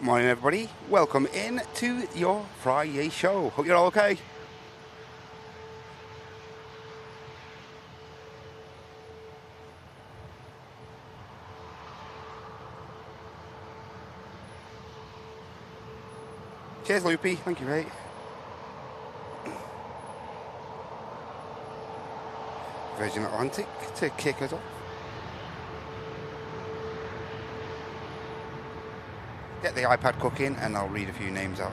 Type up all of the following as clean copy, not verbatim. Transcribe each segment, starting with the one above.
Good morning, everybody. Welcome in to your Friday show. Hope you're all okay. Cheers, Loopy. Thank you, mate. Virgin Atlantic to kick us off. Get the iPad cooking and I'll read a few names out.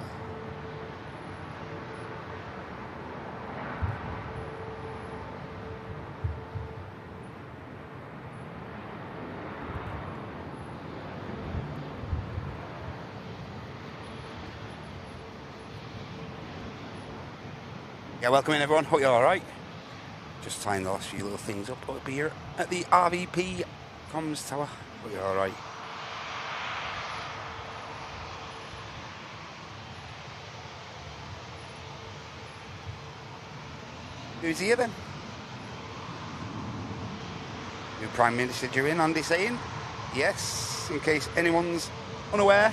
Yeah, welcome in, everyone. Hope you're all right. Just tying the last few little things up here at the RVP comms tower. Hope you're all right. Who's here then? New Prime Minister due in, Andy saying? Yes, in case anyone's unaware.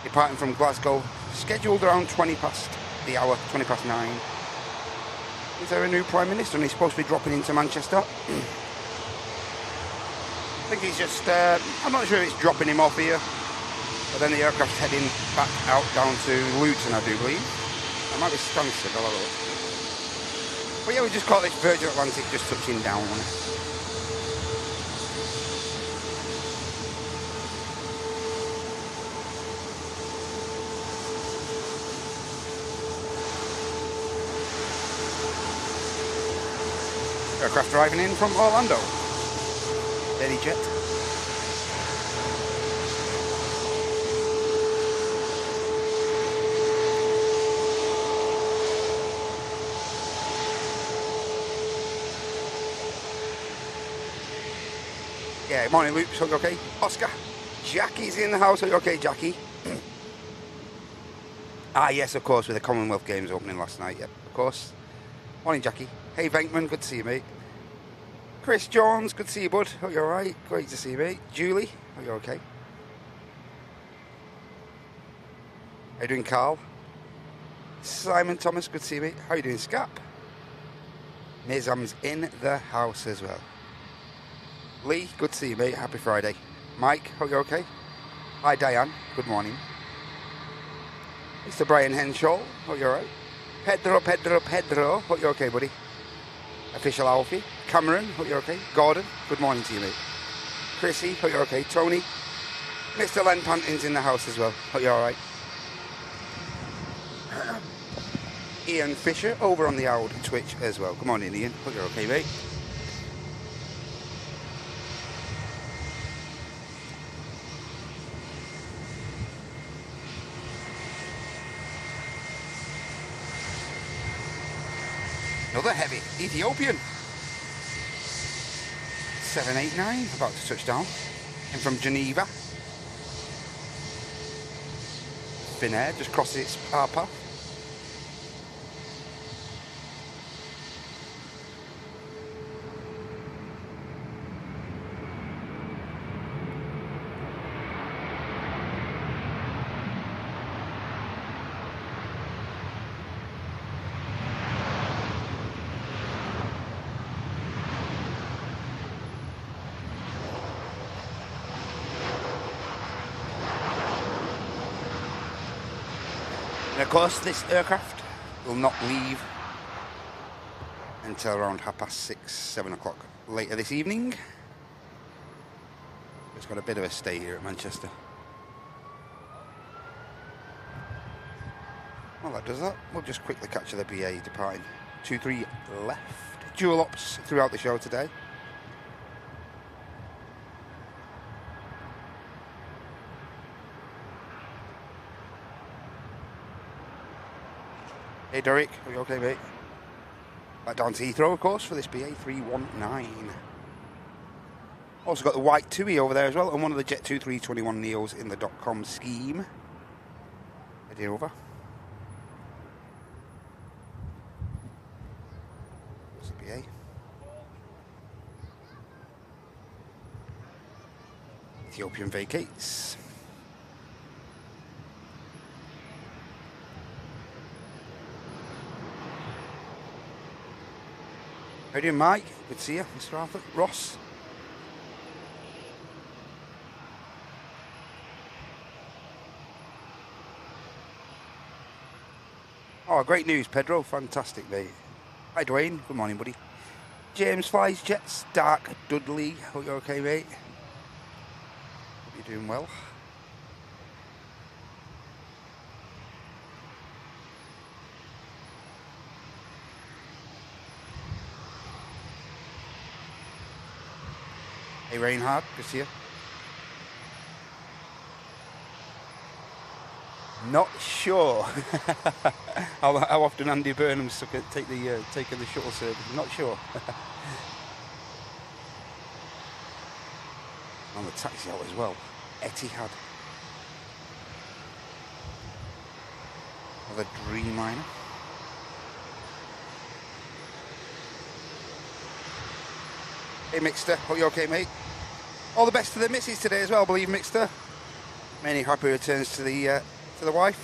Departing from Glasgow, scheduled around 20 past the hour, 20 past 9. Is there a new Prime Minister and he's supposed to be dropping into Manchester? I think he's just, I'm not sure if it's dropping him off here, but then the aircraft's heading back out down to Luton, I do believe. It might be Stansted, I'll have a look. But yeah, we just call this Virgin Atlantic just touching down. Aircraft driving in from Orlando. Steady jet. Yeah, morning, Luke. So you okay? Oscar. Jackie's in the house. Are you okay, Jackie? Yes, of course, with the Commonwealth Games opening last night. Yep, of course. Morning, Jackie. Hey, Venkman. Good to see you, mate. Chris Jones. Good to see you, bud. Hope you're all right. Great to see you, mate. Julie. Are you okay? How you doing, Carl? Simon Thomas. Good to see you, mate. How you doing, Scap? Mizam's in the house as well. Lee, good to see you, mate. Happy Friday. Mike, hope you're okay. Hi, Diane. Good morning. Mr. Brian Henshaw, hope you're alright. Pedro, hope you're okay, buddy. Official Alfie. Cameron, hope you're okay. Gordon, good morning to you, mate. Chrissy, hope you're okay. Tony. Mr. Len Panton's in the house as well. Hope you're alright. Ian Fisher over on the old Twitch as well. Good morning, Ian. Hope you're okay, mate. Another heavy Ethiopian. 789, about to touch down. In from Geneva. Finnair just crosses its path. And of course, this aircraft will not leave until around 6:30, 7 o'clock later this evening. It's got a bit of a stay here at Manchester. Well, that does that. We'll just quickly capture the BA departing. 2-3 left. Dual ops throughout the show today. Hey Derek, are you okay, mate? Back down to Heathrow, of course, for this BA 319. Also got the white TUI over there as well, and one of the Jet 2 321 Neos in the .com scheme. Heading over. There's the BA. Ethiopian vacates. How you doing, Mike? Good to see you, Mr. Arthur. Ross. Oh, great news, Pedro. Fantastic, mate. Hi, Dwayne. Good morning, buddy. James Flies Jets. Dark Dudley. Hope you're okay, mate. Hope you're doing well. Hey, Reinhard. Good to see you. Not sure how often Andy Burnham's taking the shuttle service. Not sure. On the taxi out as well. Etihad. Another Dreamliner. Hey, Mixter. Hope you're okay, mate. All the best to the missus today as well, I believe, Mixter. Many happy returns to the wife.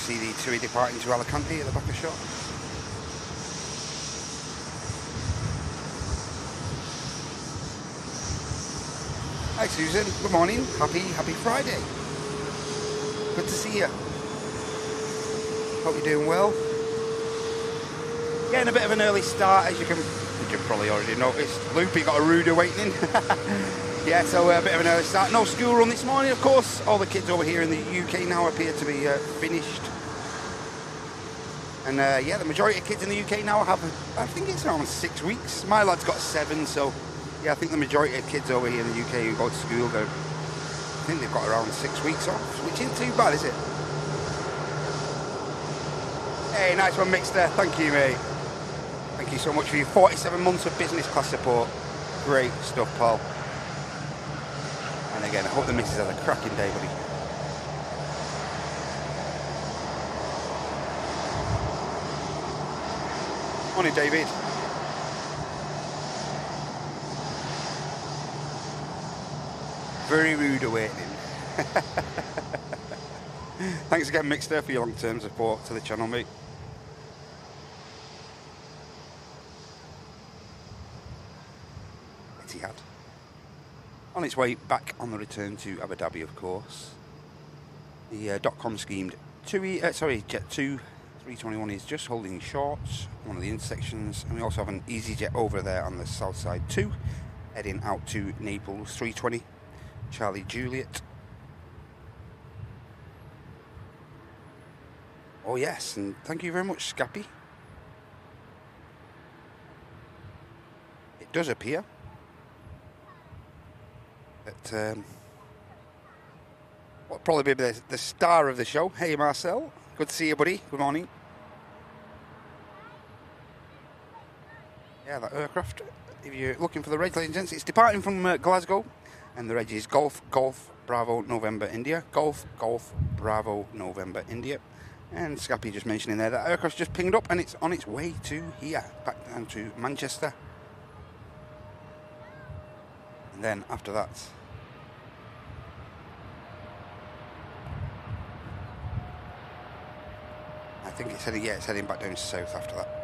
See the TUI departing to Alicante at the back of the shot. Hi Susan, good morning. Happy Friday. Good to see you. Hope you're doing well. Getting a bit of an early start, as you've probably already noticed. Loopy got a rude awakening. Yeah, so a bit of an early start. No school run this morning, of course. All the kids over here in the UK now appear to be finished. And yeah, the majority of kids in the UK now have, I think it's around 6 weeks. My lad's got 7, so yeah, I think the majority of kids over here in the UK who go to school, I think they've got around 6 weeks off, which isn't too bad, is it? Hey, nice one, Mixter. Thank you, mate. Thank you so much for your 47 months of business class support. Great stuff, Paul. And again, I hope the missus has a cracking day, buddy. Morning, David. Very rude awakening. Thanks again, Mixter, for your long-term support to the channel, mate. Etihad. On its way back on the return to Abu Dhabi, of course. The .com schemed Jet 2 321 is just holding short, one of the intersections, and we also have an EasyJet over there on the south side too, heading out to Naples 320, Charlie Juliet. Oh yes, and thank you very much, Scappy. It does appear that will probably be the star of the show. Hey Marcel, good to see you, buddy. Good morning. Yeah, that aircraft, if you're looking for the reg, ladies and gents, it's departing from Glasgow, and the reg is Golf Bravo November India. Golf Bravo November India. And Scappy just mentioning there that aircraft's just pinged up and it's on its way to here, back down to Manchester. And then after that, I think it's heading back down south after that.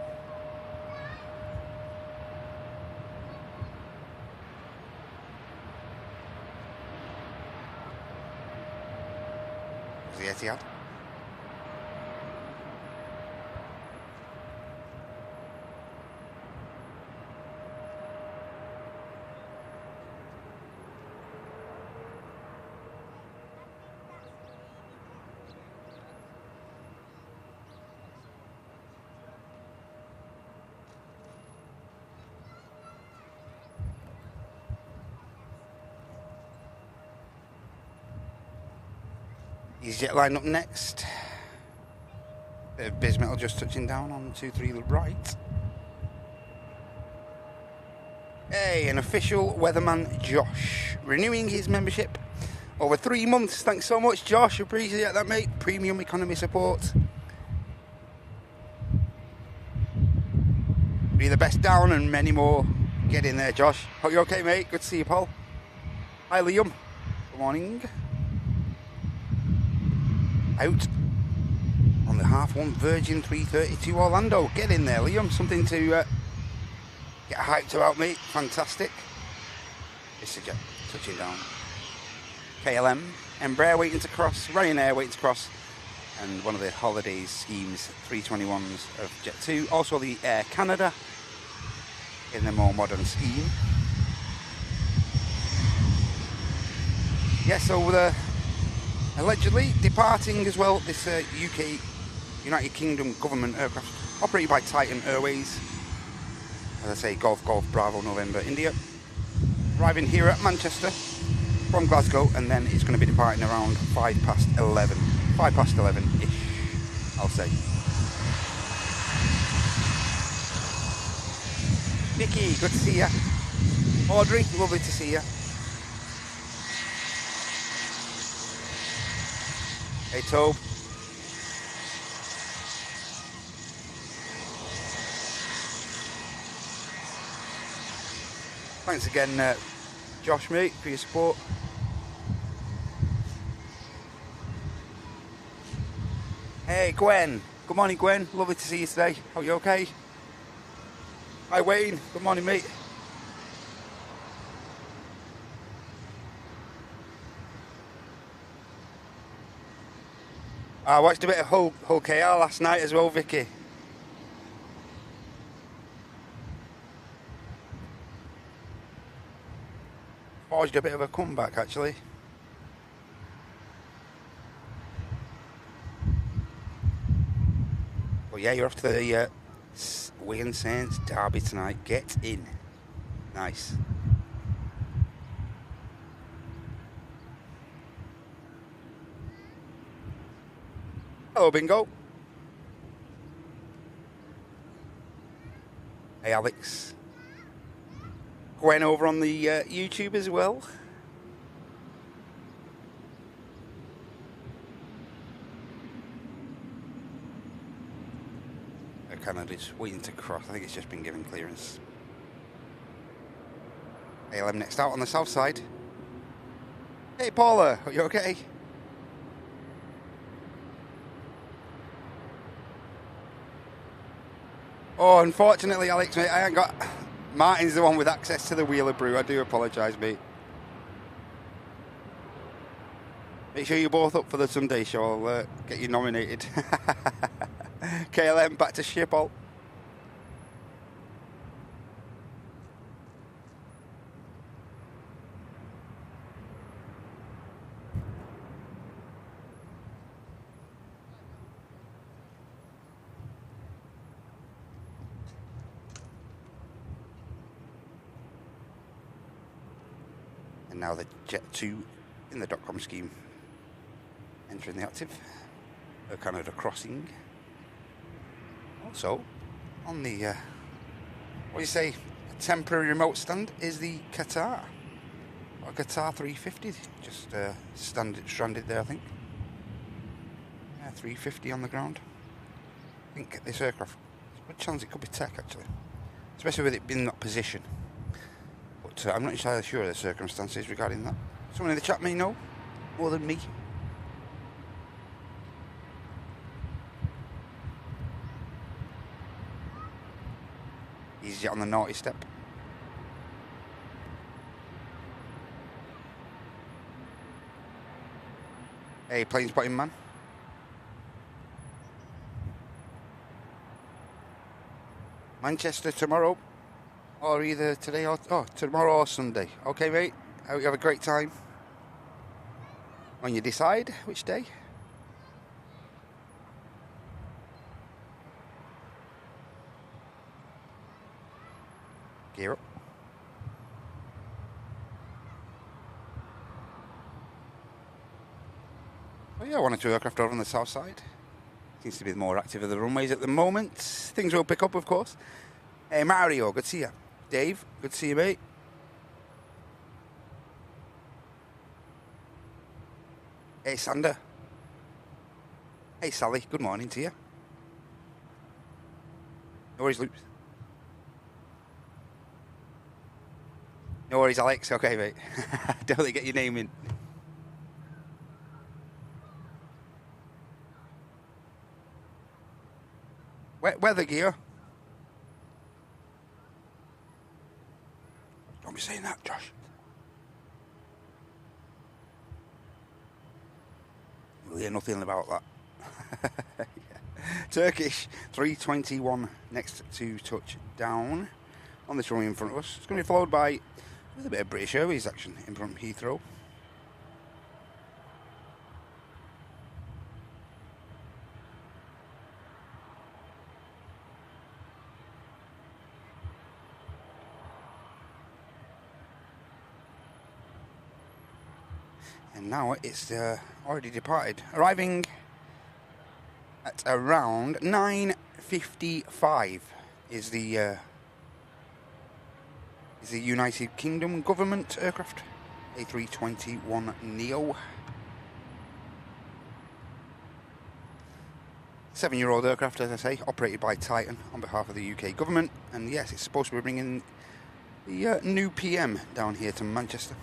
The Etihad. EasyJet line up next. Bit of Bismetal just touching down on 23 right. Hey, an official weatherman, Josh, renewing his membership over 3 months. Thanks so much, Josh. Appreciate that, mate. Premium economy support. Be the best down and many more. Get in there, Josh. Hope you're okay, mate. Good to see you, Paul. Hi, Liam. Good morning. Out on the half-1 Virgin 332 Orlando. Get in there, Liam. Something to get hyped about, mate. Fantastic. This is jet touching down. KLM, Embraer waiting to cross, Ryanair waiting to cross, and one of the holidays schemes 321s of Jet2. Also the Air Canada in the more modern scheme. Yeah, so allegedly departing as well, this UK, United Kingdom government aircraft operated by Titan Airways. As I say, Golf Bravo November India. Arriving here at Manchester from Glasgow, and then it's going to be departing around 11:05. 11-ish, I'll say. Vicky, good to see ya. Audrey, lovely to see ya. Hey, Tobe. Thanks again, Josh, mate, for your support. Hey, Gwen. Good morning, Gwen. Lovely to see you today. Hope you're okay. Hi, Wayne. Good morning, mate. I watched a bit of Hull KR last night as well, Vicky. Forged a bit of a comeback, actually. Well, yeah, you're off to the Wigan Saints derby tonight. Get in. Nice. Hello, Bingo. Hey, Alex. Gwen over on the YouTube as well. Canada's waiting to cross. I think it's just been given clearance. ALM next out on the south side. Hey, Paula, are you okay? Oh, unfortunately, Alex, mate, I ain't got... Martin's the one with access to the Wheeler Brew. I do apologise, mate. Make sure you're both up for the Sunday show. I'll get you nominated. KLM back to Schiphol. And now the Jet2 in the .com scheme entering the active. Air Canada crossing. Also, on the, what do you say, temporary remote stand is the Qatar. Or Qatar 350, just stranded there, I think. Yeah, 350 on the ground. I think this aircraft, there's a good chance it could be tech, actually. Especially with it being in that position. But I'm not entirely sure of the circumstances regarding that. Someone in the chat may know, more than me. Easy on the naughty step. Hey, plane spotting man. Manchester tomorrow, or either today or tomorrow or Sunday. Okay, mate. I hope you have a great time. When you decide which day. Gear up. Oh yeah, one or two aircraft over on the south side. Seems to be more active at the runways at the moment. Things will pick up, of course. Hey Mario, good to see you. Dave, good to see you, mate. Hey, Sander. Hey, Sally, good morning to you. No worries, Luke. No worries, Alex. Okay, mate. Don't get your name in. Weather gear. Don't be saying that, Josh. We'll hear nothing about that. Yeah. Turkish 321 next to touch down on this runway in front of us. It's going to be followed by a bit of British Airways action in front of Heathrow. And now it's already departed, arriving at around 9:55 is the United Kingdom government aircraft, A321neo. 7-year-old aircraft, as I say, operated by Titan on behalf of the UK government. And yes, it's supposed to be bringing the new PM down here to Manchester.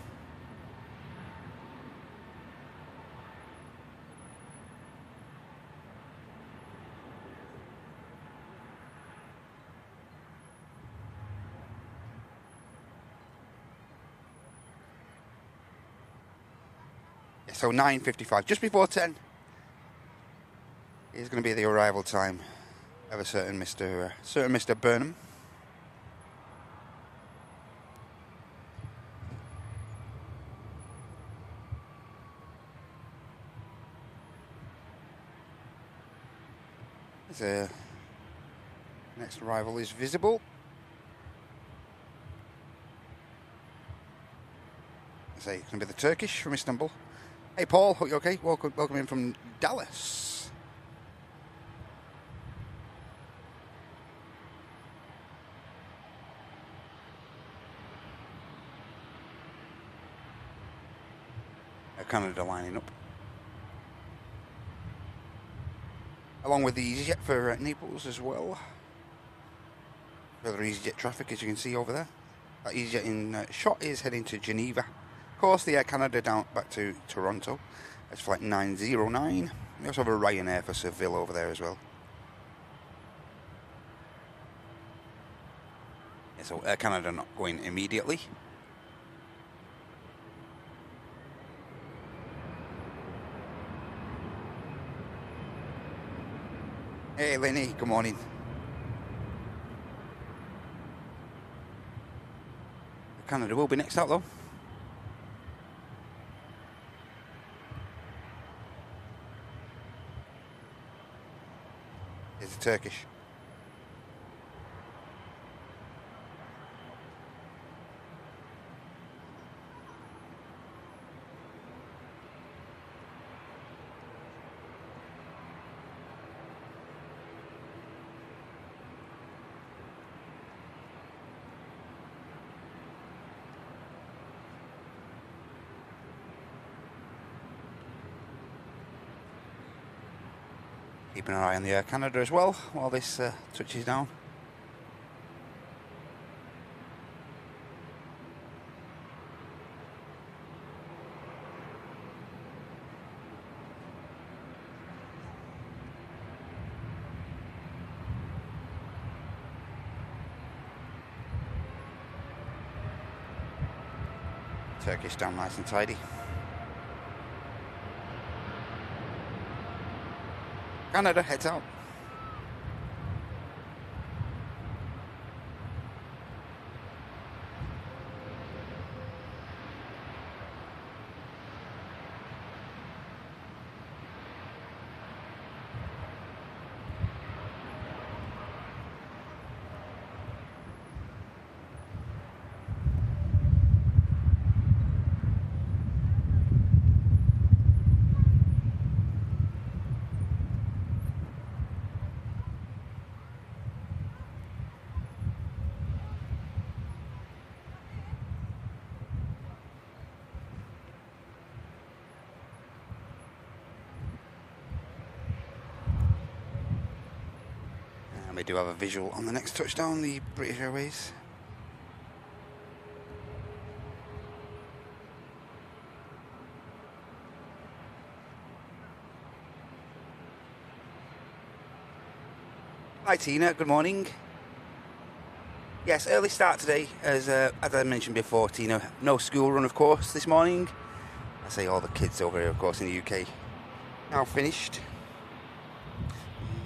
So 9:55, just before 10, is going to be the arrival time of a certain Mr. Burnham. The next arrival is visible. I say it's going to be the Turkish from Istanbul. Hey Paul, hope you're okay. Welcome in from Dallas. Canada lining up, along with the EasyJet for Naples as well. Further EasyJet traffic, as you can see over there. That EasyJet in shot is heading to Geneva. Of course, the Air Canada down back to Toronto. That's flight 909. We also have a Ryanair for Seville over there as well. Yeah, so Air Canada not going immediately. Hey Lenny, good morning. Canada will be next out though. It's Turkish. Keeping an eye on the Air Canada as well while this touches down. Turkish down nice and tidy. Canada heads out. And we do have a visual on the next touchdown, the British Airways. Hi Tina, good morning. Yes, early start today, as I mentioned before, Tina. No school run, of course, this morning. I say all the kids over here, of course, in the UK. Now finished.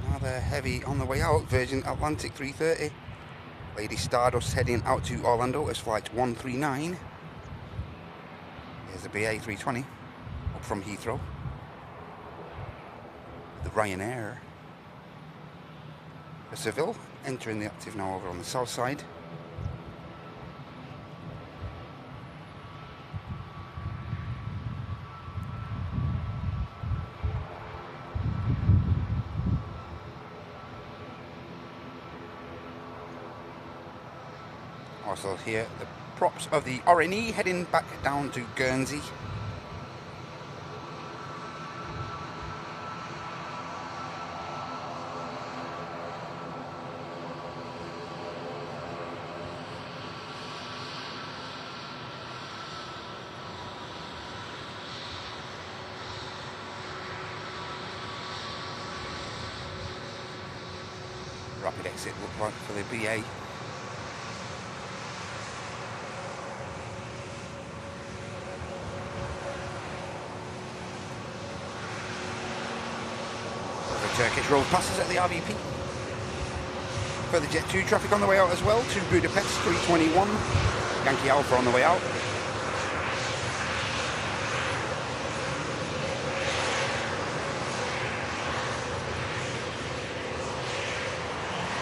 Now they're heavy on the way out. Virgin Atlantic 330. Lady Stardust heading out to Orlando as flight 139. Here's the BA 320 up from Heathrow. The Ryanair. The Seville entering the active now over on the south side. Also here the props of the RNE heading back down to Guernsey. Rapid exit look like for the BA. Turkish road passes at the RVP. Further Jet 2 traffic on the way out as well to Budapest 321. Yankee Alpha on the way out.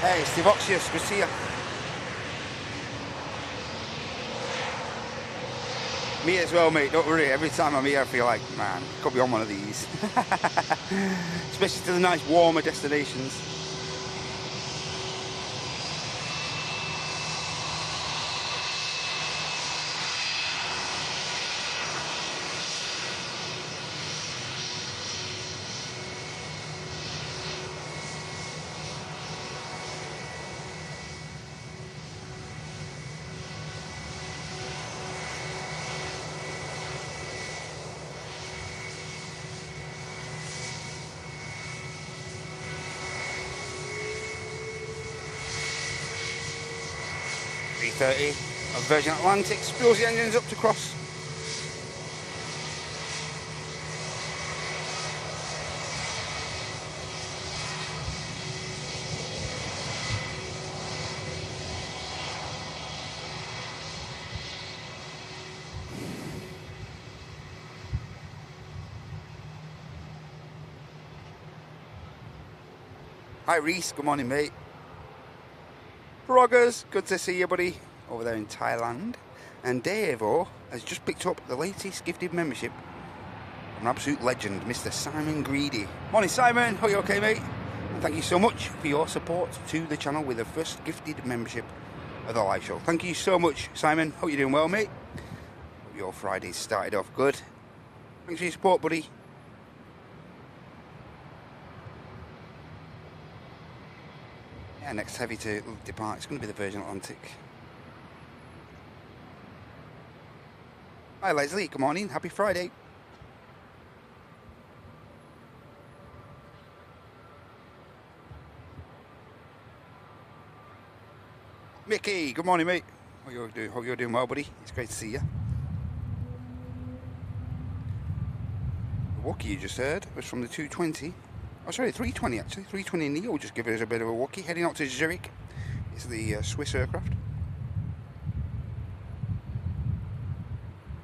Hey, Steve Oxius, good to see you. Me as well, mate, don't worry. Every time I'm here, I feel like, man, could be on one of these. Especially to the nice, warmer destinations. A330 of Virgin Atlantic spills the engines up to cross. Hi Reese, good morning mate. Froggers, good to see you buddy, over there in Thailand. And Dave has just picked up the latest gifted membership from an absolute legend, Mr. Simon Greedy. Morning Simon, are you okay mate? And thank you so much for your support to the channel with the first gifted membership of the live show. Thank you so much Simon, hope you're doing well mate. Hope your Friday's started off good. Thanks for your support buddy. Yeah, next heavy to depart, it's going to be the Virgin Atlantic. Hi Leslie, good morning, happy Friday. Mickey, good morning mate. Hope you're doing well buddy, it's great to see you. The Wookie you just heard was from the 220. Oh sorry, 320 actually. 320 Neo just giving us a bit of a Wookie, heading out to Zurich. It's the Swiss aircraft.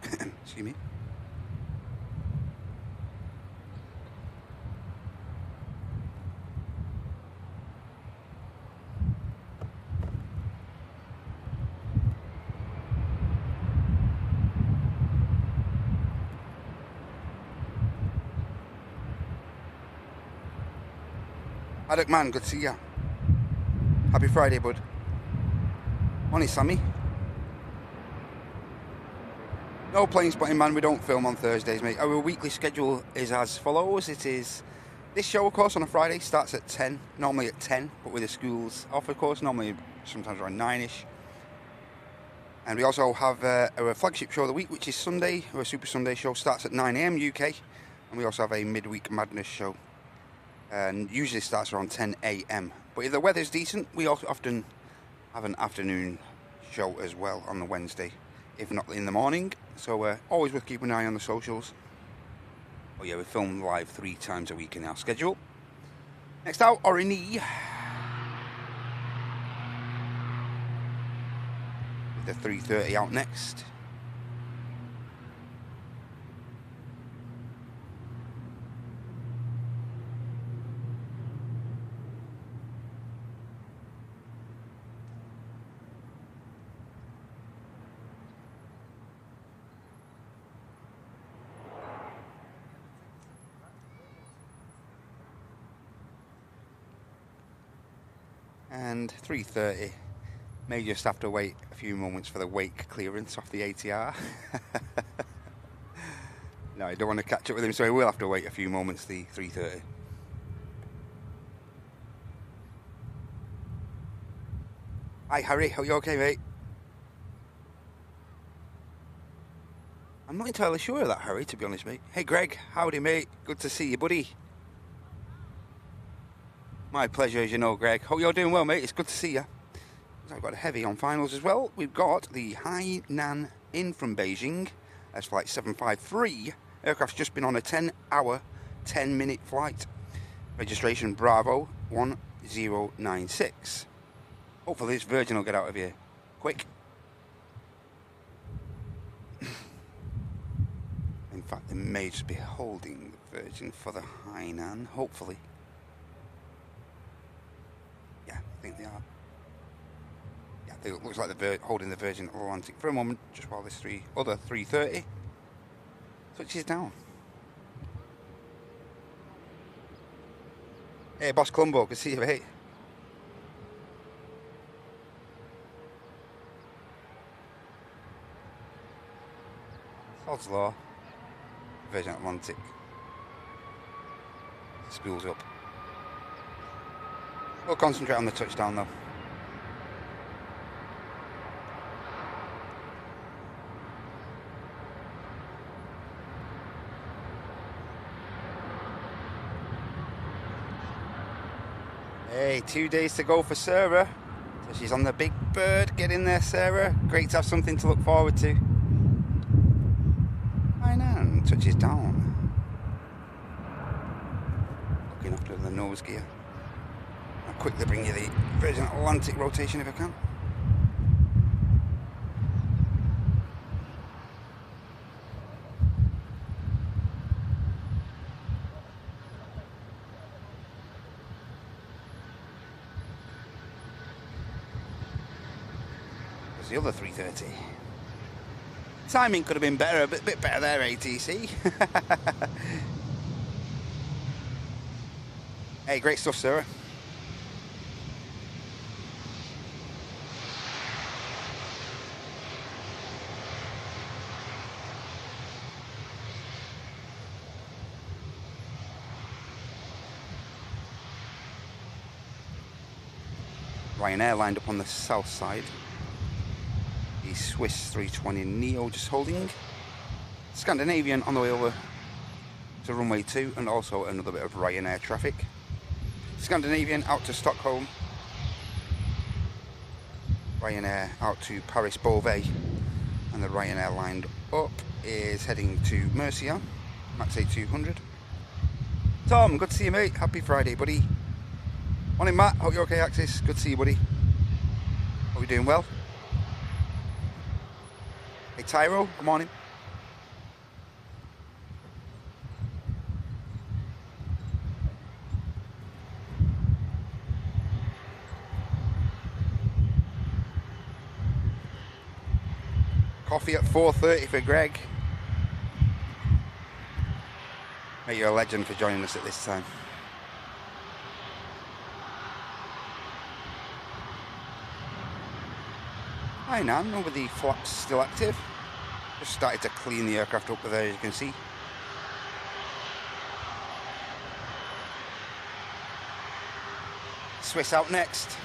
Excuse me. Haddock man, good to see ya. Happy Friday, bud. Morning, Sammy. No plane spotting, man. We don't film on Thursdays, mate. Our weekly schedule is as follows. It is This show, of course, on a Friday starts at 10, normally at 10, but with the schools off, of course, normally sometimes around 9ish. And we also have our flagship show of the week, which is Sunday. Our Super Sunday show starts at 9 AM UK, and we also have a midweek madness show, and usually starts around 10 AM. But if the weather's decent, we also often have an afternoon show as well on the Wednesday, if not in the morning. So always worth keeping an eye on the socials. Oh yeah, we film live 3 times a week in our schedule. Next out, Orine. With the 330 out next. And 330, may just have to wait a few moments for the wake clearance off the ATR. No, I don't want to catch up with him, so he will have to wait a few moments, the 330. Hi Harry, are you okay, mate? I'm not entirely sure of that, Harry, to be honest, mate. Hey Greg, howdy mate, good to see you, buddy. My pleasure, as you know, Greg. Hope you're doing well, mate. It's good to see you. I've got a heavy on finals as well. We've got the Hainan in from Beijing. That's flight 753. Aircraft's just been on a 10-hour, 10-minute flight. Registration Bravo 1096. Hopefully this Virgin will get out of here quick. In fact, they may just be holding the Virgin for the Hainan, hopefully. Yeah, I think they are. Yeah, it looks like they're holding the Virgin Atlantic for a moment, just while this other 330 touches down. Hey, Boss Columbo, good to see you, mate. Odds law. Virgin Atlantic spools up. We'll concentrate on the touchdown though. Hey, 2 days to go for Sarah. So she's on the big bird. Get in there, Sarah. Great to have something to look forward to. I know, touches down. Looking after the nose gear. I'll quickly bring you the Virgin Atlantic rotation if I can. There's the other 330. Timing could have been better, a bit better there, ATC. Hey, great stuff, Sarah. Ryanair lined up on the south side. The Swiss 320 Neo just holding. Scandinavian on the way over to runway 2, and also another bit of Ryanair traffic. Scandinavian out to Stockholm. Ryanair out to Paris Beauvais, and the Ryanair lined up is heading to Murcia, Max 8200. Tom, good to see you, mate. Happy Friday, buddy. Morning, Matt. Hope you're okay, Axis. Good to see you, buddy. Hope you're doing well. Hey, Tyro. Good morning. Coffee at 4:30 for Greg. Mate, you're a legend for joining us at this time. Hi, Nan, over the flaps still active. Just started to clean the aircraft up there, as you can see. Swiss out next.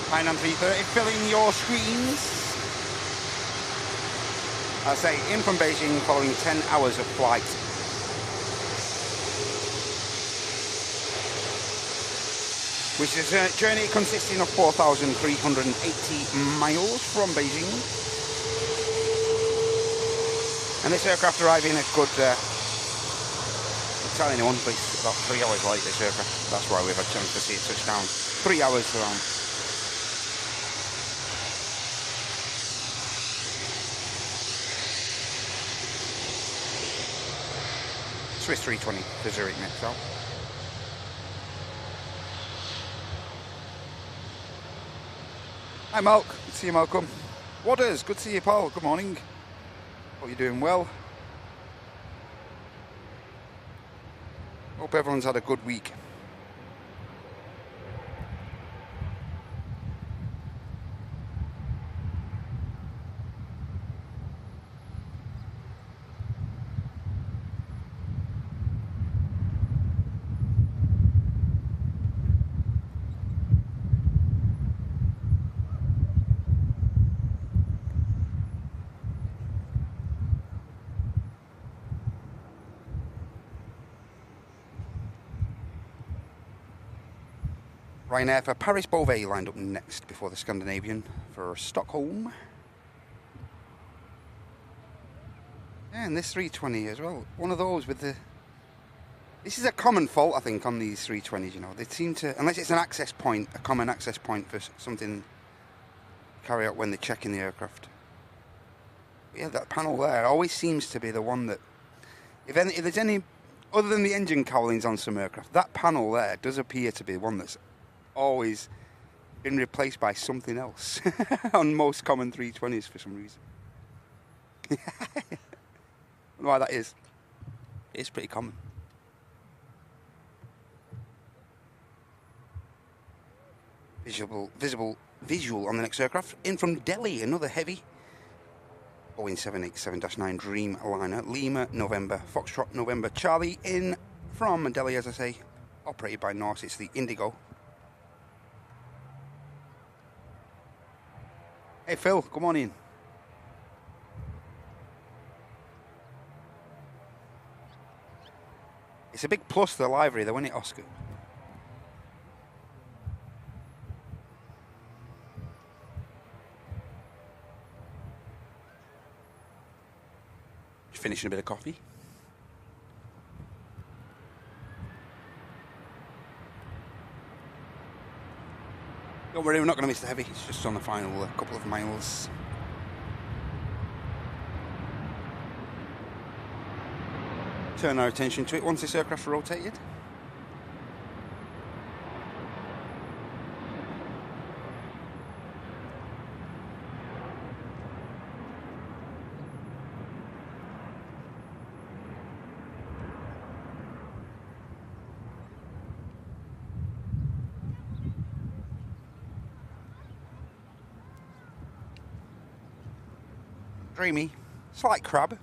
Heinam 330, filling your screens. I say, in from Beijing following 10 hours of flight. Which is a journey consisting of 4,380 miles from Beijing. And this aircraft arriving at good, I'll tell anyone, but it's about 3 hours late, this aircraft. That's why we've had a chance to see it touch down. 3 hours around. Swiss 320 to Zurich next out. Hi Malk, good to see you Malcolm. Waters, good to see you Paul, good morning. Hope you're doing well. Hope everyone's had a good week. Ryanair for Paris Beauvais lined up next before the Scandinavian for Stockholm. Yeah, and this 320 as well. One of those with the... This is a common fault, I think, on these 320s, you know. They seem to... Unless it's an access point, a common access point for something to carry out when they're checking the aircraft. But yeah, that panel there always seems to be the one that... If there's any... Other than the engine cowlings on some aircraft, that panel there does appear to be one that's always been replaced by something else on most common 320s for some reason. I don't know why that is. It's pretty common. Visual on the next aircraft. In from Delhi, another heavy Boeing 787-9 Dreamliner, Lima, November, Foxtrot, November, Charlie, in from Delhi, as I say, operated by Norse. It's the Indigo. Hey Phil, come on in. It's a big plus to the livery though, isn't it, Oscar? Just finishing a bit of coffee. Don't worry, we're not going to miss the heavy. It's just on the final couple of miles. Turn our attention to it once this aircraft's rotated. Dreamy, slight crab.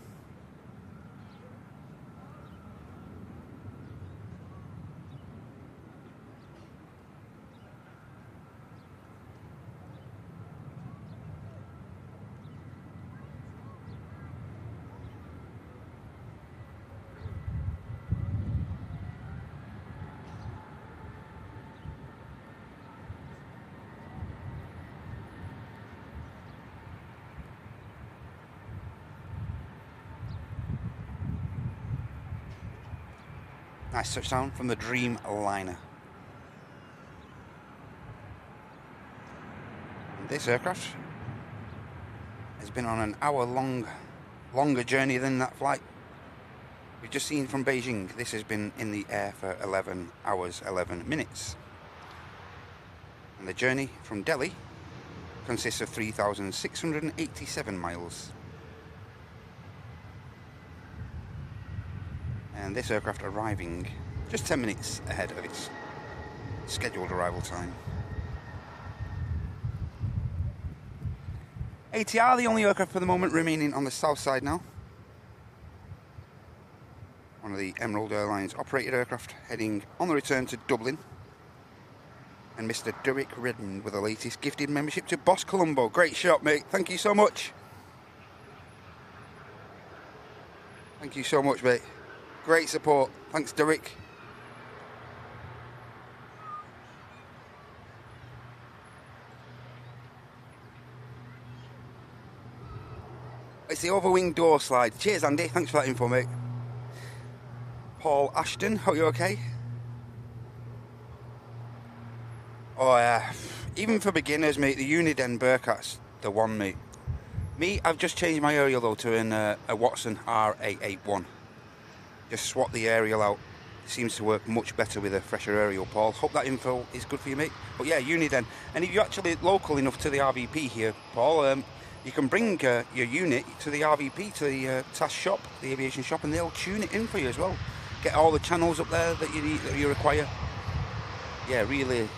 Nice touchdown from the Dreamliner. And this aircraft has been on an longer journey than that flight we've just seen from Beijing. This has been in the air for 11 hours, 11 minutes. And the journey from Delhi consists of 3,687 miles. And this aircraft arriving just 10 minutes ahead of its scheduled arrival time. ATR, the only aircraft for the moment remaining on the south side now. One of the Emerald Airlines operated aircraft heading on the return to Dublin. And Mr. Derek Redmond with the latest gifted membership to Boss Colombo. Great shot, mate. Thank you so much. Thank you so much, mate. Great support. Thanks, Derek. It's the overwing door slide. Cheers, Andy. Thanks for that info, mate. Paul Ashton, hope you're okay. Oh, yeah. Even for beginners, mate, the Uniden Bearcat's the one, mate. Me, I've just changed my aerial, though, to a Watson R881. Just swap the aerial out. It seems to work much better with a fresher aerial, Paul. Hope that info is good for you, mate. But yeah, Uniden. And if you're actually local enough to the RVP here, Paul, you can bring your unit to the RVP, to the TAS shop, the aviation shop, and they'll tune it in for you as well. Get all the channels up there that you need, that you require. Yeah, really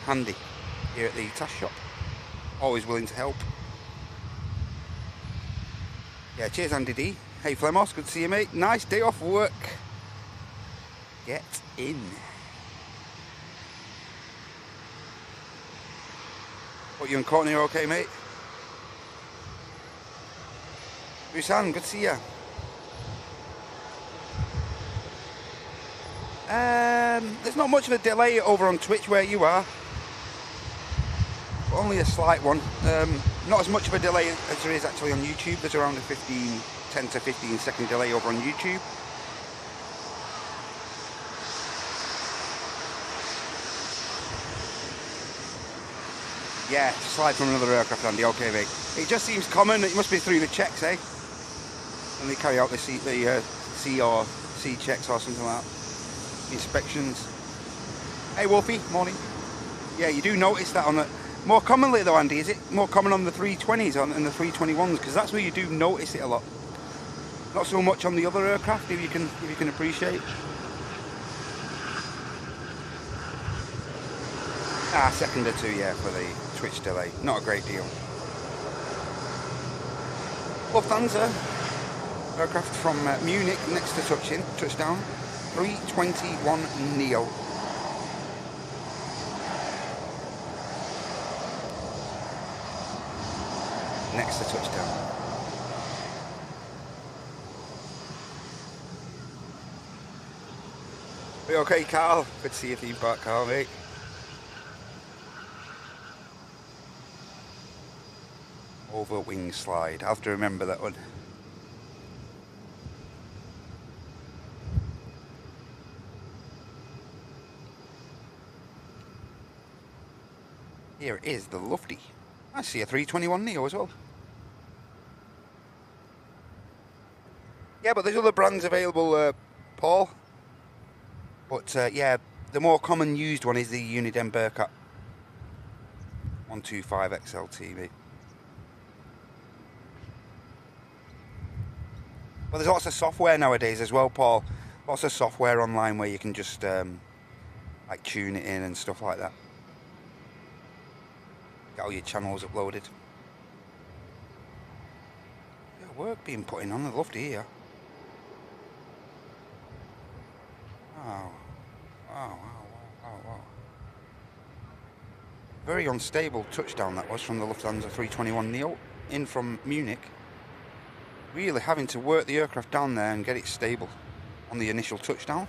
handy here at the TAS shop. Always willing to help. Yeah, cheers, Andy D. Hey, Flemos, good to see you, mate. Nice day off work. Get in. What, you and Courtney are okay, mate? Busan, good to see you. There's not much of a delay over on Twitch where you are. But only a slight one. Not as much of a delay as there is actually on YouTube. There's around a 10 to 15 second delay over on YouTube. Yeah, slide from another aircraft, Andy. Okay, mate. It just seems common. It must be through the checks, eh? And they carry out the C or C checks or something like that. Inspections. Hey, Wolfie. Morning. Yeah, you do notice that on the... More commonly, though, Andy, is it more common on the 320s and the 321s? Because that's where you do notice it a lot. Not so much on the other aircraft, if you can appreciate. A second or two, yeah, for the Twitch delay. Not a great deal. Lufthansa aircraft from Munich next to touchdown. 321 Neo. Next to touchdown. Are you okay, Carl? Good to see you theme park, Carl, mate. Over wing slide. I have to remember that one. Here is the Lufty. I see a 321 Neo as well. Yeah, but there's other brands available, Paul. But yeah, the more common used one is the Uniden Bearcat 125 XLT, mate. But there's lots of software nowadays as well, Paul. Lots of software online where you can just like tune it in and stuff like that. Get all your channels uploaded. Yeah, work being put in on the Lufty here. Wow. Wow. Very unstable touchdown that was from the Lufthansa 321 Neo in from Munich. Really having to work the aircraft down there and get it stable on the initial touchdown.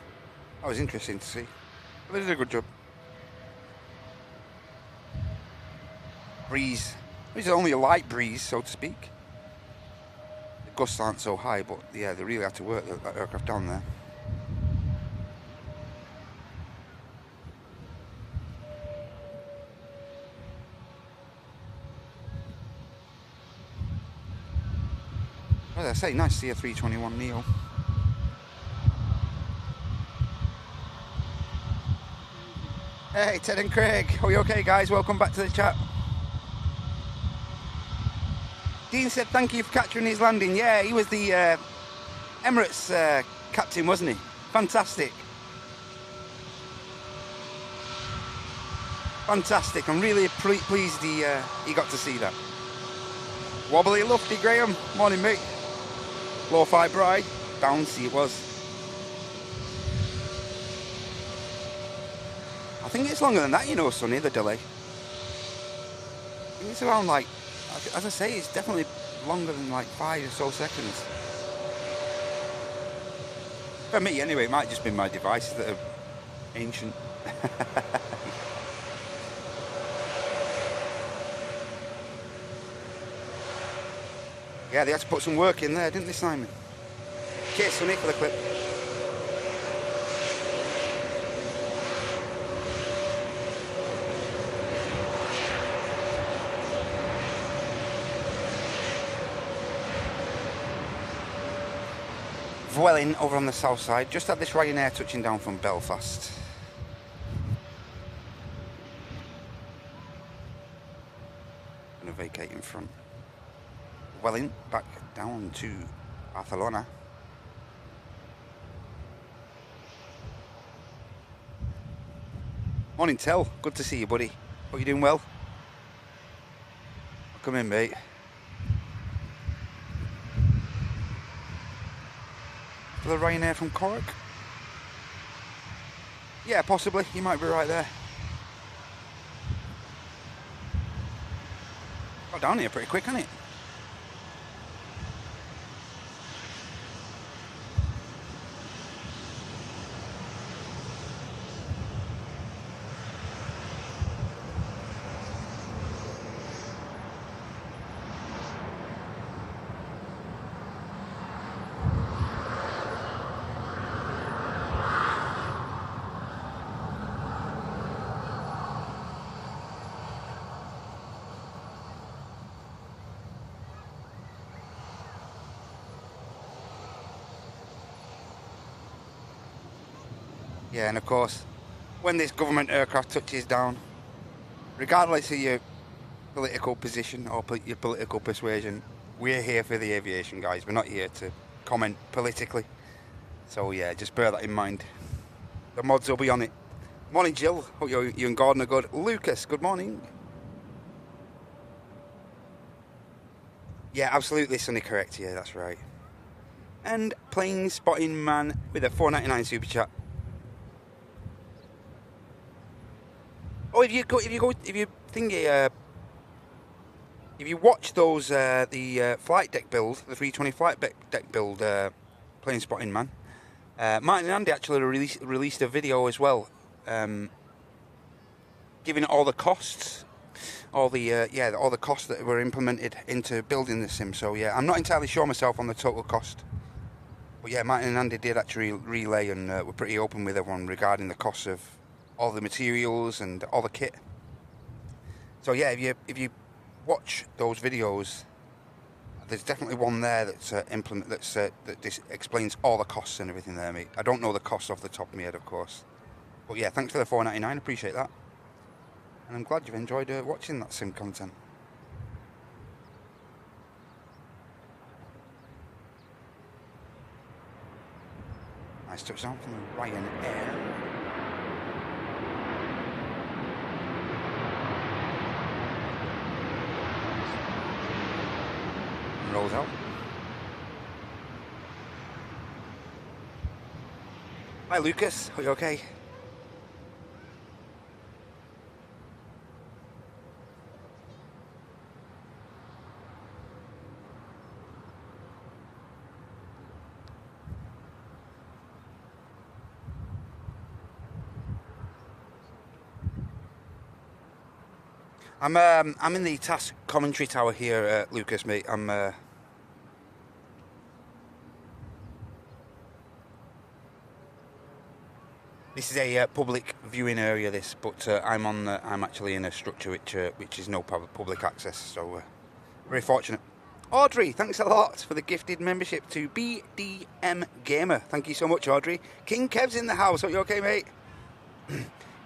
That was interesting to see. But they did a good job. Breeze. It's only a light breeze, so to speak. The gusts aren't so high, but yeah, they really had to work that aircraft down there. As I say, nice to see a 321 Neo. Hey, Ted and Craig. Are you okay, guys? Welcome back to the chat. Dean said thank you for capturing his landing. Yeah, he was the Emirates captain, wasn't he? Fantastic. Fantastic. I'm really pleased he got to see that. Wobbly Lufty Graham. Morning, mate. Lo-Fi Bride. Bouncy it was. I think it's longer than that, you know, Sonny, the delay. I think it's around, like, as I say, it's definitely longer than like 5 or so seconds. For me, anyway, it might just be my devices that are ancient. Yeah, they had to put some work in there, didn't they, Simon? Cheers, Sonny, for the clip. Vueling over on the south side, just had this Ryanair touching down from Belfast. Gonna vacate in front. Vueling back down to Barcelona. Morning, Tel. Good to see you, buddy. Hope you doing well. Come in, mate. For the Ryanair from Cork? Yeah, possibly. You might be right there. Got down here pretty quick, hasn't it? Yeah, and of course, when this government aircraft touches down, regardless of your political position or your political persuasion, we're here for the aviation, guys. We're not here to comment politically. So yeah, just bear that in mind. The mods will be on it. Morning, Jill. Hope you and Gordon are good. Lucas, good morning. Yeah, absolutely, Sonny, correct. Yeah, that's right. And plane spotting man with a $4.99 super chat. Oh, if you watch those the flight deck build, the 320 flight deck build, plane spotting man, Martin and Andy actually released a video as well, giving it all the costs, all the costs that were implemented into building the sim. So yeah, I'm not entirely sure myself on the total cost, but yeah, Martin and Andy did actually relay and were pretty open with everyone regarding the costs of all the materials and all the kit. So yeah, if you watch those videos, there's definitely one there that's that explains all the costs and everything there, mate. I don't know the costs off the top of my head, of course, but yeah, thanks for the $4.99. Appreciate that, and I'm glad you've enjoyed watching that sim content. Nice touchdown from the Ryanair. Rolls out. Hi, Lucas. Are you okay? I'm in the task commentary tower here, Lucas, mate. This is a public viewing area, but I'm actually in a structure which is no public access, so very fortunate. Audrey, thanks a lot for the gifted membership to BDM Gamer. Thank you so much, Audrey. King Kev's in the house. Are you okay, mate?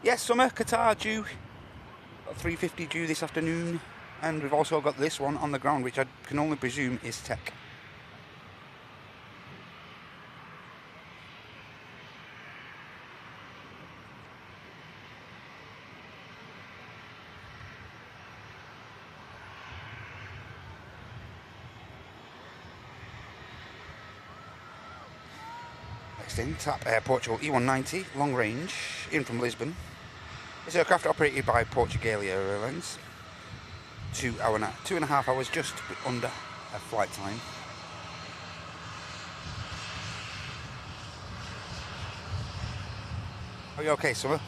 Yes, summer, Qatar due. Got 350 due this afternoon. And we've also got this one on the ground, which I can only presume is tech. Next in, TAP Air Portugal E190, long range, in from Lisbon. This aircraft operated by Portugal Airlines. 2.5 hours, just under a flight time. Are you okay, Summer?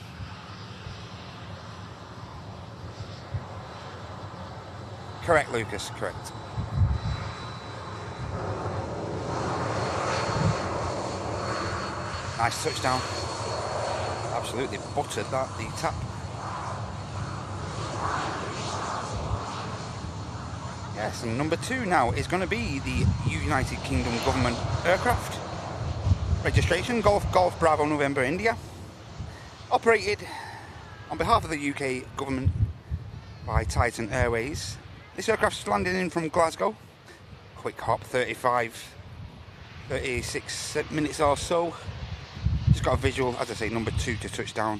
Correct, Lucas, correct. Nice touchdown. Absolutely buttered that, the tap. Yes, and number 2 now is going to be the United Kingdom government aircraft. Registration, Golf Bravo November India. Operated on behalf of the UK government by Titan Airways. This aircraft's landing in from Glasgow. Quick hop, 36 minutes or so. Just got a visual, as I say, number 2 to touch down.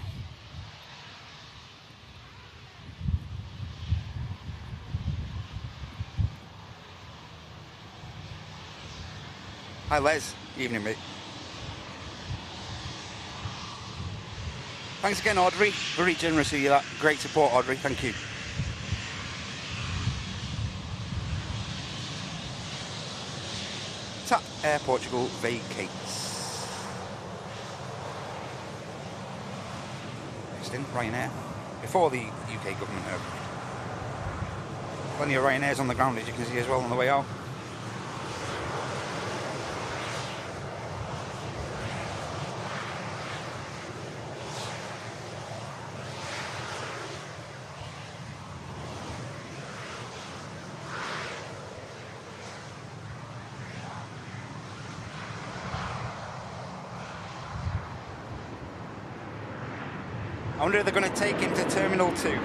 Hi Les, evening mate. Thanks again Audrey, very generous of you that. Great support Audrey, thank you. TAP Air Portugal vacates. Next in, Ryanair, before the UK government aircraft. Plenty of Ryanairs on the ground as you can see as well on the way out. I wonder if they're going to take him to Terminal 2.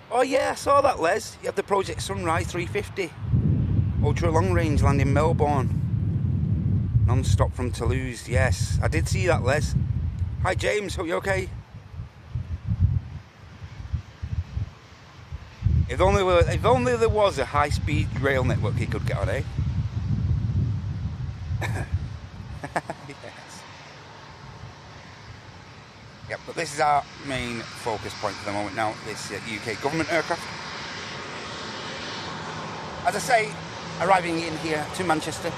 Oh yeah, I saw that Les. You have the Project Sunrise 350. Ultra long range landing Melbourne. Non-stop from Toulouse, yes. I did see that Les. Hi James, hope you're okay. If only there was a high-speed rail network he could get on, eh? Yes. Yep, but this is our main focus point for the moment now, this UK government aircraft. As I say, arriving in here to Manchester,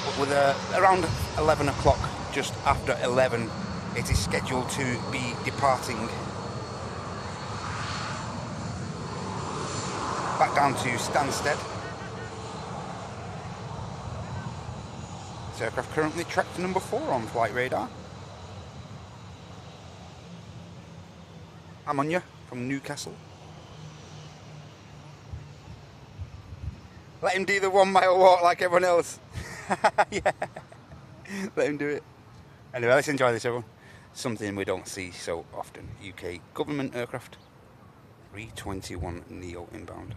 but with around 11 o'clock, just after 11, it is scheduled to be departing back down to Stansted. This aircraft currently tracked to number 4 on flight radar. I'm on you from Newcastle. Let him do the 1 mile walk like everyone else. Yeah, let him do it. Anyway, let's enjoy this everyone. Something we don't see so often. UK government aircraft. 321 Neo inbound.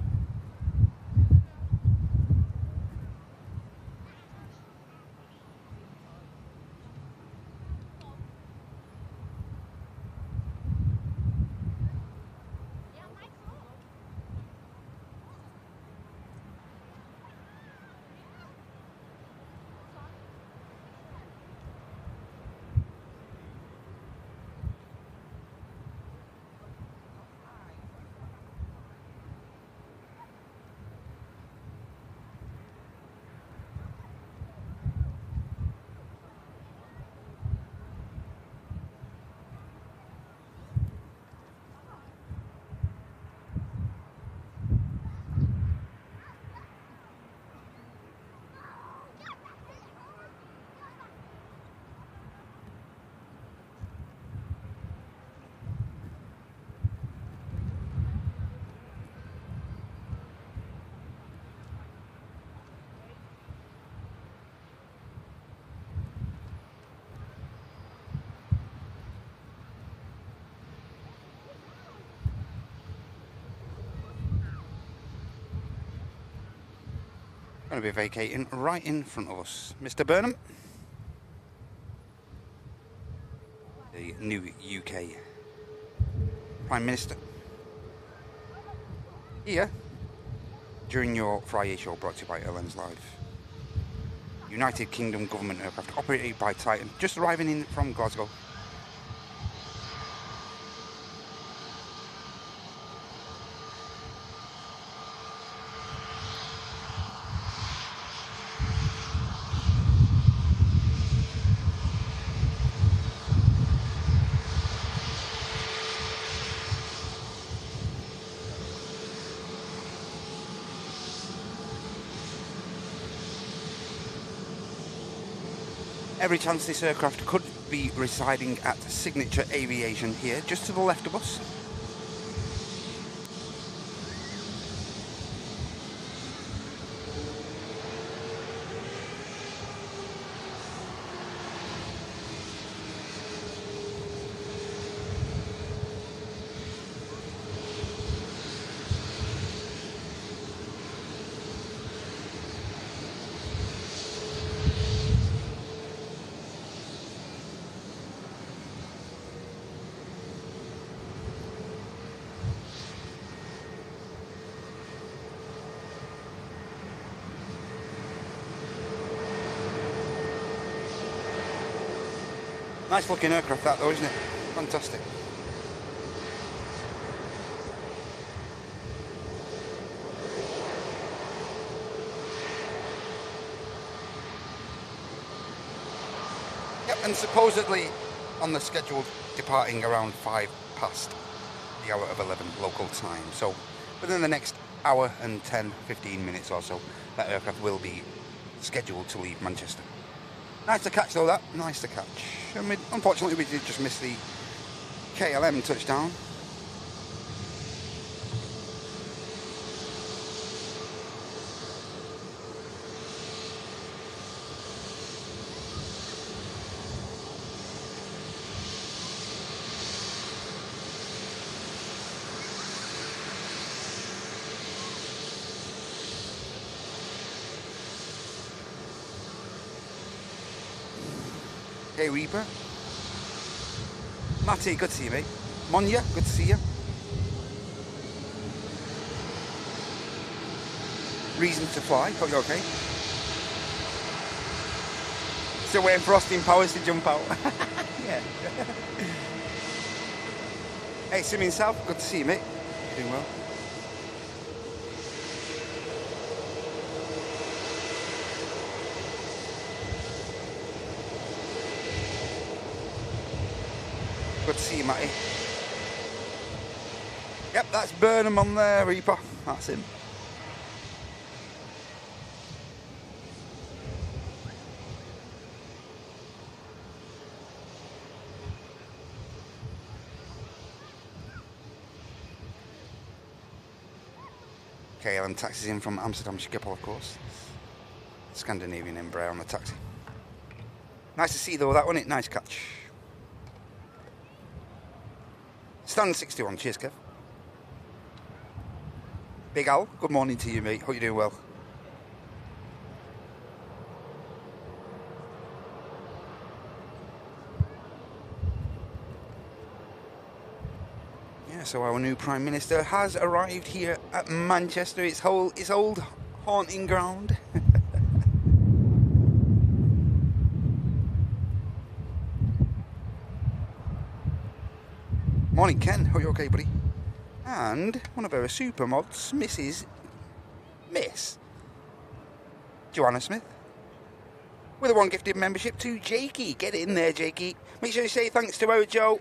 Going to be vacating right in front of us. Mr. Burnham, the new UK Prime Minister, here during your Friday show brought to you by Airlines Live. United Kingdom government aircraft operated by Titan, just arriving in from Glasgow. Every chance this aircraft could be residing at Signature Aviation here, just to the left of us. Nice looking aircraft that though, isn't it? Fantastic. Yep, and supposedly on the schedule departing around 5 past the hour of 11 local time. So within the next hour and 10-15 minutes or so, that aircraft will be scheduled to leave Manchester. Nice to catch though, that. Nice to catch. I mean, unfortunately we did just miss the KLM touchdown. Hey Reaper. Matty, good to see you, mate. Monya, good to see you. Reason to fly, hope you're okay. Still waiting for Austin Powers to jump out. Yeah. Hey Simeon South, good to see you, mate. Doing well. Good to see you, Matty. Yep, that's Burnham on there, Reaper. That's him. KLM taxis in from Amsterdam Schiphol, of course. Scandinavian Embraer on the taxi. Nice to see though, that wasn't it? Nice catch. Stand 61, cheers Kev. Big Al, good morning to you mate, hope you're doing well. Yeah, so our new Prime Minister has arrived here at Manchester, its old haunting ground. Morning Ken, hope you're okay buddy. And one of our super mods, Miss Joanna Smith, with a one gifted membership to Jakey. Get in there Jakey. Make sure you say thanks to our Joe.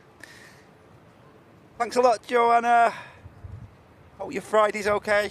Thanks a lot Joanna. Hope your Friday's okay.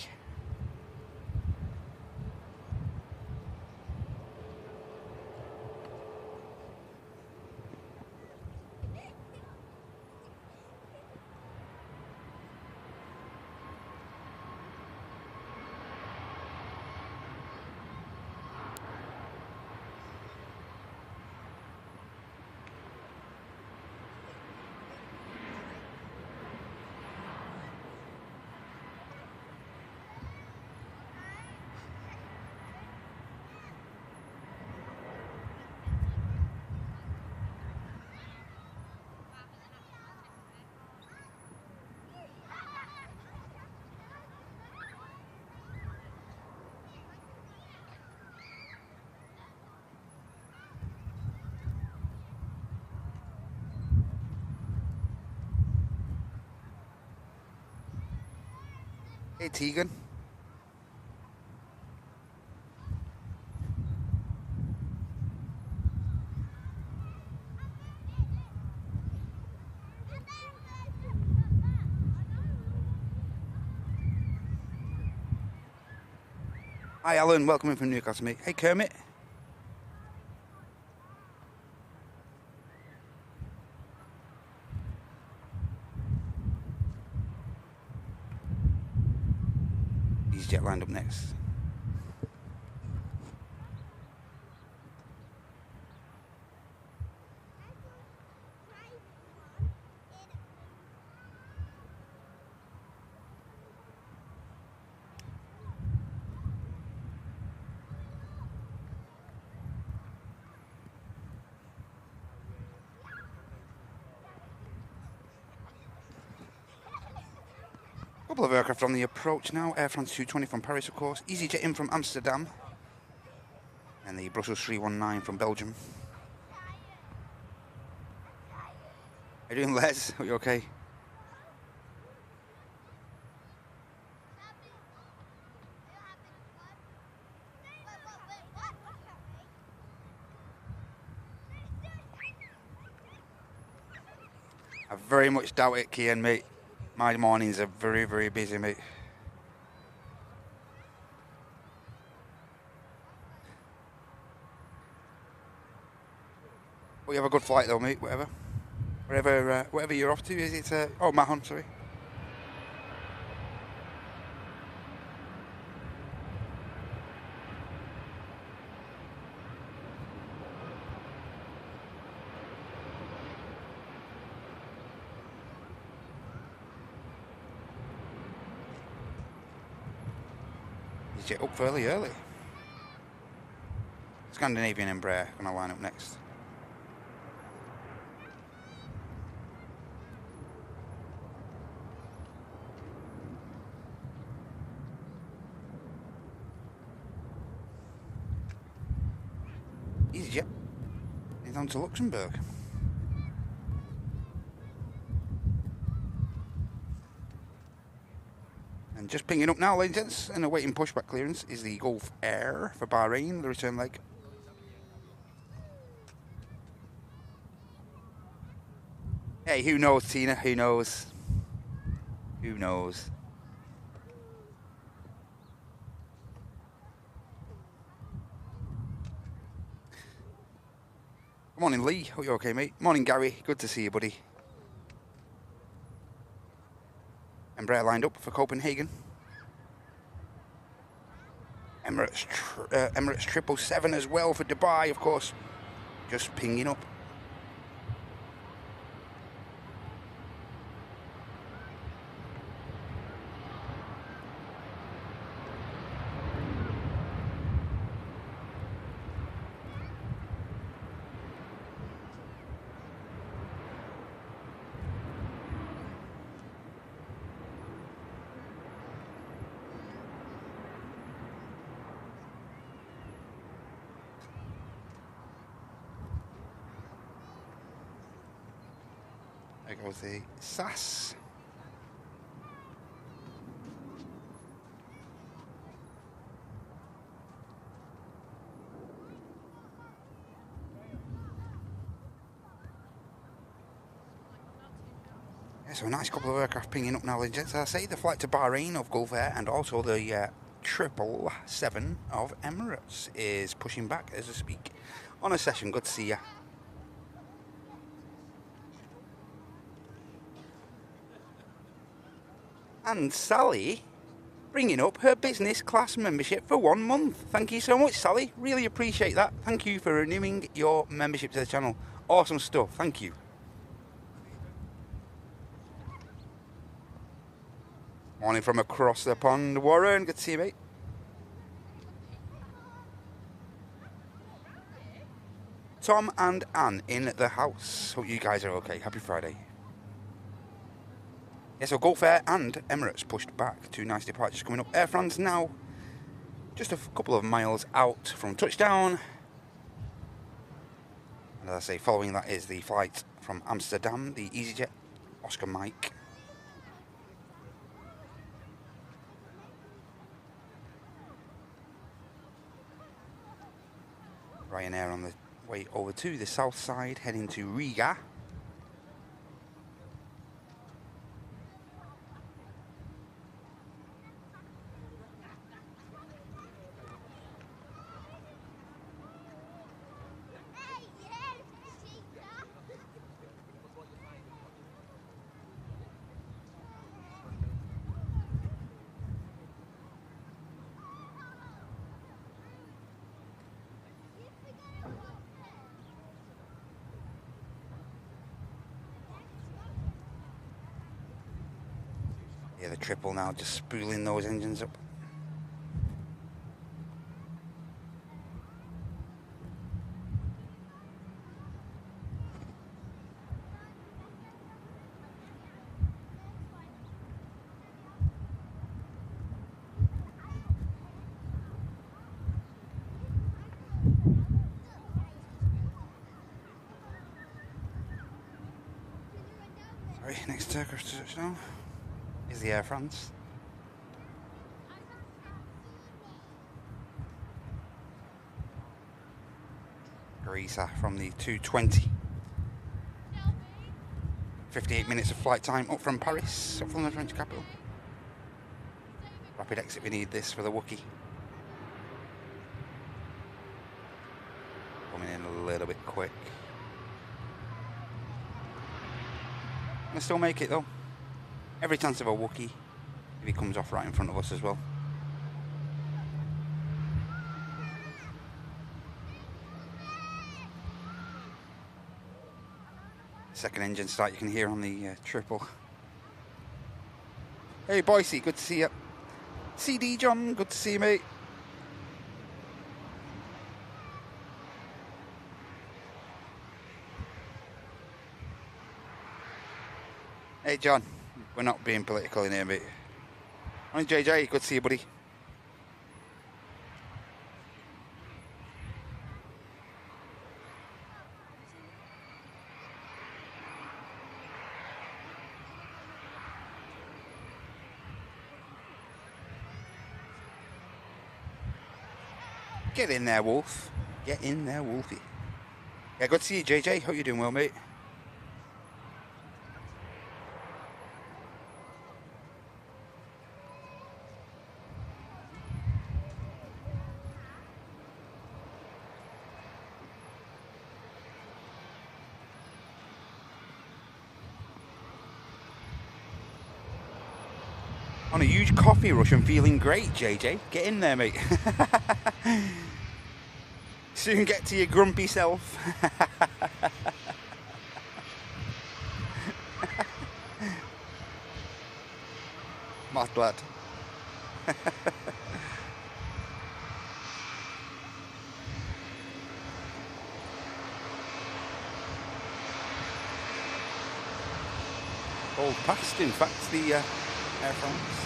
Hey Tegan. Hi Alan, welcome in from Newcastle, mate. Hey Kermit. He's jet lined up next. Couple of aircraft on the approach now. Air France 220 from Paris, of course. EasyJet in from Amsterdam. And the Brussels 319 from Belgium. How you doing, Les? Are you okay? I very much doubt it, Kian, mate. My mornings are very, very busy, mate. Well, you have a good flight, though, mate. Wherever you're off to. Is it? Oh, Mahon, sorry. Is it up fairly early? Scandinavian Embraer gonna line up next. EasyJet. He's on to Luxembourg. And just pinging up now, ladies and gents, and awaiting pushback clearance is the Gulf Air for Bahrain, the return leg. Hey, who knows, Tina? Who knows? Who knows? Good morning, Lee. Hope you're okay, mate. Morning, Gary. Good to see you, buddy. Embraer lined up for Copenhagen. Emirates 777 as well for Dubai, of course. Just pinging up. There goes the SAS. Yeah, so a nice couple of aircraft pinging up now, ladies and gents. I say the flight to Bahrain of Gulf Air and also the 777 of Emirates is pushing back as I speak on a session. Good to see you. And Sally bringing up her business class membership for 1 month. Thank you so much, Sally. Really appreciate that. Thank you for renewing your membership to the channel. Awesome stuff. Thank you. Morning from across the pond, Warren. Good to see you, mate. Tom and Anne in the house. Hope you guys are okay. Happy Friday. Yeah, so Gulf Air and Emirates pushed back. Two nice departures coming up. Air France now just a couple of miles out from touchdown. And as I say, following that is the flight from Amsterdam, the EasyJet Oscar Mike. Ryanair on the way over to the south side, heading to Riga. Yeah, the triple now just spooling those engines up. Sorry, next Turkish touchdown is the Air France. Greaser from the 220. 58 minutes of flight time up from Paris, up from the French capital. Rapid exit, we need this for the Wookiee. Coming in a little bit quick. Gonna still make it though. Every chance of a Wookiee if he comes off right in front of us as well. Second engine start you can hear on the triple. Hey Boise, good to see you. CD John, good to see you, mate. Hey John, we're not being political in here, mate. Hi JJ, good to see you, buddy. Get in there, Wolf. Get in there, Wolfie. Yeah, good to see you, JJ. Hope you're doing well, mate. On a huge coffee rush and feeling great, JJ. Get in there, mate. Soon get to your grumpy self. Mad lad. Old past, in fact, the Air France.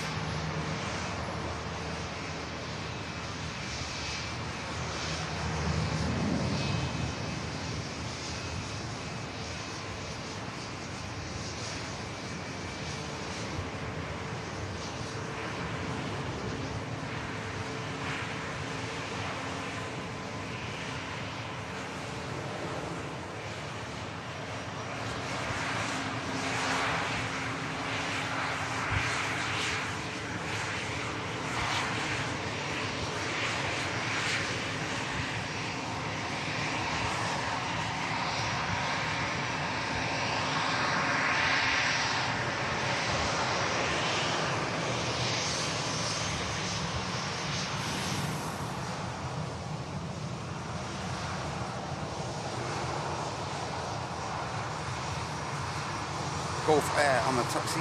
Gulf Air on the taxi.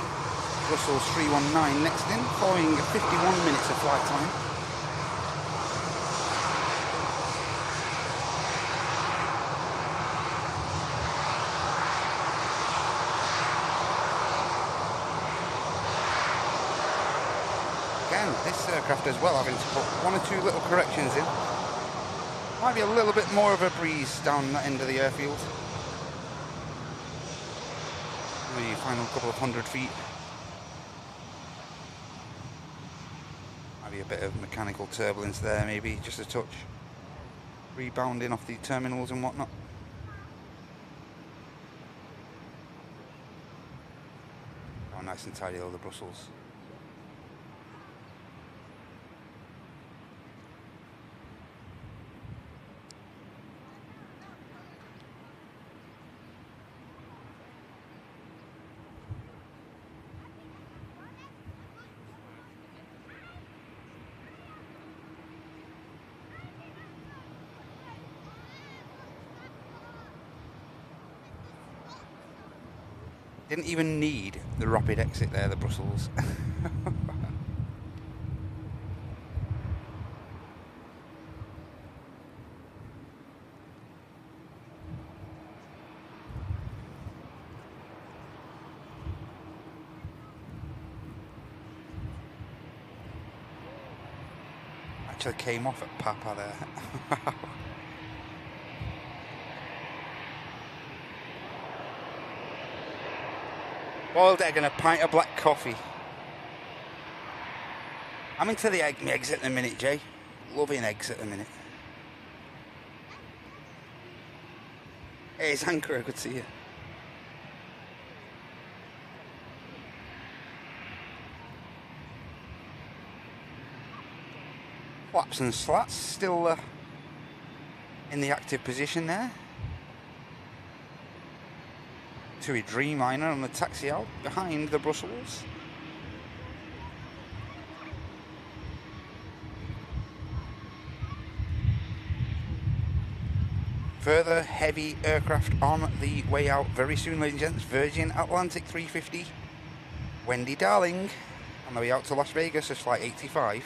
Brussels 319 next in, following 51 minutes of flight time. Again, this aircraft as well having to put one or two little corrections in. Might be a little bit more of a breeze down that end of the airfield. The final couple of 100 feet. Might be a bit of mechanical turbulence there, maybe just a touch. rebounding off the terminals and whatnot. Oh, nice and tidy, all the Brussels. Didn't even need the rapid exit there, the Brussels. Actually came off at Papa there. Boiled egg and a pint of black coffee. I'm into the eggs at the minute, Jay. Loving eggs at the minute. Hey, it's Anchor, good to see you. Flaps and slats still in the active position there. To a Dreamliner on the taxi out behind the Brussels. Further heavy aircraft on the way out very soon, ladies and gents. Virgin Atlantic 350. Wendy Darling on the way out to Las Vegas as flight 85.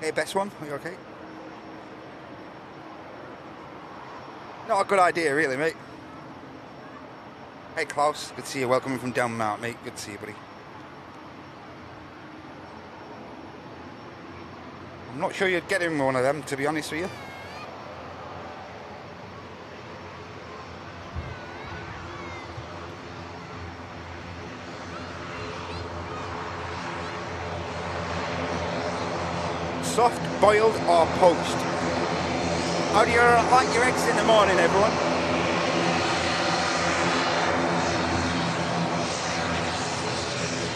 Hey, best one, are you okay? Not a good idea, really, mate. Hey, Klaus, good to see you. Welcome from down Mount, mate. Good to see you, buddy. I'm not sure you'd get in one of them, to be honest with you. Soft, boiled or poached? How do you like your eggs in the morning, everyone?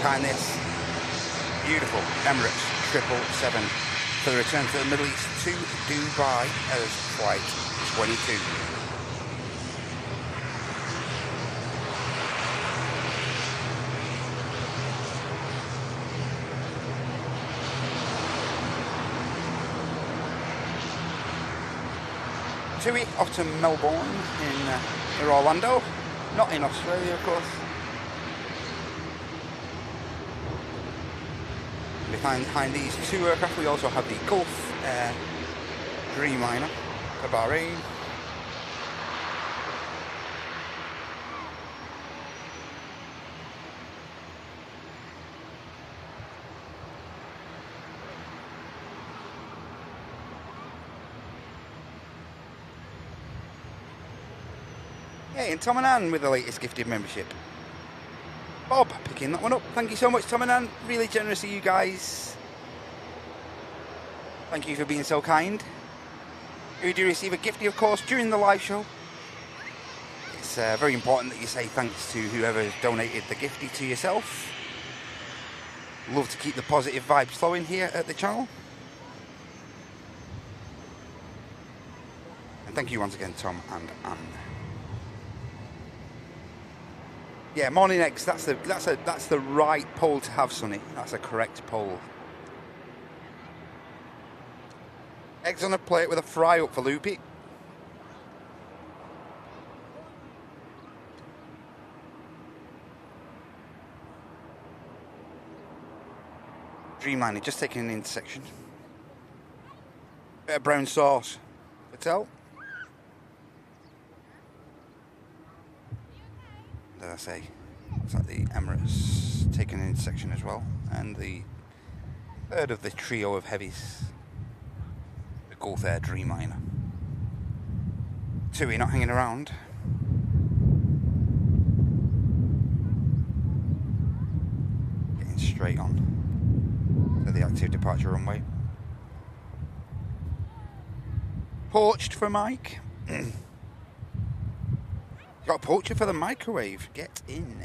Behind this beautiful Emirates 777 for the return to the Middle East to Dubai as flight 22. TUI off to Melbourne in Orlando, not in Australia, of course. Behind these two aircraft, we also have the Gulf Dreamliner to Bahrain. Hey, and Tom and Ann with the latest gifted membership. Bob picking that one up. Thank you so much, Tom and Ann. Really generous of you guys. Thank you for being so kind. If you do receive a giftie, of course, during the live show, it's very important that you say thanks to whoever donated the giftie to yourself. Love to keep the positive vibes flowing here at the channel. And thank you once again, Tom and Ann. Yeah, morning eggs. That's the right poll to have, Sonny. That's a correct poll. Eggs on a plate with a fry up for Loopy. Dreamliner just taking an intersection. Bit of brown sauce. Patel. I say. Looks like the Emirates taking an intersection as well. And the third of the trio of heavies, the Gulf Air Dreamliner. TUI not hanging around. Getting straight on to the active departure runway. Poached for Mike. Got a poacher for the microwave. Get in.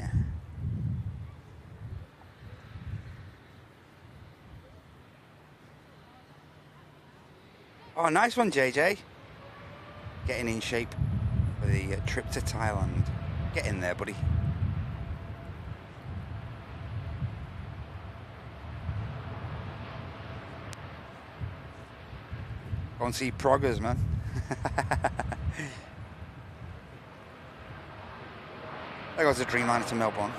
Oh, nice one, JJ. Getting in shape for the trip to Thailand. Get in there, buddy. Go and see proggers, man. There goes the Dreamliner to Melbourne.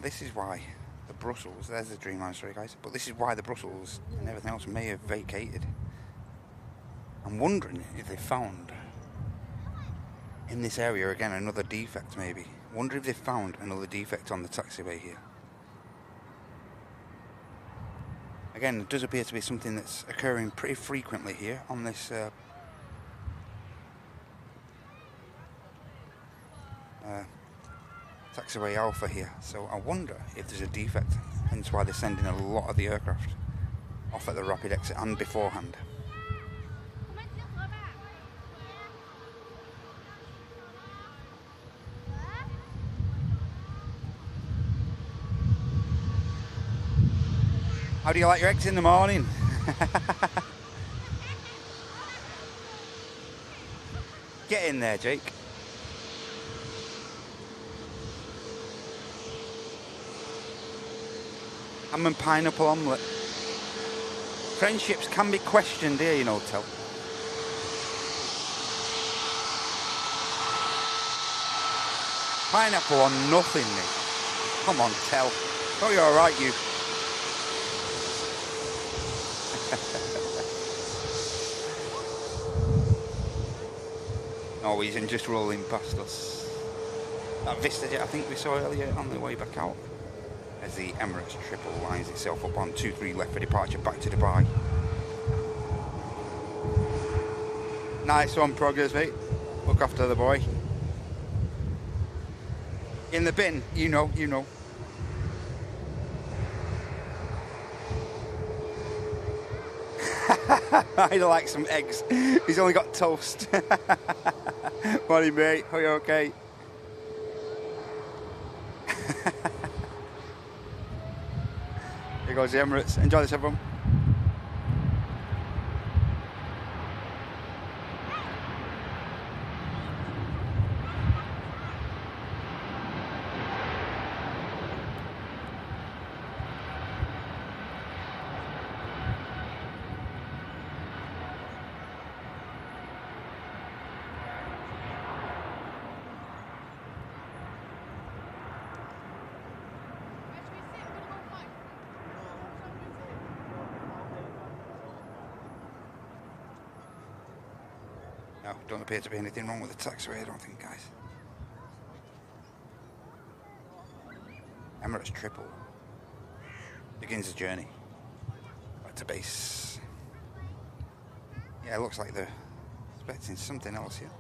This is why the Brussels, there's the Dreamliner, sorry guys, but this is why the Brussels and everything else may have vacated. I'm wondering if they found in this area again another defect maybe. Wonder if they found another defect on the taxiway here. Again, it does appear to be something that's occurring pretty frequently here on this taxiway Alpha here. So I wonder if there's a defect, hence why they're sending a lot of the aircraft off at the rapid exit and beforehand. How do you like your eggs in the morning? Get in there, Jake. Ham and pineapple omelette. Friendships can be questioned here, you know, Tel. Pineapple or nothing, mate. Come on, Tel. Oh, you're alright, you. Norwegian just rolling past us. That VistaJet I think we saw earlier on the way back out. As the Emirates triple lines itself up on 23 left for departure back to Dubai. Nice one, progress, mate. Look after the boy. In the bin, you know. I'd like some eggs. He's only got toast. Morning, mate. Are you okay? Here goes the Emirates. Enjoy this, everyone. No, don't appear to be anything wrong with the taxiway, I don't think, guys. Emirates triple begins the journey back to base. Yeah, it looks like they're expecting something else here.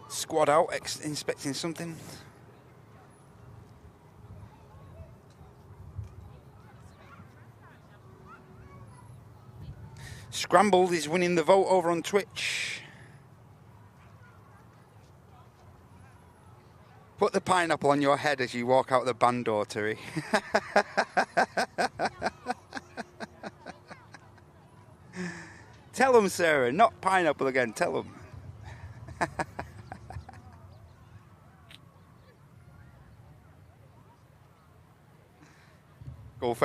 Squad out, inspecting something. Scrambled is winning the vote over on Twitch. Put the pineapple on your head as you walk out the band door, Terry. Tell them, Sarah, not pineapple again. Tell them.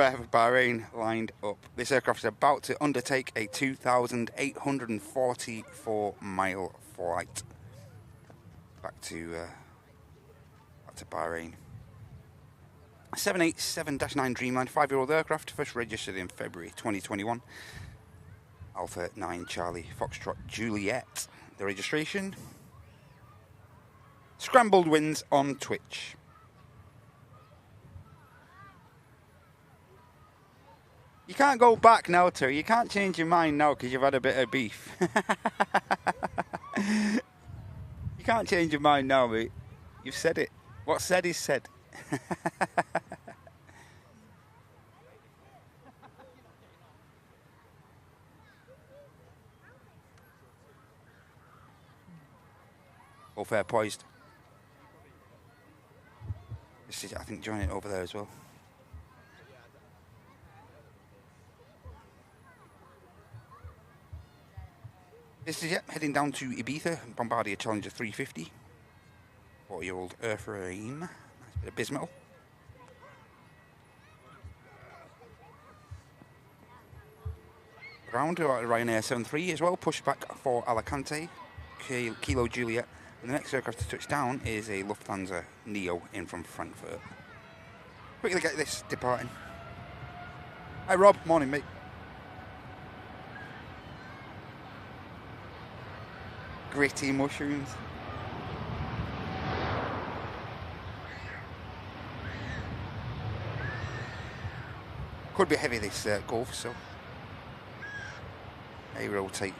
fare for Bahrain lined up. This aircraft is about to undertake a 2,844 mile flight back to Bahrain. 787-9 Dreamliner, 5-year-old aircraft, first registered in February 2021. Alpha 9 Charlie Foxtrot Juliet. The registration. Scrambled wins on Twitch. You can't go back now, Terry. You can't change your mind now because you've had a bit of beef. You can't change your mind now, mate. You've said it. What's said is said. All fair poised. This is, I think, joining over there as well. This is heading down to Ibiza, Bombardier Challenger 350. 40-year-old airframe. Nice bit of bismetal. Ground Ryanair 73 as well, pushed back for Alicante, Kilo Juliet. And the next aircraft to touch down is a Lufthansa Neo in from Frankfurt. Quickly get this departing. Hi Rob, morning mate. Gritty mushrooms. Could be heavy this Gulf, so may rotate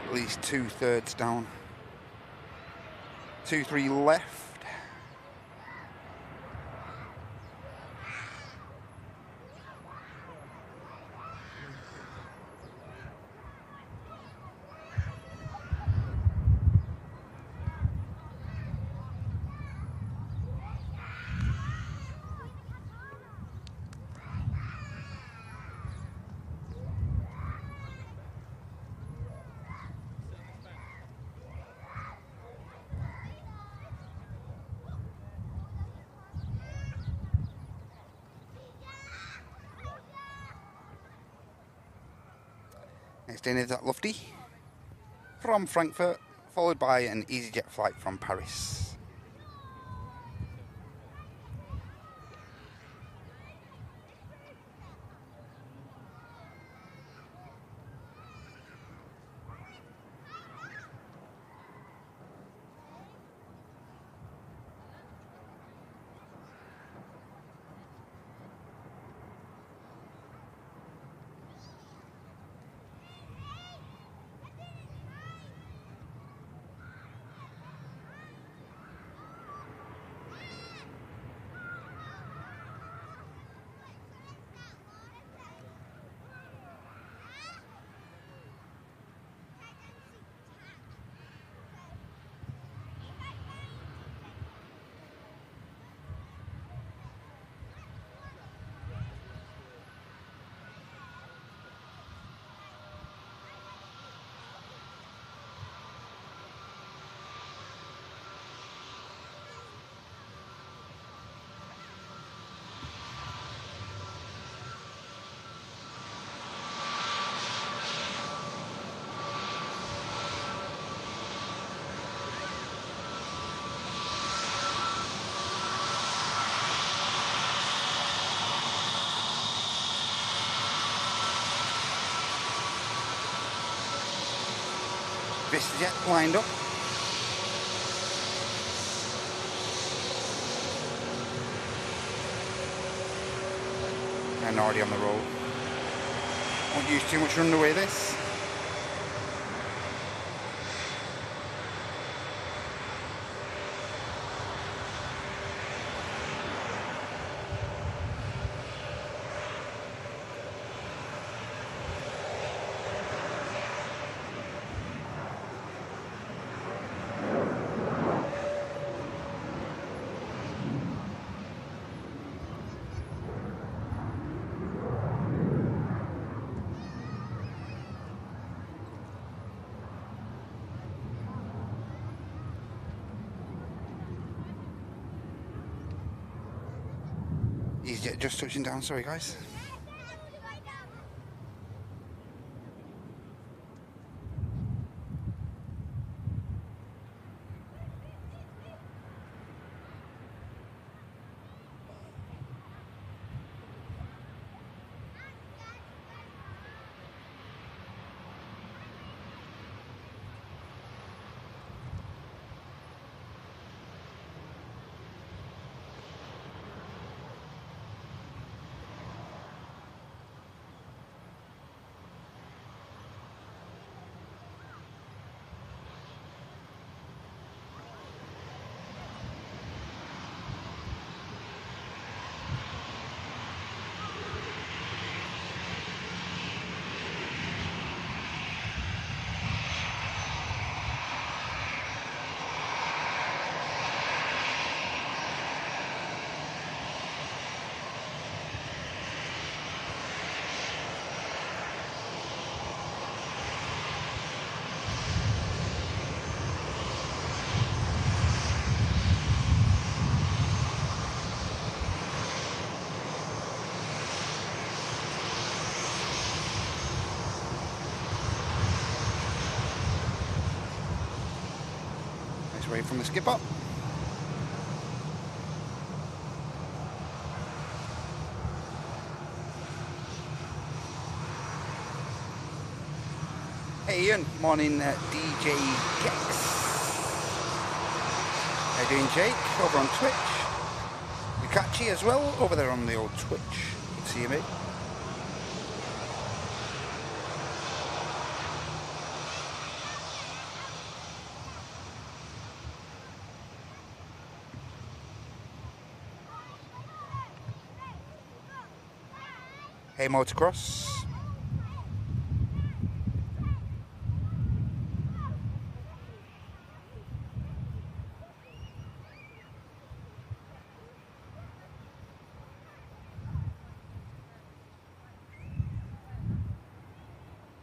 at least 2/3 down. 2-3 left. Next in is that Lufty from Frankfurt, followed by an EasyJet flight from Paris. VistaJet lined up. And already on the roll. Won't use too much runway this. He's just touching down, sorry guys. Away from the skip up. Hey Ian, morning DJ Gex. How you doing Jake? Over on Twitch. You catchy as well over there on the old Twitch. Good to see you mate. Hey motocross.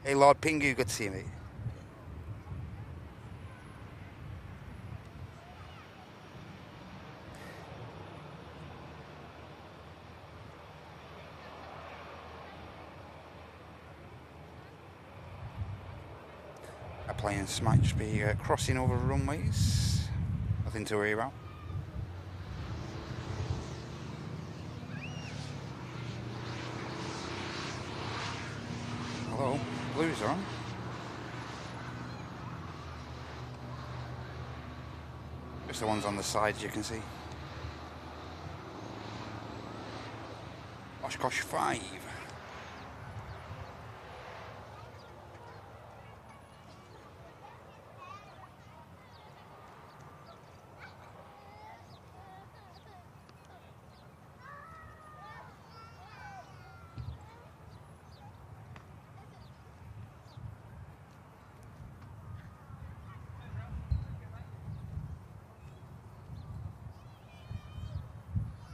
Hey Lord Pingu, good to see you mate. Planes might just be crossing over runways, nothing to worry about. Hello, blues are on. Just the ones on the sides you can see. Oshkosh 5.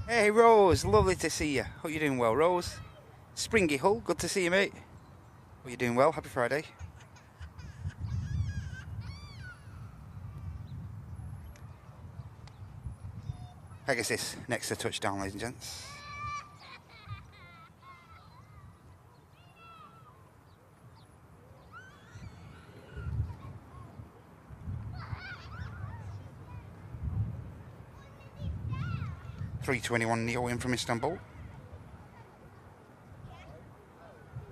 Hey Rose, lovely to see you. Hope you're doing well, Rose. Springy Hull, good to see you, mate. Hope you're doing well. Happy Friday. I guess this next to touchdown, ladies and gents. A321 Neo in from Istanbul.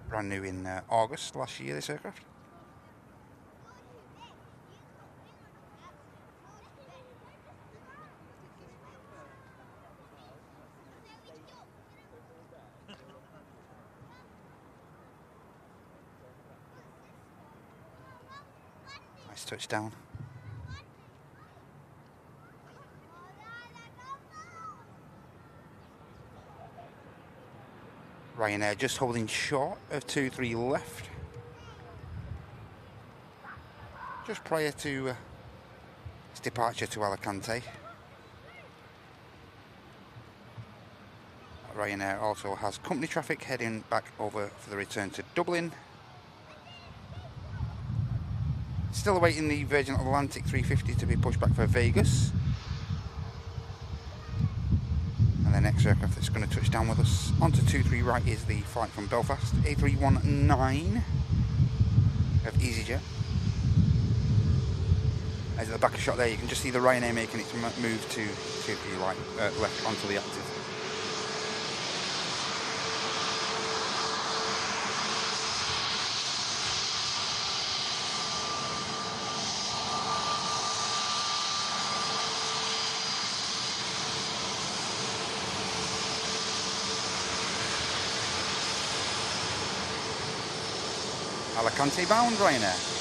Brand new in August last year, this aircraft. Nice touchdown. Ryanair just holding short of 2-3 left. Just prior to its departure to Alicante. Ryanair also has company traffic heading back over for the return to Dublin. Still awaiting the Virgin Atlantic 350 to be pushed back for Vegas. And the next aircraft that's going to touch down with us onto 23 right is the flight from Belfast, A319 of EasyJet. As at the back of shot there, you can just see the Ryanair making its move to 23 right, left onto the active. Alicante bound Ryanair.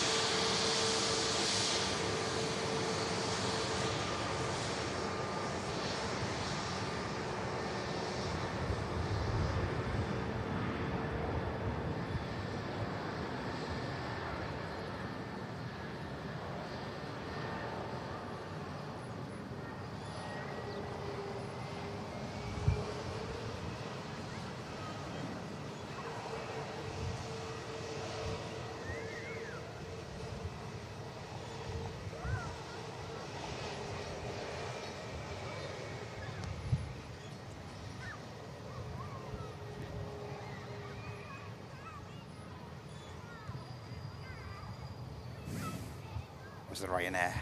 The Ryanair.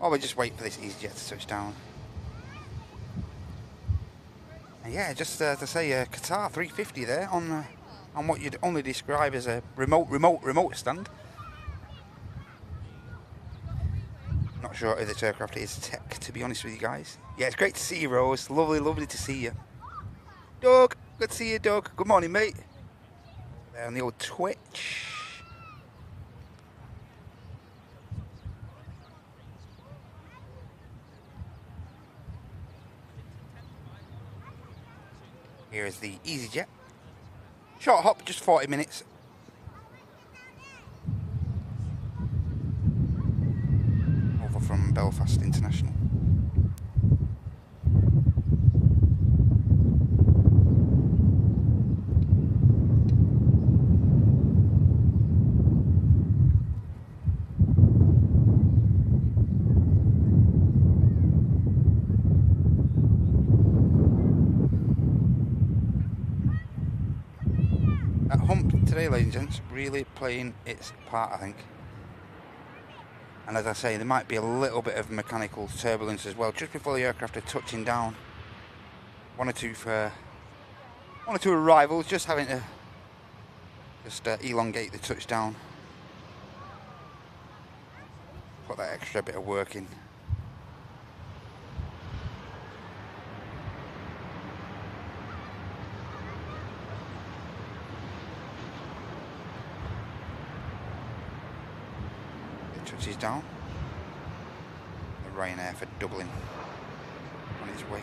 Oh, we just wait for this EasyJet to touch down. And yeah, just to say, Qatar 350 there on what you'd only describe as a remote stand. Not sure if this aircraft is tech, to be honest with you guys. Yeah, it's great to see you, Rose. Lovely to see you. Doug, good to see you, Doug. Good morning, mate. There on the old Twitch. Here is the EasyJet. Short hop, just 40 minutes. Over from Belfast International. Ladies and gents, really playing its part, I think. And as I say, there might be a little bit of mechanical turbulence as well just before the aircraft are touching down. One or two arrivals just having to elongate the touchdown. Put that extra bit of work in. Touches down. The Ryanair for Dublin on its way.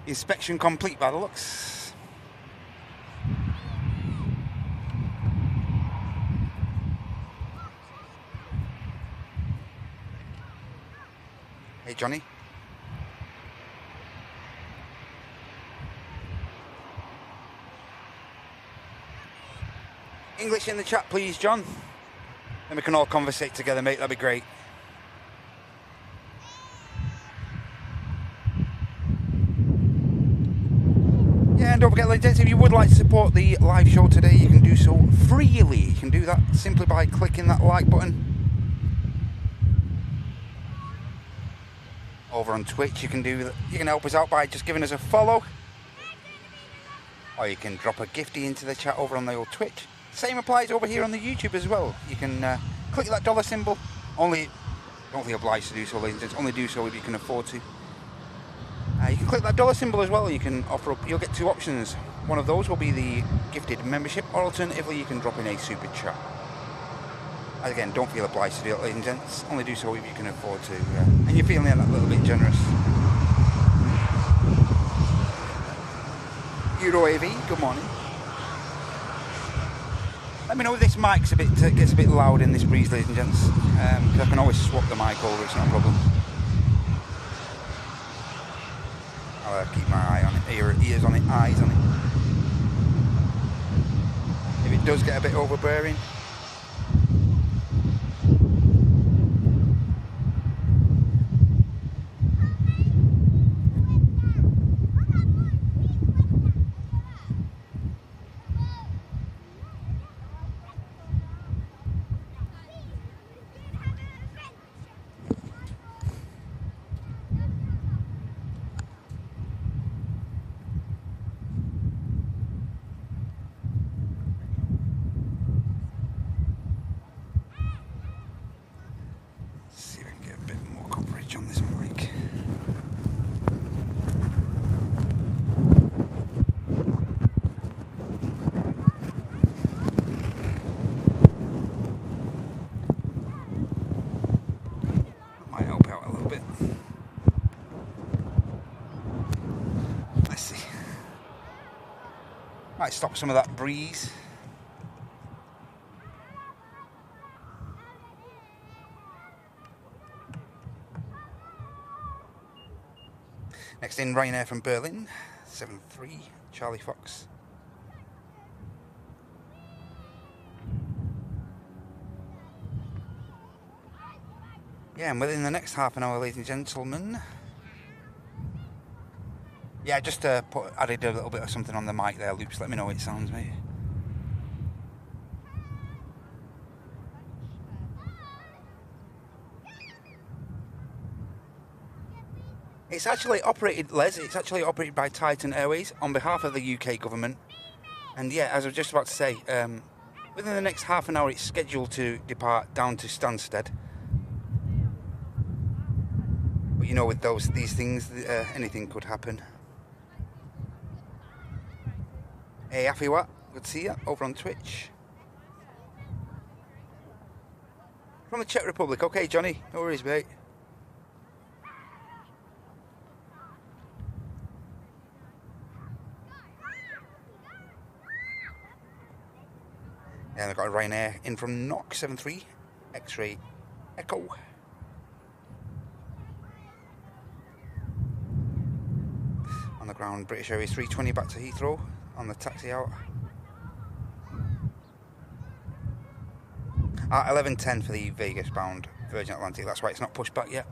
Inspection complete by the looks. Hey Johnny. English in the chat please, John. Then we can all conversate together, mate, that'd be great. And don't forget, ladies and gents, if you would like to support the live show today, you can do so freely. You can do that simply by clicking that like button. Over on Twitch, you can help us out by just giving us a follow. Or you can drop a gifty into the chat over on the old Twitch. Same applies over here on the YouTube as well. You can click that dollar symbol. Don't be obliged to do so, ladies and gents. Only do so if you can afford to. You can click that dollar symbol as well. You can offer up. You'll get two options. One of those will be the gifted membership, or alternatively, you can drop in a super chat. And again, don't feel obliged to do it, ladies and gents. Only do so if you can afford to, and you're feeling a little bit generous. Euro AV, good morning. Let me know if this mic's gets a bit loud in this breeze, ladies and gents, because I can always swap the mic over. It's not a problem. I'll keep my eye on it, ears on it, eyes on it. If it does get a bit overbearing, might stop some of that breeze. Next in, Ryanair from Berlin, 73 Charlie Fox. Yeah, and within the next half an hour, ladies and gentlemen. Yeah, just added a little bit of something on the mic there, Loops. Let me know what it sounds, mate. It's actually operated, Les, it's actually operated by Titan Airways on behalf of the UK government. And yeah, as I was just about to say, within the next half an hour, it's scheduled to depart down to Stansted. But you know, with these things, anything could happen. Hey, Afiwa, good to see you over on Twitch. From the Czech Republic. Okay, Johnny, no worries, mate. Yeah, I've got a Ryanair in from Knock 73 X-Ray Echo. On the ground, British Airways 320 back to Heathrow on the taxi out. 11:10 for the Vegas bound Virgin Atlantic. That's why it's not pushed back yet.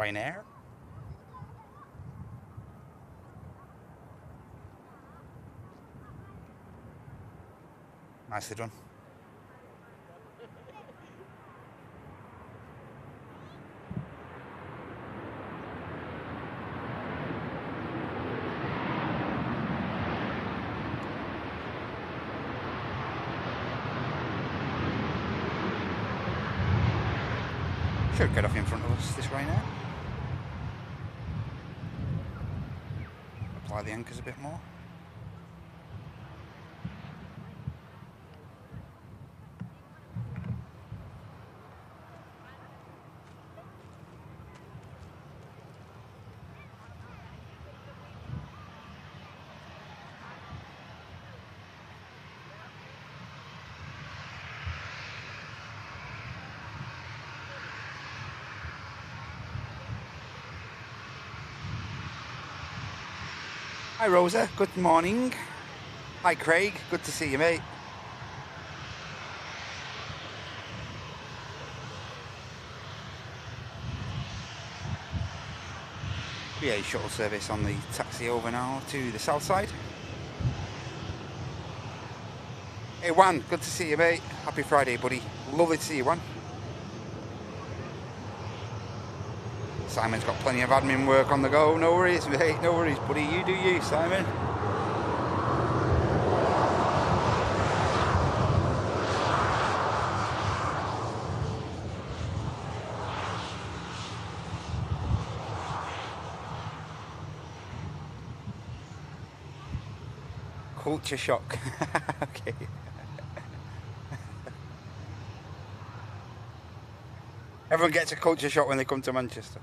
Ryanair. Nicely done. Should get off in front of us this way now. Apply the anchors a bit more. Hi Rosa, good morning. Hi Craig, good to see you mate. BA shuttle service on the taxi over now to the south side. Hey Juan, good to see you mate. Happy Friday buddy. Lovely to see you Juan. Simon's got plenty of admin work on the go. No worries, mate. No worries, buddy. You do you, Simon. Culture shock. Okay. Everyone gets a culture shock when they come to Manchester.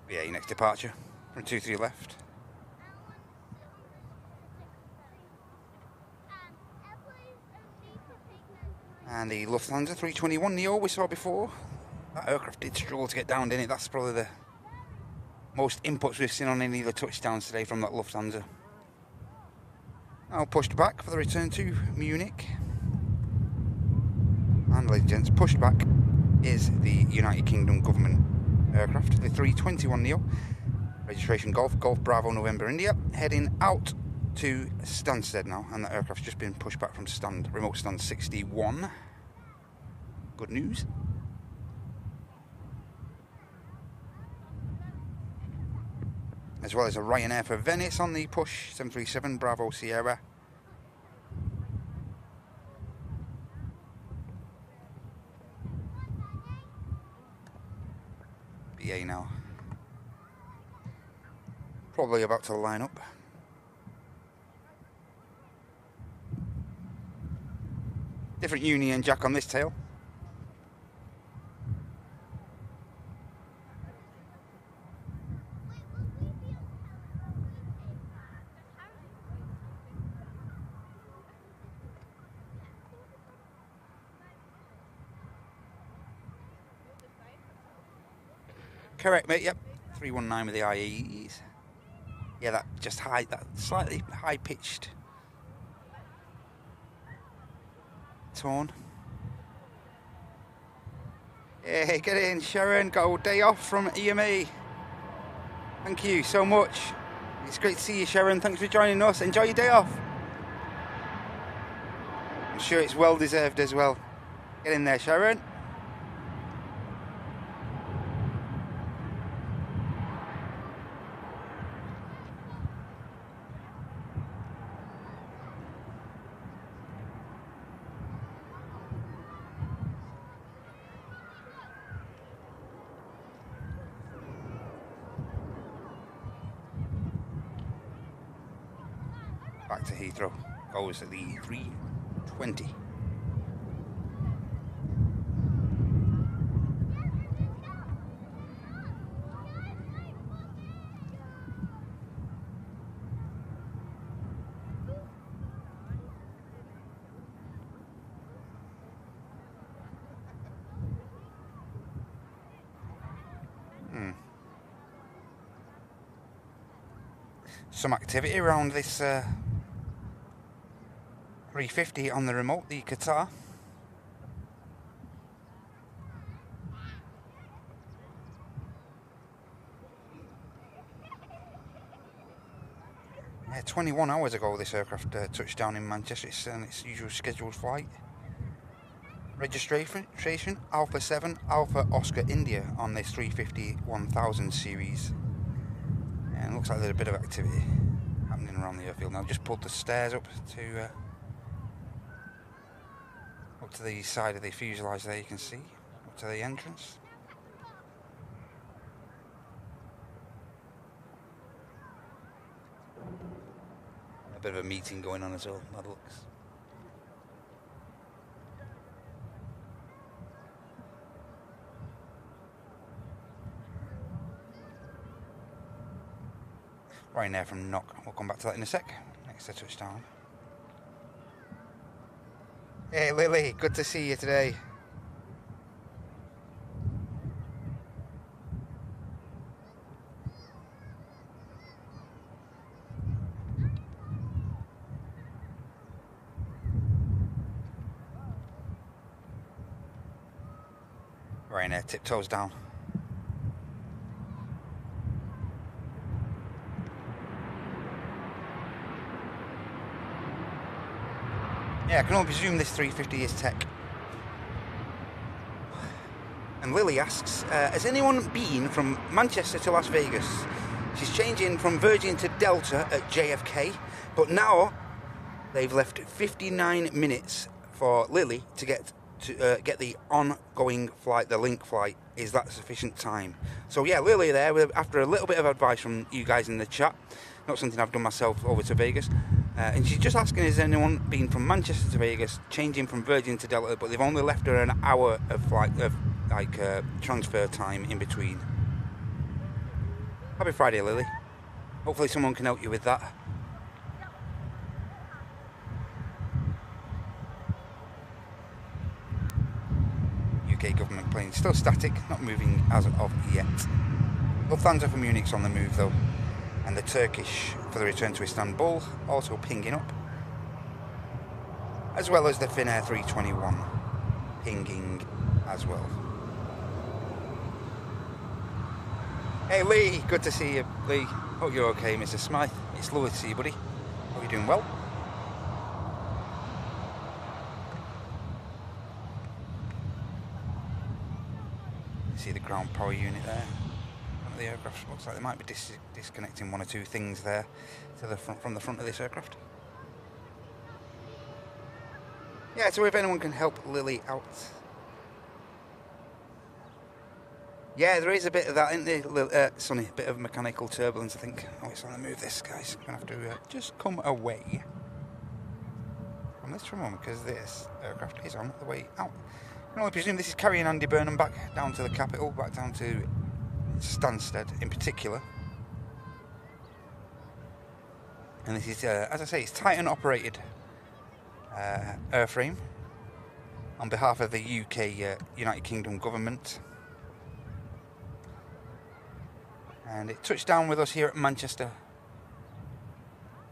Yeah, your next departure from 23 left. And the Lufthansa 321 Neo we saw before. That aircraft did struggle to get down, didn't it? That's probably the most inputs we've seen on any of the touchdowns today from that Lufthansa. Now pushed back for the return to Munich. And ladies and gents, pushed back is the United Kingdom government aircraft, the 321 Neo. Registration Golf Bravo November India, heading out to Stansted now, and the aircraft's just been pushed back from remote stand 61. Good news. As well as a Ryanair for Venice on the push 737 Bravo Sierra. BA now. Probably about to line up. Different Union Jack on this tail. Correct, mate. Yep, 319 with the IEs. Yeah, that just high, that slightly high-pitched tone. Hey, get in, Sharon. Got a day off from EMA. Thank you so much. It's great to see you, Sharon. Thanks for joining us. Enjoy your day off. I'm sure it's well deserved as well. Get in there, Sharon. Back to Heathrow, goes at the 320. some activity around this 350 on the remote, the Qatar. Yeah, 21 hours ago this aircraft touched down in Manchester. It's on its usual scheduled flight. Registration Alpha 7 Alpha Oscar India on this 350-1000 series. And looks like there's a bit of activity happening around the airfield now. Just pulled the stairs up to the side of the fuselage there, you can see, up to the entrance. A bit of a meeting going on as well, that looks. Ryanair from Knock. We'll come back to that in a sec. Next to touchdown. Hey Lily, good to see you today. Ryanair tiptoes down. Yeah, I can only presume this 350 is tech. And Lily asks, has anyone been from Manchester to Las Vegas? She's changing from Virgin to Delta at JFK, but now they've left 59 minutes for Lily to get the ongoing flight, the link flight. Is that sufficient time? So yeah, Lily there, after a little bit of advice from you guys in the chat, not something I've done myself over to Vegas, and she's just asking, has anyone been from Manchester to Vegas, changing from Virgin to Delta, but they've only left her an hour of flight, transfer time in between. Happy Friday, Lily. Hopefully someone can help you with that. UK government plane still static, not moving as of yet. Lufthansa from Munich's on the move though, and the Turkish for the return to Istanbul also pinging up, as well as the Finnair 321 pinging as well. Hey Lee, good to see you, Lee. Hope you're okay, Mr. Smythe. It's lovely to see you, buddy. Hope you're doing well. See the ground power unit there. The aircraft looks like they might be disconnecting one or two things there to the front, from the front of this aircraft. Yeah, so if anyone can help Lily out. Yeah, there is a bit of that, isn't there, Sonny? A bit of mechanical turbulence, I think. Oh, it's on the move, this, guys. I'm going to have to just come away from this for a moment, because this aircraft is on the way out. I can only presume this is carrying Andy Burnham back down to the capital, back down to Stansted in particular. And this is, as I say, it's Titan operated airframe on behalf of the UK United Kingdom government. And it touched down with us here at Manchester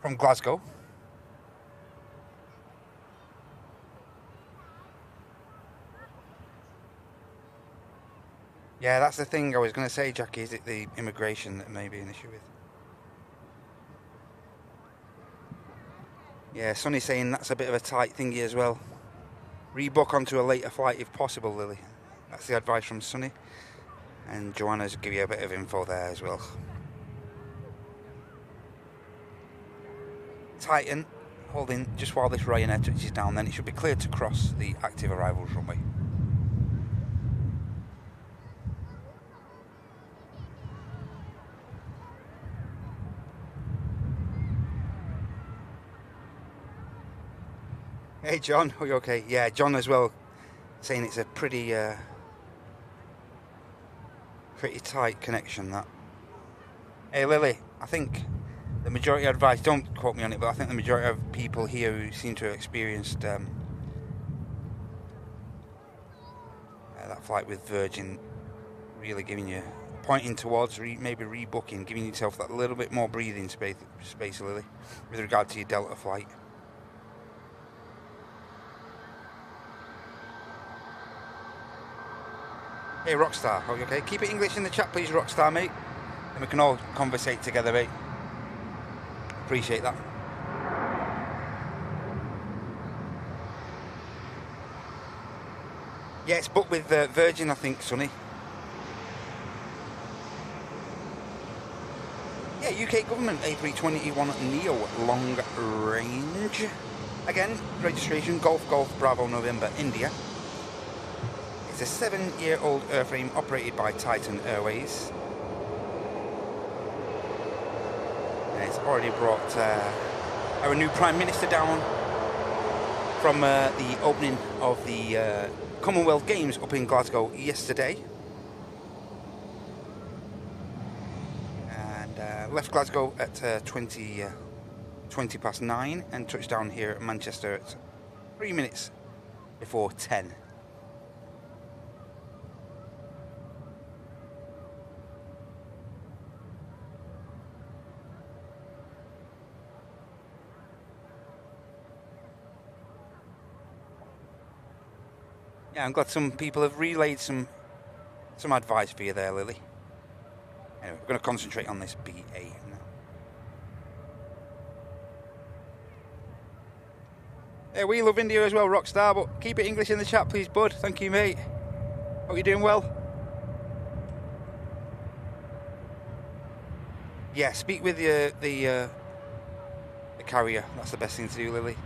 from Glasgow. Yeah, that's the thing I was going to say, Jackie. Is it the immigration that may be an issue with? Yeah, Sonny's saying that's a bit of a tight thingy as well. Rebook onto a later flight if possible, Lily. That's the advice from Sonny. And Joanna's give you a bit of info there as well. Titan holding just while this Ryanair touches down, then it should be cleared to cross the active arrivals runway. Hey John, are you okay? Yeah, John as well, saying it's a pretty tight connection, that. Hey Lily, I think the majority of advice, don't quote me on it, but I think the majority of people here who seem to have experienced that flight with Virgin really giving you pointing towards maybe rebooking, giving yourself that little bit more breathing space, Lily, with regard to your Delta flight. Hey Rockstar, are you okay? Keep it English in the chat please, Rockstar mate, and we can all conversate together, mate. Appreciate that. Yeah, it's booked with Virgin, I think, Sonny. Yeah, UK government A321neo long range. Again, registration Golf Golf Bravo November India. It's a 7-year-old airframe operated by Titan Airways. And it's already brought our new Prime Minister down from the opening of the Commonwealth Games up in Glasgow yesterday. And left Glasgow at 20 past 9 and touched down here at Manchester at 3 minutes before 10. Yeah, I'm glad some people have relayed some advice for you there, Lily. Anyway, we're going to concentrate on this BA now. Hey, we love India as well, Rockstar, but keep it English in the chat, please, bud. Thank you, mate. Hope you're doing well. Yeah, speak with the carrier. That's the best thing to do, Lily.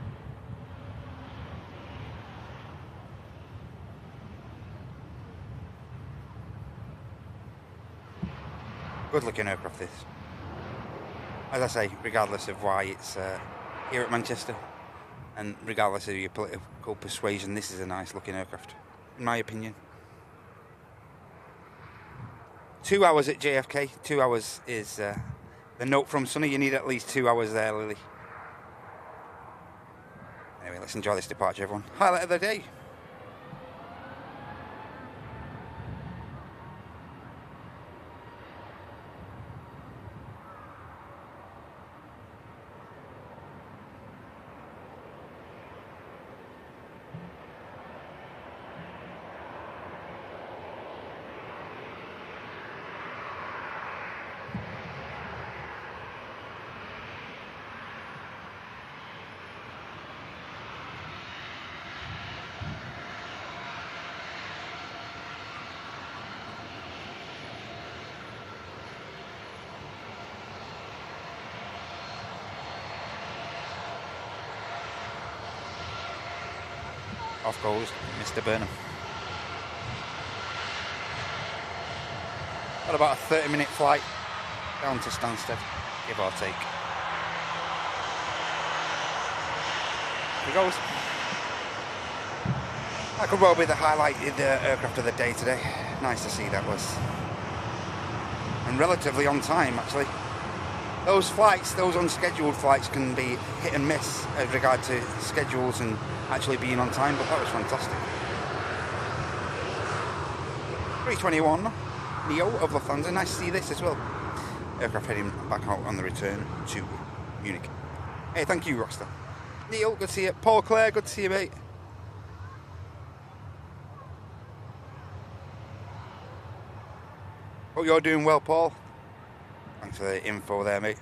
Good looking aircraft this. As I say, regardless of why it's here at Manchester, and regardless of your political persuasion, this is a nice looking aircraft, in my opinion. 2 hours at JFK, 2 hours is the note from Sonny, you need at least 2 hours there, Lily. Anyway, let's enjoy this departure, everyone. Highlight of the day. Off goes Mr. Burnham. Got about a 30-minute flight down to Stansted, give or take. Here he goes. That could well be the highlighted aircraft of the day today. Nice to see that was. And relatively on time, actually. Those flights, those unscheduled flights, can be hit and miss as regard to schedules and actually being on time, but that was fantastic. 321 Neo of Lufthansa, nice to see this as well. Aircraft heading back out on the return to Munich. Hey, thank you, Rockstar. Neil, good to see you. Paul Clare, good to see you, mate. Hope you're doing well, Paul. Thanks for the info there, mate.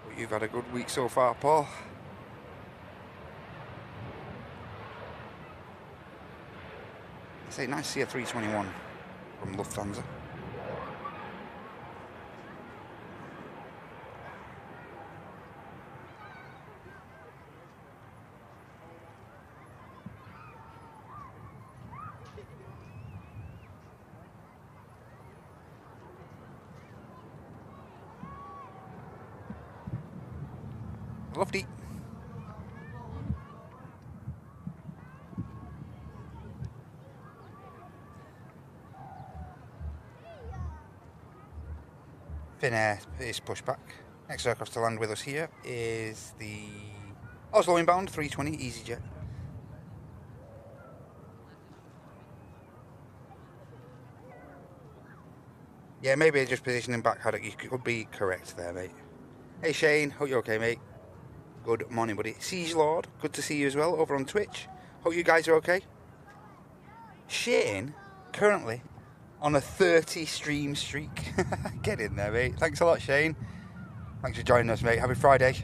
Hope you've had a good week so far, Paul. I say, nice to see a 321 from Lufthansa. Lofty. Finnair is pushed back. Next aircraft to land with us here is the Oslo inbound 320 EasyJet. Yeah, maybe just positioning back haddock. You could be correct there, mate. Hey Shane, hope you're okay, mate. Good morning, buddy. Siege Lord, good to see you as well over on Twitch. Hope you guys are okay. Shane, currently on a 30 stream streak. Get in there, mate. Thanks a lot, Shane. Thanks for joining us, mate. Happy Friday.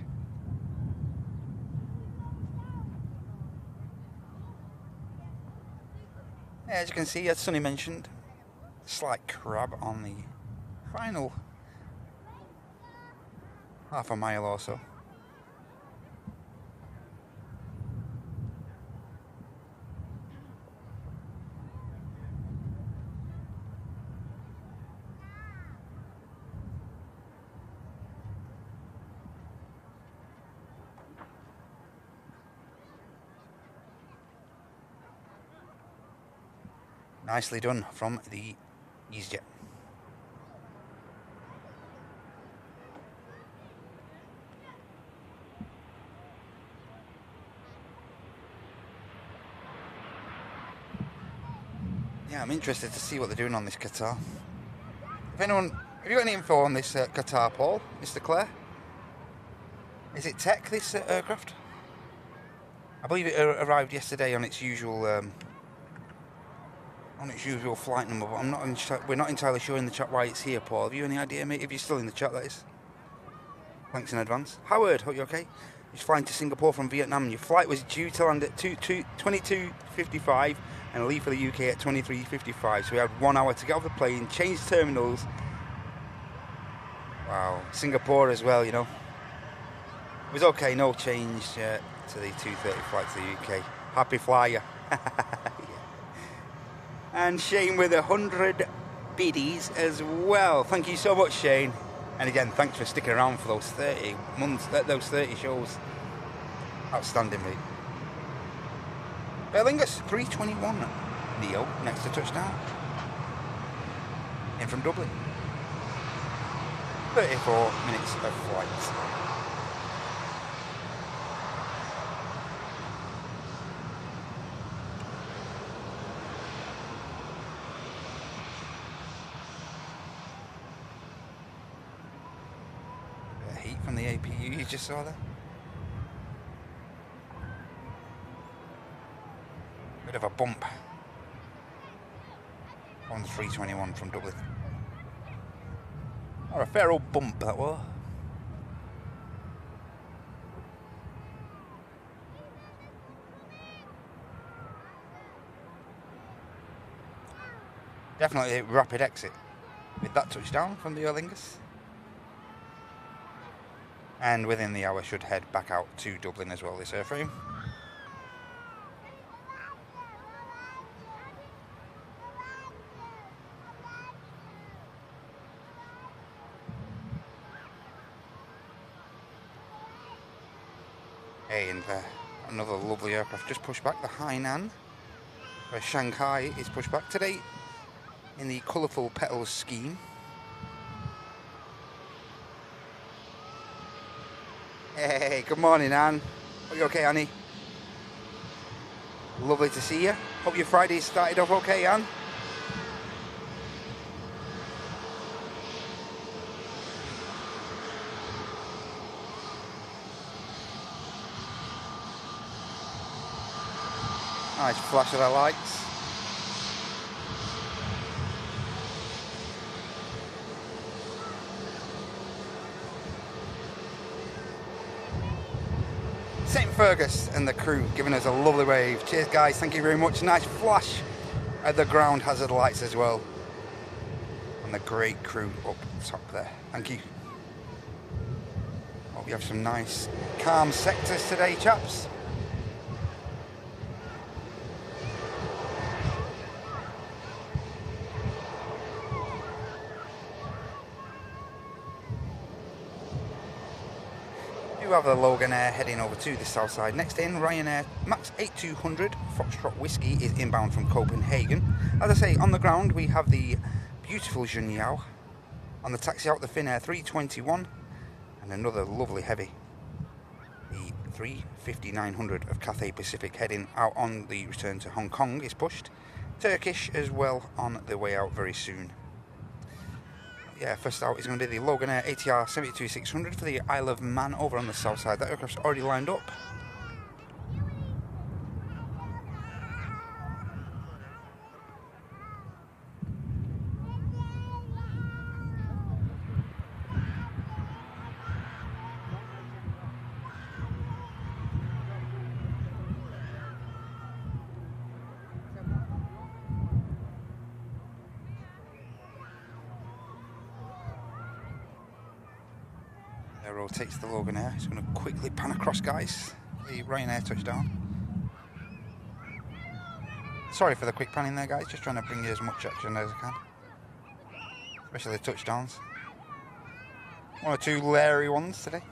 Yeah, as you can see, as Sonny mentioned, slight crab on the final half a mile or so. Nicely done from the EasyJet. Yeah, I'm interested to see what they're doing on this Qatar. If anyone, have you got any info on this Qatar, Paul, Mr. Clare? Is it tech, this aircraft? I believe it arrived yesterday on its usual flight number, but we're not entirely sure in the chat why it's here, Paul. Have you any idea, mate? If you're still in the chat, that is. Thanks in advance. Howard, hope you're okay. You're flying to Singapore from Vietnam. Your flight was due to land at 22:55 and leave for the UK at 23:55. So we had 1 hour to get off the plane, change terminals. Wow, Singapore as well, you know. It was okay, no change to the 2:30 flight to the UK. Happy flyer. Yeah. And Shane with 100 biddies as well. Thank you so much, Shane. And again, thanks for sticking around for those 30 months, those 30 shows. Outstanding, mate. Aer Lingus 321 Neo next to touchdown. In from Dublin. 34 minutes of flight. From the APU you just saw there. Bit of a bump on the 321 from Dublin. Or a fair old bump that was. Definitely a rapid exit with that touchdown from the Aer Lingus. And within the hour should head back out to Dublin as well, this airframe. Hey, and another lovely aircraft just pushed back, the Hainan, where Shanghai is pushed back today in the colourful petals scheme. Hey, good morning, Anne. Are you okay, Annie? Lovely to see you. Hope your Friday started off okay, Anne. Nice flash of the lights. St. Fergus and the crew giving us a lovely wave. Cheers, guys. Thank you very much. Nice flash at the ground hazard lights as well. And the great crew up top there. Thank you. Hope you have some nice calm sectors today, chaps. We have the Logan Air heading over to the south side. Next in, Ryanair Max 8200 Foxtrot Whiskey is inbound from Copenhagen. As I say, on the ground we have the beautiful Junyao. On the taxi out, the Finnair 321 and another lovely heavy, the 350-900 of Cathay Pacific heading out on the return to Hong Kong is pushed. Turkish as well on the way out very soon. yeah, first out is going to be the Logan Air ATR 72-600 for the Isle of Man over on the south side. That aircraft's already lined up. Rotates the Logan Air. It's going to quickly pan across, guys. The Ryanair touchdown. Sorry for the quick panning there, guys. Just trying to bring you as much action as I can. Especially the touchdowns. One or two leery ones today.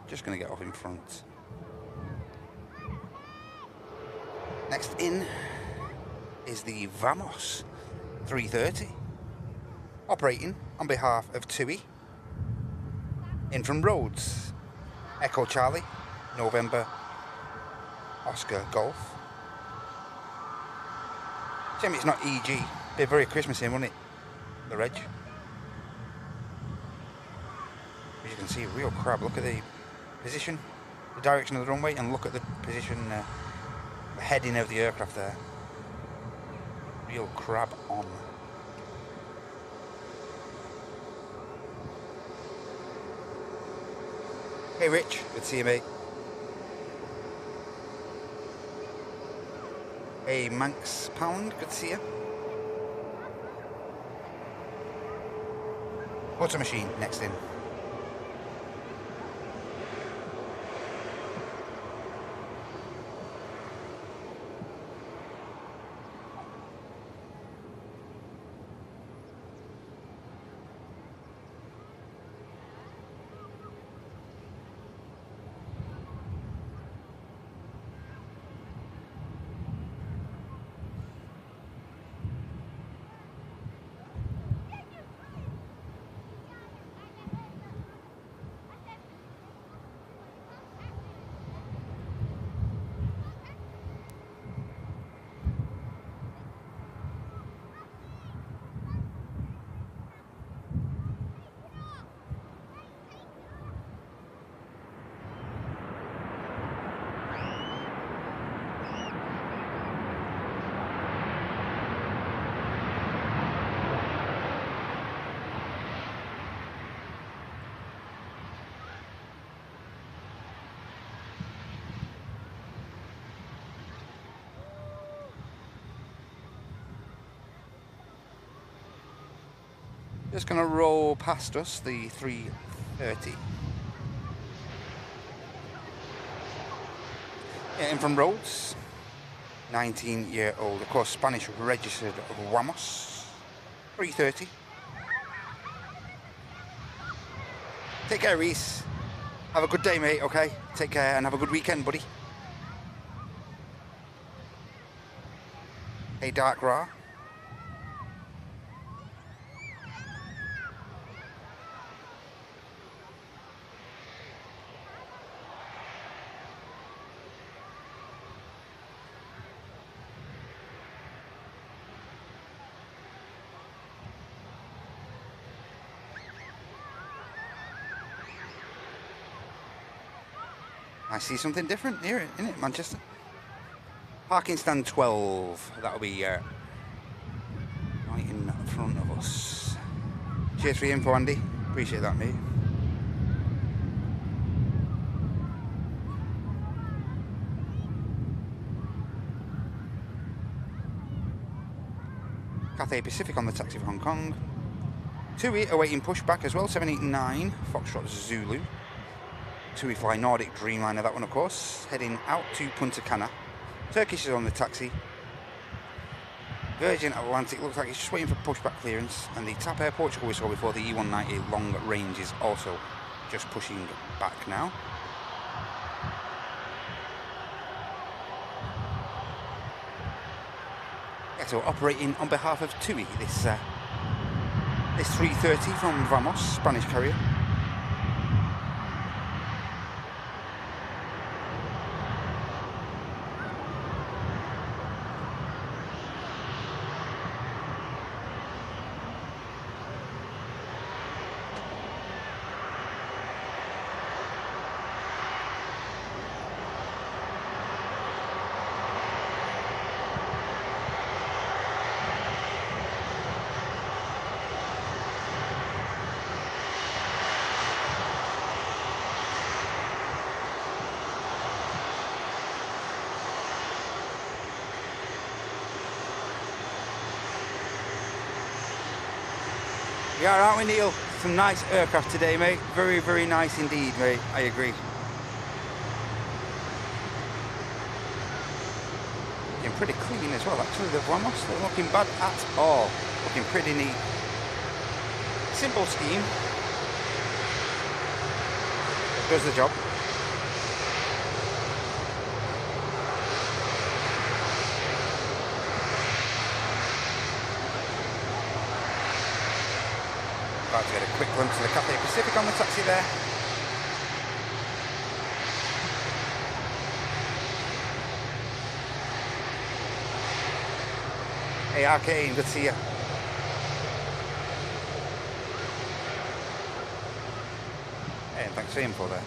Just going to get off in front. Next in is the Vamos 330, operating on behalf of TUI. In from Rhodes, Echo Charlie, November, Oscar Golf. Shame it's not EG. Be very Christmassy, wouldn't it? The reg. As you can see, real crab. Look at the position, the direction of the runway, and look at the position, the heading of the aircraft there. Real crab on. Hey Rich, good to see you, mate. Hey Manx Pound, good to see you. Butter Machine, next in. Just going to roll past us, the 330. Yeah, in from Rhodes, 19-year-old, of course, Spanish registered Vamos, 330. Take care, Reese. Have a good day, mate, okay? Take care and have a good weekend, buddy. Hey, Dark Ra. I see something different here, isn't it, Manchester? Parking stand 12. That'll be right in front of us. Cheers for the info, Andy. Appreciate that, mate. Cathay Pacific on the taxi for Hong Kong. TUI awaiting pushback as well. 789 Foxtrot Zulu. TUI fly Nordic Dreamliner, that one of course, heading out to Punta Cana. Turkish is on the taxi. Virgin Atlantic looks like it's just waiting for pushback clearance, and the TAP Air Portugal we saw before, the E190 long range, is also just pushing back now. Yeah, so operating on behalf of TUI, this 330 from Vamos, Spanish carrier. We are, aren't we, Neil? Some nice aircraft today, mate. Very, very nice indeed, mate. I agree. Looking pretty clean as well, actually. The Vamos, not looking bad at all. Looking pretty neat. Simple scheme. Does the job. About to get a quick glimpse of the Cathay Pacific on the taxi there. Hey Arcane, good to see you. Hey, and thanks for the info there.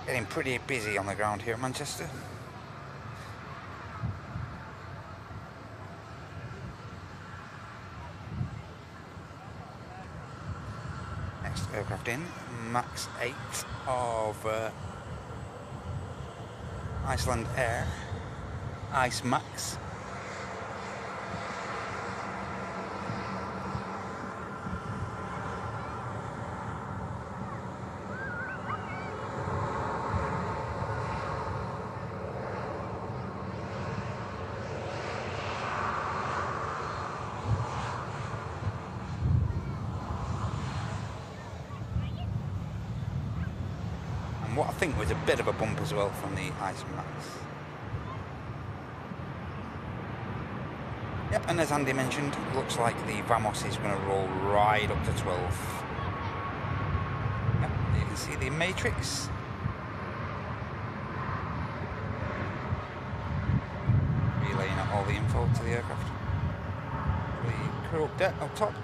Getting pretty busy on the ground here at Manchester. Aircraft in, Max 8 of Iceland Air, Ice Max. What I think was a bit of a bump as well from the Ice Max. Yep, and as Andy mentioned, looks like the Vamos is going to roll right up to 12. Yep, you can see the matrix. Relaying out all the info to the aircraft. The crew up top.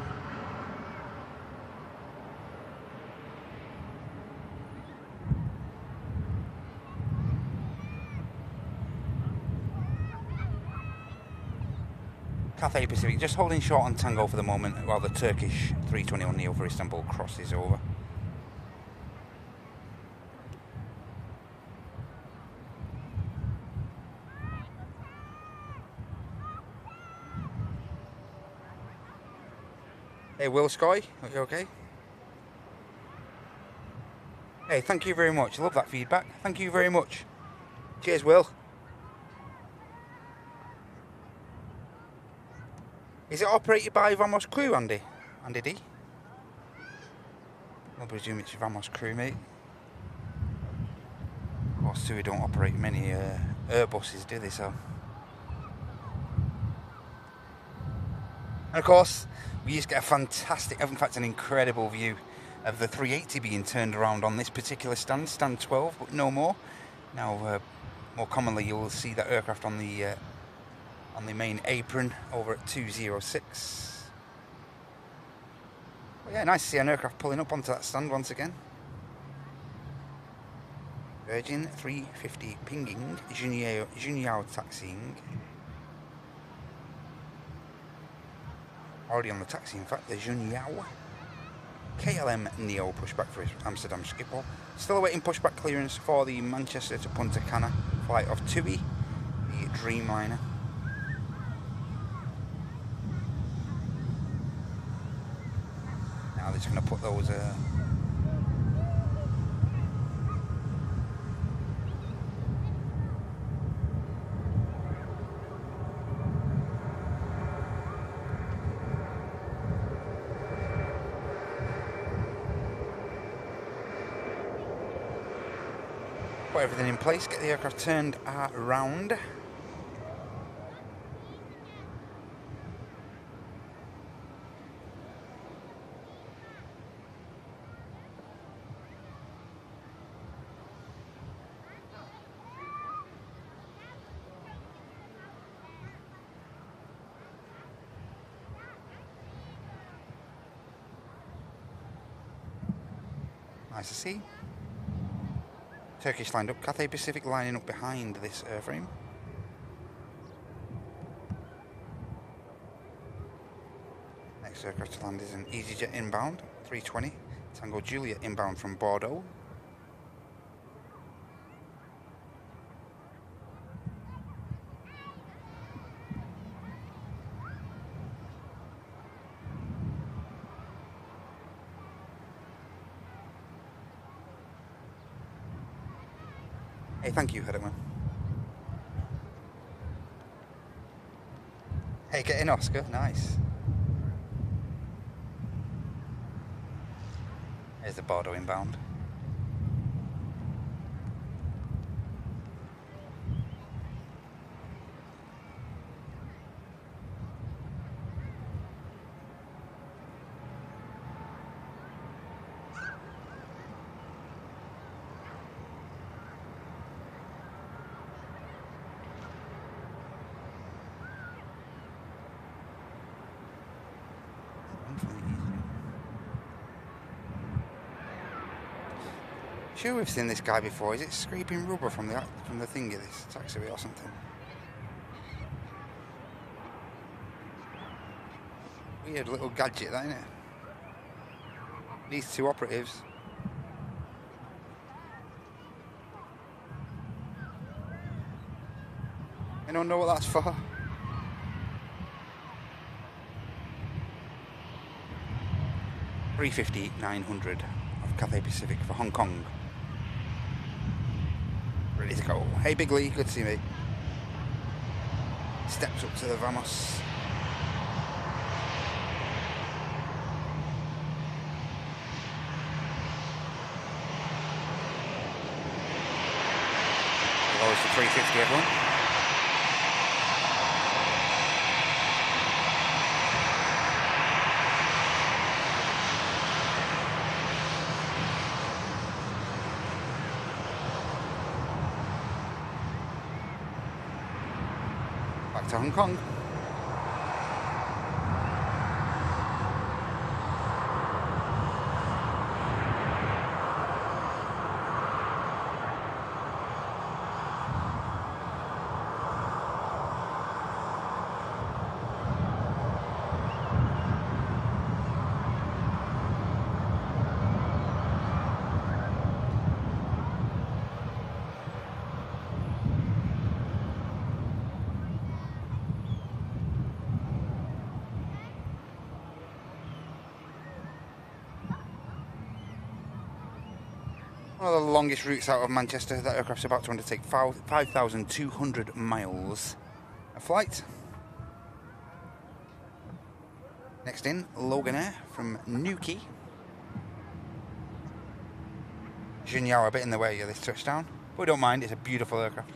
Cathay Pacific just holding short on Tango for the moment while the Turkish 321neo for Istanbul crosses over. Hey Will Sky, are you okay? Hey, thank you very much. Love that feedback. Thank you very much. Cheers, Will. Is it operated by Vamos crew, Andy? Andy D? I presume it's Vamos crew, mate. Of course, TUI don't operate many Airbuses, do they, so? And of course, we used to get a fantastic, in fact an incredible view of the 380 being turned around on this particular stand, stand 12, but no more. Now, more commonly, you'll see that aircraft on the main apron over at 206. Well, yeah, nice to see an aircraft pulling up onto that stand once again. Virgin 350 pinging, Junyao taxiing. Already on the taxi, in fact, the Junyao. KLM Neo pushback for Amsterdam Schiphol. Still awaiting pushback clearance for the Manchester to Punta Cana flight of TUI, the Dreamliner. Now they're just going to put those Put everything in place, get the aircraft turned around. Nice to see. Turkish lined up, Cathay Pacific lining up behind this airframe. Next aircraft to land is an EasyJet inbound, 320, Tango Juliet inbound from Bordeaux. Hey, thank you, Hedman. Hey, get in, Oscar. Nice. Here's the Bordeaux inbound. Sure, we've seen this guy before. Is it scraping rubber from the thing of this taxiway or something? Weird little gadget, that, isn't it? These two operatives. Anyone know what that's for? $350-900 of Cathay Pacific for Hong Kong. Ready to go. Hey, Big Lee, good to see me. Steps up to the Vamos. Lowers to 350, everyone. Back to Hong Kong. One of the longest routes out of Manchester. That aircraft's about to undertake 5,200 miles of flight. Next in, Logan Air from Newquay. Jinyao a bit in the way of this touchdown, but we don't mind, it's a beautiful aircraft.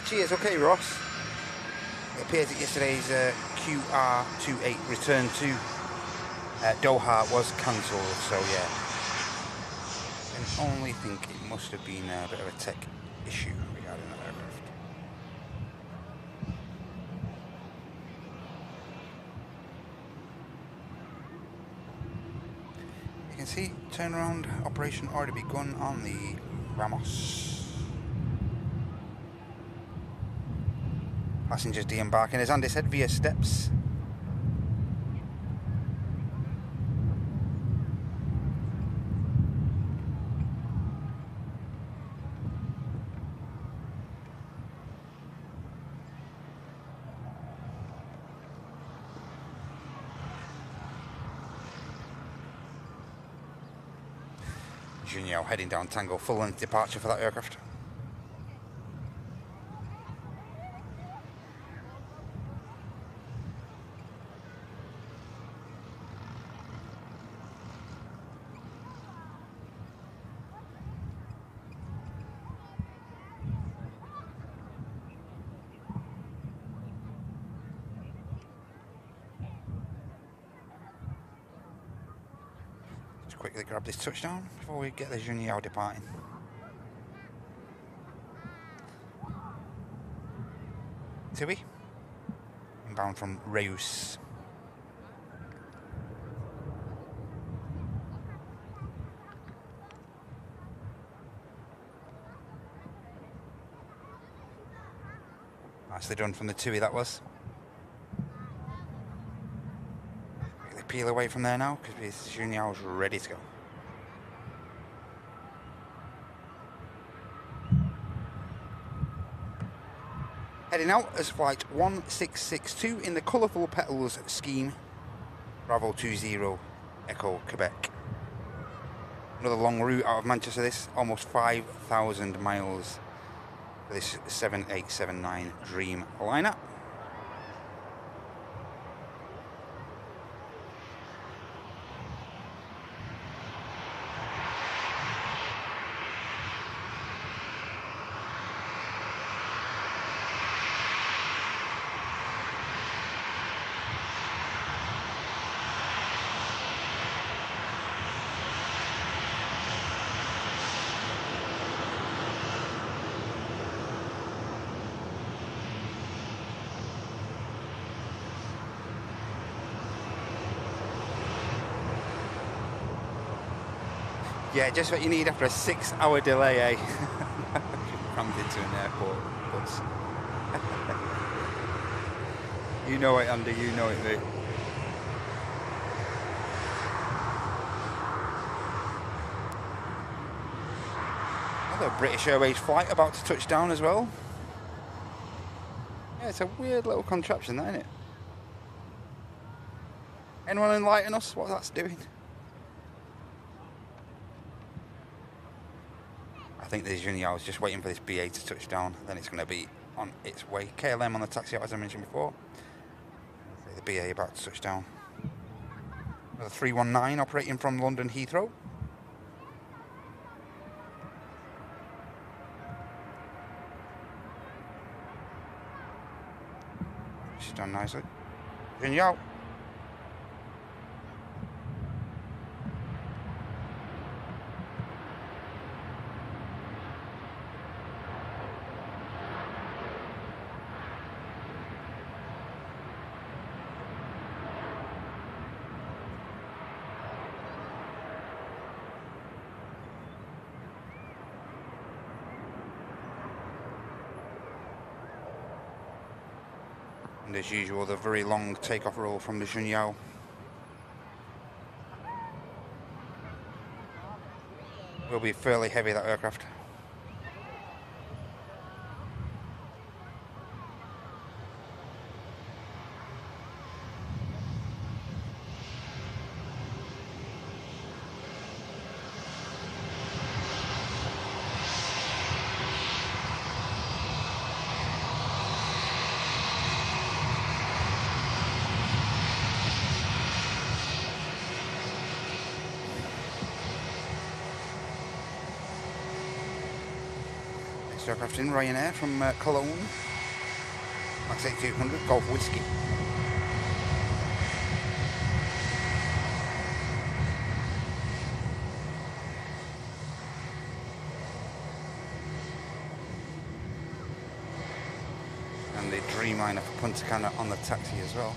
Cheers, okay Ross. It appears that yesterday's QR28 return to Doha was cancelled, so yeah. I can only think it must have been a bit of a tech issue regarding that aircraft. can see turnaround operation already begun on the Ramos. Passengers de-embarking, as Andy said, via steps. Junior heading down Tango, full length departure for that aircraft. Quickly grab this touchdown before we get the Junior departing. Tui, inbound from Reus. Nicely done from the Tui, that was. Peel away from there now because his Junior is ready to go. Heading out as flight 1662 in the colourful petals scheme, Bravo 20 Echo Quebec. Another long route out of Manchester, this almost 5,000 miles for this 7879 Dreamliner. Yeah, just what you need after a 6-hour delay, eh? Crammed into an airport bus. You know it, Andy, you know it, mate. Another British Airways flight about to touch down as well. Yeah, it's a weird little contraption, isn't it? Anyone enlighten us what that's doing? I think the Junior is just waiting for this BA to touch down, then it's going to be on its way. KLM on the taxi out, as I mentioned before. The BA about to touch down. Another 319 operating from London Heathrow. She's done nicely. Junior. And as usual, the very long takeoff roll from the Junior. Will be fairly heavy, that aircraft. Aircraft in Ryanair from Cologne, Max 8200 Golf Whiskey. And the Dreamliner for Punta Cana on the taxi as well.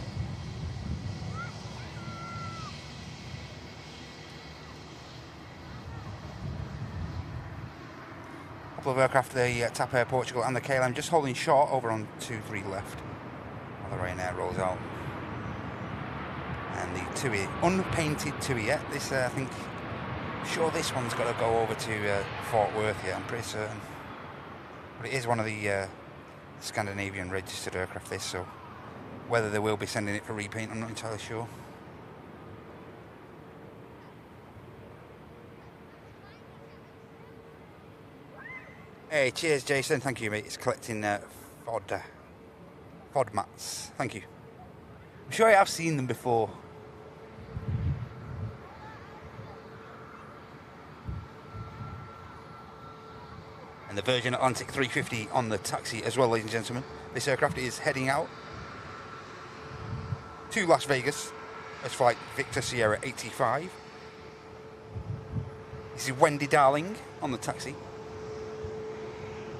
couple of aircraft, the TAP Air Portugal and the KLM, just holding short over on 2-3 left. While the Ryanair rolls out. And the TUI, unpainted TUI yet. This, I think, sure this one's got to go over to Fort Worth here, I'm pretty certain. But it is one of the Scandinavian registered aircraft, this, so whether they will be sending it for repaint, I'm not entirely sure. Hey, cheers, Jason. Thank you, mate. It's collecting FOD mats. Thank you. I'm sure I have seen them before. And the Virgin Atlantic 350 on the taxi as well, ladies and gentlemen. This aircraft is heading out to Las Vegas as flight Victor Sierra 85. This is Wendy Darling on the taxi.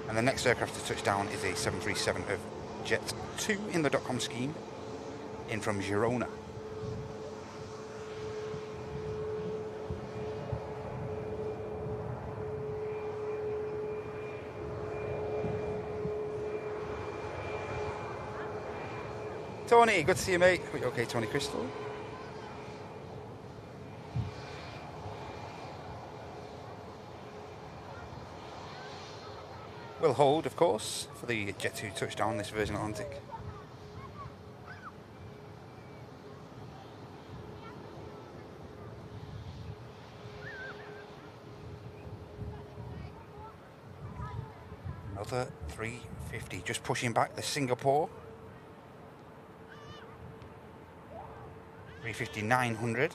And the next aircraft to touch down is a 737 of Jet 2 in the .com scheme, in from Girona. Tony, good to see you, mate. Okay, Tony Crystal. We'll hold, of course, for the Jet 2 touchdown, this Virgin Atlantic. Another 350, just pushing back the Singapore. 350-900,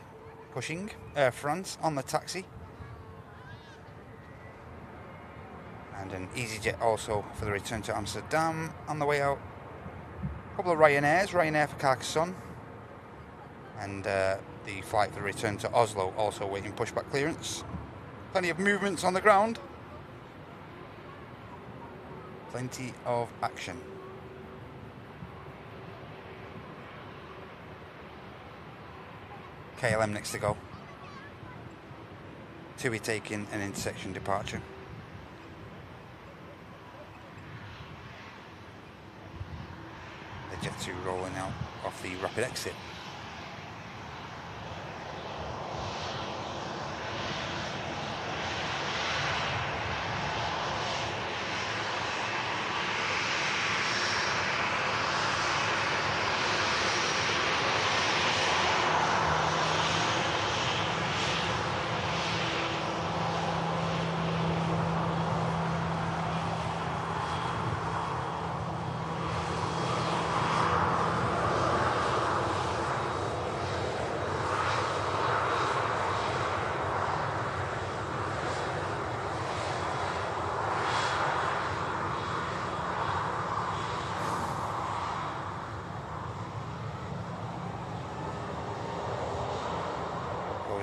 pushing. Air France on the taxi. And an EasyJet also for the return to Amsterdam on the way out. A couple of Ryanairs, Ryanair for Carcassonne. And the flight for the return to Oslo also waiting pushback clearance. Plenty of movements on the ground. Plenty of action. KLM next to go. TUI taking an intersection departure. Jet 2 rolling out off the rapid exit.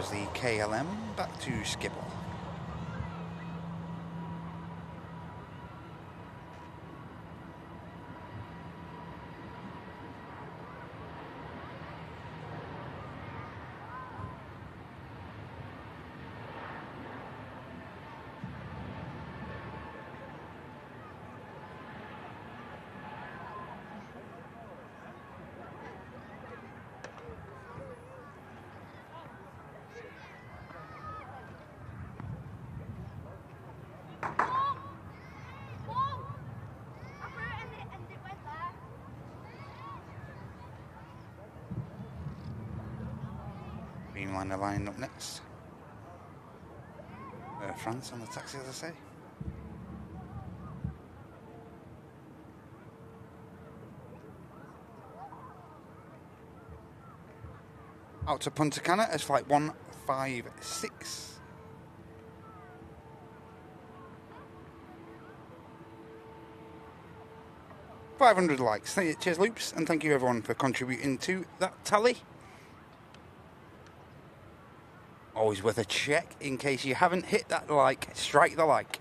The KLM back to Schiphol. Dreamliner line up next. Air France on the taxi, as I say. Out to Punta Cana as flight 156. $500 likes. Cheers, Loops, and thank you everyone for contributing to that tally. Always worth a check in case you haven't hit that like. Strike the like.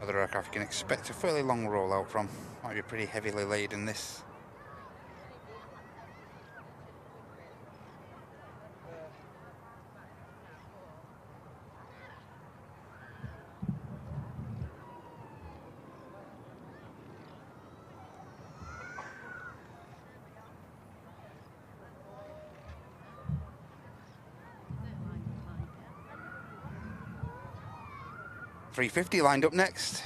Other aircraft you can expect a fairly long rollout from. Might be pretty heavily laden this. A350 lined up next.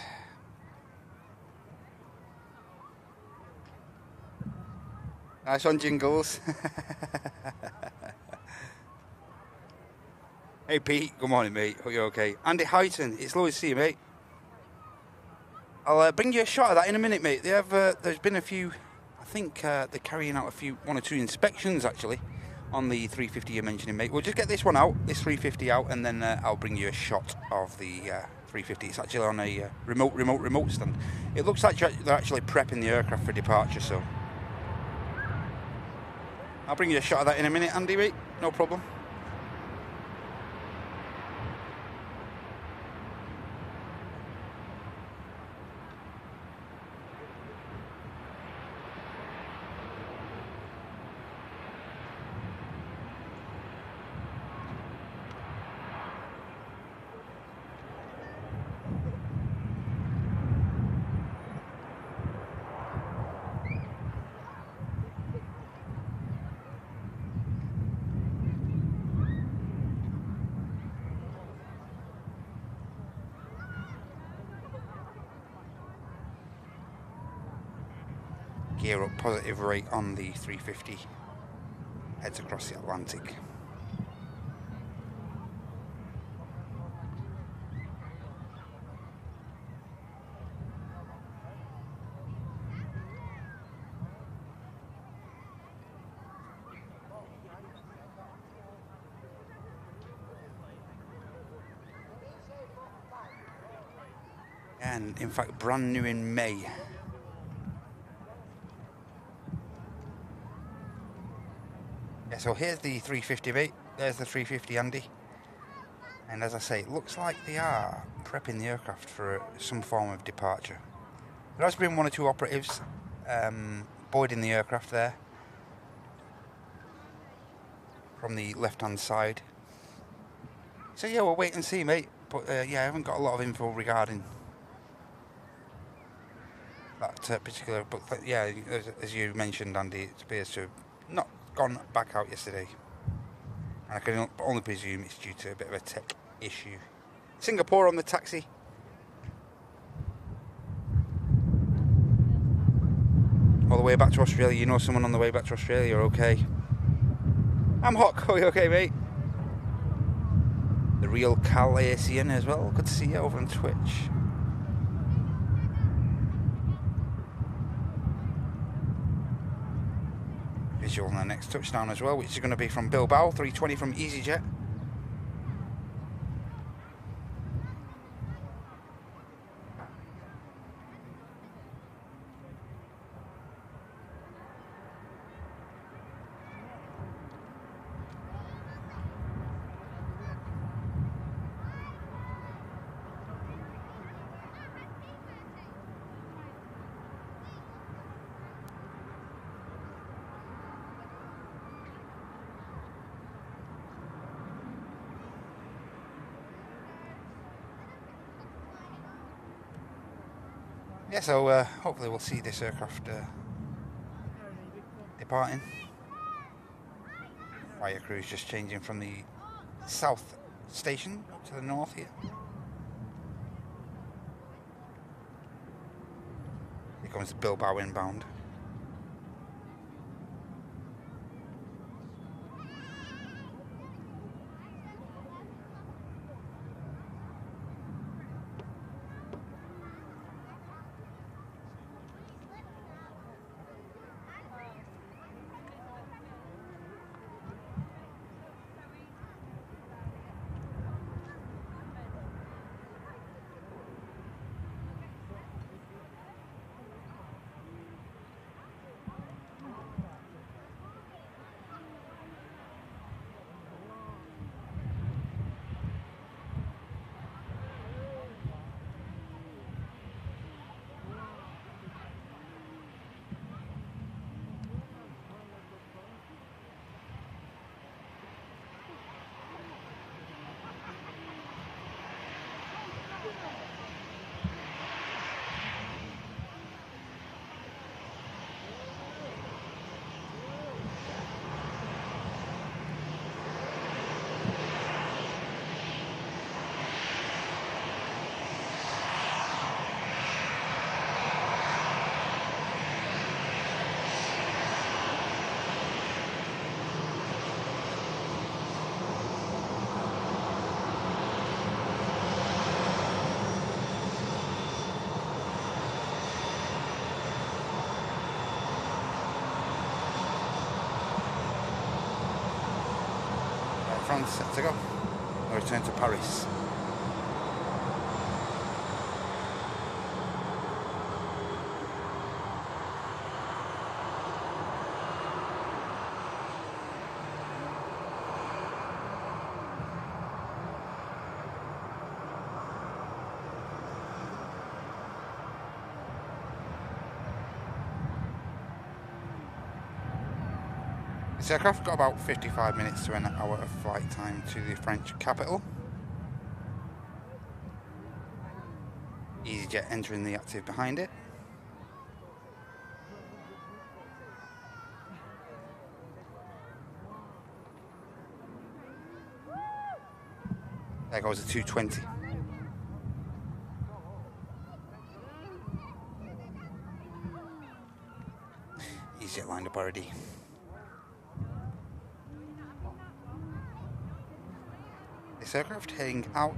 Nice one, Jingles. Hey Pete, good morning mate, hope you're okay. Andy Highton, it's lovely to see you mate. I'll bring you a shot of that in a minute mate. They have, there's been a few, I think they're carrying out one or two inspections actually on the 350 you're mentioning mate. We'll just get this one out, this 350 out, and then I'll bring you a shot of the 350. It's actually on a remote stand. It looks like they're actually prepping the aircraft for departure, so I'll bring you a shot of that in a minute, Andy, mate. No problem. Gear up, positive rate on the 350, heads across the Atlantic. And in fact, brand new in May. Yeah, so here's the 350 mate, there's the 350 Andy. And as I say, it looks like they are prepping the aircraft for some form of departure. There has been one or two operatives boarding the aircraft there from the left-hand side. So yeah, we'll wait and see, mate. But yeah, I haven't got a lot of info regarding that particular. But yeah, as you mentioned, Andy, it appears to have not gone back out yesterday. And I can only presume it's due to a bit of a tech issue. Singapore on the taxi. All the way back to Australia. You know someone on the way back to Australia, you're okay. I'm Hawk, are you okay, mate? The real Calasian as well. Good to see you over on Twitch. Visual on the next touchdown as well, which is going to be from Bilbao, 320 from EasyJet. Yeah, so hopefully we'll see this aircraft departing. Fire crew's just changing from the south station up to the north here. Here comes the Bilbao inbound. France set to go. I'll return to Paris. This aircraft got about 55 minutes to an hour of flight time to the French capital. EasyJet entering the active behind it. There goes the 220. EasyJet lined up already. This aircraft heading out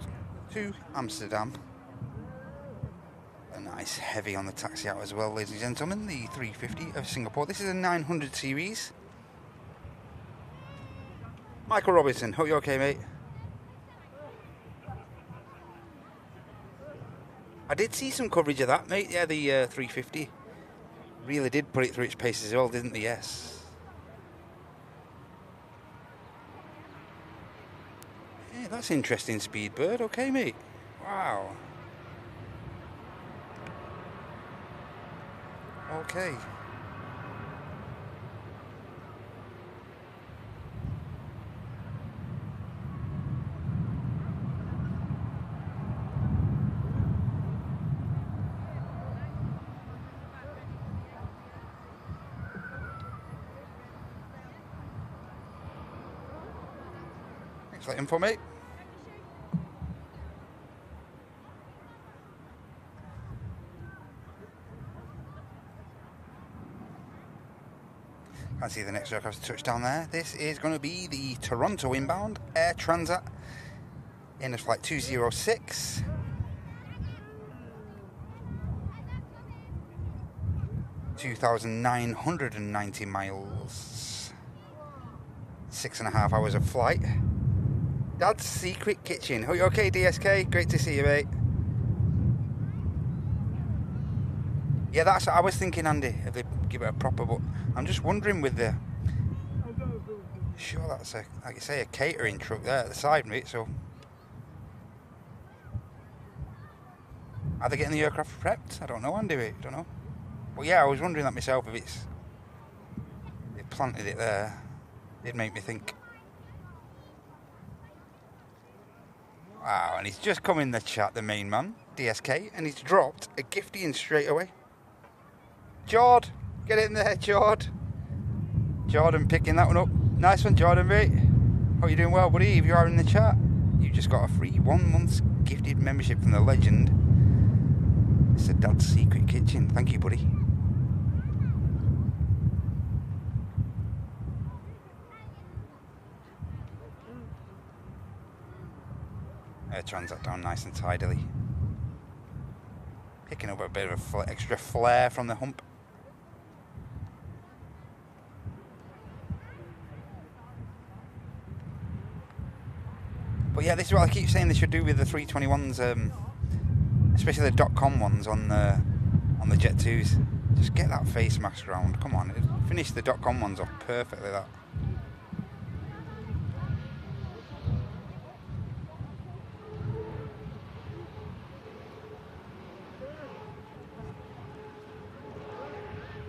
to Amsterdam. A nice heavy on the taxi out as well, ladies and gentlemen. The 350 of Singapore. This is a 900 series. Michael Robinson, hope you're okay, mate. I did see some coverage of that, mate. Yeah, the 350 really did put it through its paces as well, didn't they? Yes. Yeah, that's interesting, Speedbird. Okay, mate. Wow. Okay. Thanks for that info, mate. Can't see the next aircraft touchdown there. This is going to be the Toronto inbound Air Transat in a flight 206. $2,990 miles. 6.5 hours of flight. Dad's Secret Kitchen. Are you okay, DSK? Great to see you, mate. Yeah, that's what I was thinking, Andy, if they give it a proper, but I'm just wondering with the... Sure, that's a, like you say, a catering truck there at the side, mate, so... Are they getting the aircraft prepped? I don't know, Andy, mate, I don't know. But yeah, I was wondering that myself, if it's... They planted it there. It made me think. Wow, and he's just come in the chat, the main man, DSK, and he's dropped a gifty in straight away. Jord, get in there, Jord. Jordan picking that one up. Nice one, Jordan, mate. Hope you're doing well, buddy. If you are in the chat, you just got a free 1 month's gifted membership from the legend. It's a Dad's Secret Kitchen. Thank you, buddy. Air Transat down nice and tidily. Picking up a bit of extra flair from the hump. But yeah, this is what I keep saying they should do with the 321s, especially the .com ones on the Jet 2s. Just get that face mask round. Come on, finish the .com ones off perfectly. That.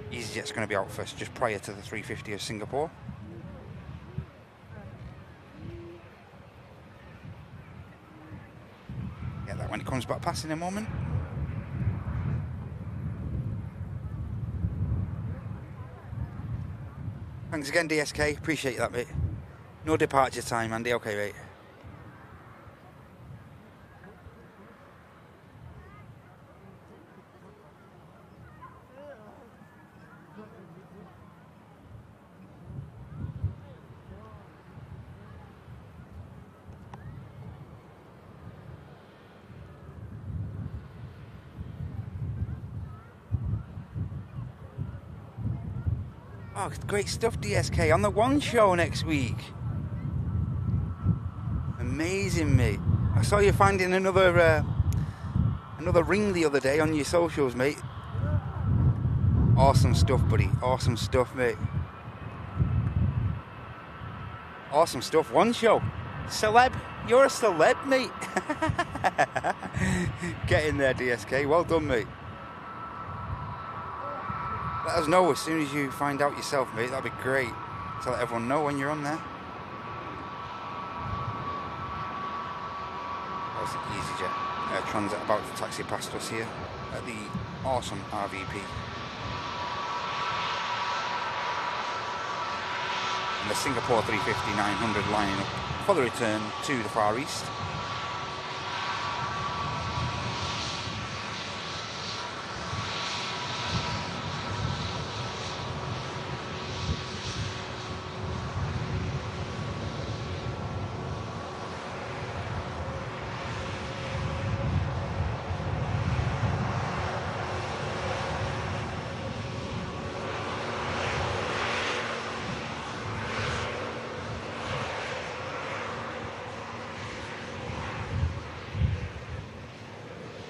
EasyJet's going to be out first, just prior to the 350 of Singapore. Get that when it comes back past in a moment. Thanks again, DSK. Appreciate that, mate. No departure time, Andy. Okay, mate. Oh, great stuff, DSK. On the One Show next week. Amazing, mate. I saw you finding another ring the other day on your socials, mate. Awesome stuff, buddy. Awesome stuff, mate. Awesome stuff. One show. Celeb. You're a celeb, mate. Get in there, DSK. Well done, mate. Let us know as soon as you find out yourself, mate. That'd be great to let everyone know when you're on there. That was the EasyJet Transit about to taxi past us here at the awesome RVP. And the Singapore 350-900 lining up for the return to the Far East.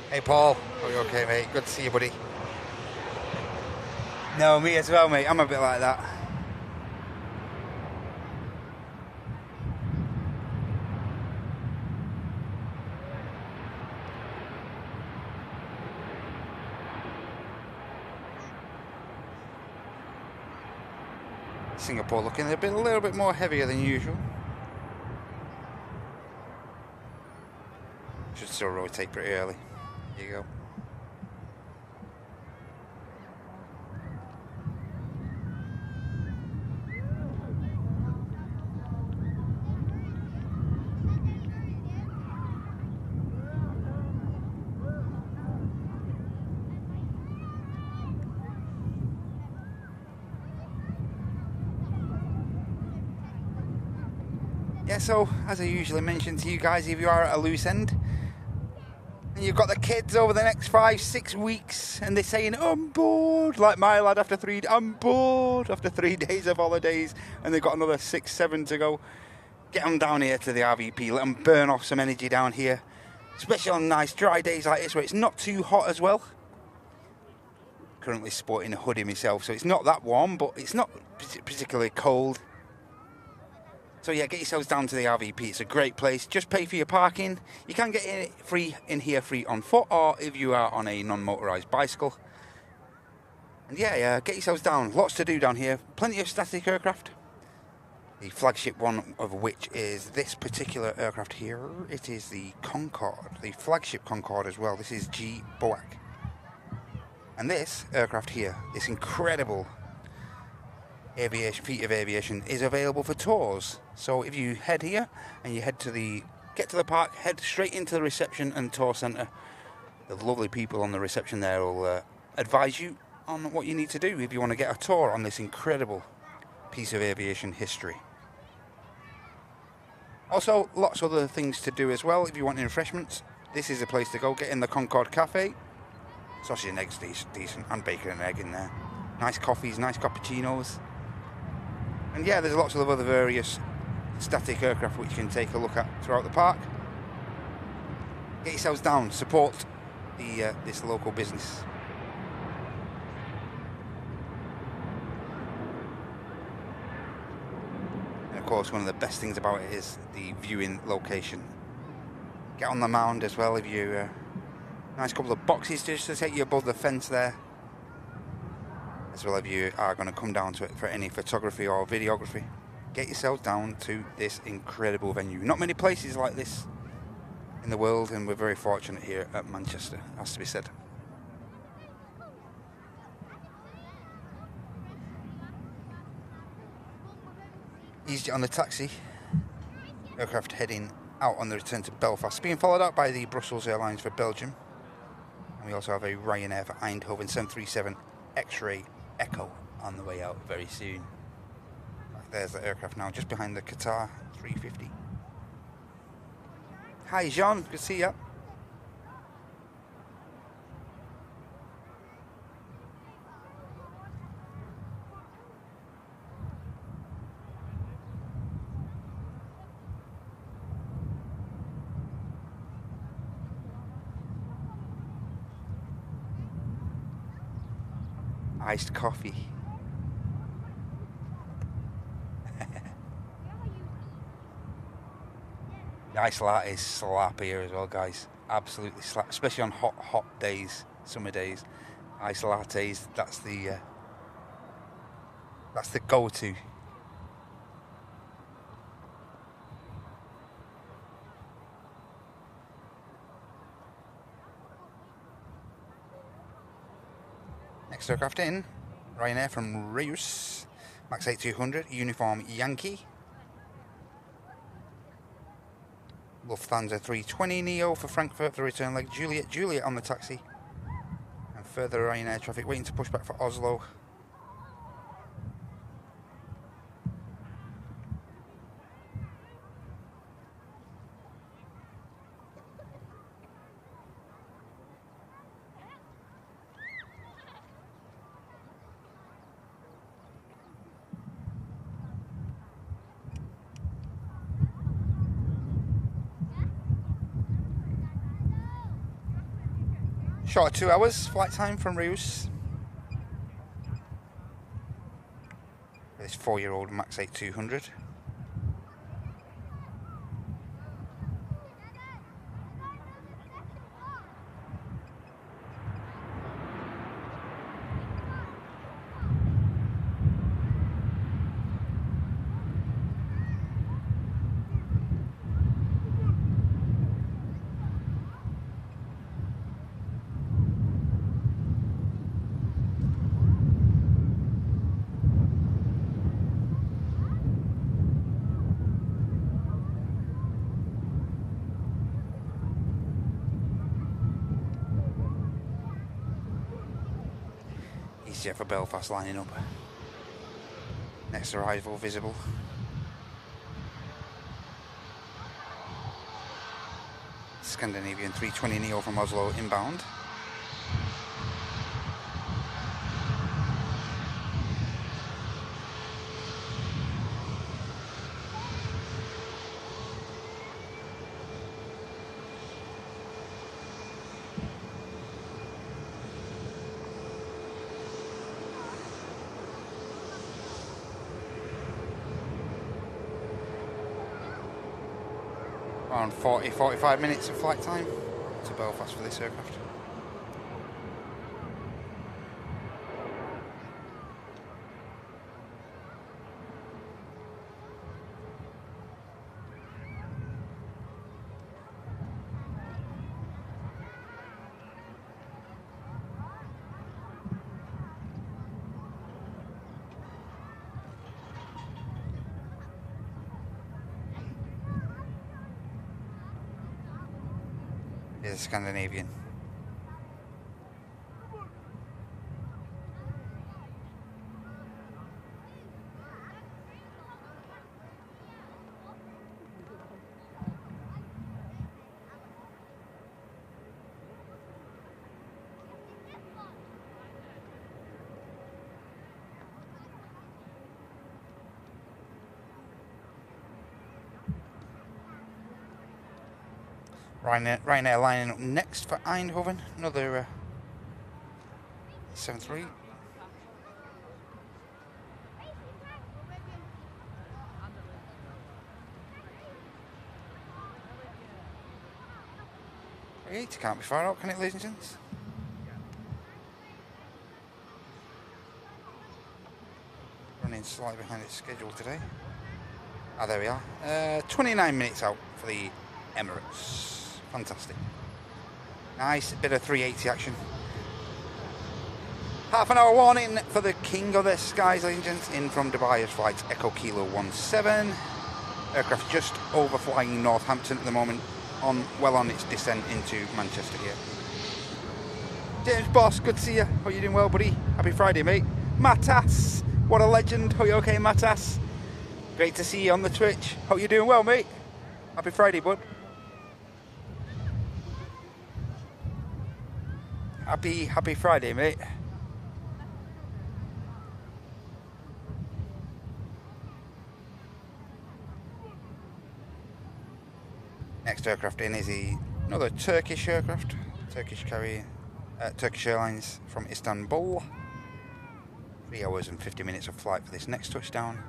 Hey Paul, are you okay, mate? Good to see you, buddy. No, me as well, mate. I'm a bit like that. Singapore looking a little bit more heavier than usual. Should still rotate pretty early. There you go. Yeah, so as I usually mention to you guys, if you are at a loose end and you've got the kids over the next 5-6 weeks and they're saying, I'm bored, like my lad I'm bored after 3 days of holidays and they've got another 6-7 to go, get them down here to the RVP, let them burn off some energy down here, especially on nice dry days like this where it's not too hot as well. Currently sporting a hoodie myself, so it's not that warm, but it's not particularly cold. So yeah, get yourselves down to the RVP. It's a great place. Just pay for your parking. You can get in here free on foot, or if you are on a non-motorised bicycle. And yeah, get yourselves down. Lots to do down here. Plenty of static aircraft. The flagship one of which is this particular aircraft here. It is the Concorde, the flagship Concorde as well. This is G BOAC. And this aircraft here, this incredible feat of aviation, is available for tours. So if you head here and you get to the park, head straight into the reception and tour centre. The lovely people on the reception there will advise you on what you need to do if you want to get a tour on this incredible piece of aviation history. Also, lots of other things to do as well. If you want refreshments, this is the place to go. Get in the Concorde Cafe. Sausage and eggs decent, and bacon and egg in there. Nice coffees, nice cappuccinos. And yeah, there's lots of other various static aircraft which you can take a look at throughout the park. Get yourselves down, support this local business. And of course, one of the best things about it is the viewing location. Get on the mound as well if you... nice couple of boxes just to take you above the fence there. As well, if you are going to come down to it for any photography or videography, get yourself down to this incredible venue. Not many places like this in the world, and we're very fortunate here at Manchester, has to be said. EasyJet on the taxi. Aircraft heading out on the return to Belfast, being followed out by the Brussels Airlines for Belgium. And we also have a Ryanair for Eindhoven 737 X-Ray Echo on the way out very soon. There's the aircraft now, just behind the Qatar 350. Hi Jean, good to see you. iced coffee. The iced latte slap here as well, guys. Absolutely slap, especially on hot days, summer days. Iced lattes, that's the go-to. Next aircraft in, Ryanair from Reus, Max 8200, Uniform Yankee. Lufthansa 320 Neo for Frankfurt for the return leg. Juliet on the taxi. And further Ryanair traffic waiting to push back for Oslo. Short 2 hours flight time from Reus. This 4-year-old Max 8200. EasyJet for Belfast lining up. Next arrival visible. Scandinavian 320 Neo from Oslo inbound. Around 40-45 minutes of flight time to Belfast for this aircraft. Is a Scandinavian. Ryanair lining up next for Eindhoven, another 7-3. It can't be far out, can it, ladies and gents? Running slightly behind its schedule today. Ah, there we are. 29 minutes out for the Emirates. Fantastic. Nice bit of 380 action. Half an hour warning for the king of the skies, ladies and gents, in from Dubai as flight Echo Kilo 17. Aircraft just overflying Northampton at the moment, well on its descent into Manchester here. James Boss, good to see you. Hope you're doing well, buddy. Happy Friday, mate. Matas, what a legend. Hope you're okay, Matas. Great to see you on the Twitch. Hope you're doing well, mate. Happy Friday, bud. Happy Friday, mate. Next aircraft in is another Turkish aircraft, Turkish Airlines from Istanbul. 3 hours and 50 minutes of flight for this next touchdown.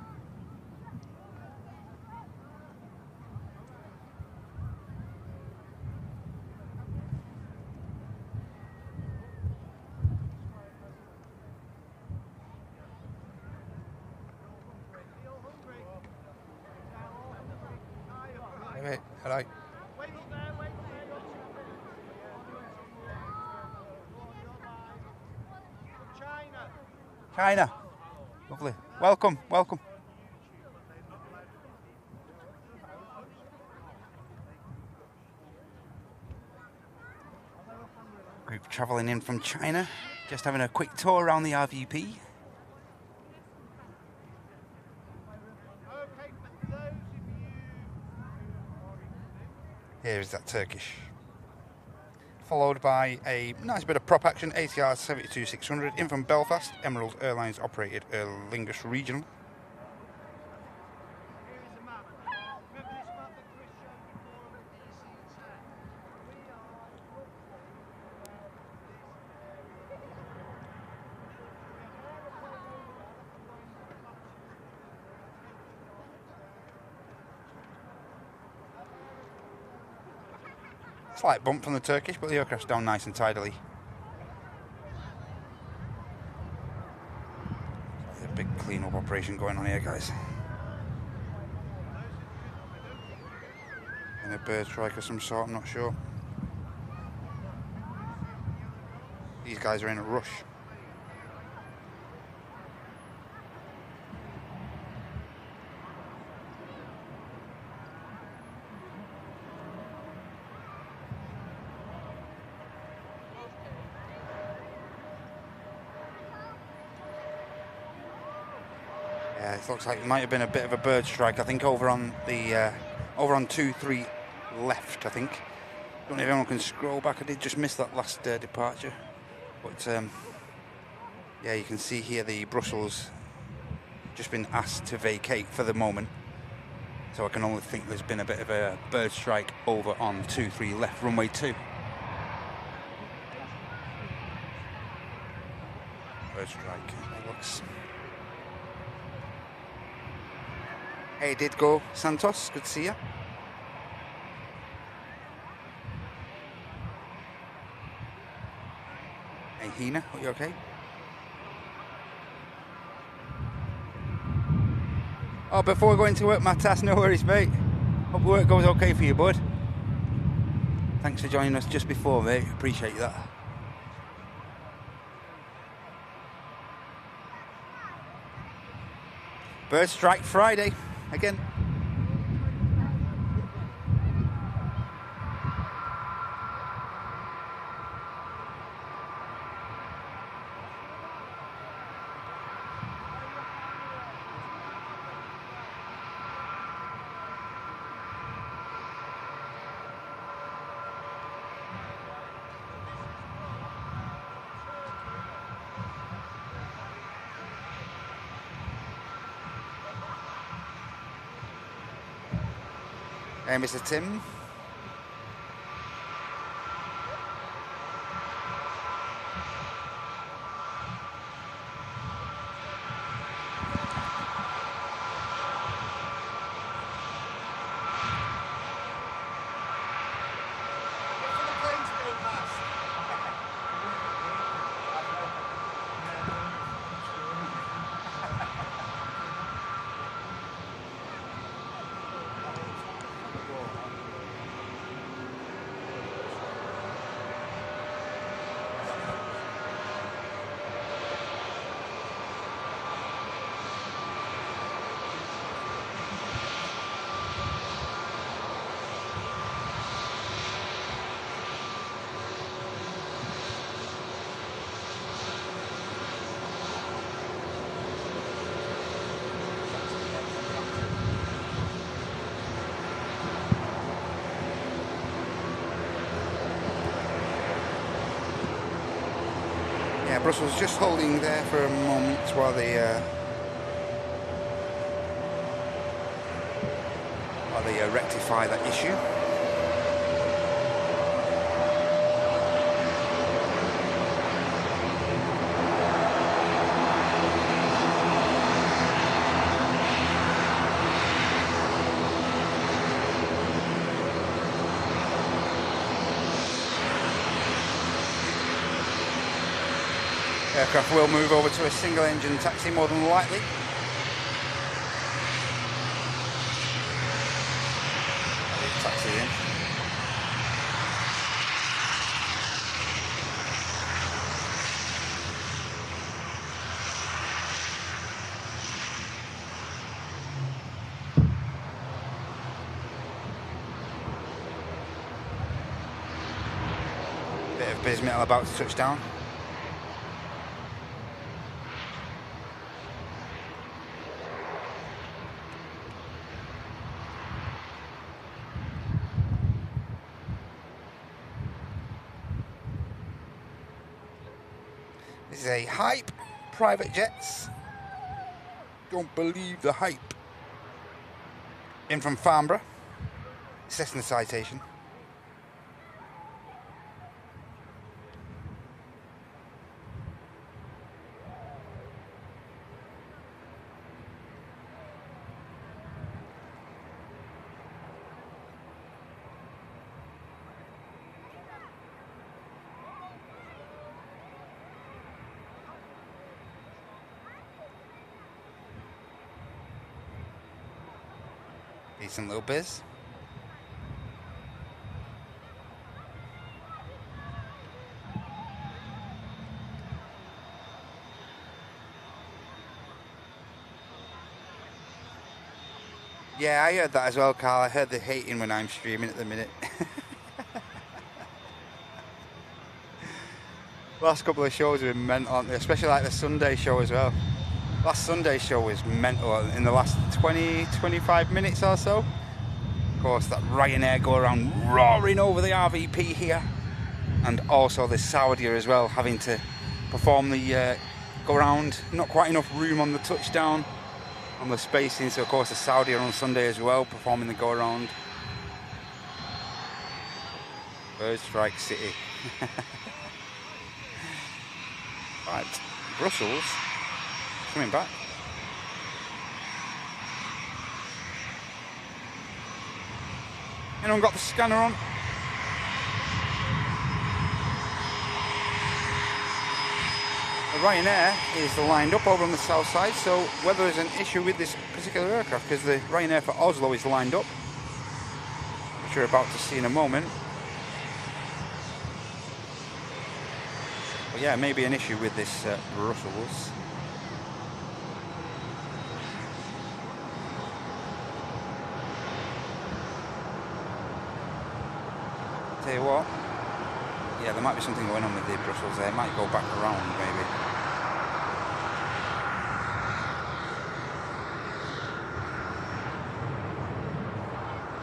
Hey, hello. China. Lovely. Welcome, welcome. Group travelling in from China, just having a quick tour around the RVP. Here is that Turkish. Followed by a nice bit of prop action, ATR 72-600 in from Belfast, Emerald Airlines operated Aer Lingus Regional. Slight bump from the Turkish, but the aircraft's down nice and tidily. There's a big clean-up operation going on here, guys. And a bird strike of some sort, I'm not sure. These guys are in a rush. Yeah, it looks like it might have been a bit of a bird strike. I think over on 2-3 left. I think. Don't know if anyone can scroll back. I did just miss that last departure, but yeah, you can see here the Brussels just been asked to vacate for the moment. So I can only think there's been a bit of a bird strike over on 2-3 left, runway 2. Bird strike. It looks. Hey, did go Santos, good to see you. Hey Hina, are you okay? Oh, before going to work, Matas, no worries, mate. Hope work goes okay for you, bud. Thanks for joining us just before, mate. Appreciate that. Bird strike Friday. Again. Hey, Mr. Tim. Brussels just holding there for a moment while they rectify that issue. Aircraft will move over to a single engine taxi more than likely. Taxi in. Bit of bismetal about to touch down. This is a hype private jets. Don't believe the hype. In from Farnborough. Cessna citation. Decent little biz. Yeah, I heard that as well, Carl. I heard the hating when I'm streaming at the minute. Last couple of shows have been mental, aren't they? Especially like the Sunday show as well. Last Sunday show was mental in the last 20-25 minutes or so. Of course, that Ryanair go around roaring over the RVP here. And also the Saudia as well, having to perform the go around. Not quite enough room on the touchdown, on the spacing. So of course the Saudia on Sunday as well, performing the go around. Bird Strike City. Right, Brussels. Coming back. Anyone got the scanner on? The Ryanair is lined up over on the south side, so whether there's an issue with this particular aircraft, because the Ryanair for Oslo is lined up, which you're about to see in a moment. But yeah, maybe an issue with this Brussels. Tell you what, yeah, there might be something going on with the Brussels there. It might go back around, maybe.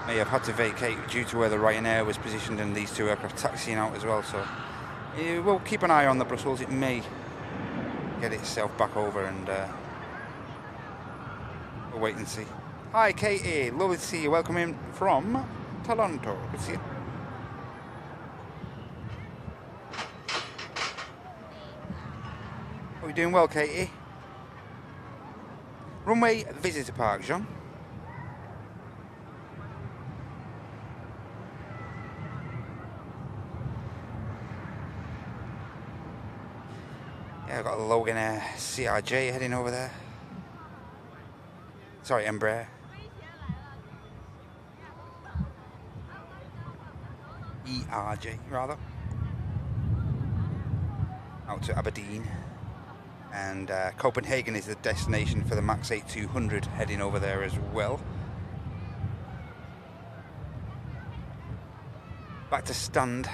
May have had to vacate due to where the Ryanair was positioned and these two aircraft taxiing out as well, so we'll keep an eye on the Brussels. It may get itself back over, and we'll wait and see. Hi Katie, lovely to see you. Welcome in from Toronto. Good to see you. Are we doing well, Katie? Runway Visitor Park, John. Yeah, I've got a Logan Air CRJ heading over there. Sorry, Embraer. ERJ, rather. Out to Aberdeen. And Copenhagen is the destination for the Max 8200 heading over there as well. Back to stand.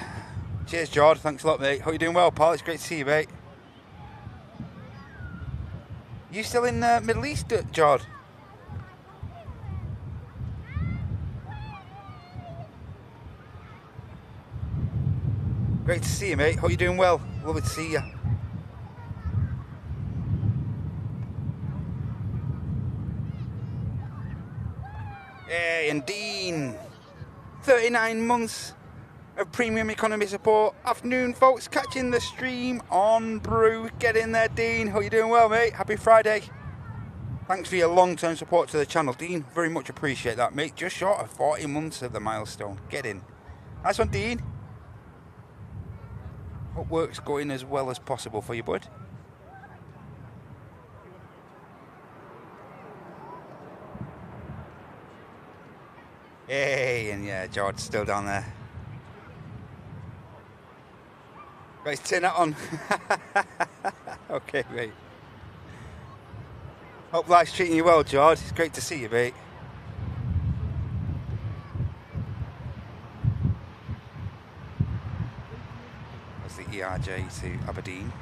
Cheers, Jord. Thanks a lot, mate. Hope you're doing well, pal. It's great to see you, mate. You still in the Middle East, Jord? Great to see you, mate. Hope you're doing well. Lovely to see you. Hey, and Dean. 39 months of premium economy support. Afternoon, folks. Catching the stream on Brew. Get in there, Dean. Hope you're doing well, mate. Happy Friday. Thanks for your long-term support to the channel, Dean. Very much appreciate that, mate. Just short of 40 months of the milestone. Get in. Nice one, Dean. Hope work's going as well as possible for you, bud. Hey, and yeah, George's still down there. Right, turn that on. Okay, mate. Hope life's treating you well, George. It's great to see you, mate. That's the ERJ to Aberdeen.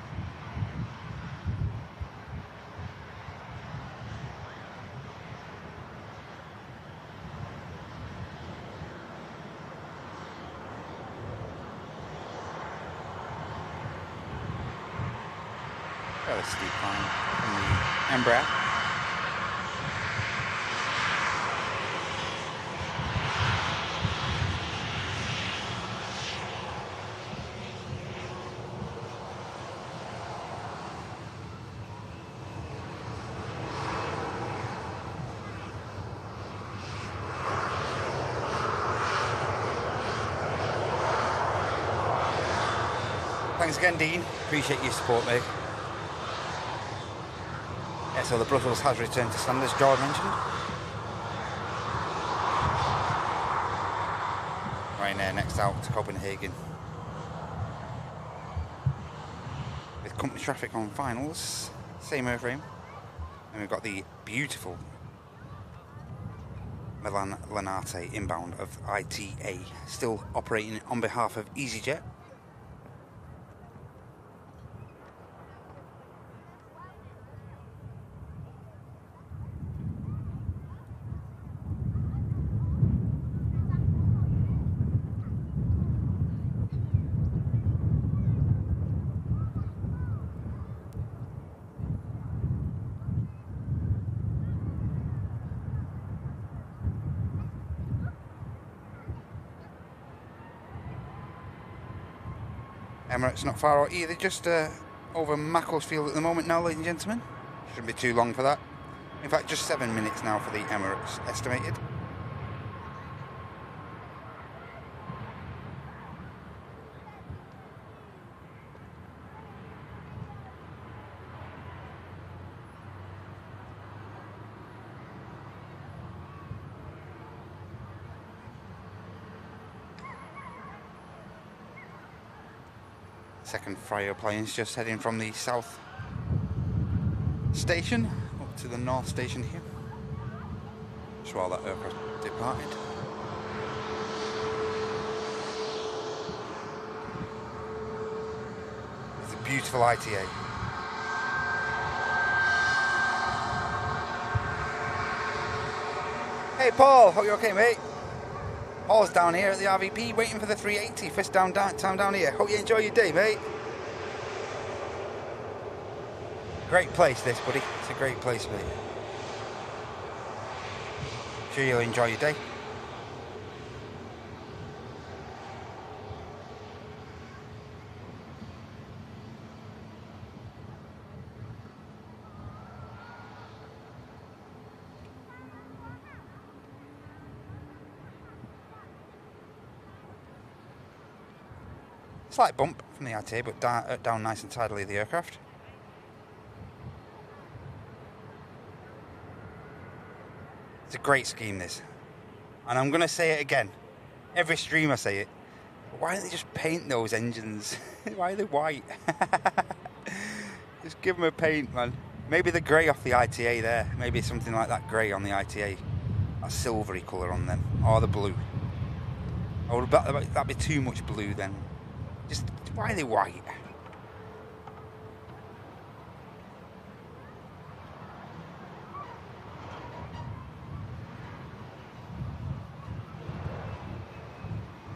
Fairly steep climb from the Embraer. Thanks again, Dean. Appreciate your support, mate. Yeah, so the Brussels has returned to standards, George mentioned. Ryanair next out to Copenhagen. With company traffic on finals, same airframe. And we've got the beautiful Milan Linate inbound of ITA, still operating on behalf of EasyJet. Emirates not far out either, just over Macclesfield at the moment now, ladies and gentlemen. Shouldn't be too long for that. In fact, just 7 minutes now for the Emirates estimated. Second Fryo plane's just heading from the south station up to the north station here. Just while that aircraft departed. It's a beautiful ITA. Hey Paul, hope you're okay, mate. Paul's down here at the RVP waiting for the 380. First time down here. Hope you enjoy your day, mate. Great place this, buddy. It's a great place, mate. Sure you'll enjoy your day. Slight bump from the ITA, but down nice and tidily the aircraft. It's a great scheme, this. And I'm going to say it again. Every stream I say it. But why don't they just paint those engines? Why are they white? Just give them a paint, man. Maybe the grey off the ITA there. Maybe something like that grey on the ITA. A silvery colour on them. Or the blue. Oh, that'd be too much blue then. Just, why are they white?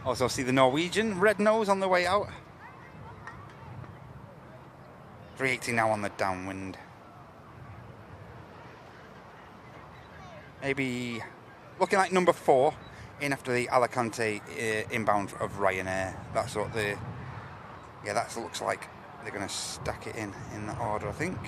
Also see the Norwegian red nose on the way out. 380 now on the downwind. Maybe looking like number 4 in after the Alicante inbound of Ryanair. That's what the... Yeah, that looks like they're going to stack it in that order, I think.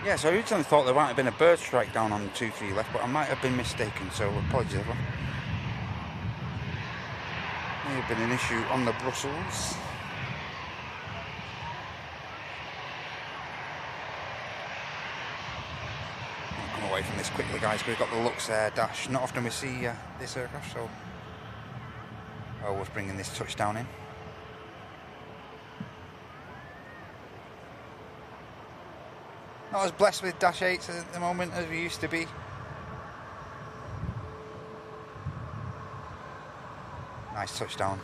Yeah, so I originally thought there might have been a bird strike down on 23 left, but I might have been mistaken, so apologies everyone. May have been an issue on the Brussels. I'll come away from this quickly, guys, because we've got the Lux Air dash. Not often we see this aircraft, so worth bringing this touchdown in. Not as blessed with Dash 8s at the moment as we used to be. Nice touchdown.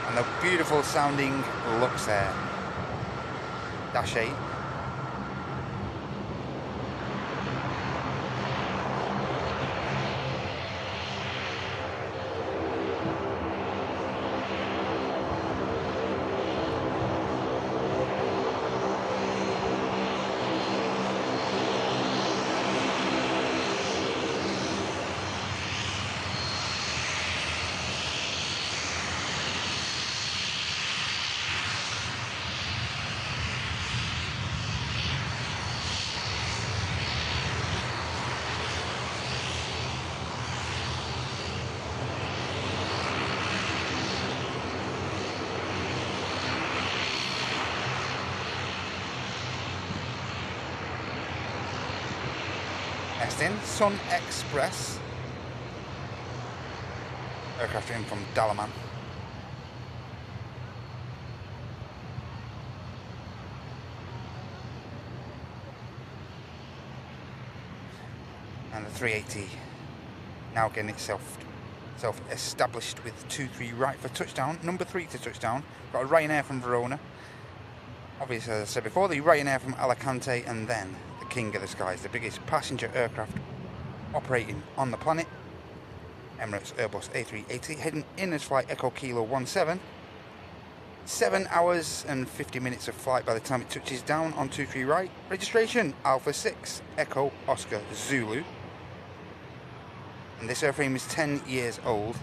And a beautiful sounding Lux Air Dash 8. Next in, Sun Express. Aircraft in from Dalaman. And the 380 now getting itself established with 2-3 right for touchdown. Number 3 to touchdown. Got a Ryanair from Verona. Obviously, as I said before, the Ryanair from Alicante, and then the king of the skies, the biggest passenger aircraft operating on the planet, Emirates Airbus A380, heading in as flight Echo Kilo 17. 7 hours and 50 minutes of flight by the time it touches down on 2-3 right. Registration Alpha 6 Echo Oscar Zulu. And this airframe is 10 years old.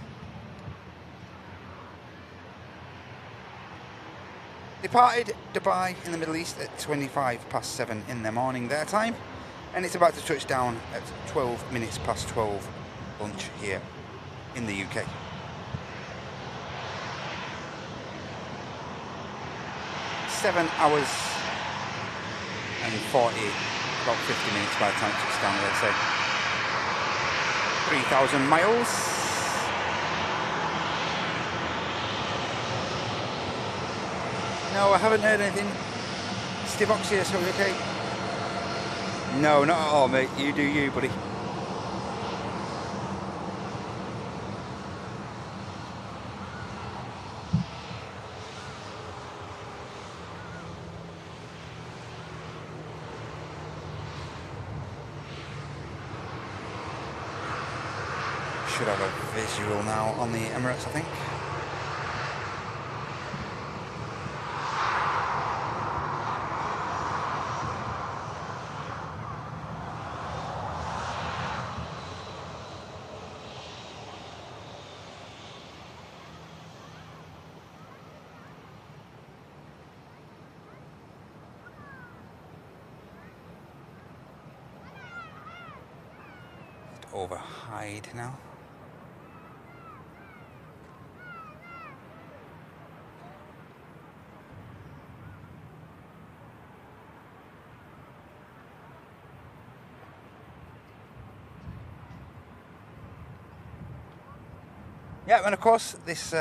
Departed Dubai in the Middle East at 7:25 in the morning their time, and it's about to touch down at 12 minutes past 12 lunch here in the UK. Seven hours and 40, about 50 minutes by the time it touches down, let's say. 3,000 miles. No, I haven't heard anything. Stivox here, so okay? No, not at all, mate. You do you, buddy. Should have a visual now on the Emirates, I think. Overhide now. Yeah, and of course this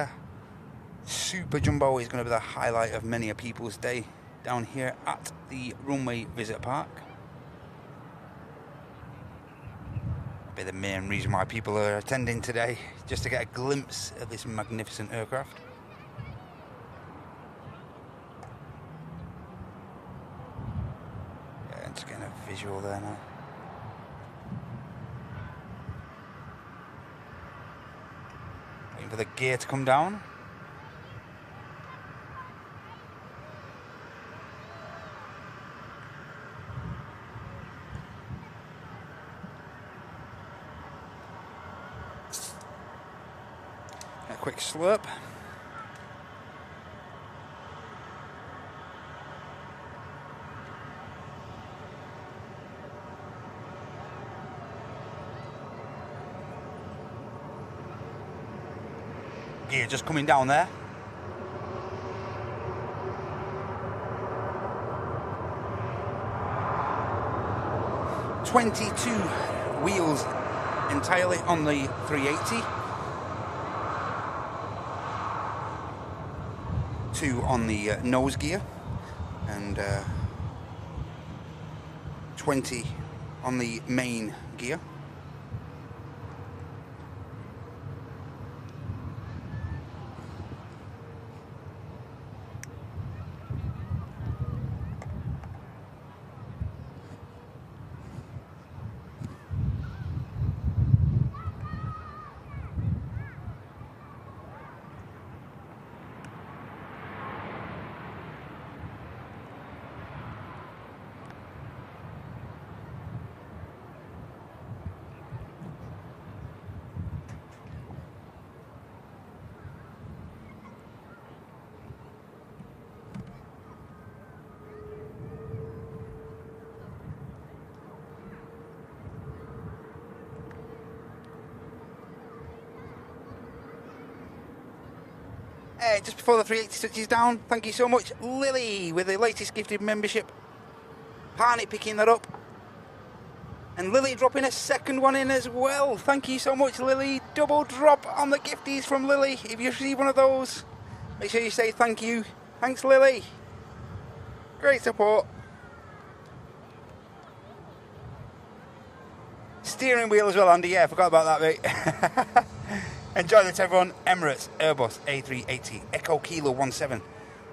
super jumbo is going to be the highlight of many a people's day down here at the Runway Visitor Park. be the main reason why people are attending today, just to get a glimpse of this magnificent aircraft. Yeah, just getting a visual there now. Waiting for the gear to come down. A quick slurp. Gear just coming down there. "22 wheels entirely on the 380. 2 on the nose gear, and 20 on the main gear. Just before the 380 touches down, thank you so much, Lily, with the latest gifted membership. Harney picking that up. And Lily dropping a second one in as well. Thank you so much, Lily. Double drop on the gifties from Lily. If you receive one of those, make sure you say thank you. Thanks, Lily. Great support. Steering wheel as well, Andy. Yeah, forgot about that, mate. Enjoy this, everyone. Emirates Airbus A380 Echo Kilo 17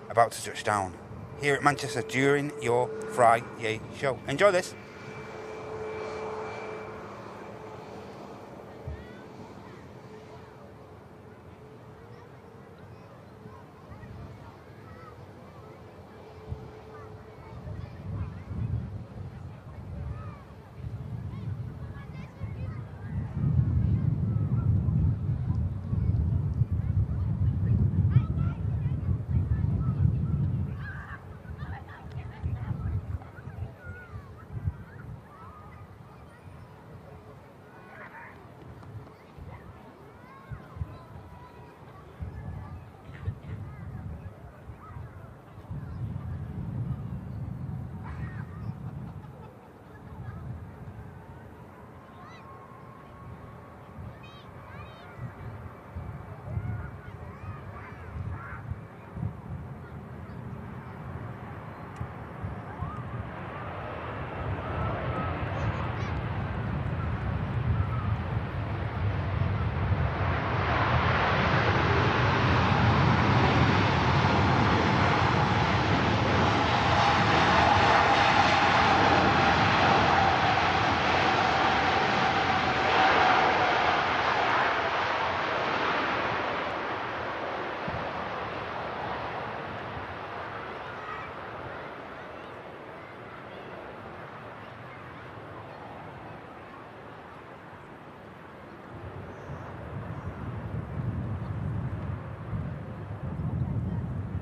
about to touch down here at Manchester during your Friday show. Enjoy this.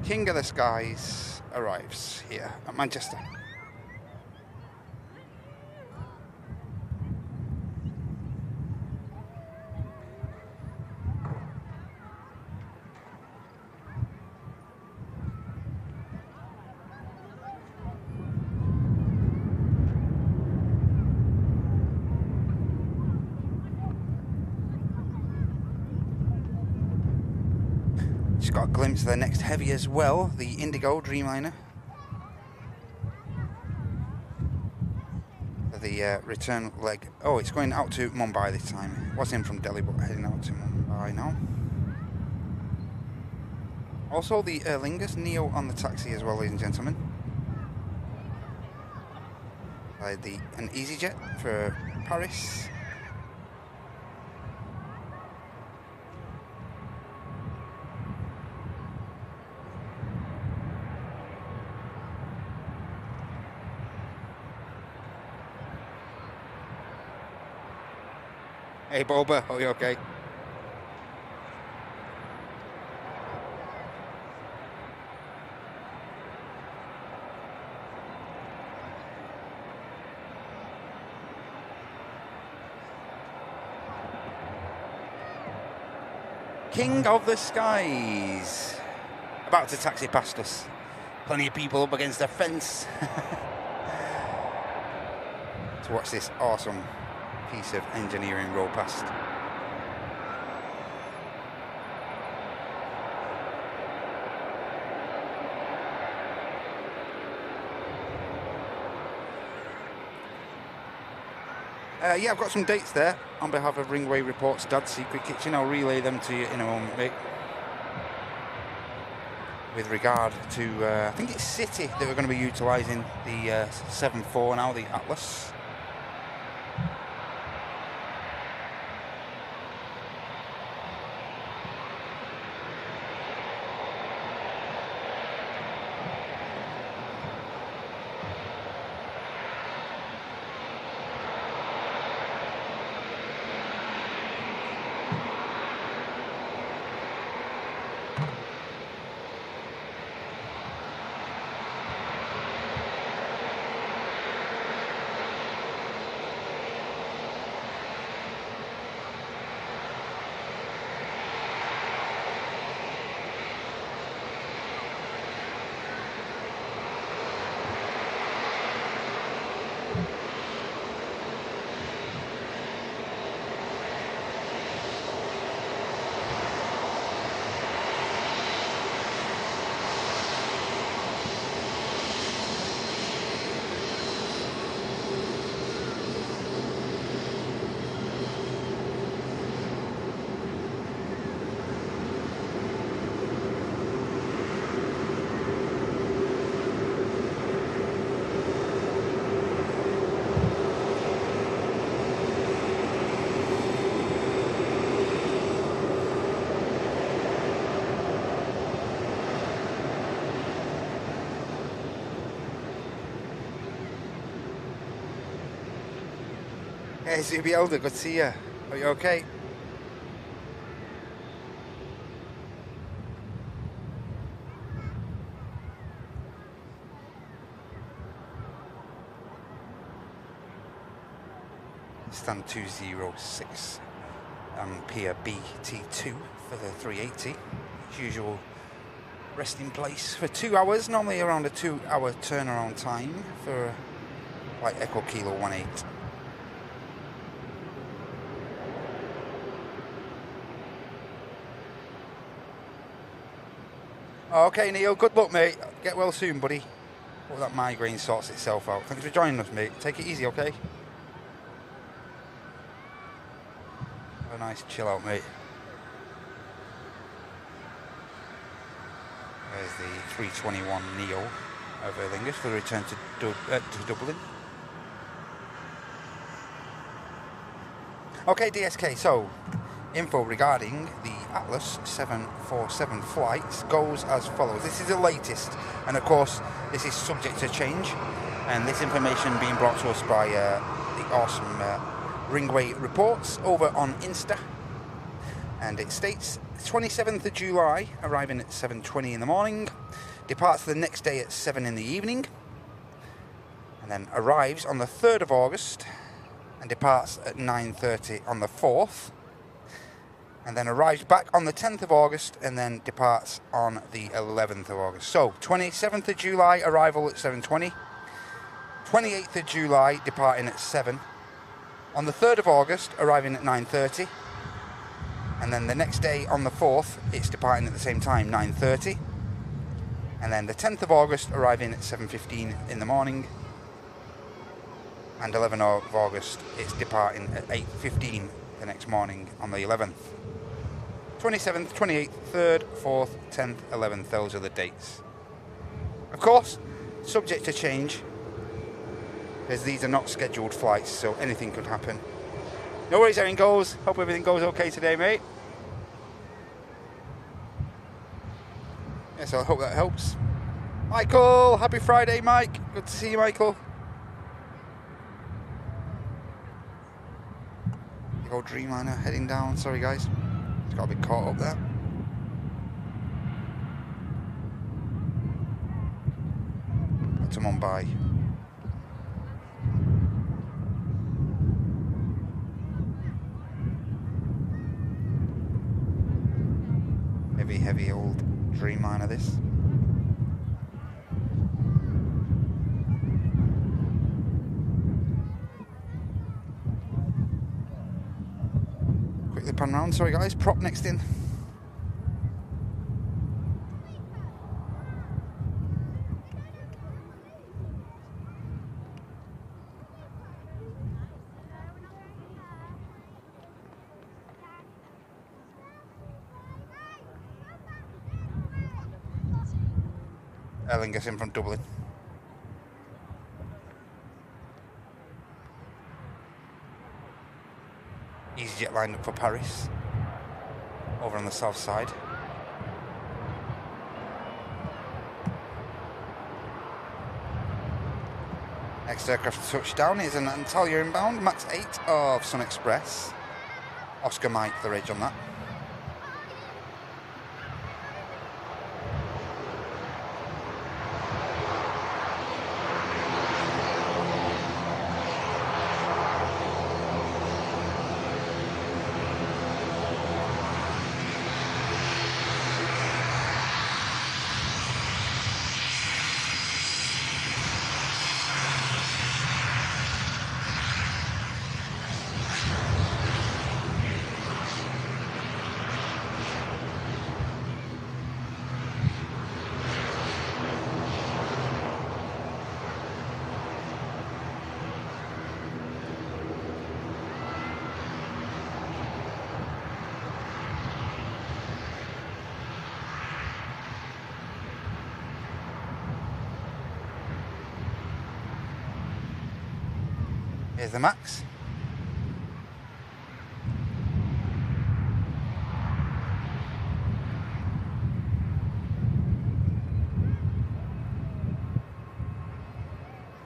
King of the Skies arrives here at Manchester. Just got a glimpse of the next heavy as well, the Indigo Dreamliner. The the return leg. Oh, it's going out to Mumbai this time. It was in from Delhi, but heading out to Mumbai now. Also, the Aer Lingus Neo on the taxi as well, ladies and gentlemen. An EasyJet for Paris. Hey Boba, are you okay? King of the Skies, about to taxi past us. Plenty of people up against the fence to watch this awesome piece of engineering roll past. Yeah, I've got some dates there on behalf of Runway Reports Dad's Secret Kitchen. I'll relay them to you in a moment, mate. With regard to, I think it's City that we're going to be utilising the 7.4 now, the Atlas. Hey Zuby Elder, good to see you. Are you okay? Stand 206 and Pier BT2 for the 380. As usual, resting place for 2 hours, normally around a 2 hour turnaround time for like Echo Kilo 18. Okay, Neil, good luck, mate. Get well soon, buddy. Hope that migraine sorts itself out. Thanks for joining us, mate. Take it easy, okay? Have a nice chill out, mate. There's the 321 Neo of Aer Lingus for the return to Dublin. Okay, DSK, so info regarding the Atlas 747 flights goes as follows. This is the latest, and of course this is subject to change, and this information being brought to us by the awesome Runway Reports over on Insta, and it states 27th of July, arriving at 7:20 in the morning, departs the next day at 7 in the evening, and then arrives on the 3rd of August and departs at 9:30 on the 4th, and then arrives back on the 10th of August and then departs on the 11th of August. So 27th of July arrival at 7:20, 28th of July departing at 7, on the 3rd of August arriving at 9:30, and then the next day on the 4th it's departing at the same time, 9:30, and then the 10th of August arriving at 7:15 in the morning, And 11th of August, it's departing at 8:15 the next morning on the 11th. 27th, 28th, 3rd, 4th, 10th, 11th, those are the dates. Of course, subject to change, because these are not scheduled flights, so anything could happen. No worries, Erin goes. Hope everything goes okay today, mate. Yes, I hope that helps. Michael, happy Friday, Mike. Good to see you, Michael. Big old Dreamliner heading down. Sorry, guys. Just got a bit caught up there. Got to Mumbai. Heavy old Dreamliner this. Quickly pan round, sorry guys, prop next in. Ellen gets in from Dublin. EasyJet lined up for Paris, over on the south side. Next aircraft to touch down is an Antalya inbound, Max 8 of Sun Express. Oscar Mike, the ridge on that. Here's the Max.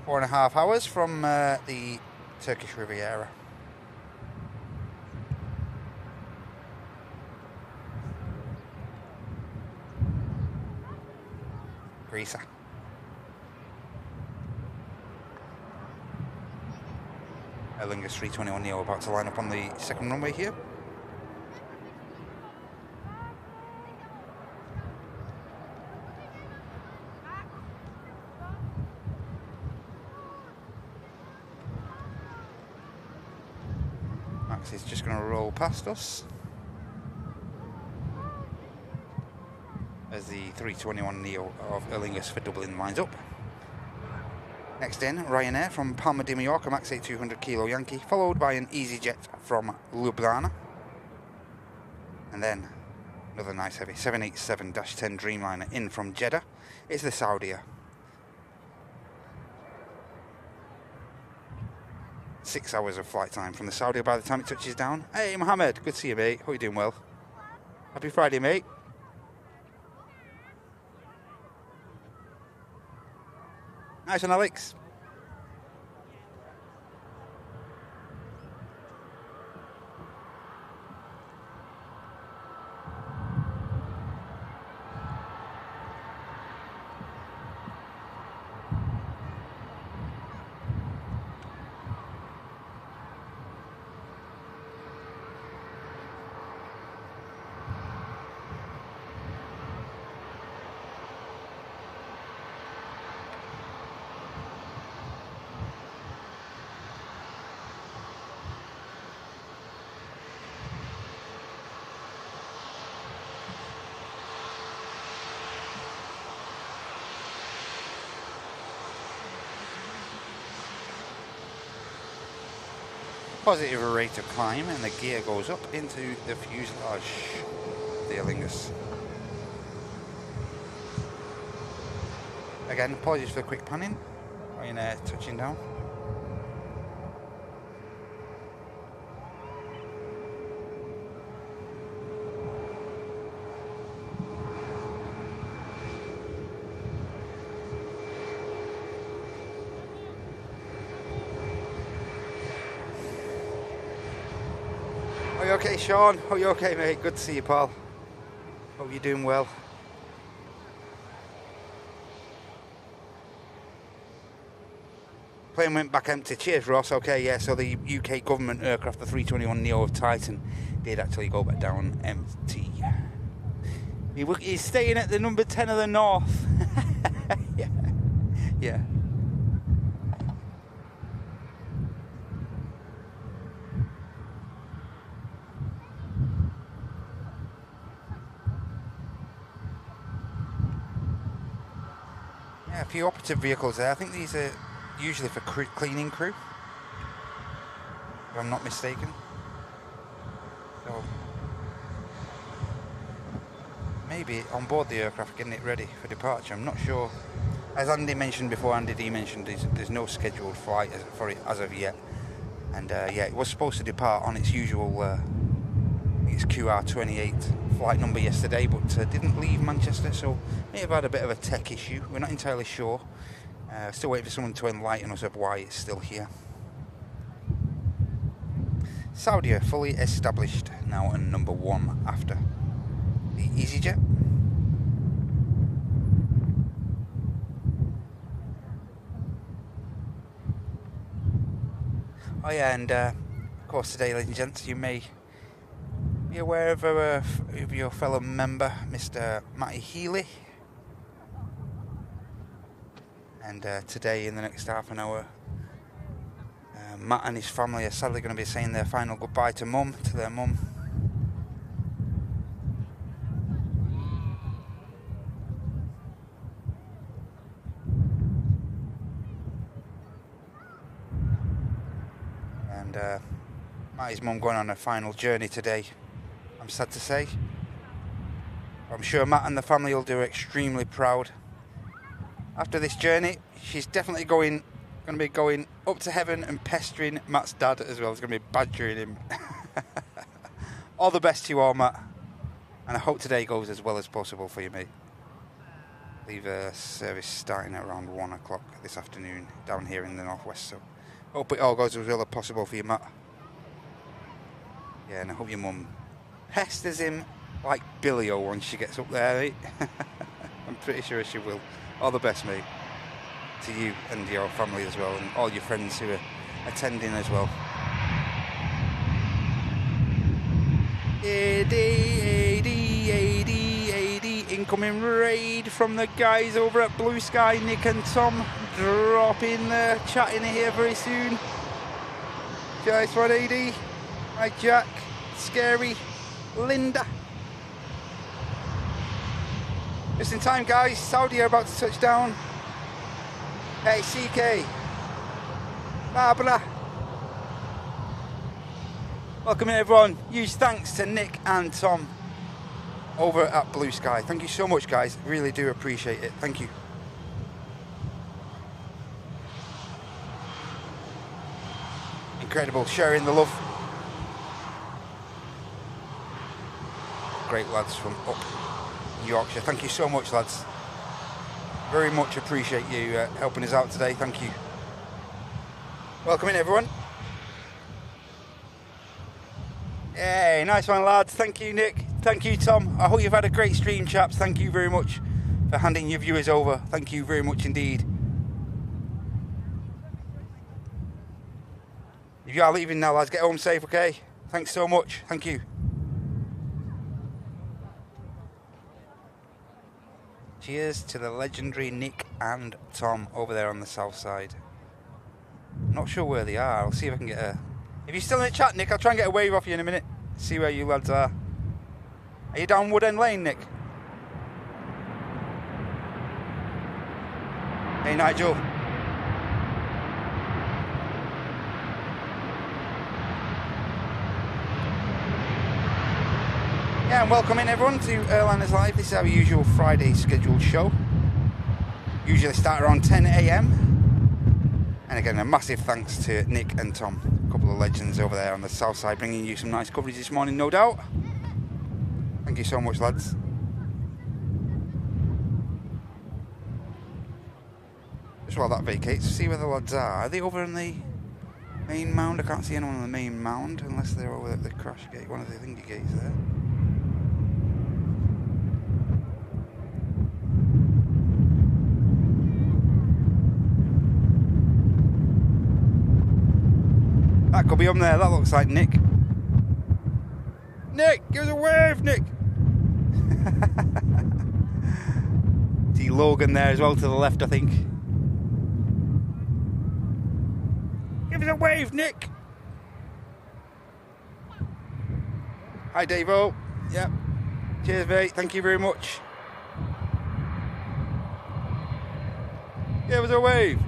Four and a half hours from the Turkish Riviera. Greece. Aer Lingus 321neo about to line up on the second runway here. Max is just going to roll past us as the 321neo of Aer Lingus for Dublin lines up. Next in, Ryanair from Palma de Mallorca, Max 8 200 Kilo Yankee, followed by an EasyJet from Ljubljana. And then another nice heavy 787-10 Dreamliner in from Jeddah. It's the Saudia. 6 hours of flight time from the Saudia by the time it touches down. Hey Mohammed, good to see you, mate. Hope you're doing well. Happy Friday, mate. Nice one, Alex. positive rate of climb, and the gear goes up into the fuselage of the Aer Lingus. Again, apologies for the quick panning when touching down. Are you okay, Sean? Are you okay, mate? Good to see you, pal. Hope you're doing well. Plane went back empty. Cheers, Ross. Okay, yeah, so the UK government aircraft, the 321neo of Titan, did actually go back down empty. He's staying at the number 10 of the North. Yeah. Yeah. Yeah, a few operative vehicles there. I think these are usually for cleaning crew, if I'm not mistaken. So maybe on board the aircraft getting it ready for departure. I'm not sure. As Andy mentioned before, Andy D mentioned, there's no scheduled flight for it as of yet. And yeah, it was supposed to depart on its usual, I think it's QR28 flight number yesterday, but didn't leave Manchester, so may have had a bit of a tech issue. We're not entirely sure. Still waiting for someone to enlighten us of why it's still here. Saudi fully established now and number 1 after the EasyJet. Oh yeah, and of course today, ladies and gents, you may be aware of your fellow member, Mr. Matty Healy. And today, in the next half an hour, Matt and his family are sadly going to be saying their final goodbye to their mum. And Matty's mum going on a final journey today, I'm sad to say. I'm sure Matt and the family will do extremely proud. After this journey, she's definitely going to be going up to heaven and pestering Matt's dad as well. He's going to be badgering him. All the best to you all, Matt. And I hope today goes as well as possible for you, mate. Leave service starting at around 1 o'clock this afternoon down here in the northwest. So hope it all goes as well as possible for you, Matt. Yeah, and I hope your mum pesters him like Billy-O once she gets up there, mate. I'm pretty sure she will. All the best, mate, to you and your family as well, and all your friends who are attending as well. AD, incoming raid from the guys over at Blue Sky. Nick and Tom drop in the chat in here very soon. Guys, what AD? Hi Jack, Scary, Linda. Just in time, guys. Saudi are about to touch down. Hey, CK. Barbara. Welcome in, everyone. Huge thanks to Nick and Tom over at Blue Sky. Thank you so much, guys. Really do appreciate it. Thank you. Incredible. Sharing the love. Great lads from up Yorkshire. Thank you so much, lads. Very much appreciate you helping us out today. Thank you. Welcome in, everyone. Hey, nice one, lads. Thank you, Nick. Thank you, Tom. I hope you've had a great stream, chaps. Thank you very much for handing your viewers over. Thank you very much indeed. If you are leaving now, lads, get home safe, okay? Thanks so much. Thank you. Cheers to the legendary Nick and Tom over there on the south side. Not sure where they are. I'll see if I can get a... If you're still in the chat, Nick, I'll try and get a wave off you in a minute. See where you lads are. Are you down Wood End Lane, Nick? Hey, Nigel. Yeah, and welcome in everyone to Airliners Live. This is our usual Friday scheduled show. Usually start around 10 AM. And again, a massive thanks to Nick and Tom, a couple of legends over there on the south side, bringing you some nice coverage this morning, no doubt. Thank you so much, lads. Just while that vacates, see where the lads are. Are they over in the main mound? I can't see anyone on the main mound unless they're over at the crash gate, one of the thingy gates there. That could be on there. That looks like Nick. Nick, give us a wave, Nick. See Logan there as well to the left, I think. Give us a wave, Nick. Hi, Davo. Yep. Cheers, mate. Thank you very much. Give us a wave.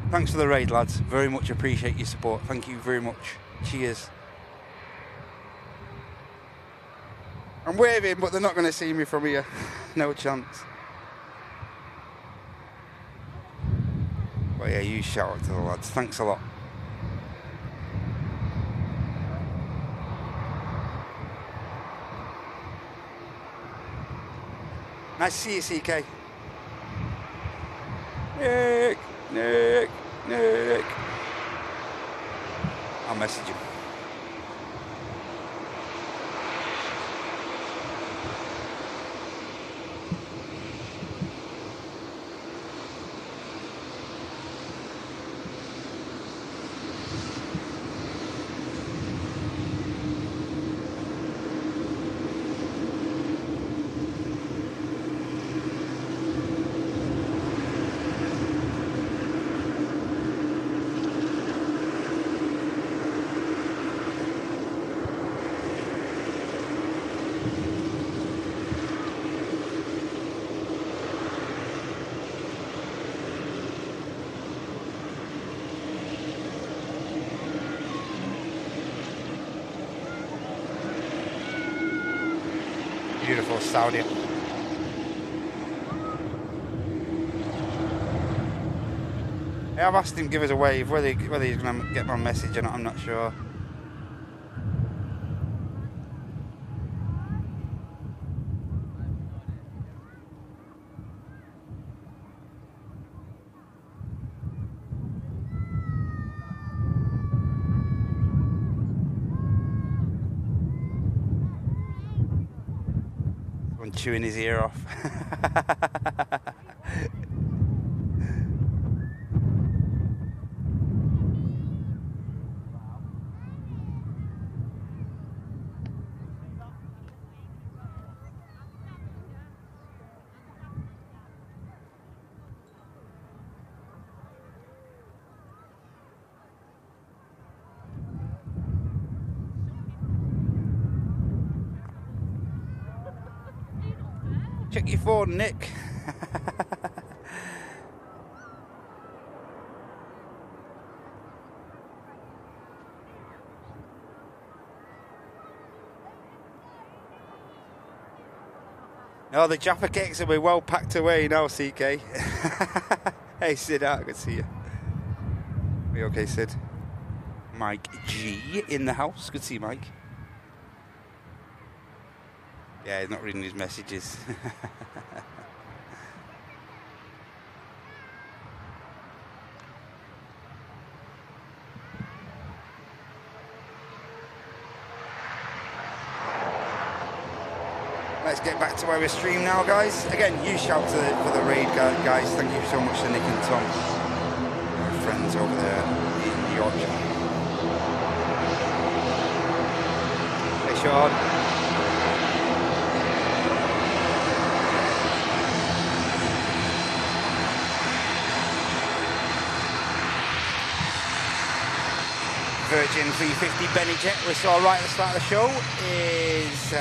Thanks for the raid, lads. Very much appreciate your support. Thank you very much. Cheers. I'm waving, but they're not going to see me from here. No chance. But yeah, you shout out to the lads. Thanks a lot. Nice to see you, CK. Nick. Nick, Nick. I'll message him. Beautiful Saudi. Yeah, I've asked him to give us a wave. Whether he's going to get my message or not, I'm not sure. Chewing his ear off. Check your phone, Nick. Oh, the Jaffa cakes will be well packed away now, CK. Hey, Sid, good to see you. Are you okay, Sid? Mike G in the house. Good to see you, Mike. Yeah, he's not reading his messages. Let's get back to our stream now, guys. Again, huge shout for the raid, guys. Thank you so much to Nick and Tom, our friends over there in Yorkshire. Hey, Sean. Virgin 350 Benny Jet, we saw right at the start of the show, is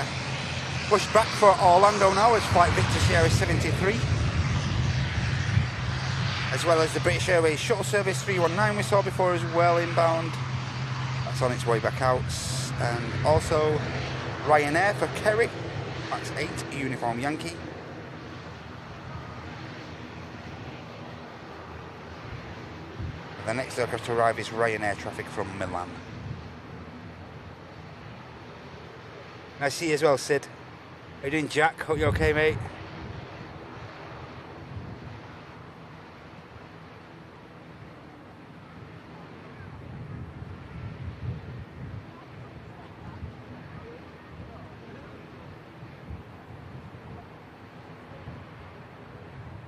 pushed back for Orlando now as Flight Victor Sierra 73. As well as the British Airways Shuttle Service 319 we saw before as well inbound. That's on its way back out. And also Ryanair for Kerry. That's 8 Uniform Yankee. The next aircraft to arrive is Ryanair traffic from Milan. Nice to see you as well, Sid. How you doing, Jack? Hope you're okay, mate.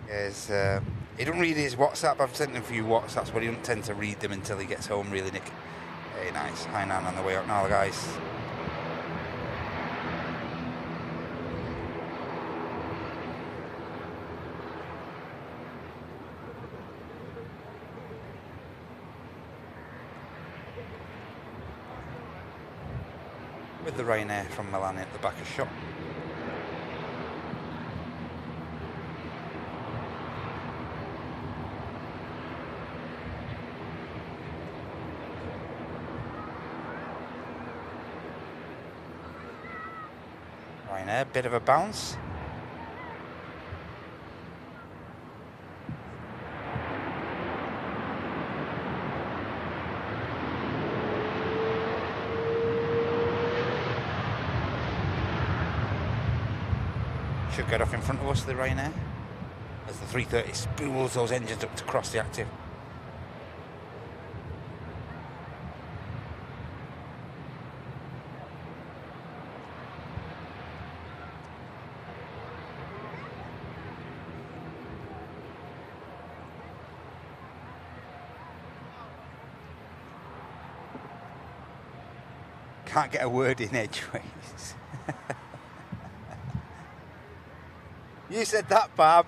Yes, he don't read his WhatsApp. I've sent him a few WhatsApps, but he don't tend to read them until he gets home, really, Nick. Hey, nice. Hi, Nan, on the way up now, guys. With the Ryanair from Milan at the back of shop. Ryanair, bit of a bounce. Should get off in front of us, the Ryanair, as the 330 spools those engines up to cross the active. Can't get a word in edgeways. You said that, Bob.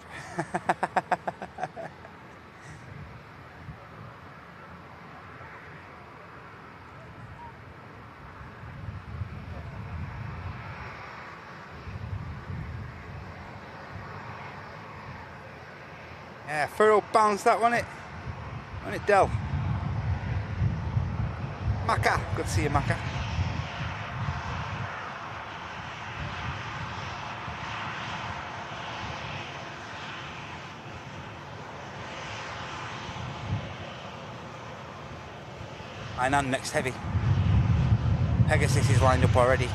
Yeah, thorough bounce that, wasn't it? Wasn't it, Del? Macca, good to see you, Macca. And next heavy. Pegasus is lined up already.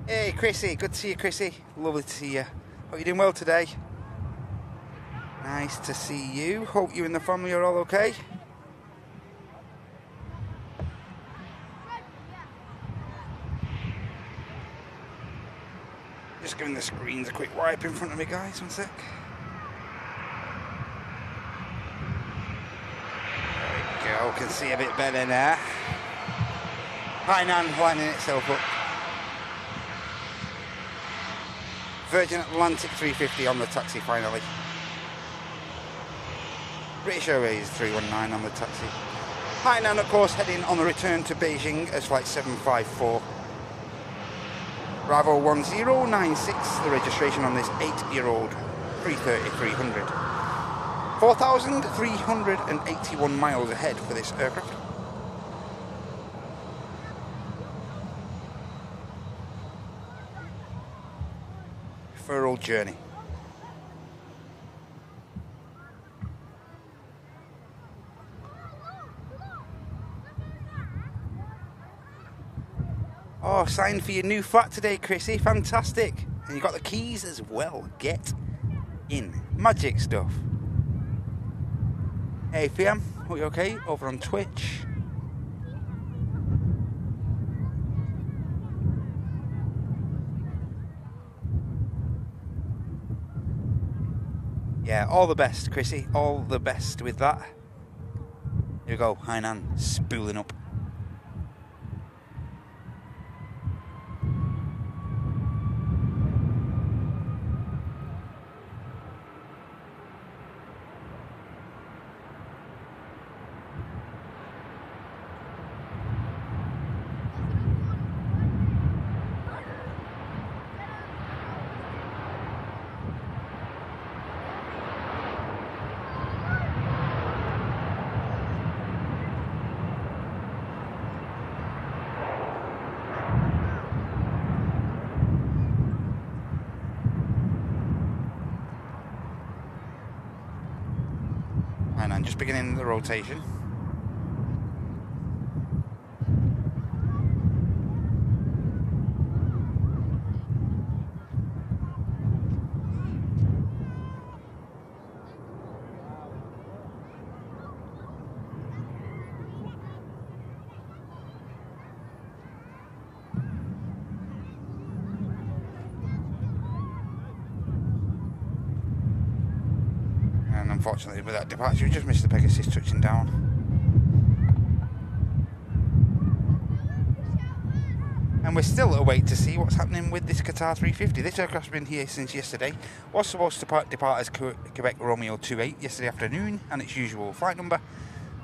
Hey Chrissy, good to see you, Chrissy. Lovely to see you. Hope you're doing well today. Nice to see you. Hope you and the family are all okay. Just giving the screens a quick wipe in front of me, guys. One sec. There we go. Can see a bit better now. Hi Nan, lining itself up. Virgin Atlantic 350 on the taxi finally. British Airways 319 on the taxi. Hainan, of course, heading on the return to Beijing as flight 754. Bravo 1096, the registration on this 8-year-old 330-300. 4,381 miles ahead for this aircraft. Referral journey. Oh, signed for your new flat today, Chrissy. Fantastic. And you got the keys as well. Get in. Magic stuff. Hey, Fiam. Are you okay? Over on Twitch. Yeah, all the best, Chrissy. All the best with that. Here we go. Hainan spooling up. And I'm just beginning the rotation. And unfortunately with that departure we just missed the Pegasus touching down. And we're still await to see what's happening with this Qatar 350. This aircraft's been here since yesterday. Was supposed to depart as Quebec Romeo 28 yesterday afternoon and its usual flight number,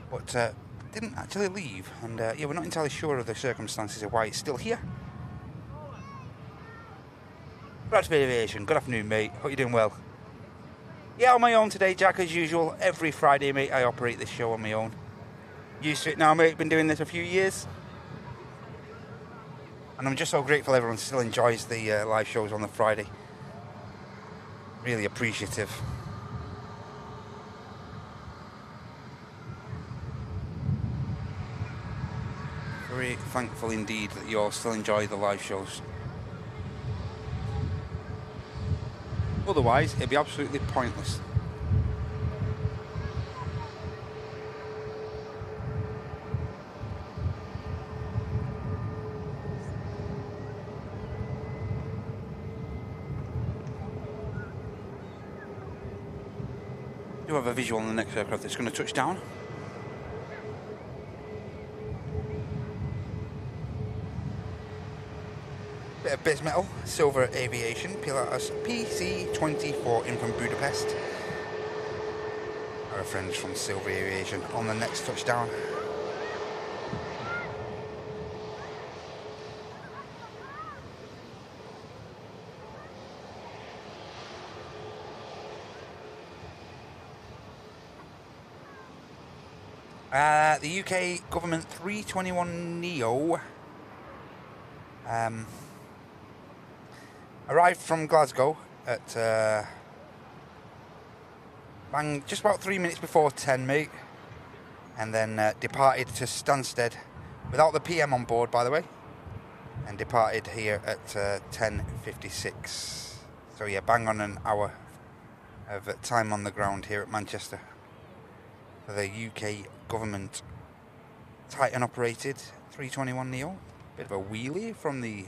but didn't actually leave. And yeah, we're not entirely sure of the circumstances of why it's still here. Bradford Aviation, good afternoon, mate. Hope you're doing well. Yeah, on my own today, Jack, as usual. Every Friday, mate, I operate this show on my own. Used to it now, mate. Been doing this a few years. And I'm just so grateful everyone still enjoys the live shows on the Friday. Really appreciative. Very thankful indeed that you all still enjoy the live shows. Otherwise, it'd be absolutely pointless. Do have a visual on the next aircraft that's going to touch down. Bit of base metal, Silver Aviation, Pilatus PC-24 in from Budapest. Our friends from Silver Aviation on the next touchdown. The UK government 321neo arrived from Glasgow at just about 3 minutes before 10, mate, and then departed to Stansted without the PM on board, by the way, and departed here at 10:56. So yeah, bang on an hour of time on the ground here at Manchester for the UK government Titan operated 321neo. Bit of a wheelie from the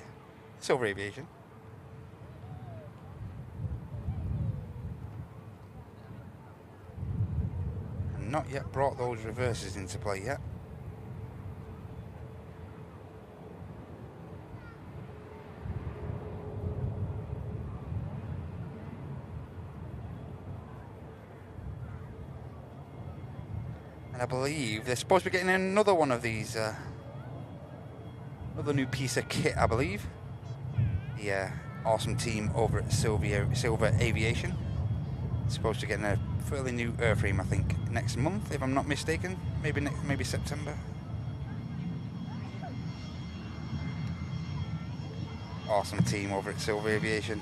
Silver Aviation. And not yet brought those reverses into play yet. And I believe they're supposed to be getting another one of these, another new piece of kit, I believe. The awesome team over at Silver Aviation. Supposed to get a fairly new airframe, I think, next month, if I'm not mistaken. Maybe September. Awesome team over at Silver Aviation.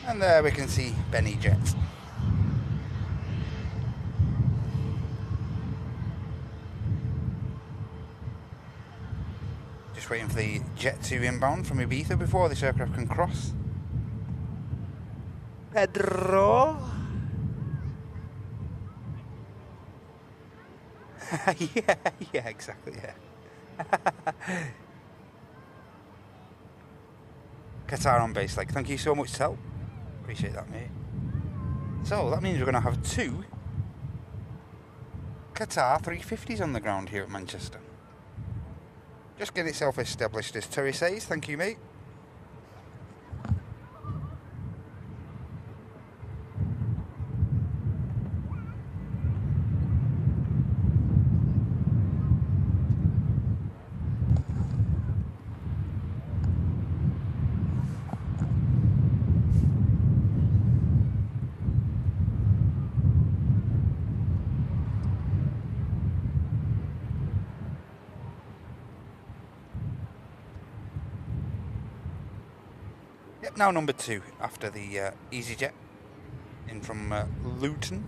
And there we can see Benny Jet. Just waiting for the jet to inbound from Ibiza before this aircraft can cross. Pedro! yeah, exactly, yeah. Qatar on base, like, thank you so much, Tel. Appreciate that, mate. So that means we're going to have 2 Qatar 350s on the ground here at Manchester. Just get itself established, as Terry says. Thank you, mate. Yep, now number 2 after the EasyJet in from Luton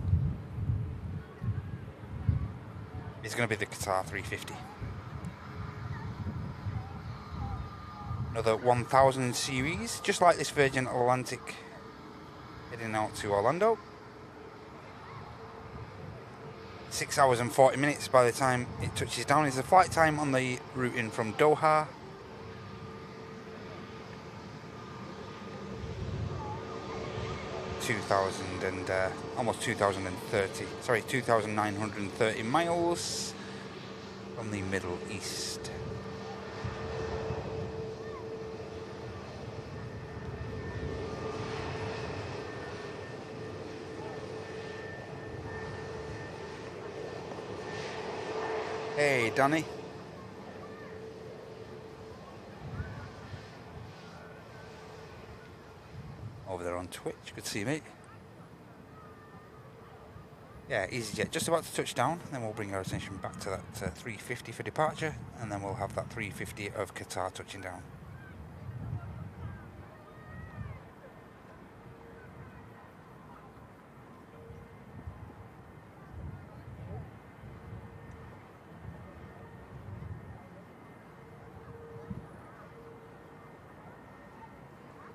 is going to be the Qatar 350. Another 1000 series, just like this Virgin Atlantic heading out to Orlando. 6 hours and 40 minutes by the time it touches down is the flight time on the route in from Doha. Almost 2,930 miles from the Middle East. Hey, Danny. Over there on Twitch, good to see you, mate. Yeah, EasyJet just about to touch down, then we'll bring our attention back to that 350 for departure, and then we'll have that 350 of Qatar touching down.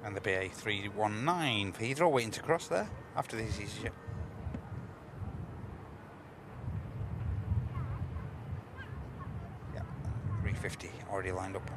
And the BA 319 for Heathrow waiting to cross there after this EasyJet. Yeah, 350 already lined up.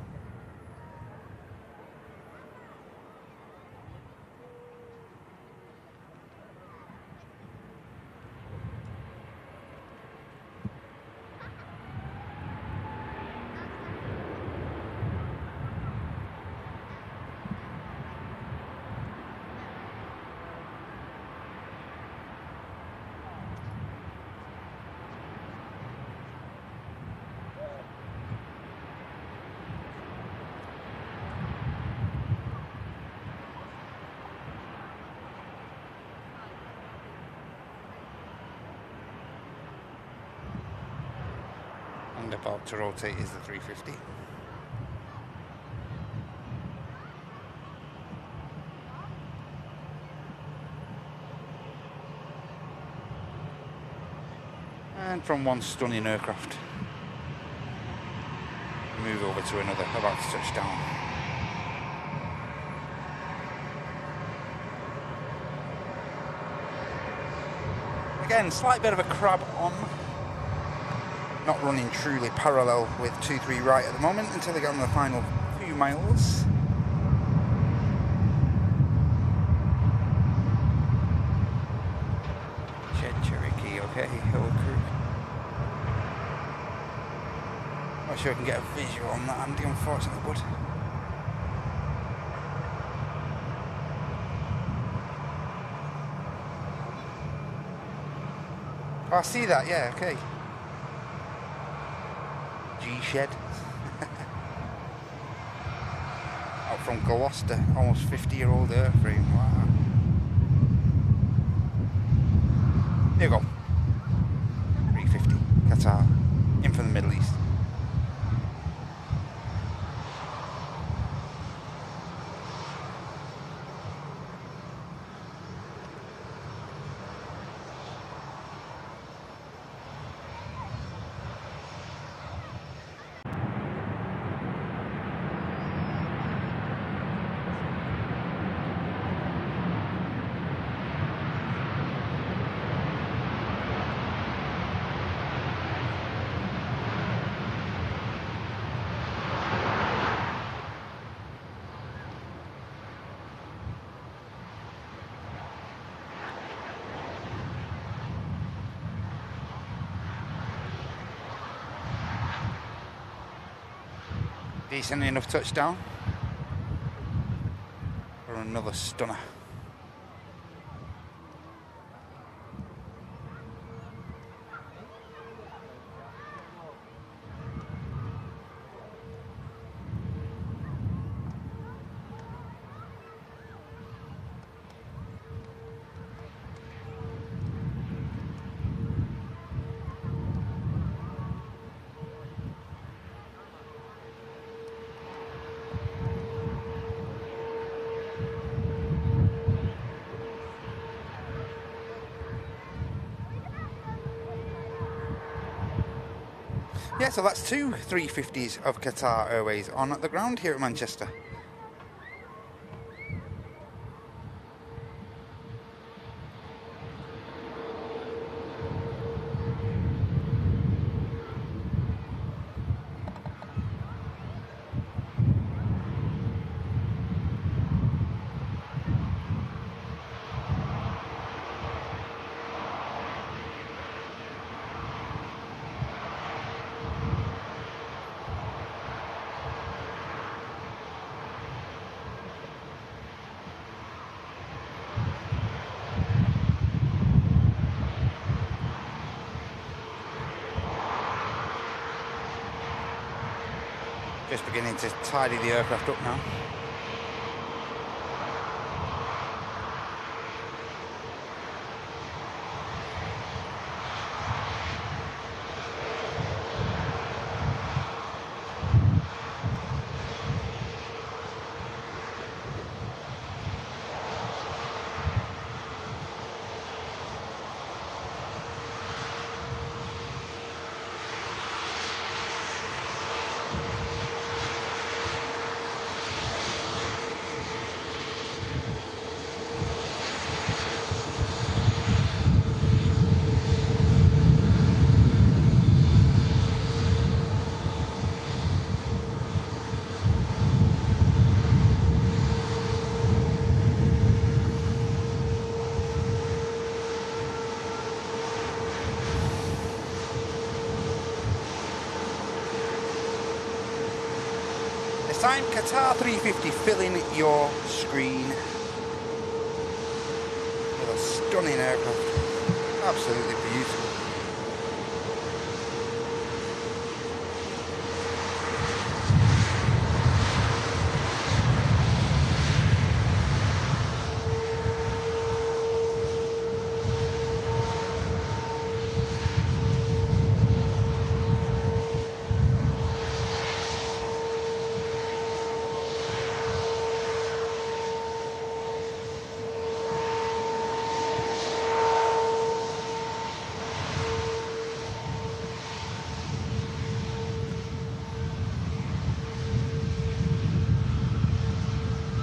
And about to rotate is the 350. And from one stunning aircraft, move over to another, about to touch down. again, slight bit of a crab on. Not running truly parallel with 2-3 right at the moment until they get on the final few miles. Cherokee, okay, Hill Crew. Not sure I can get a visual on that, Andy, unfortunately, bud. Oh, I see that, yeah, okay. G-Shed. Out from Gloucester, almost 50-year-old airframe, wow. There you go. 350, Qatar, in from the Middle East. Decent enough touchdown for another stunner. Yeah, so that's two 350s of Qatar Airways on the ground here at Manchester. Just beginning to tidy the aircraft up now. This time, Qatar 350 filling your screen with a stunning aircraft. Absolutely beautiful.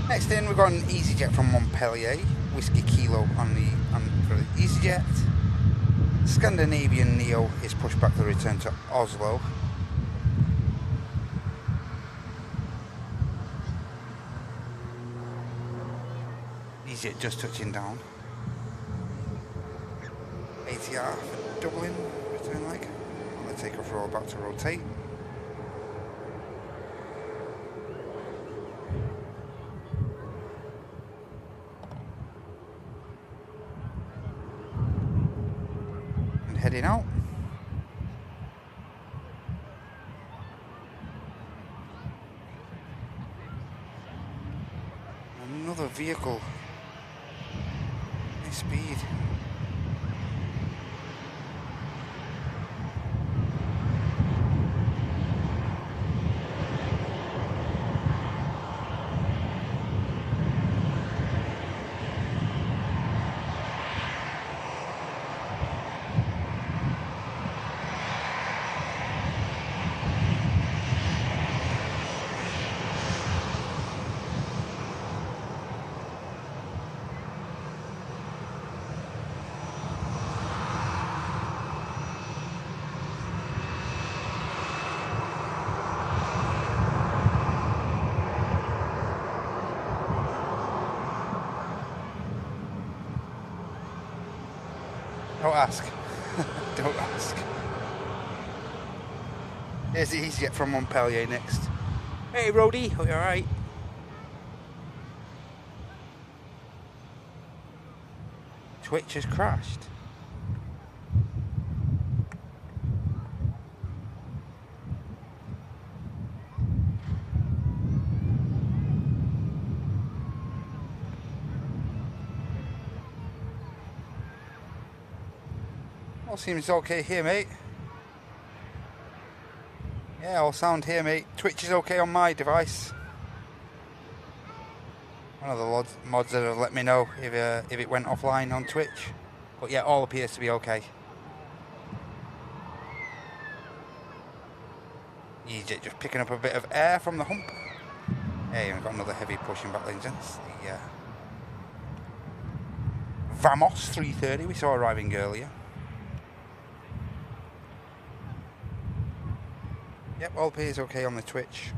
Next in, we've got an EasyJet from Montpellier, Whiskey Kilo on the for the EasyJet. Scandinavian Neo is pushed back the return to Oslo. EasyJet just touching down. ATR for Dublin, return leg. On the takeoff roll, about to rotate. And heading out. Another vehicle. High speed. Don't ask. Don't ask. Here's the EasyJet from Montpellier next. Hey, Rhodey, are you alright? Twitch has crashed. All seems okay here, mate. Yeah, all sound here, mate. Twitch is okay on my device. One of the mods that have let me know if it went offline on Twitch. But yeah, all appears to be okay. EasyJet just picking up a bit of air from the hump. Hey, we've got another heavy pushing back lane, gents. The Vamos 330 we saw arriving earlier. Yep, all appears okay on the Twitch.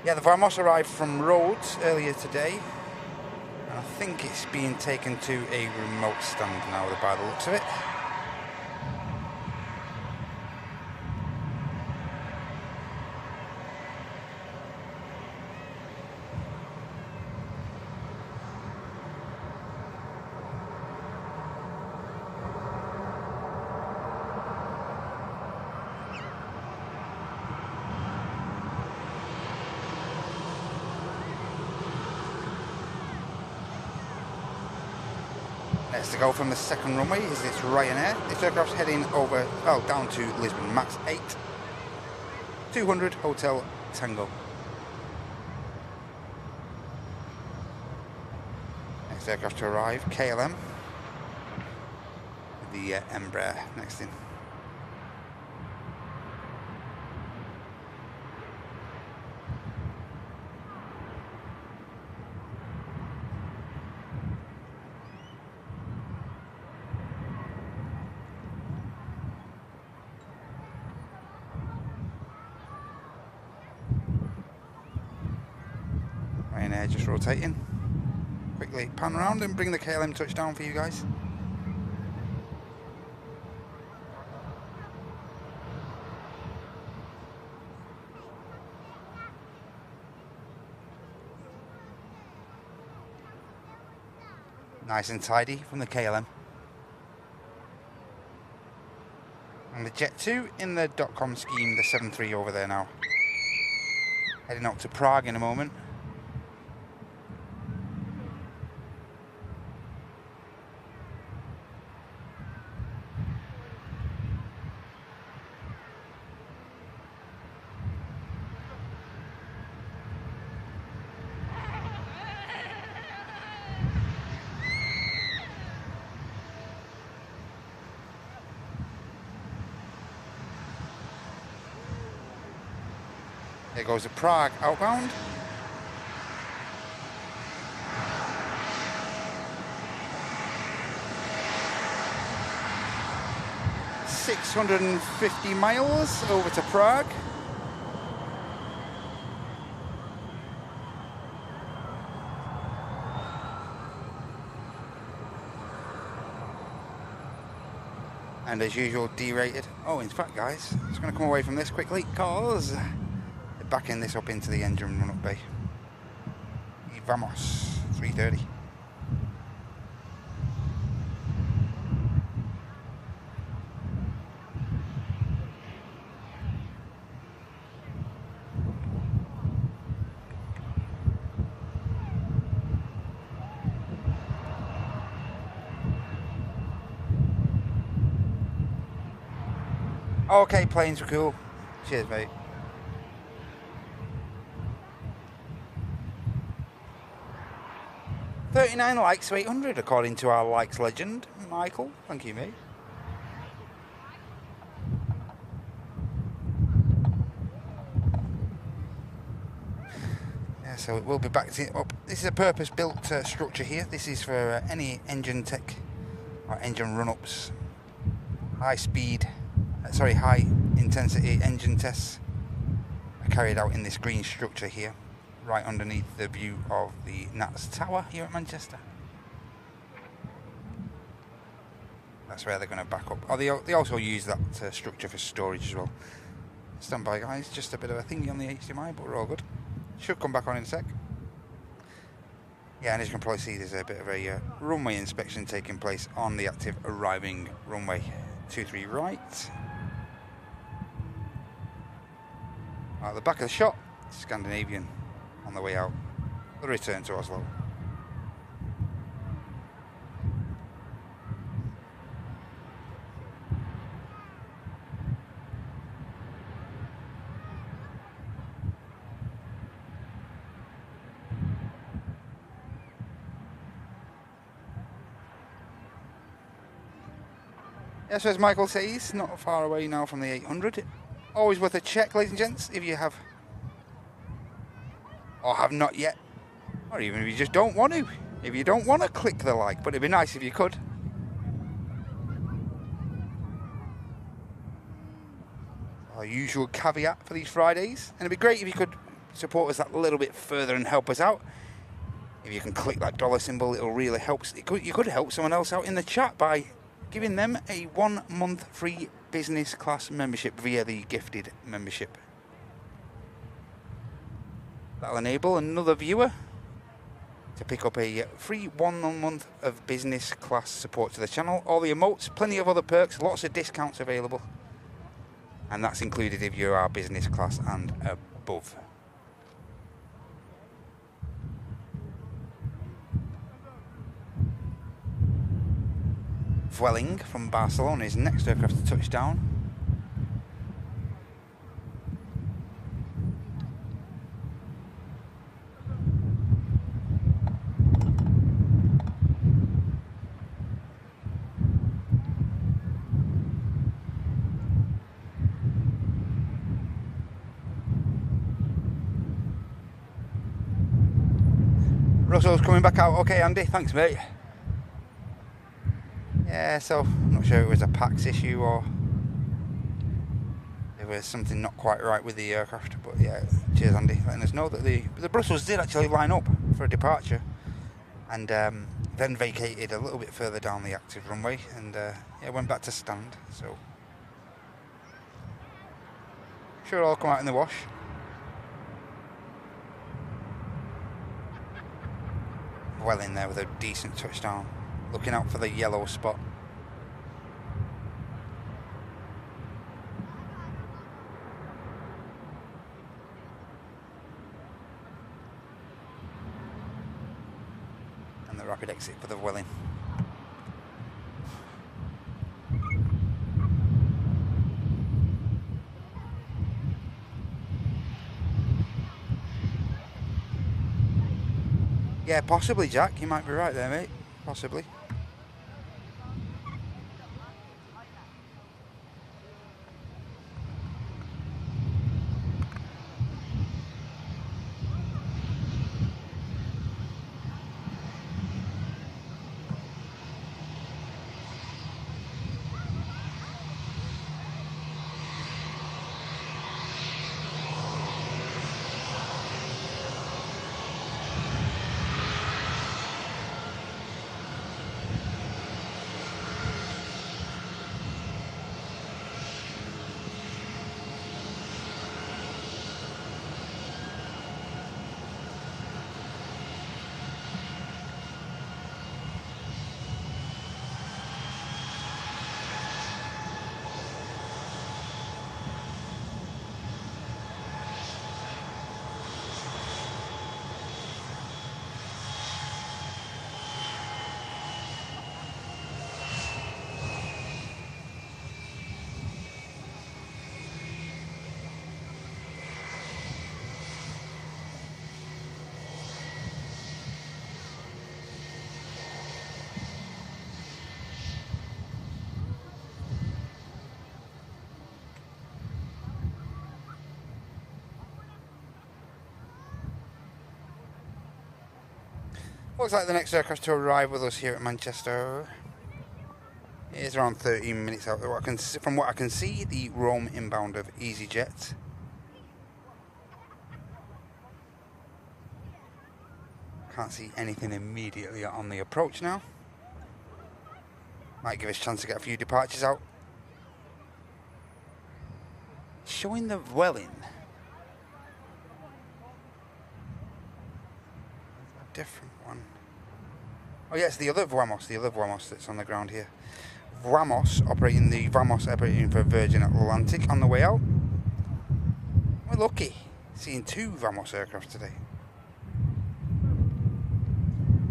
Yeah, the Vamos arrived from Rhodes earlier today, and I think it's being taken to a remote stand now by the looks of it. Next to go from the second runway is this Ryanair. This aircraft's heading over, down to Lisbon, max 8. 200 Hotel Tango. Next aircraft to arrive, KLM. The Embraer next in. Ryanair just rotating. Quickly pan around and bring the KLM touchdown for you guys. Nice and tidy from the KLM. And the Jet 2 in the .com scheme, the 7-3 over there now. Heading up to Prague in a moment. There goes the Prague outbound. $650 miles over to Prague. And as usual, derated. Oh, in fact, guys, I'm just going to come away from this quickly because they're backing this up into the engine run-up bay. Y vamos, 330. Okay, planes were cool. Cheers, mate. $39 likes to 800 according to our likes legend, Michael. Thank you, mate. Yeah, so we'll be back to up. This is a purpose-built structure here. This is for any engine tech or engine run-ups, high intensity engine tests are carried out in this green structure here, right underneath the view of the Nats Tower here at Manchester. That's where they're going to back up. Oh, they also use that structure for storage as well. Stand by, guys. Just a bit of a thingy on the HDMI, but we're all good. Should come back on in a sec. Yeah, and as you can probably see, there's a bit of a runway inspection taking place on the active arriving runway 23 right. At the back of the shot, Scandinavian on the way out. The return to Oslo. Yeah, so as Michael says, not far away now from the 800. Always worth a check, ladies and gents, if you have or have not yet, or even if you just don't want to. If you don't want to click the like, but it'd be nice if you could. Our usual caveat for these Fridays, and it'd be great if you could support us that little bit further and help us out. If you can click that dollar symbol, it'll really help. You could help someone else out in the chat by giving them a 1 month free business class membership via the gifted membership. That'll enable another viewer to pick up a free 1 month of business class support to the channel. All the emotes, plenty of other perks, lots of discounts available. And that's included if you are business class and above. Vueling from Barcelona is next aircraft to touch down. Russell's coming back out. Okay, Andy, thanks, mate. Yeah, so I'm not sure if it was a PAX issue or there was something not quite right with the aircraft, but yeah, cheers Andy, letting us know that the Brussels did actually line up for a departure and then vacated a little bit further down the active runway and yeah, went back to stand, so sure it'll all come out in the wash. Well in there with a decent touchdown. Looking out for the yellow spot. And the rapid exit for the Welling. Yeah, possibly, Jack. You might be right there, mate. Possibly. Looks like the next aircraft to arrive with us here at Manchester is around 13 minutes out. From what I can see, the Rome inbound of EasyJet. Can't see anything immediately on the approach now. Might give us a chance to get a few departures out. Showing the Welling. Different one. Oh yes, the other Vamos that's on the ground here. Vamos operating for Virgin Atlantic on the way out. We're lucky seeing 2 Vamos aircraft today.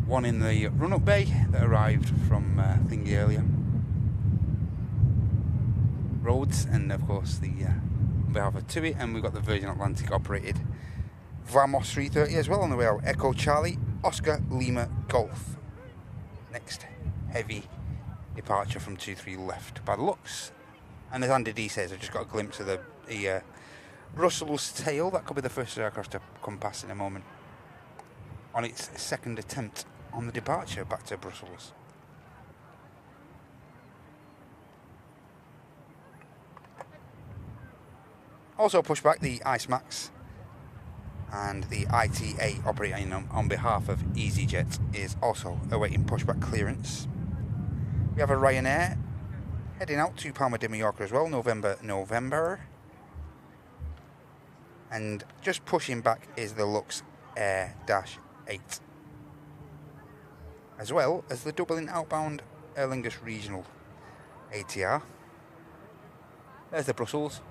One in the run-up bay that arrived from thingy earlier. Rhodes, and of course the on behalf of TUI, and we've got the Virgin Atlantic operated Vamos 330 as well on the way out. Echo Charlie, Oscar Lima Golf. Next heavy departure from 23 left by the looks. And as Andy D says, I've just got a glimpse of the Brussels tail. That could be the first aircraft to come past in a moment. On its second attempt on the departure back to Brussels. Also push back the Ice Max, and the ITA operating on behalf of EasyJet is also awaiting pushback clearance. We have a Ryanair heading out to Palma de Mallorca as well, November. And just pushing back is the Lux Air -8. As well as the Dublin outbound Aer Lingus regional ATR. There's the Brussels.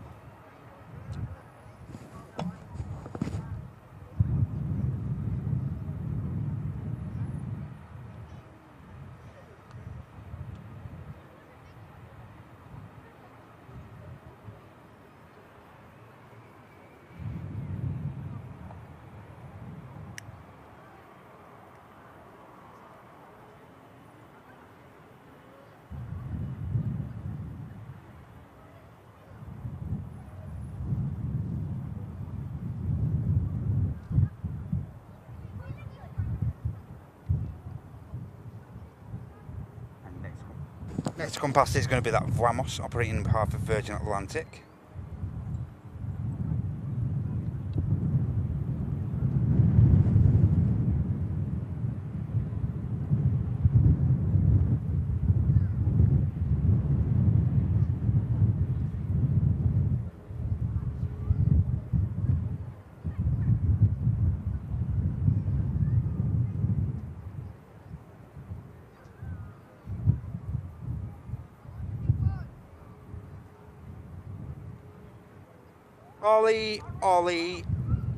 Next to come past is going to be that Vamos operating on behalf of Virgin Atlantic.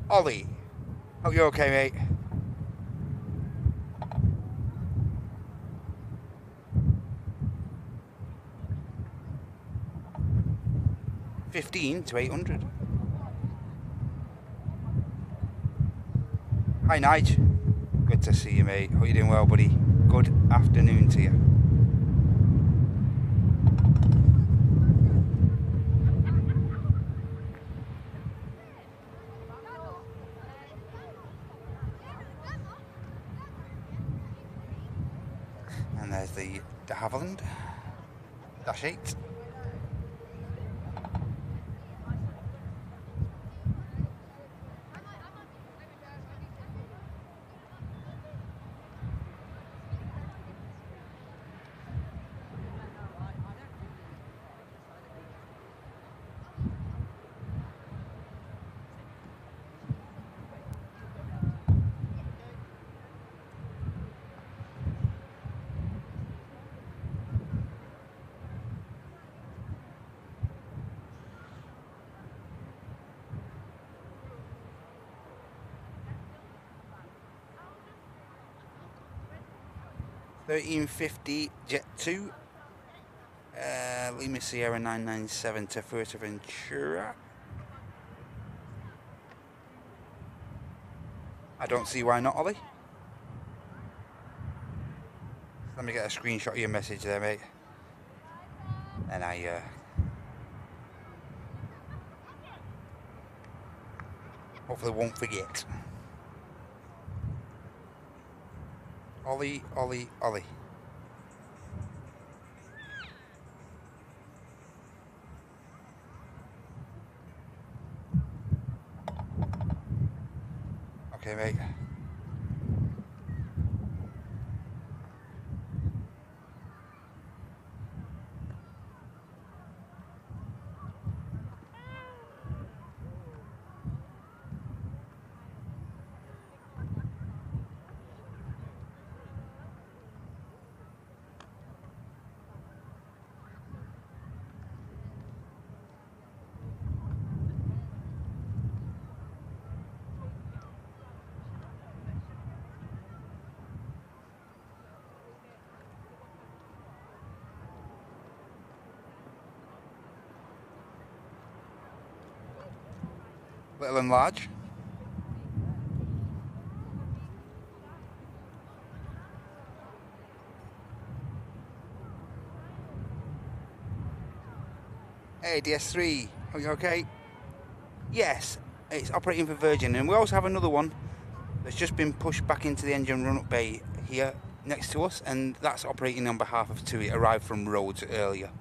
Ollie. Hope you're okay, mate. $15 to $800. Hi, Nige. Good to see you, mate. Hope you're doing well, buddy. Good afternoon to you. And there's the de Havilland -8. $13.50 Jet 2, Lima Sierra 997 to Fuerteventura. I don't see why not, Ollie. Let me get a screenshot of your message there, mate. And I hopefully won't forget. Ollie, Ollie, Ollie. Okay, mate. Little and large. Hey, DS3, are you okay? Yes, it's operating for Virgin, and we also have another one that's just been pushed back into the engine run-up bay here next to us, and that's operating on behalf of TUI. It arrived from Rhodes earlier.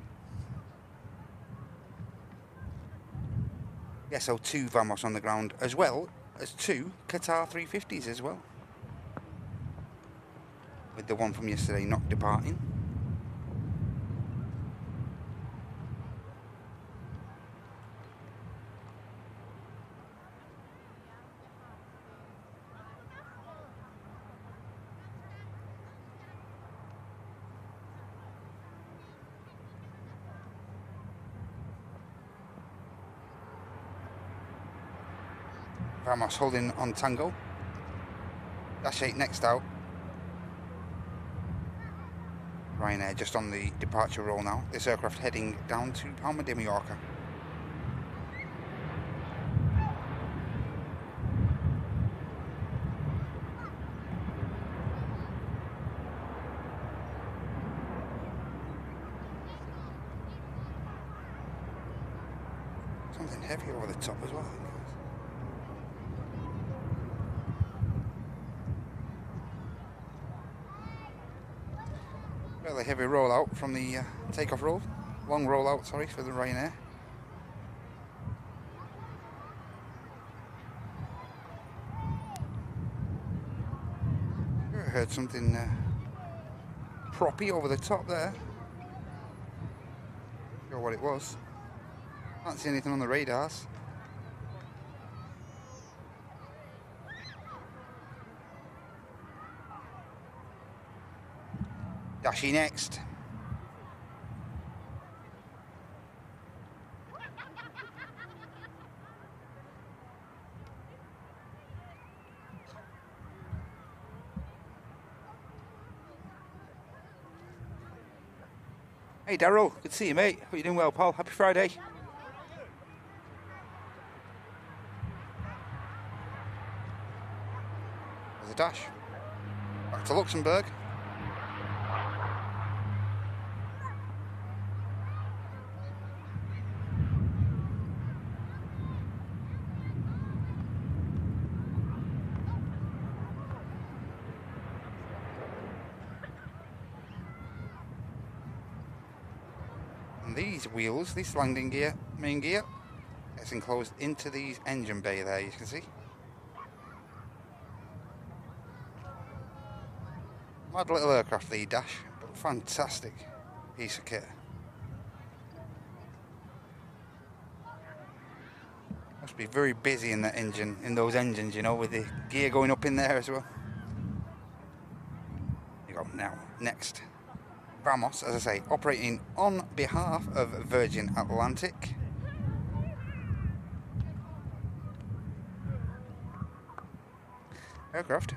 Yeah, so 2 Vamos on the ground, as well as 2 Qatar 350s as well, with the one from yesterday not departing. Vamos holding on Tango. Dash 8 next out. Ryanair just on the departure roll now. This aircraft heading down to Palma de Mallorca. Something heavy over the top as well, I think. Fairly heavy rollout from the takeoff roll. Long rollout, sorry, for the Ryanair. I heard something proppy over the top there. Not sure what it was. Can't see anything on the radars. Dashy next. Hey Daryl, good to see you, mate. Hope you're doing well, pal. Happy Friday. There's a dash. Back to Luxembourg. And these wheels, this landing gear, main gear, is enclosed into these engine bay there, you can see. Mad little aircraft, the Dash, but fantastic piece of kit. Must be very busy in that engine, in those engines, you know, with the gear going up in there as well. You go now, next. Vamos, as I say, operating on behalf of Virgin Atlantic. Aircraft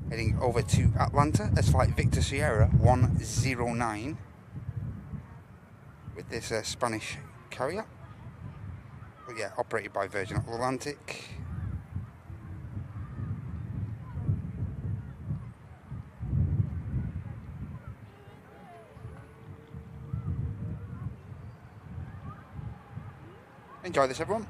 heading over to Atlanta as flight Victor Sierra 109 with this Spanish carrier. But yeah, operated by Virgin Atlantic. Enjoy this, everyone.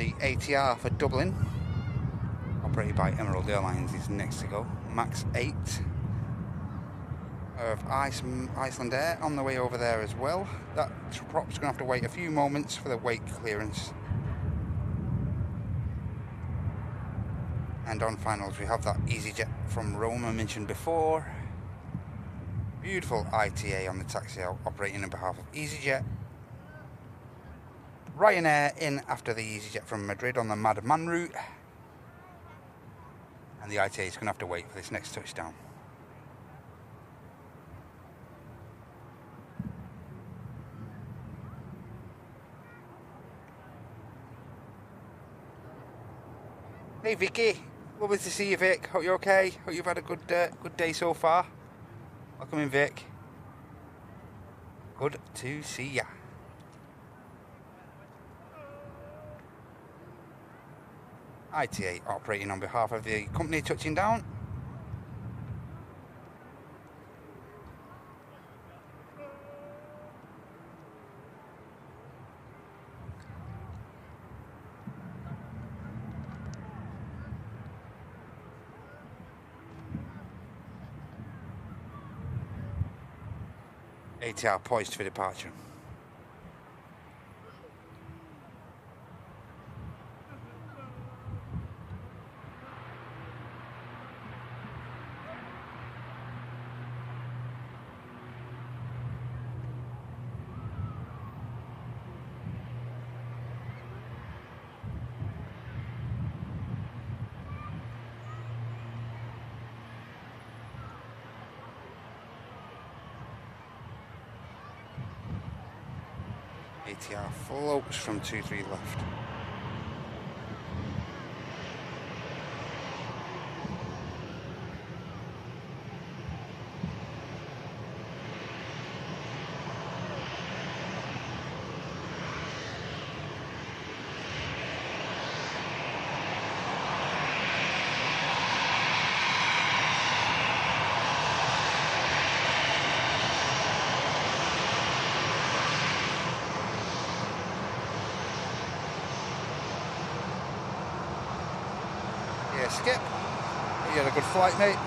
the ATR for Dublin, operated by Emerald Airlines, is next to go. Max 8 of Iceland Air on the way over there as well. That prop's going to have to wait a few moments for the wake clearance. And on finals we have that EasyJet from Rome I mentioned before. Beautiful ITA on the taxi out, operating on behalf of EasyJet. Ryanair in after the EasyJet from Madrid on the Madman route. And the ITA is going to have to wait for this next touchdown. Hey Vicky, lovely to see you, Vic. Hope you're okay. Hope you've had a good day so far. Welcome in, Vic. Good to see ya. ITA operating on behalf of the company, touching down. ATR poised for departure. ATR floats from 23 left. Skip, you had a good flight, mate.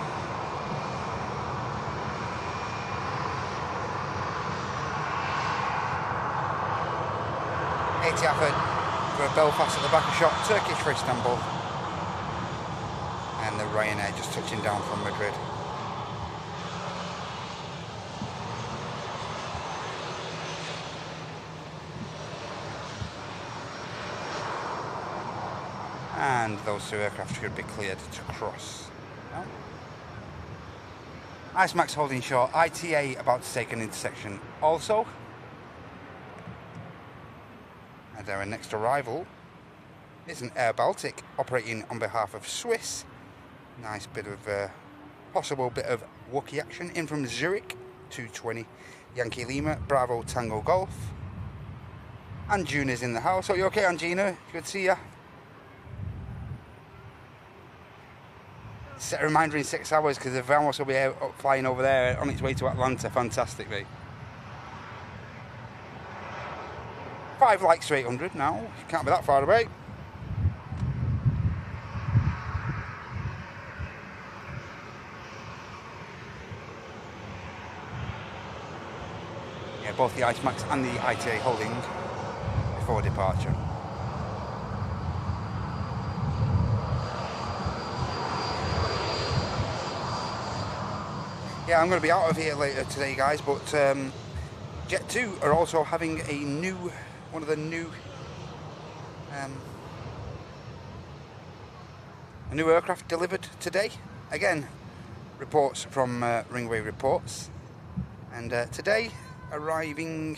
ATR for Belfast at the back of shot, Turkish for Istanbul, and the Ryanair just touching down from Madrid. And those two aircraft should be cleared to cross. No? IceMax holding short, ITA about to take an intersection also. And our next arrival is an Air Baltic operating on behalf of Swiss. Nice bit of possible bit of Wookiee action in from Zurich, 220 Yankee Lima, Bravo Tango Golf. Anjuna's in the house. Are you okay, Angina? Good to see ya. Set a reminder in 6 hours because the Vamos will be out flying over there on its way to Atlanta. Fantastic, mate. 5 likes to 800 now. Can't be that far away. Yeah, both the IceMax and the ITA holding before departure. Yeah, I'm going to be out of here later today, guys, but Jet2 are also having one of the new aircraft delivered today. Again, reports from Runway reports, and today arriving,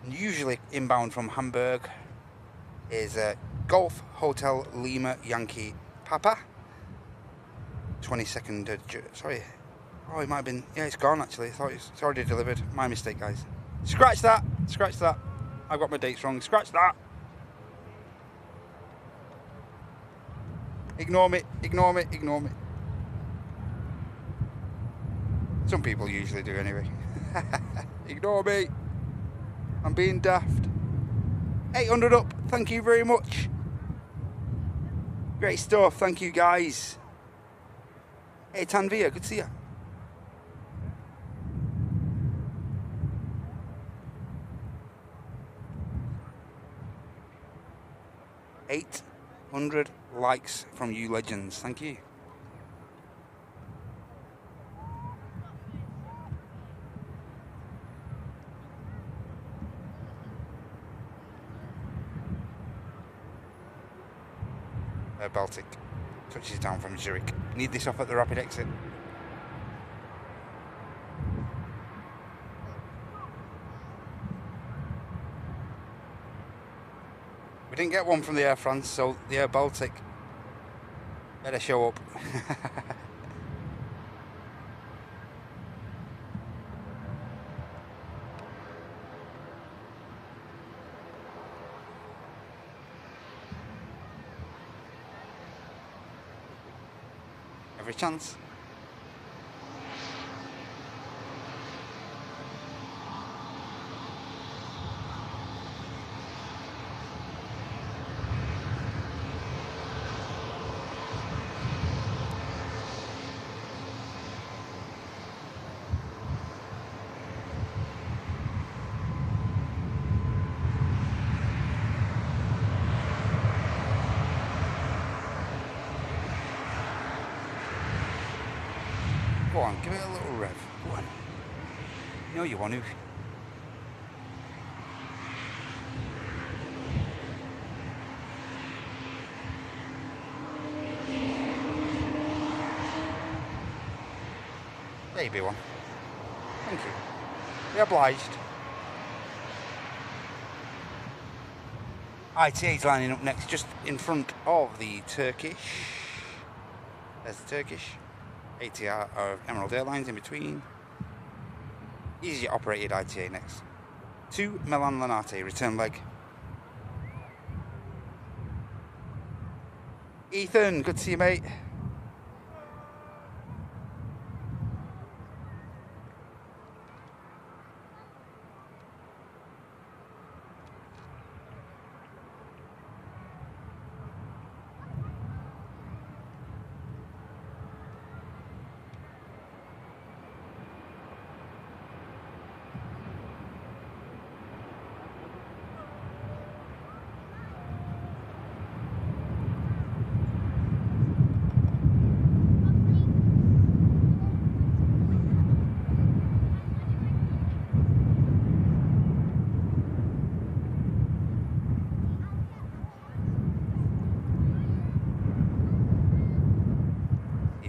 usually inbound from Hamburg, is Golf Hotel Lima Yankee Papa. 22nd, sorry. Oh, it might have been, yeah, it's gone actually. I thought it's already delivered. My mistake, guys. Scratch that. Scratch that. I've got my dates wrong. Scratch that. Ignore me. Ignore me. Ignore me. Some people usually do anyway. Ignore me. I'm being daft. 800 up. Thank you very much. Great stuff. Thank you, guys. Hey, Tanvia, good to see you. $800 likes from you legends. Thank you. Baltic touches down from Zurich. Need this off at the rapid exit. We didn't get one from the Air France, so the Air Baltic better show up. Every chance. Go on, give it a little rev. Go on. You know you want to. Baby one. Thank you. Be obliged. ITA's lining up next, just in front of the Turkish. There's the Turkish. ATR of Emerald Airlines in between. EasyJet operated ITA next. To Milan Linate, return leg. Ethan, good to see you, mate.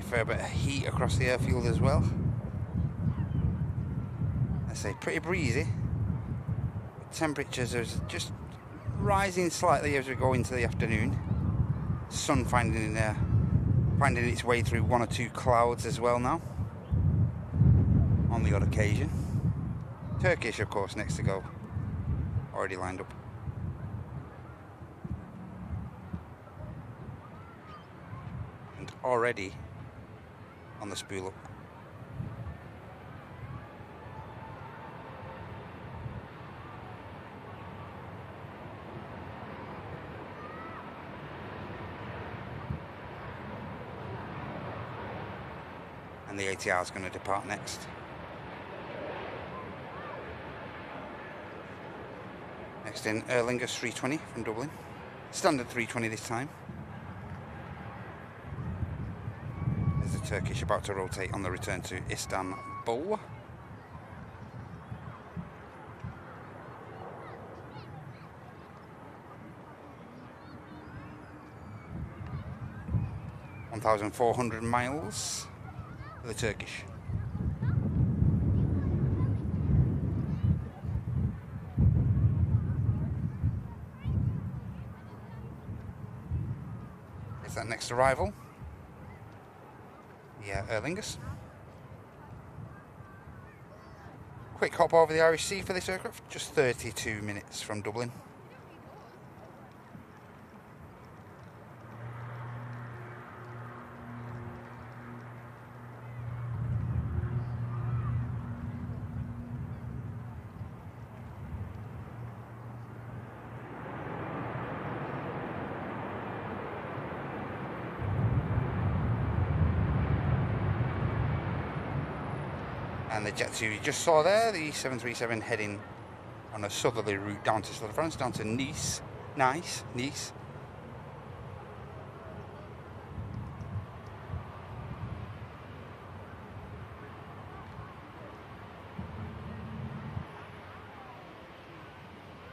Fair bit of heat across the airfield as well. I say pretty breezy. Temperatures are just rising slightly as we go into the afternoon. Sun finding its way through one or two clouds as well now. On the odd occasion. Turkish, of course, next to go. Already lined up. And already on the spool up. And the ATR is going to depart next. Next in Aer Lingus 320 from Dublin. Standard 320 this time. Turkish about to rotate on the return to Istanbul. (1,400 miles) for the Turkish. Is that next arrival? Yeah, Aer Lingus. Quick hop over the Irish Sea for this aircraft, just 32 minutes from Dublin. And the jet 2 you just saw there, the 737 heading on a southerly route down to Stade de France, down to Nice. Nice.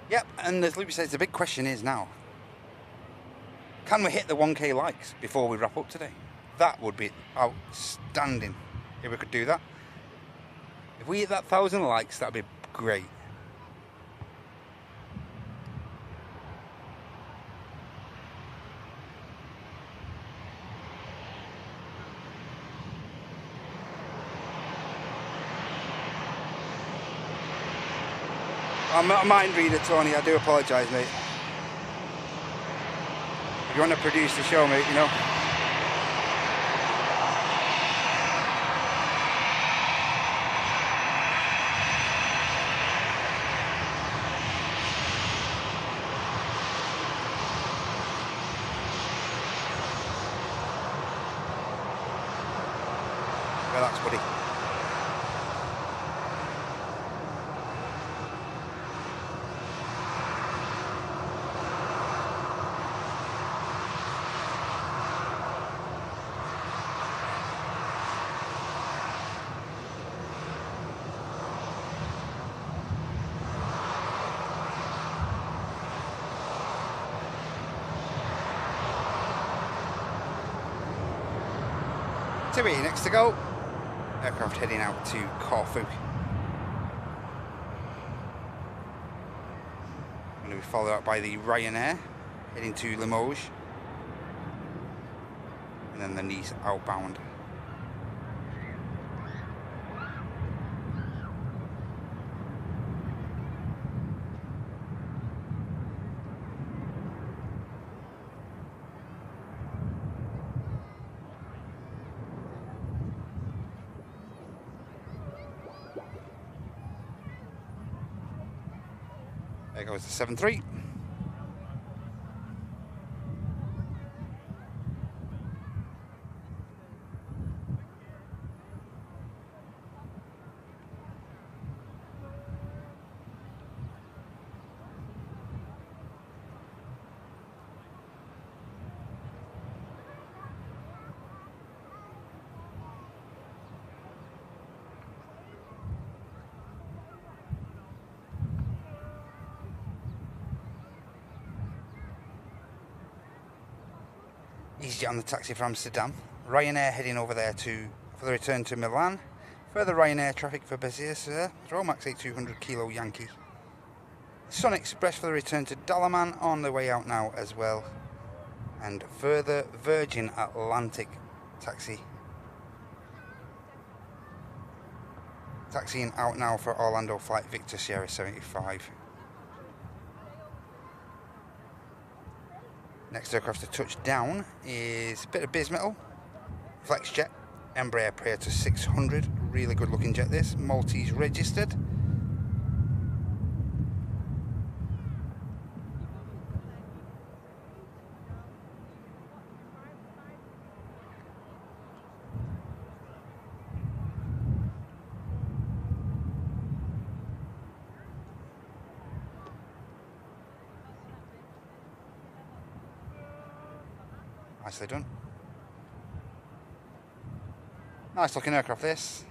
Yep, and as Luke says, the big question is now, can we hit the 1K likes before we wrap up today? That would be outstanding if we could do that. If we hit that 1,000 likes, that'd be great. I'm not a mind reader, Tony. I do apologise, mate. If you want to produce the show, mate, you know. Relax, buddy. Next to go. Aircraft heading out to Corfu. Going to be followed up by the Ryanair heading to Limoges, and then the Nice outbound. There goes the 7-3. EasyJet on the taxi from Amsterdam. Ryanair heading over there for the return to Milan. Further Ryanair traffic for Bezirse, Romax 8200 Kilo Yankee. Sun Express for the return to Dalaman on the way out now as well. And further Virgin Atlantic taxi. Taxiing out now for Orlando flight Victor Sierra 75. Next aircraft to touch down is a bit of Bismetal, Flexjet, Embraer Praetor 600, really good looking jet this, Maltese registered. Nicely done. Nice looking aircraft this.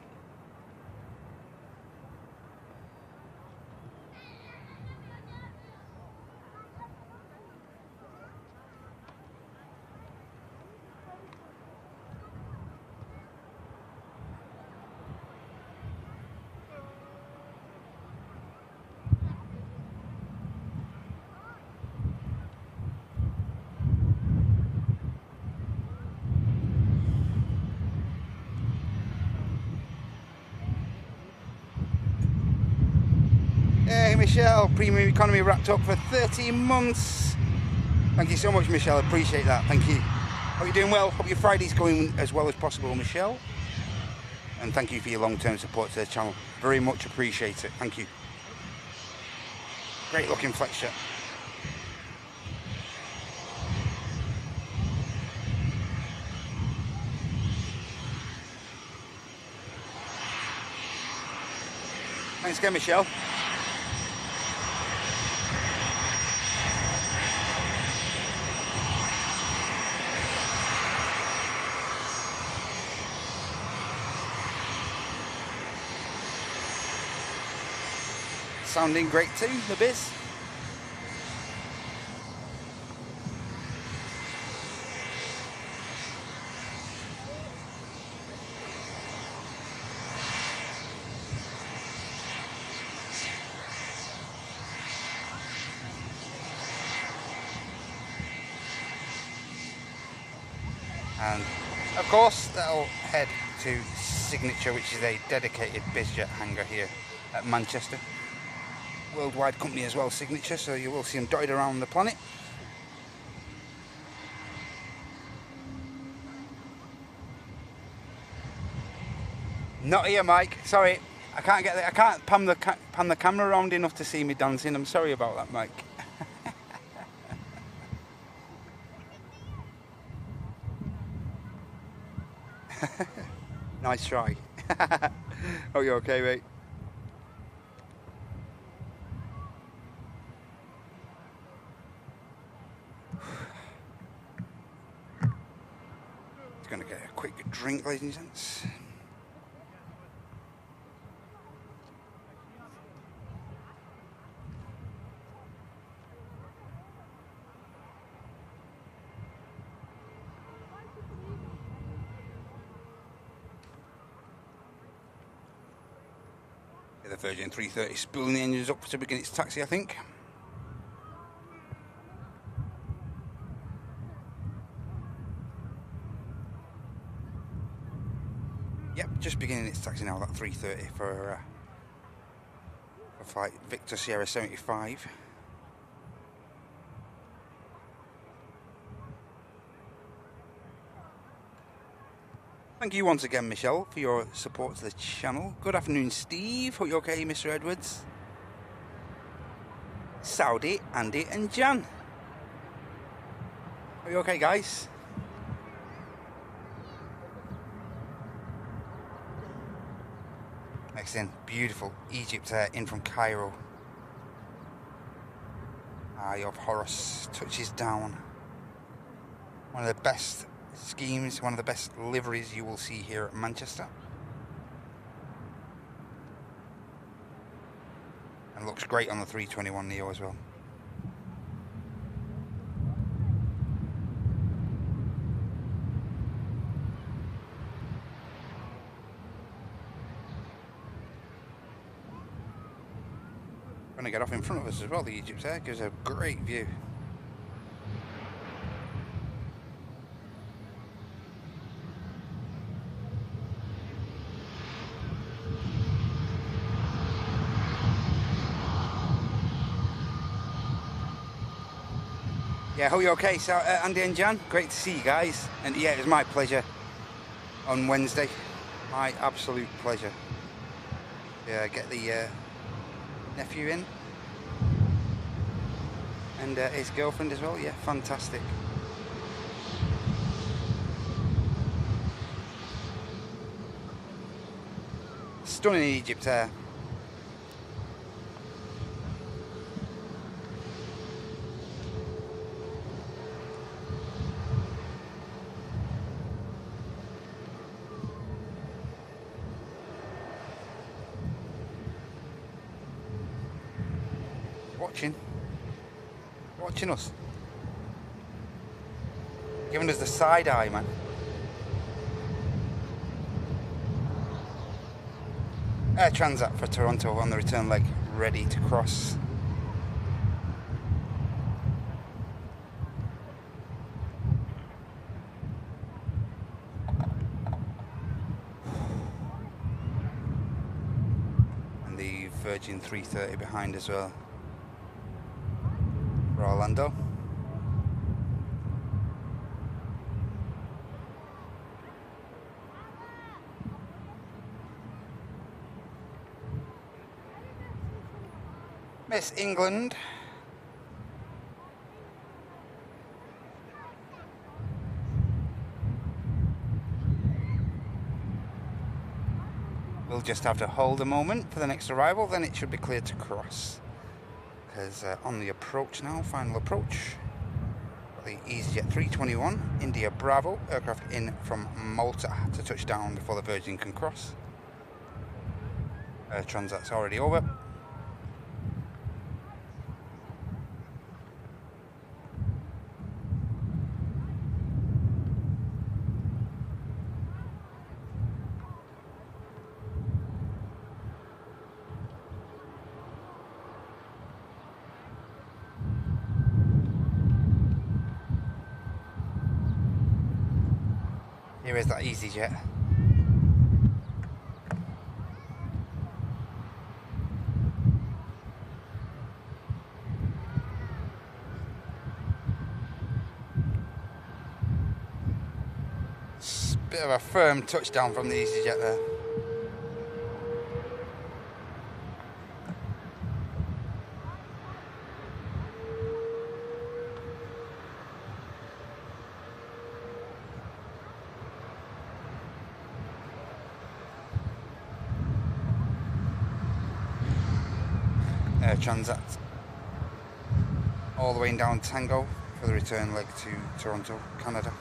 Hey Michelle, Premium Economy wrapped up for 13 months. Thank you so much, Michelle, appreciate that, thank you. Hope you're doing well, hope your Friday's going as well as possible, Michelle. And thank you for your long-term support to the channel, very much appreciate it, thank you. Great looking Flexjet. Thanks again, Michelle. Sounding great too, the biz. And of course that'll head to Signature, which is a dedicated bizjet hangar here at Manchester. Worldwide company as well, Signature, so you will see them dotted around the planet. Not here, Mike. Sorry, I can't get there. I can't pan the camera around enough to see me dancing. I'm sorry about that, Mike. Nice try. Oh, you okay, mate? Just gonna get a quick drink, ladies and gents. The Virgin 330 spooling the engines up to begin its taxi, I think. Yep, just beginning its taxi now, that 330 for flight Victor Sierra 75. Thank you once again, Michelle, for your support to the channel. Good afternoon, Steve. Hope you're okay, Mr. Edwards. Saudi, Andy, and Jan. Are you okay, guys? Excellent, beautiful Egypt Air in from Cairo. Eye of Horus touches down. One of the best schemes, one of the best liveries you will see here at Manchester. And looks great on the 321 Neo as well. Going to get off in front of us as well, the Egypt Air, gives a great view. Yeah, hope you're okay. So, Andy and Jan, great to see you guys. And yeah, it was my pleasure on Wednesday. My absolute pleasure. Yeah, get the nephew in. And his girlfriend as well. Yeah, fantastic. Stunning Egypt Air. Watching us, giving us the side eye, man. Air Transat for Toronto on the return leg, ready to cross. And the Virgin 330 behind as well. Orlando. Miss England. We'll just have to hold a moment for the next arrival, then it should be clear to cross. Because on the approach now, final approach, the EasyJet 321 India Bravo aircraft in from Malta to touch down before the Virgin can cross. Transat's already over. Here is that EasyJet. Bit of a firm touchdown from the EasyJet there. Transat all the way down Tango for the return leg to Toronto, Canada.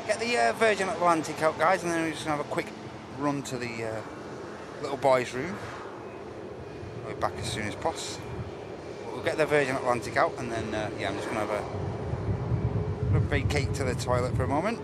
Get the Virgin Atlantic out, guys, and then we're just going to have a quick run to the little boys' room. We'll be back as soon as possible. We'll get the Virgin Atlantic out, and then yeah, I'm just going to have a vacate to the toilet for a moment.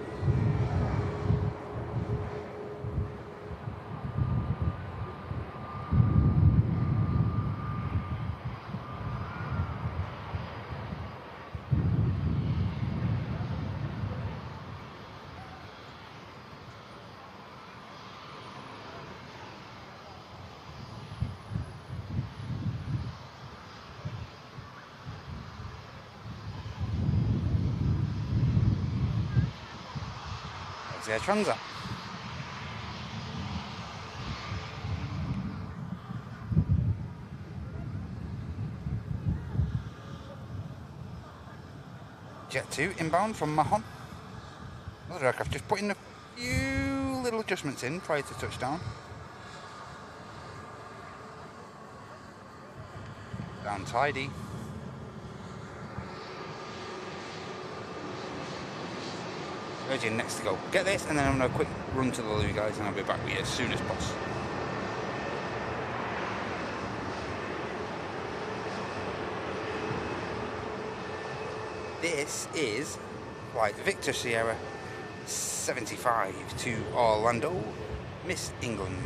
Air Transat. Jet 2 inbound from Mahon. Another aircraft just putting a few little adjustments in prior to touchdown. Down tidy. Virgin next to go. Get this, and then I'm going to quick run to the loo, guys, and I'll be back with you as soon as possible. This is flight Victor Sierra 75 to Orlando, Miss England.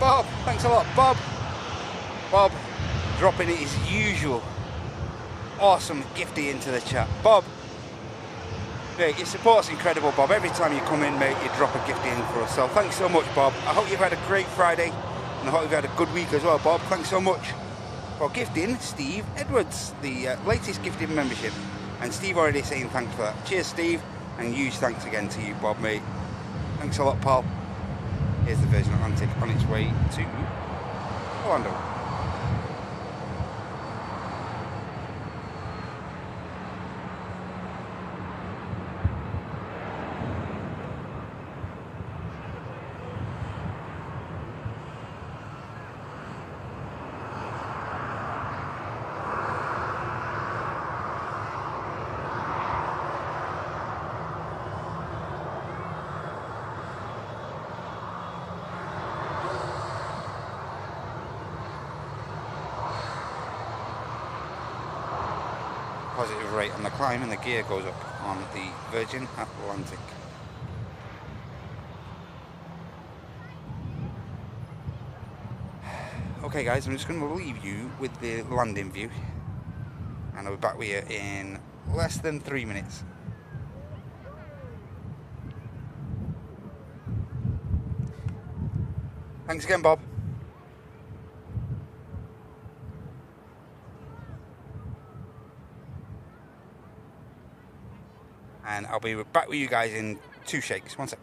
Bob, thanks a lot, Bob. Bob dropping his usual awesome gifty into the chat. Bob, mate, your support's incredible, Bob. Every time you come in, mate, you drop a gifty in for us. So thanks so much, Bob. I hope you've had a great Friday, and I hope you've had a good week as well, Bob. Thanks so much for gifting Steve Edwards, the latest gifting membership. And Steve already saying thanks for that. Cheers, Steve, and huge thanks again to you, Bob, mate. Thanks a lot, pal. Here's the Virgin Atlantic on its way to Orlando. Positive rate on the climb, and the gear goes up on the Virgin Atlantic. Okay guys, I'm just going to leave you with the landing view, and I'll be back with you in less than 3 minutes. Thanks again, Bob. And I'll be back with you guys in 2 shakes. 1 sec.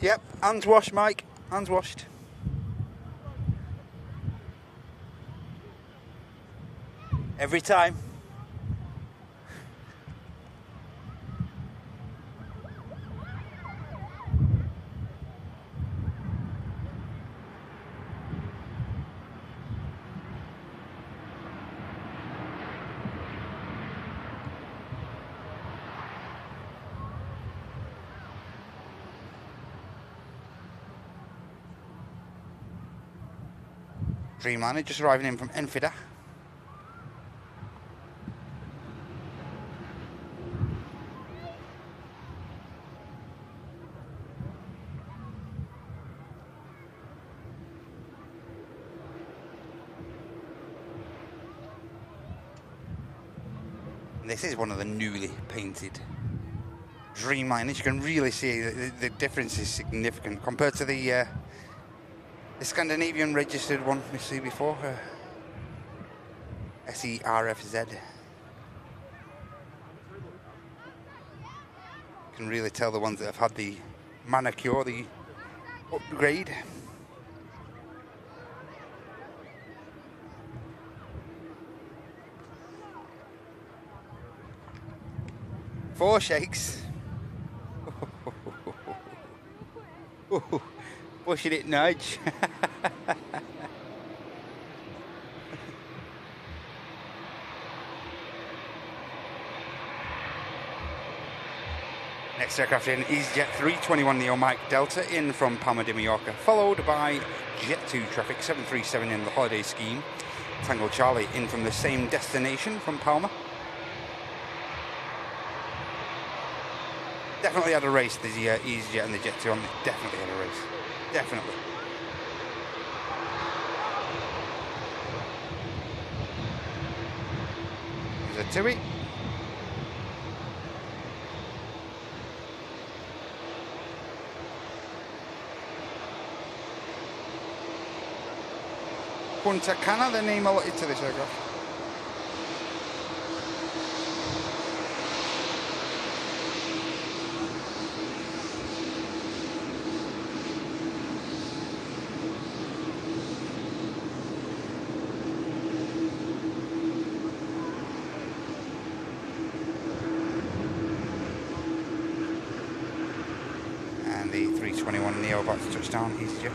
Yep, hands washed, Mike. Hands washed. Every time. Dreamliner just arriving in from Enfida. This is one of the newly painted Dreamliners. You can really see the difference is significant compared to the Scandinavian registered one we see before, SERFZ. You can really tell the ones that have had the manicure, the upgrade. Four shakes. Pushing it nudge. Next aircraft in is Jet 321 Neo Mike Delta in from Palma de Mallorca, followed by Jet 2 traffic 737 in the holiday scheme. Tango Charlie in from the same destination from Palma. Definitely had a race, the EasyJet and the Jet 2 on. Definitely had a race. Definitely. There's a TUI. Punta Cana, the name allotted to this aircraft. And the 321 Neo about to touch down, EasyJet.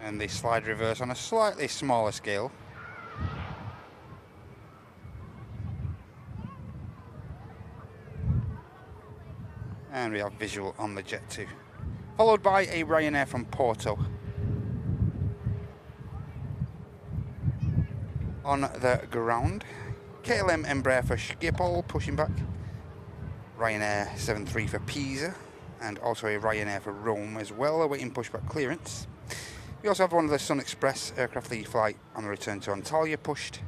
And the slide reverse on a slightly smaller scale. And we have visual on the Jet 2. Followed by a Ryanair from Porto. On the ground, KLM Embraer for Schiphol, pushing back. Ryanair 73 for Pisa. And also a Ryanair for Rome as well, awaiting pushback clearance. We also have one of the Sun Express aircraft, the flight on the return to Antalya, pushed.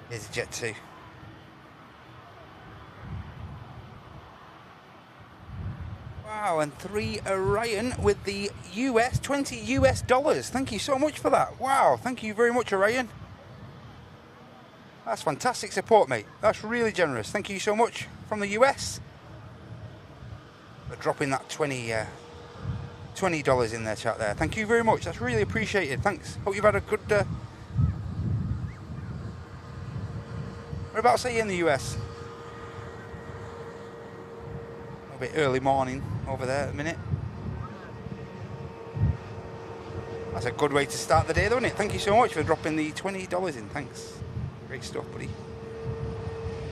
Here's Jet 2. Wow, and 3 Orion with the $20 US. Thank you so much for that. Wow, thank you very much, Orion. That's fantastic support, mate. That's really generous. Thank you so much from the US for dropping that $20 in their chat there. Thank you very much. That's really appreciated. Thanks. Hope you've had a good... Whereabouts are you in the US? A bit early morning over there at the minute. That's a good way to start the day, though, isn't it? Thank you so much for dropping the $20 in. Thanks. Great stuff, buddy.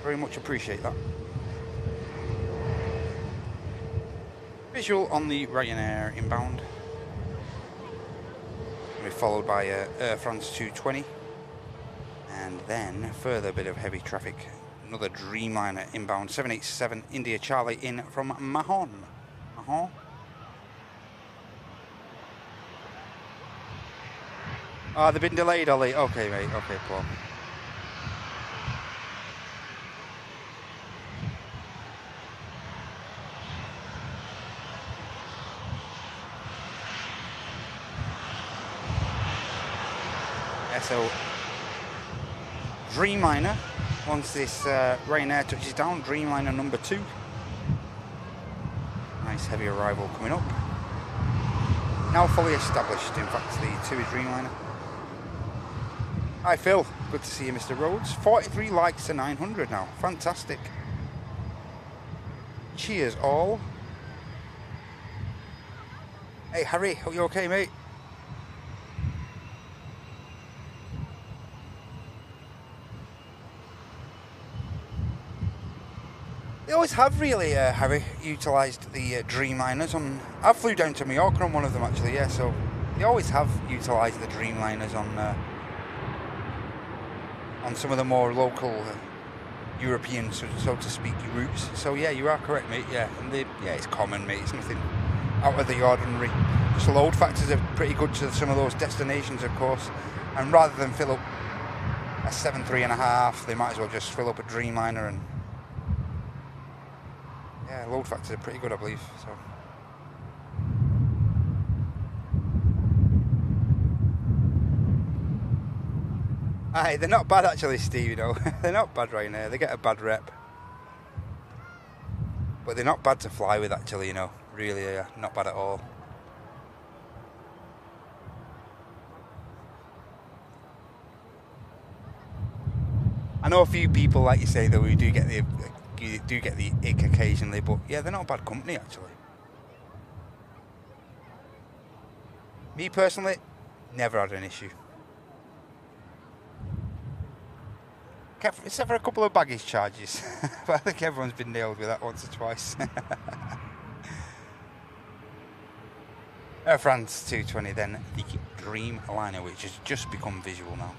Very much appreciate that. Visual on the Ryanair inbound. We're followed by Air France 220. And then further bit of heavy traffic. Another Dreamliner inbound, 787 India Charlie in from Mahon. Mahon. Ah, they've been delayed, Ollie. Okay, mate. Okay, Paul. So, Dreamliner. Once this Ryanair touches down, Dreamliner number 2. Nice heavy arrival coming up. Now fully established, in fact, the TUI Dreamliner. Hi Phil, good to see you Mr. Rhodes. 43 likes to 900 now, fantastic. Cheers all. Hey Harry, are you okay mate? They always have really, Harry, utilised the Dreamliners on... I flew down to Mallorca on one of them actually, yeah, so they always have utilised the Dreamliners on some of the more local European, so to speak, routes. So yeah, you are correct mate, yeah, and yeah, it's common mate, it's nothing out of the ordinary. Just load factors are pretty good to some of those destinations of course, and rather than fill up a 7.3.5, they might as well just fill up a Dreamliner and... Yeah, load factors are pretty good, I believe. So. Aye, they're not bad actually, Steve, you know. They're not bad right now. They get a bad rep. But they're not bad to fly with actually, you know. Really, not bad at all. I know a few people, like you say, though, who do get the ick occasionally, but yeah, they're not a bad company actually. Me personally, never had an issue. Except for a couple of baggage charges. But I think everyone's been nailed with that once or twice. Air France 220 then, the Dreamliner, which has just become visual now.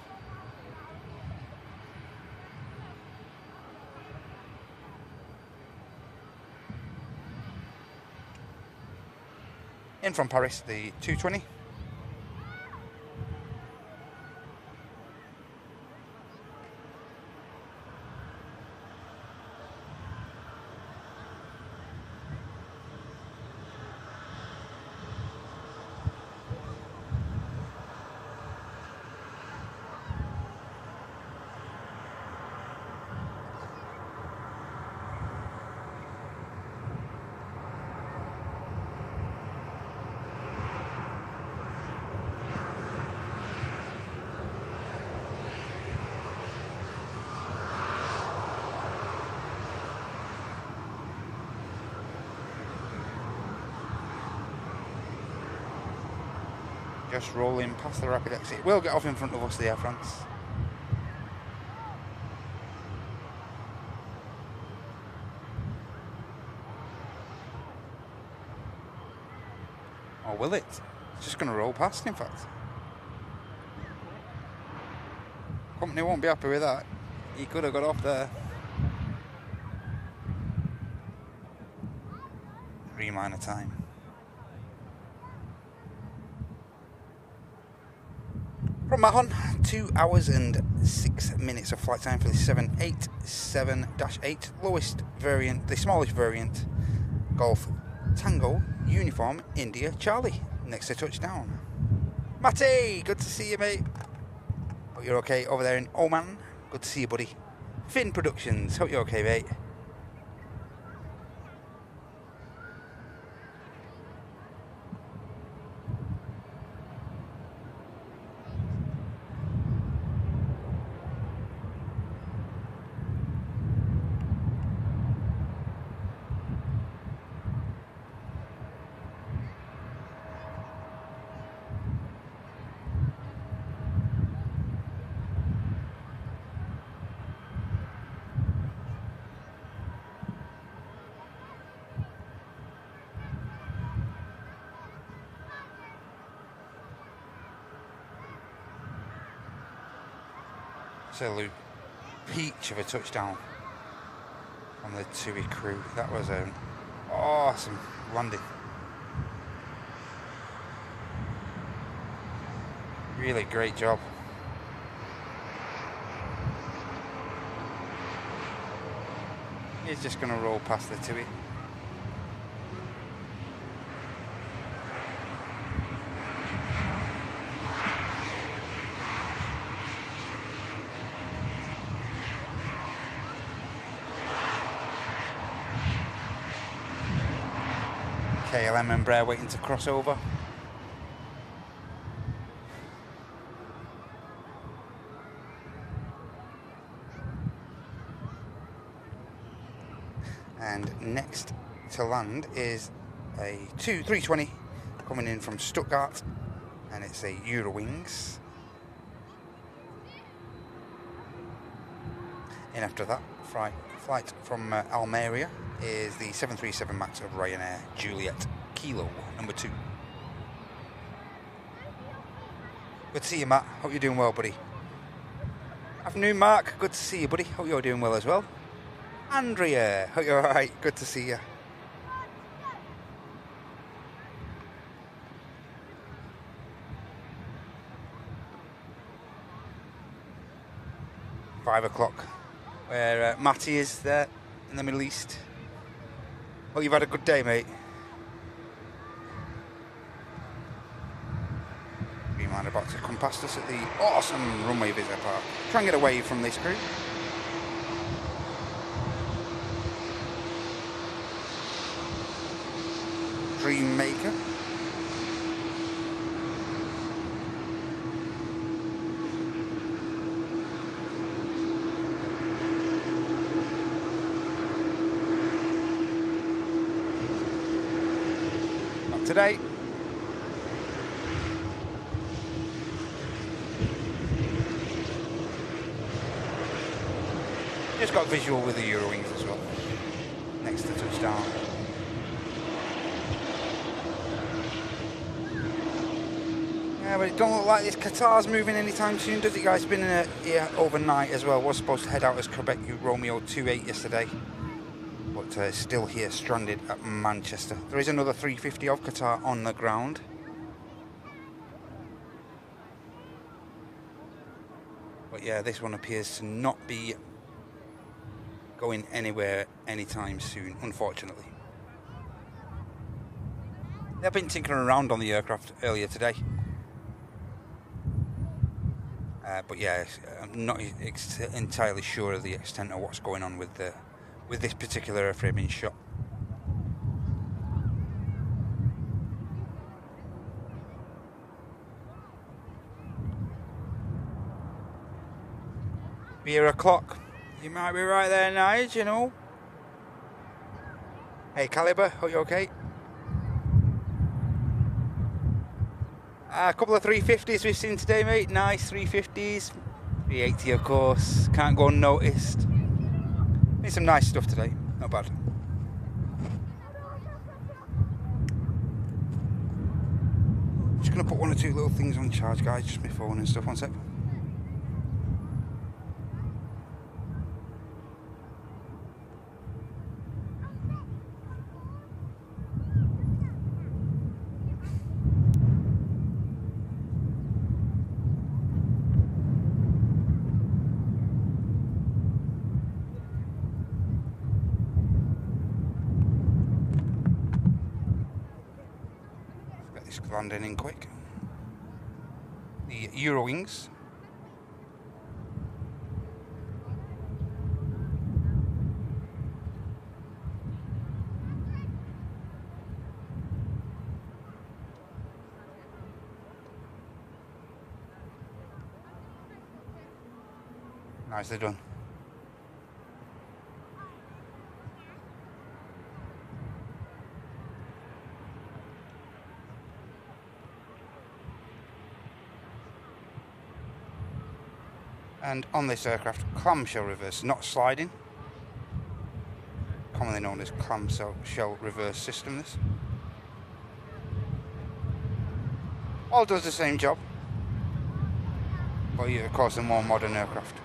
In from Paris, the 220. Just rolling past the rapid exit. We'll get off in front of us, the Air France. Or will it? It's just going to roll past, in fact. Company won't be happy with that. He could have got off there. Dreamliner time. From Mahon, 2 hours and 6 minutes of flight time for the 787-8, lowest variant, the smallest variant, Golf Tango, Uniform, India, Charlie, next to touchdown. Matty, good to see you, mate. Hope you're okay over there in Oman. Good to see you, buddy. Finn Productions, hope you're okay, mate. Absolute peach of a touchdown from the TUI crew. That was an awesome landing. Really great job. He's just going to roll past the TUI. KLM and Embraer waiting to cross over. And next to land is a 320 coming in from Stuttgart, and it's a Eurowings. And after that, flight from Almeria is the 737 MAX of Ryanair Juliet Kilo number 2. Good to see you, Matt. Hope you're doing well, buddy. Afternoon, Mark. Good to see you, buddy. Hope you're doing well as well. Andrea, hope you're alright. Good to see you. $5 where Matty is there in the Middle East. Hope you've had a good day, mate. Green about to come past us at the awesome Runway Visitor Park. Try and get away from this crew. Dreammaker. Not today. Just got visual with the Eurowings as well. Next to touchdown. Yeah, but it don't look like this Qatar's moving anytime soon, does it, guys? It's been here overnight as well. Was supposed to head out as Quebec Romeo 28 yesterday, but still here stranded at Manchester. There is another 350 of Qatar on the ground. But yeah, this one appears to not be going anywhere anytime soon, unfortunately. They've been tinkering around on the aircraft earlier today. But yeah, I'm not entirely sure of the extent of what's going on with this particular airframe in shot. Beer o'clock. You might be right there, Nige, you know. Hey, Caliber, are you okay? A couple of 350s we've seen today, mate. Nice 350s. 380, of course. Can't go unnoticed. Made some nice stuff today. Not bad. Just going to put one or two little things on charge, guys. Just my phone and stuff. One sec. Landing in quick. The Eurowings. Nicely done. And on this aircraft, clamshell reverse, not sliding. Commonly known as clamshell reverse system, this. All does the same job. But yeah, of course, a more modern aircraft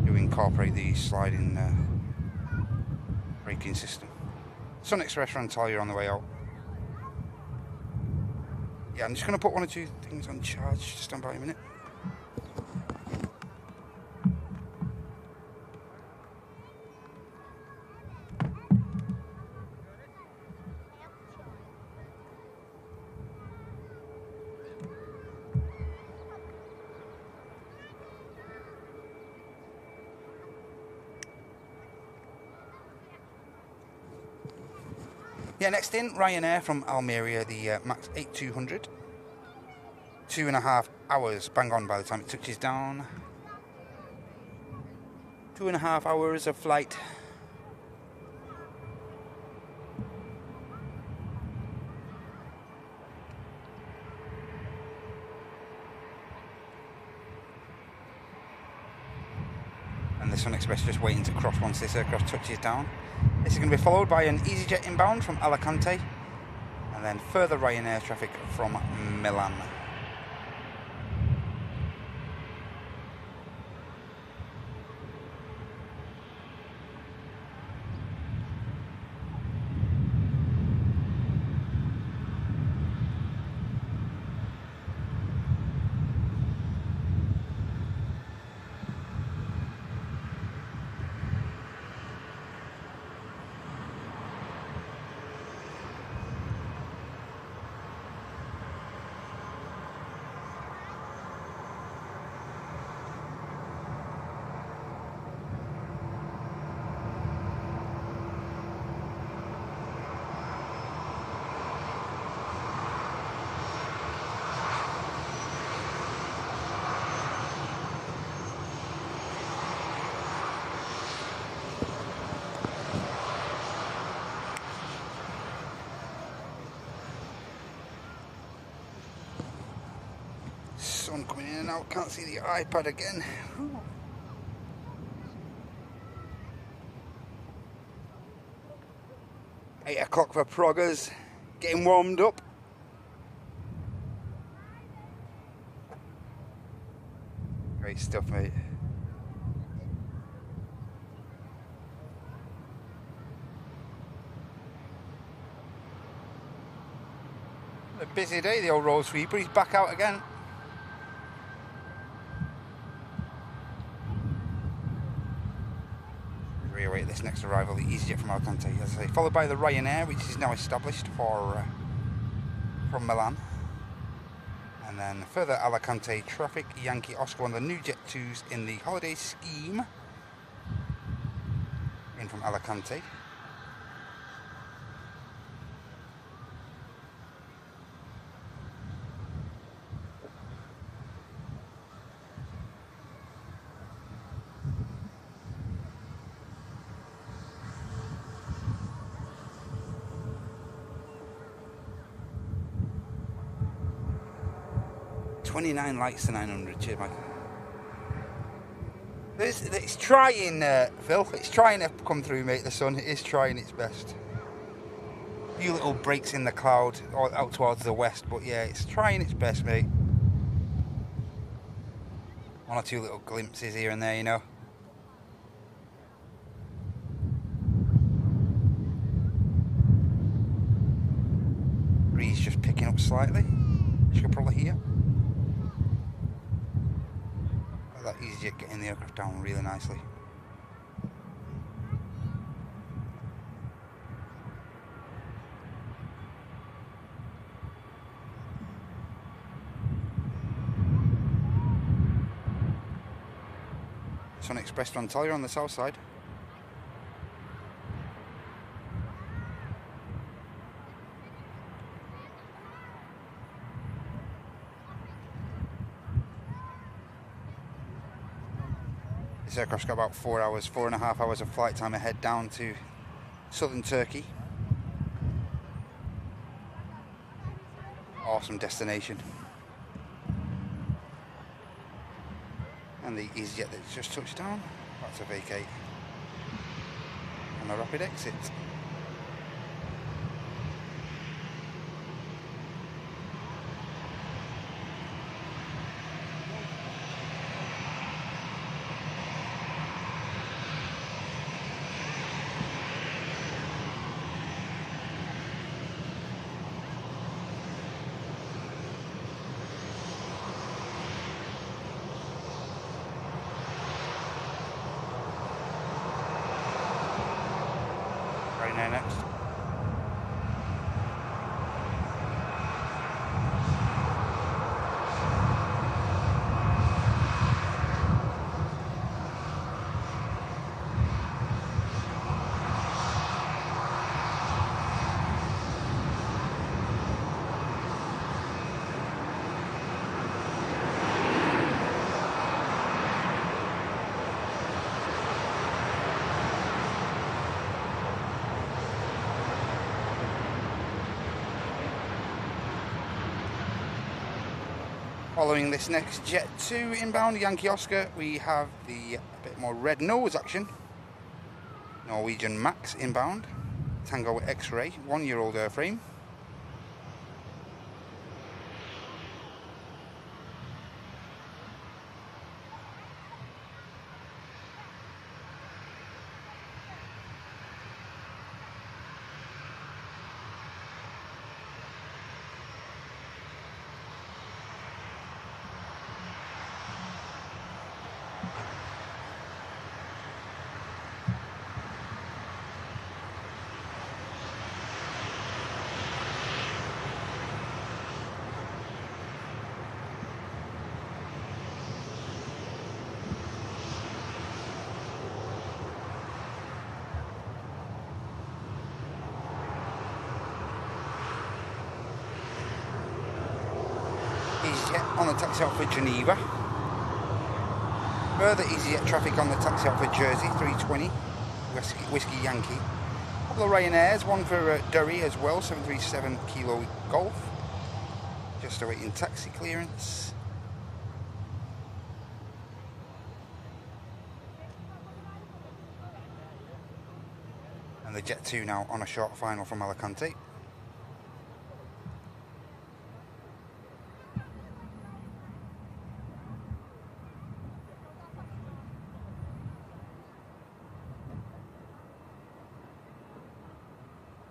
do incorporate the sliding braking system. Sun Express rental, you're on the way out. Yeah, I'm just going to put one or two things on charge. Just stand by a minute. Yeah, next in, Ryanair from Almeria, the MAX 8200. 2.5 hours, bang on by the time it touches down. 2.5 hours of flight. Sun Express just waiting to cross once this aircraft touches down. This is going to be followed by an EasyJet inbound from Alicante, and then further Ryanair traffic from Milan. Sun coming in and out, can't see the iPad again. 8 o'clock for proggers, getting warmed up. Great stuff, mate. A busy day, the old road sweeper, he's back out again. Reawait this next arrival, the EasyJet from Alicante, as I say, followed by the Ryanair, which is now established for from Milan, and then further Alicante traffic, Yankee Oscar on the new Jet 2s in the holiday scheme, in from Alicante. $29 likes to 900. Cheers, Mike. It's trying, Phil. It's trying to come through, mate. The sun is trying its best. A few little breaks in the cloud out towards the west, but yeah, it's trying its best, mate. One or two little glimpses here and there, you know. Breeze just picking up slightly. You can probably hear. That EasyJet getting the aircraft down really nicely. Sun Express to Antalya on the south side. This aircraft's got about 4.5 hours of flight time ahead down to southern Turkey. Awesome destination. And the EasyJet that's just touched down, about to vacate on the rapid exit. Next. Following this next Jet 2 inbound, Yankee Oscar, we have a bit more red nose action. Norwegian Max inbound, Tango X-Ray, 1-year-old airframe. EasyJet on the taxi out for Geneva. Further EasyJet traffic on the taxi out for Jersey, 320, Whiskey Yankee. A couple of Ryanairs, one for Durry as well, 737 Kilo Golf. Just awaiting taxi clearance. And the Jet 2 now on a short final from Alicante.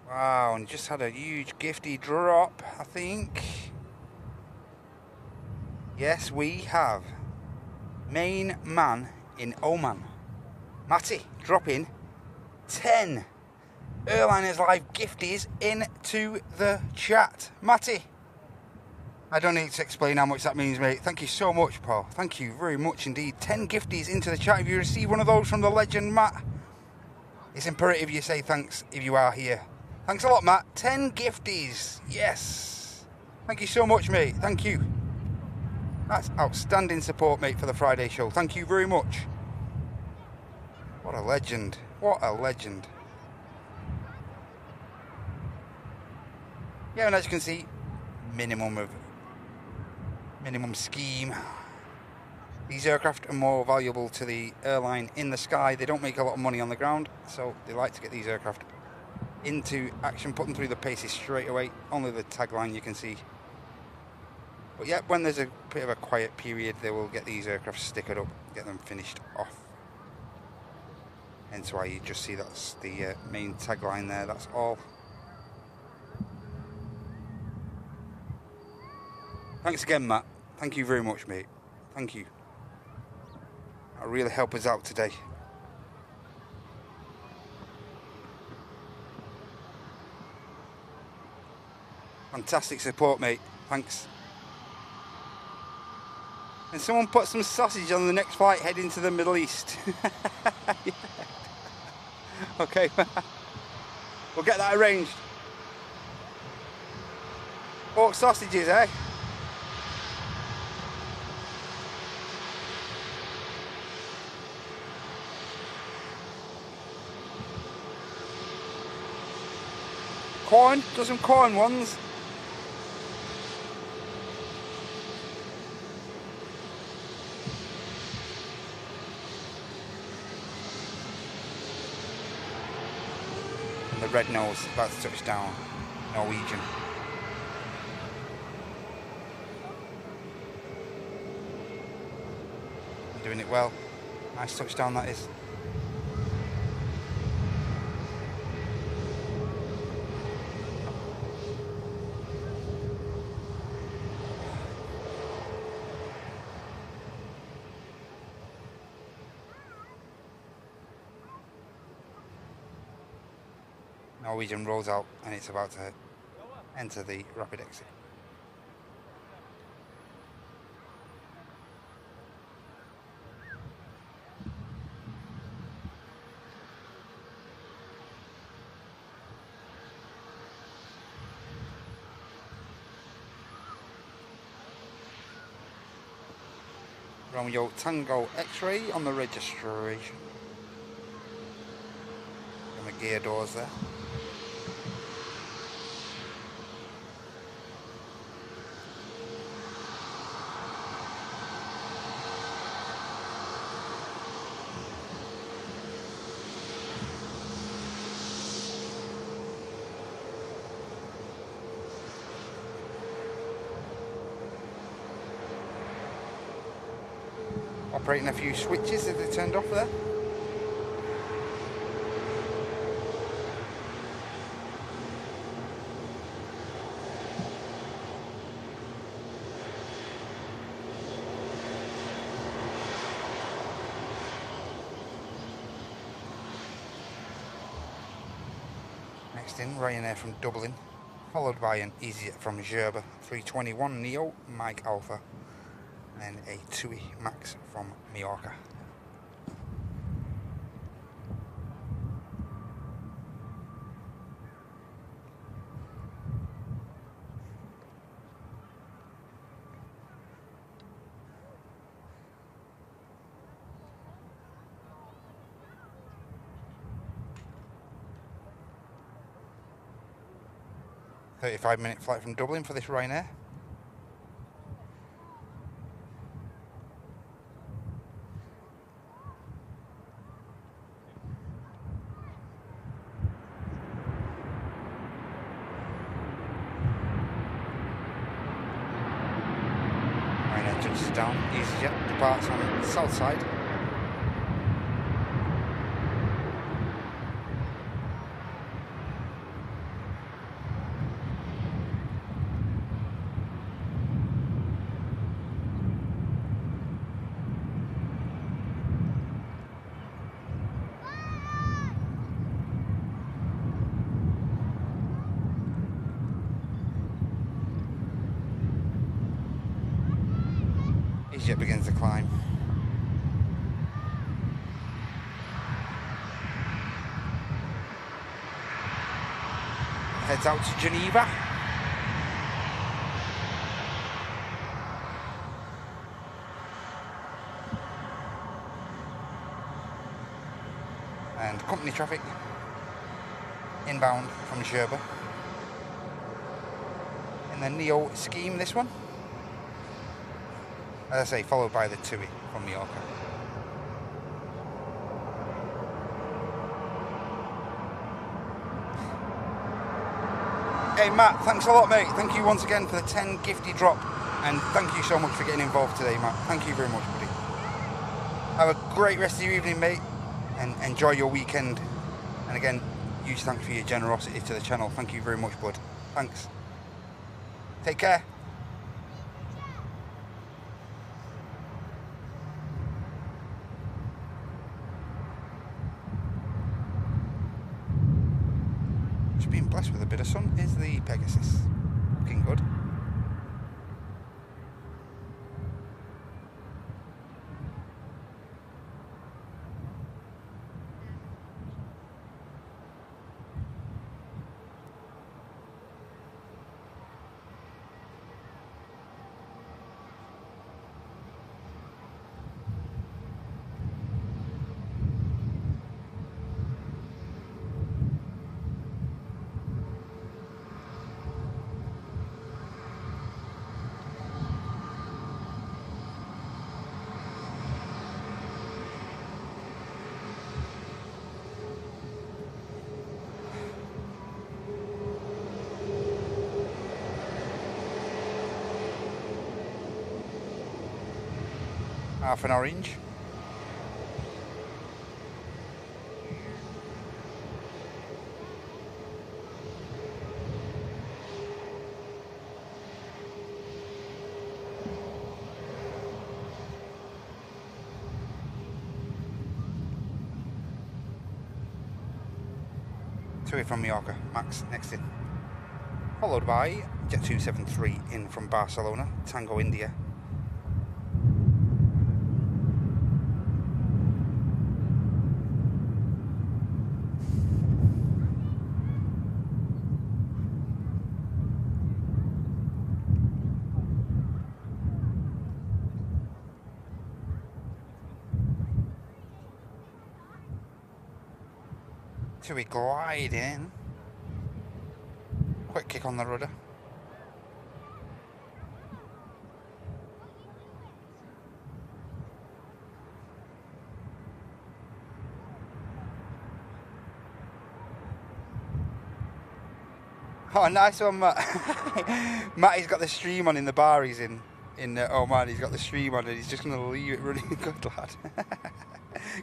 Wow, and just had a huge gifty drop, I think. Yes, we have. Main man in Oman. Matty, dropping 10 Airliners Live gifties into the chat. Matty, I don't need to explain how much that means, mate. Thank you so much, Paul. Thank you very much indeed. 10 gifties into the chat. If you receive one of those from the legend, Matt, it's imperative you say thanks if you are here. Thanks a lot, Matt. 10 gifties. Yes. Thank you so much, mate. Thank you. That's outstanding support, mate, for the Friday show. Thank you very much. What a legend. What a legend. Yeah, and as you can see, minimum scheme. These aircraft are more valuable to the airline in the sky. They don't make a lot of money on the ground, so they like to get these aircraft into action, put them through the paces straight away. Only the tagline you can see. But yeah, when there's a bit of a quiet period, they will get these aircraft stickered up, get them finished off. Hence why you just see that's the main tagline there, that's all. Thanks again, Matt. Thank you very much, mate. Thank you. That'll really help us out today. Fantastic support, mate. Thanks. And someone put some sausage on the next flight heading to the Middle East. Yeah. Okay. We'll get that arranged. Pork sausages, eh? Corn? Do some corn ones. The red nose about to touch down. Norwegian. Doing it well. Nice touchdown that is. Norwegian rolls out and it's about to enter the rapid exit. Romeo Tango X-Ray on the registration. And the gear doors there. separating a few switches that they turned off there. Next in, Ryanair from Dublin, followed by an EasyJet from Gerba, 321 Neo, Mike Alpha, and then a TUI Max from Mallorca. A 35-minute flight from Dublin for this Ryanair. Ryanair touches down, EasyJet departs on the south side. EasyJet begins the climb. Heads out to Geneva. And company traffic inbound from Gerba. In the Neo scheme, this one. As I say, followed by the TUI from Mallorca. Hey Matt, thanks a lot mate. Thank you once again for the 10 gifty drop, and thank you so much for getting involved today, Matt. Thank you very much, buddy. Have a great rest of your evening, mate, and enjoy your weekend. And again, huge thanks for your generosity to the channel. Thank you very much, bud. Thanks. Take care. Being blessed with a bit of sun is the Pegasus. Looking good. Half an orange. TUI from Mallorca, Max next in. Followed by Jet 273 in from Barcelona, Tango India. TUI glide in. Quick kick on the rudder. Oh, nice one, Matt. Matty's got the stream on in the bar he's in. in oh man, he's got the stream on and he's just going to leave it running. Good lad.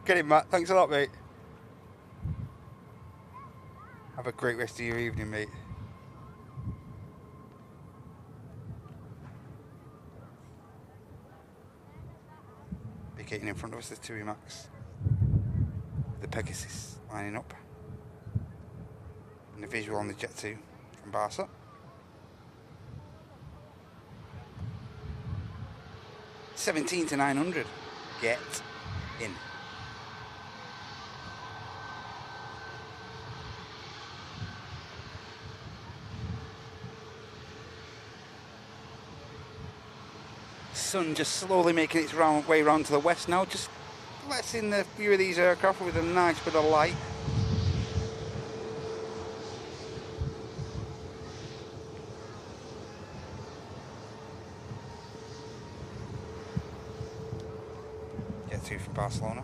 Get him, Matt. Thanks a lot, mate. Have a great rest of your evening, mate. Vacating in front of us, the TUI Max. The Pegasus lining up. And the visual on the Jet 2 from Barca. $17 to $900. Get in. Sun just slowly making its way round to the west now, just letting the view of these aircraft with a nice bit of light. Jet 2 from Barcelona.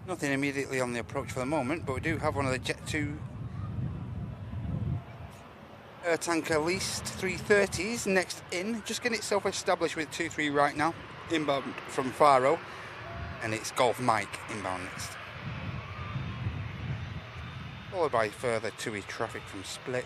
Nothing immediately on the approach for the moment, but we do have one of the Jet 2 air tanker leased 330s next in, just getting itself established with 2-3 right now, inbound from Faro, and it's Golf Mike inbound next. Followed by further TUI traffic from Split.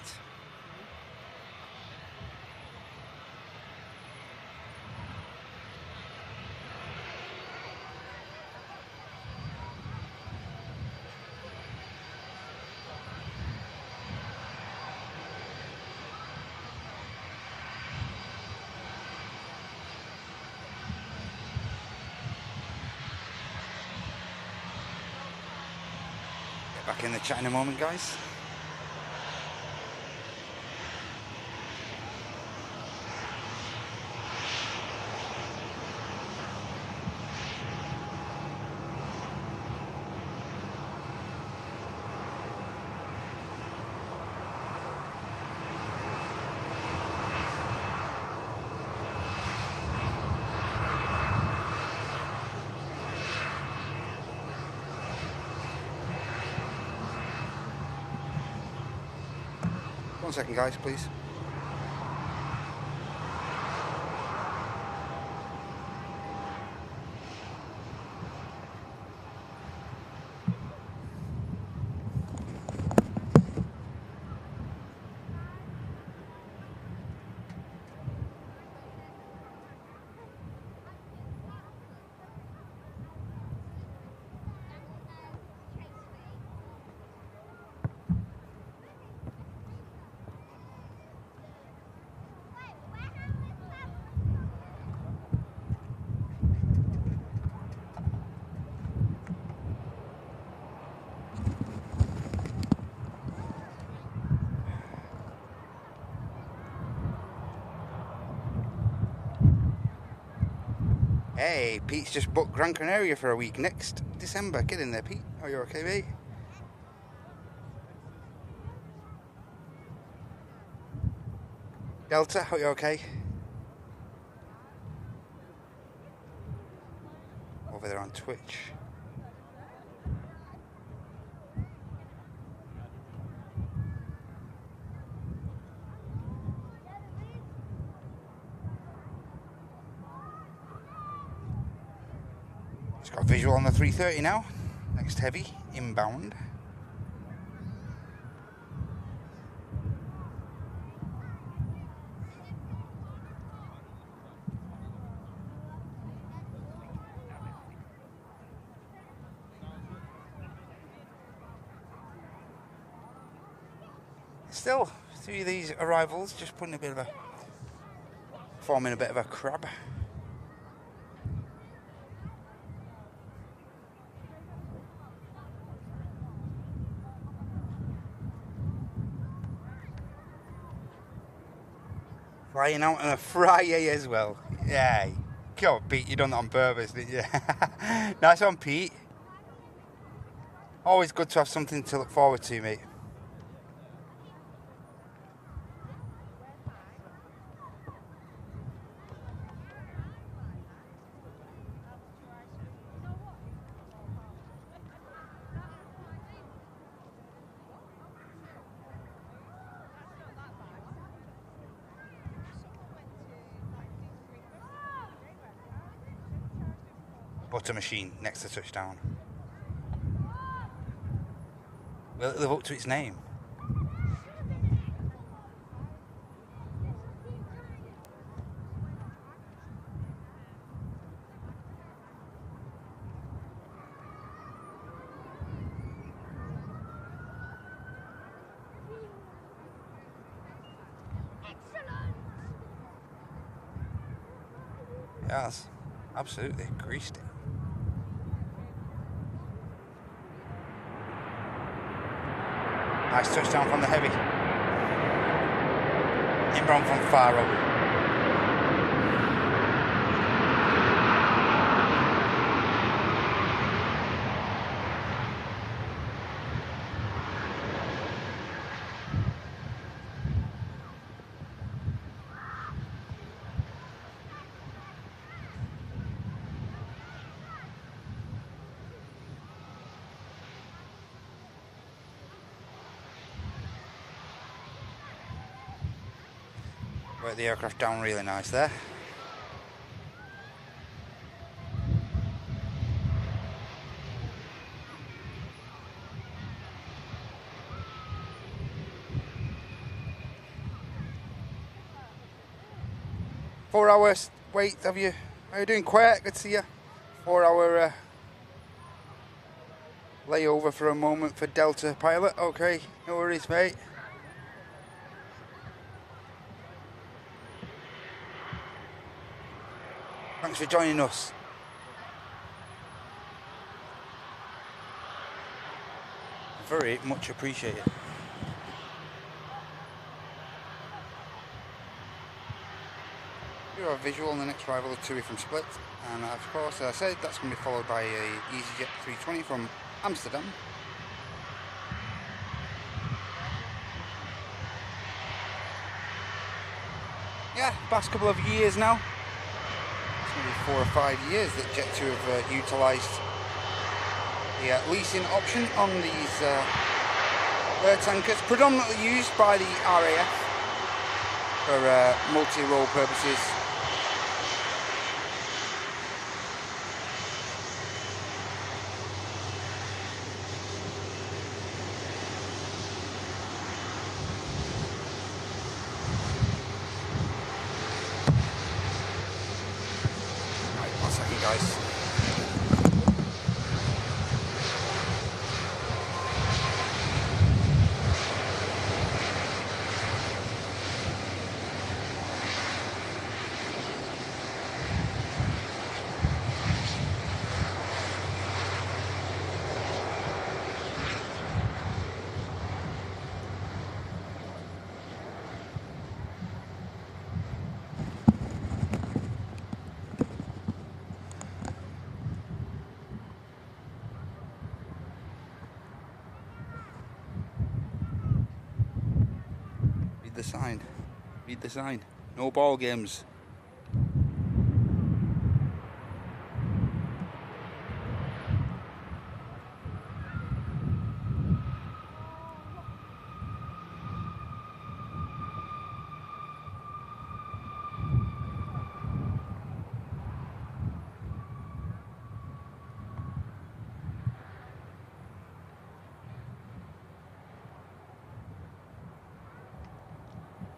Back in the chat in a moment, guys. One second, guys, please. Hey, Pete's just booked Gran Canaria for a week next December. Get in there, Pete. Are you okay, mate? Delta, are you okay? Over there on Twitch. Just got a visual on the 330 now. Next heavy, inbound. Still, through these arrivals, just forming a bit of a crab. Flying out on a Friday as well. Yeah. Come on, Pete, you done that on purpose, didn't you? Nice one, Pete. Always good to have something to look forward to, mate. Butter machine next to touchdown. Will it live up to its name? Yes, absolutely greased it. Nice touchdown from the heavy. Inbound from Faro. Worked the aircraft down really nice there. Four hours wait, have you? How are you doing? Quiet, good to see you. 4 hour layover for a moment for Delta pilot. Okay, no worries, mate. Thanks for joining us. Very much appreciated. Here are visual on the next arrival of TUI from Split, and of course, as I said, that's going to be followed by a EasyJet 320 from Amsterdam. Yeah, past couple of years now. Maybe 4 or 5 years that Jet2 have utilised the leasing option on these air tankers, predominantly used by the RAF for multi-role purposes. Guys. Read the sign. No ball games.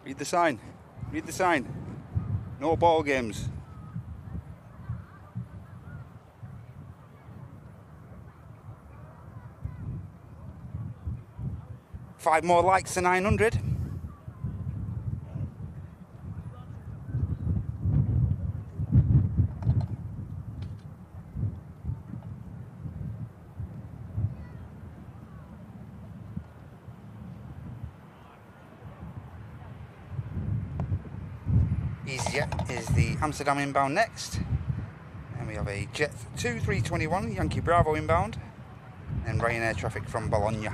Read the sign. Read the sign. No ball games. Five more likes to 900. EasyJet is the Amsterdam inbound next. And we have a Jet 2 321 Yankee Bravo inbound. And Ryanair traffic from Bologna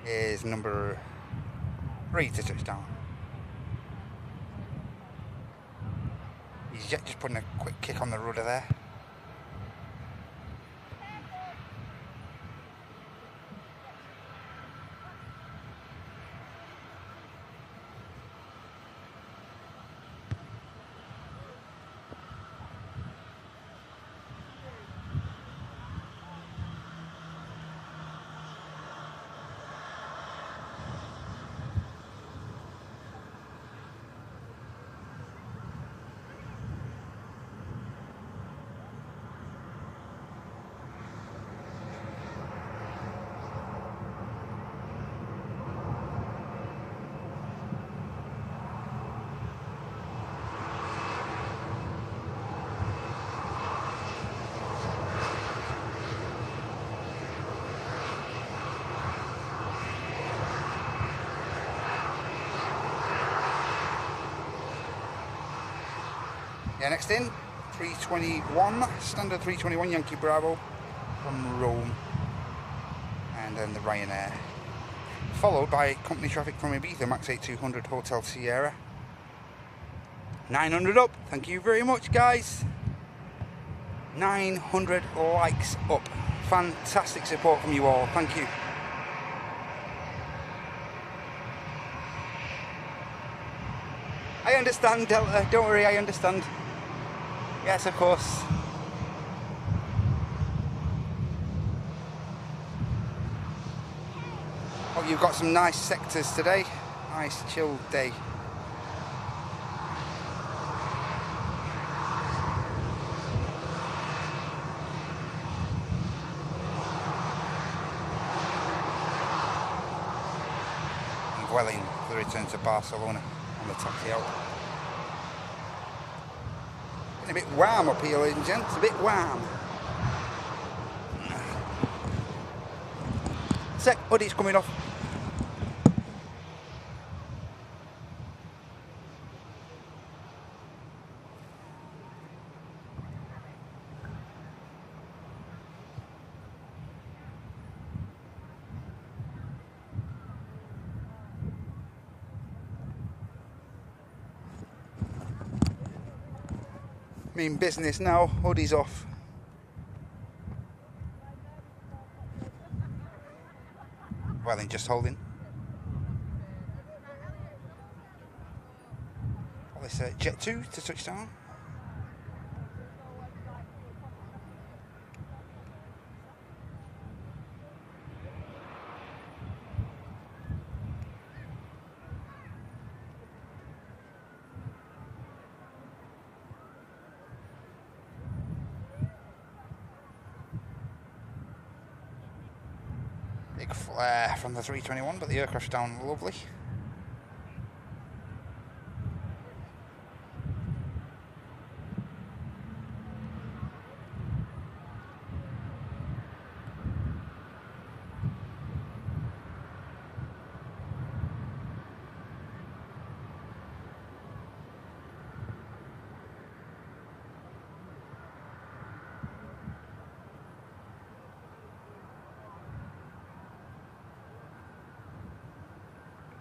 is number 3 to touchdown. EasyJet just putting a quick kick on the rudder there. Yeah, next in, 321, standard 321 Yankee Bravo from Rome, and then the Ryanair, followed by company traffic from Ibiza, Max 8200 Hotel Sierra. 900 up, thank you very much guys. 900 likes up, fantastic support from you all, thank you. I understand, Delta, don't worry, I understand. Yes, of course. Oh, you've got some nice sectors today. Nice chilled day. I'm dwelling for the return to Barcelona on the taxi out. A bit warm up here, ladies and gents, a bit warm. Sec, hoodie's coming off. In business now, hoodies off. Well then, just holding. Well, this Jet 2 to touchdown. Big flare from the 321, but the aircraft's down lovely.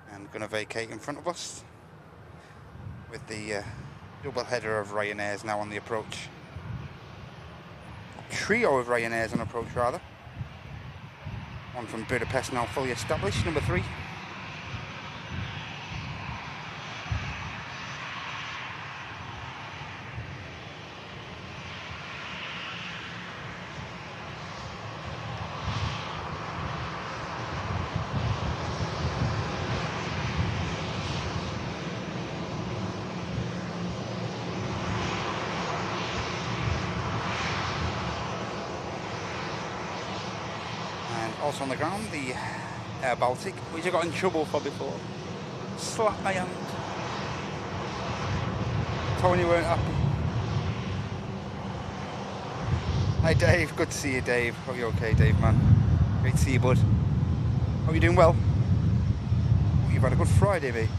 And going to vacate in front of us with the double header of Ryanairs now on the approach. Trio of Ryanairs on approach rather. One from Budapest now fully established, number 3. Also on the ground, the Air Baltic, which I got in trouble for before. Slapped my hand. Tony weren't happy. Hi Dave, good to see you Dave. Hope you're okay Dave man. Great to see you bud. Hope you're doing well. Hope you've had a good Friday mate.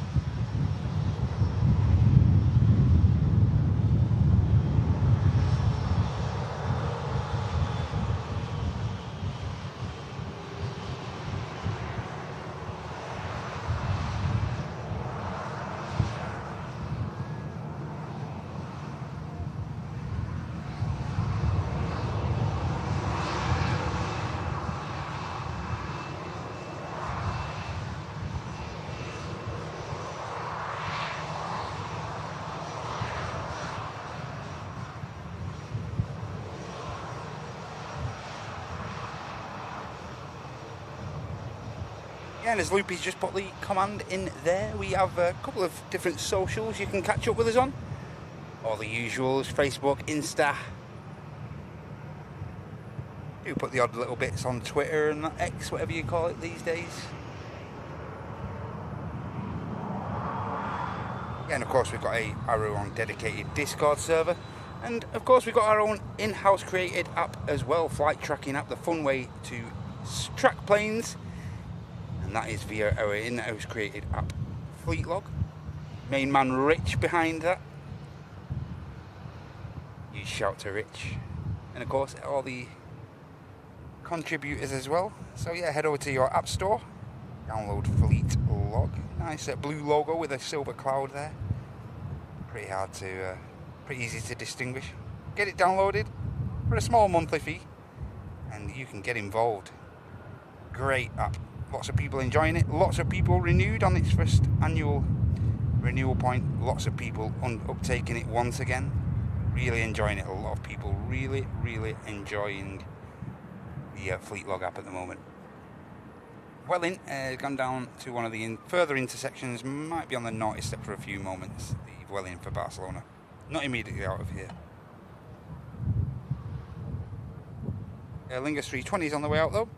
And as Loopy's just put the command in there, we have a couple of different socials you can catch up with us on. All the usuals, Facebook, Insta. Do put the odd little bits on Twitter and X, whatever you call it these days. Yeah, and of course we've got our own dedicated Discord server. And of course we've got our own in-house created app as well, flight tracking app, the fun way to track planes. And that is via our in-house created app, Fleet Log. Main man Rich behind that. You shout to Rich. And of course, all the contributors as well. So yeah, head over to your app store. Download Fleet Log. Nice blue logo with a silver cloud there. Pretty easy to distinguish. Get it downloaded for a small monthly fee. And you can get involved. Great app. Lots of people enjoying it. Lots of people renewed on its first annual renewal point. Lots of people uptaking it once again. Really enjoying it. A lot of people really enjoying the Fleet Log app at the moment. Welling gone down to one of the further intersections. Might be on the naughty step for a few moments. The Welling for Barcelona. Not immediately out of here. Lingus 320 is on the way out though.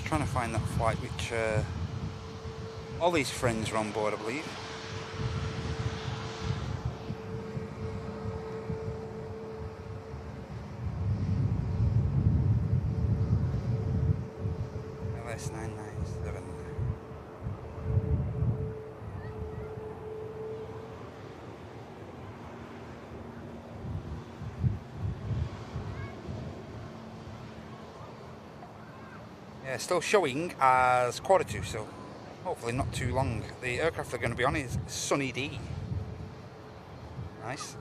Trying to find that flight which all these friends are on board, I believe. LS997. Yeah, still showing as 1:45, so hopefully not too long. The aircraft they're going to be on is Sunny D. Nice.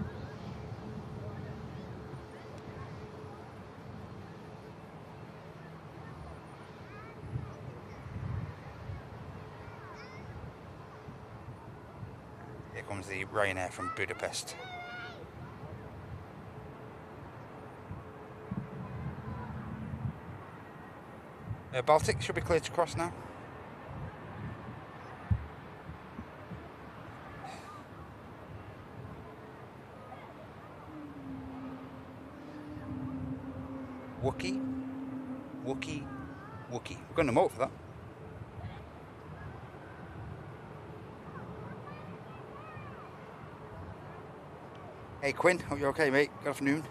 Here comes the Ryanair from Budapest. Baltic should be clear to cross now. Wookie. We're going to moat for that. Hey Quinn, hope you're okay mate. Good afternoon.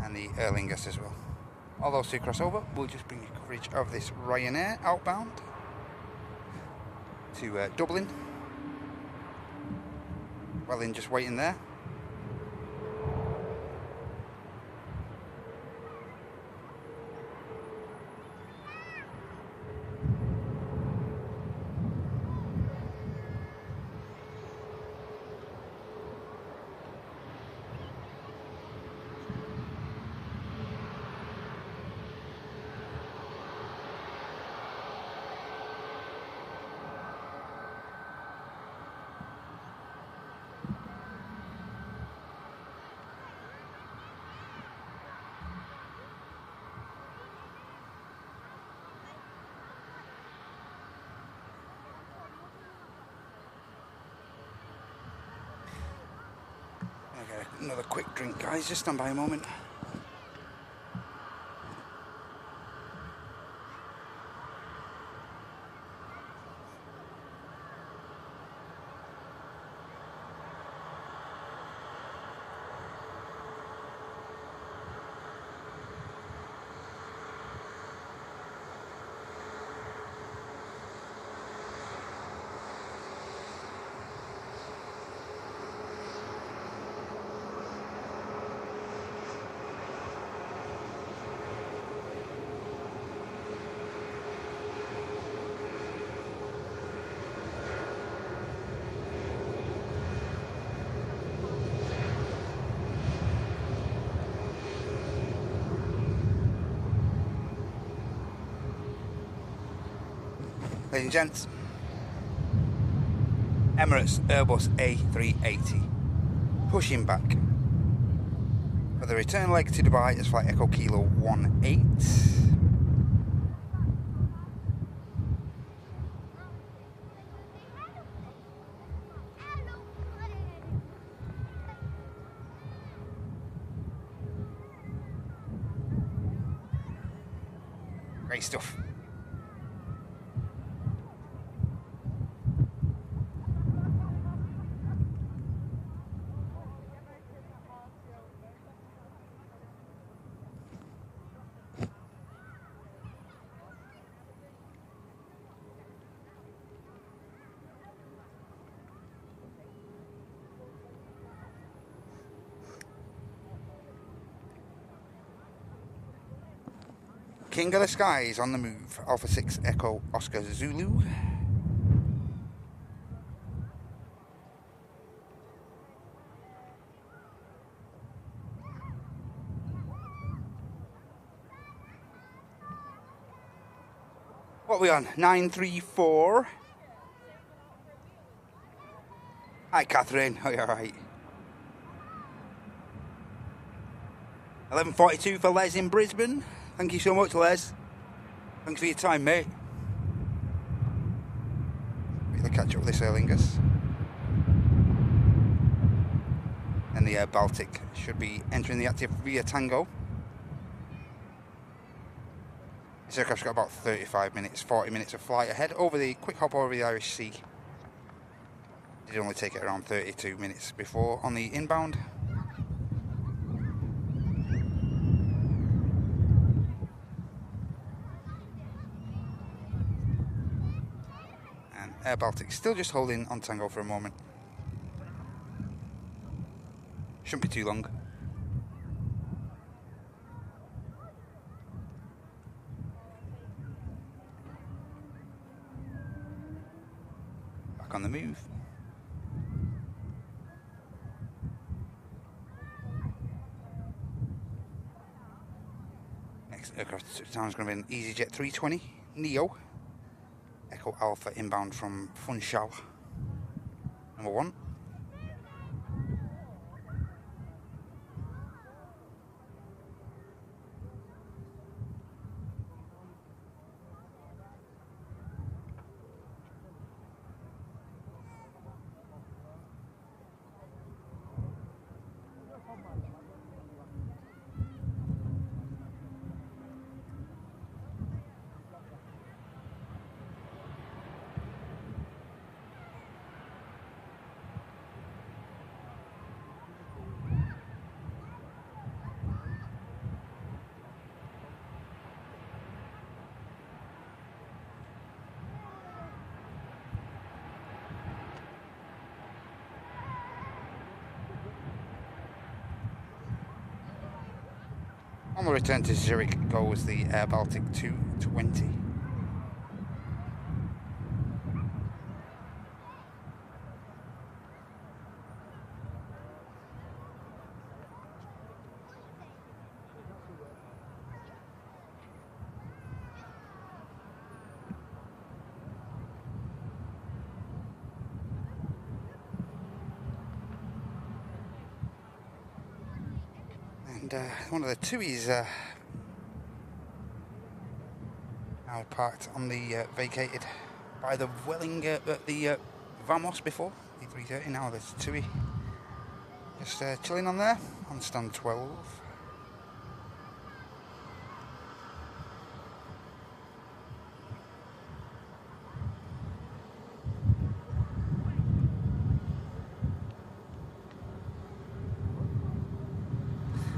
And the Aer Lingus as well. All those two cross over. We'll just bring you coverage of this Ryanair outbound to Dublin. Well, then just waiting there. Okay, another quick drink, guys. Just stand by a moment. Ladies and gents, Emirates Airbus A380 pushing back for the return leg to Dubai as flight Echo Kilo 18. Great stuff. King of the Skies on the move. Alpha 6 Echo Oscar Zulu. What are we on? 934. Hi, Catherine. Are you alright? 11:42 for Les in Brisbane. Thank you so much, Les. Thanks for your time, mate. We'll catch up with this Aer Lingus. And the Air Baltic should be entering the active via Tango. This aircraft's got about 35 minutes, 40 minutes of flight ahead over the quick hop over the Irish Sea. Did only take it around 32 minutes before on the inbound. And Air Baltic still just holding on Tango for a moment. Shouldn't be too long. Back on the move. Next aircraft to town is going to be an EasyJet 320 Neo. Echo Alpha inbound from Funchal. Number 1. On the return to Zurich goes the Air Baltic 220. And one of the TUIs now parked on the vacated by the the Vamos before, the 330. Now there's TUI just chilling on there on stand 12.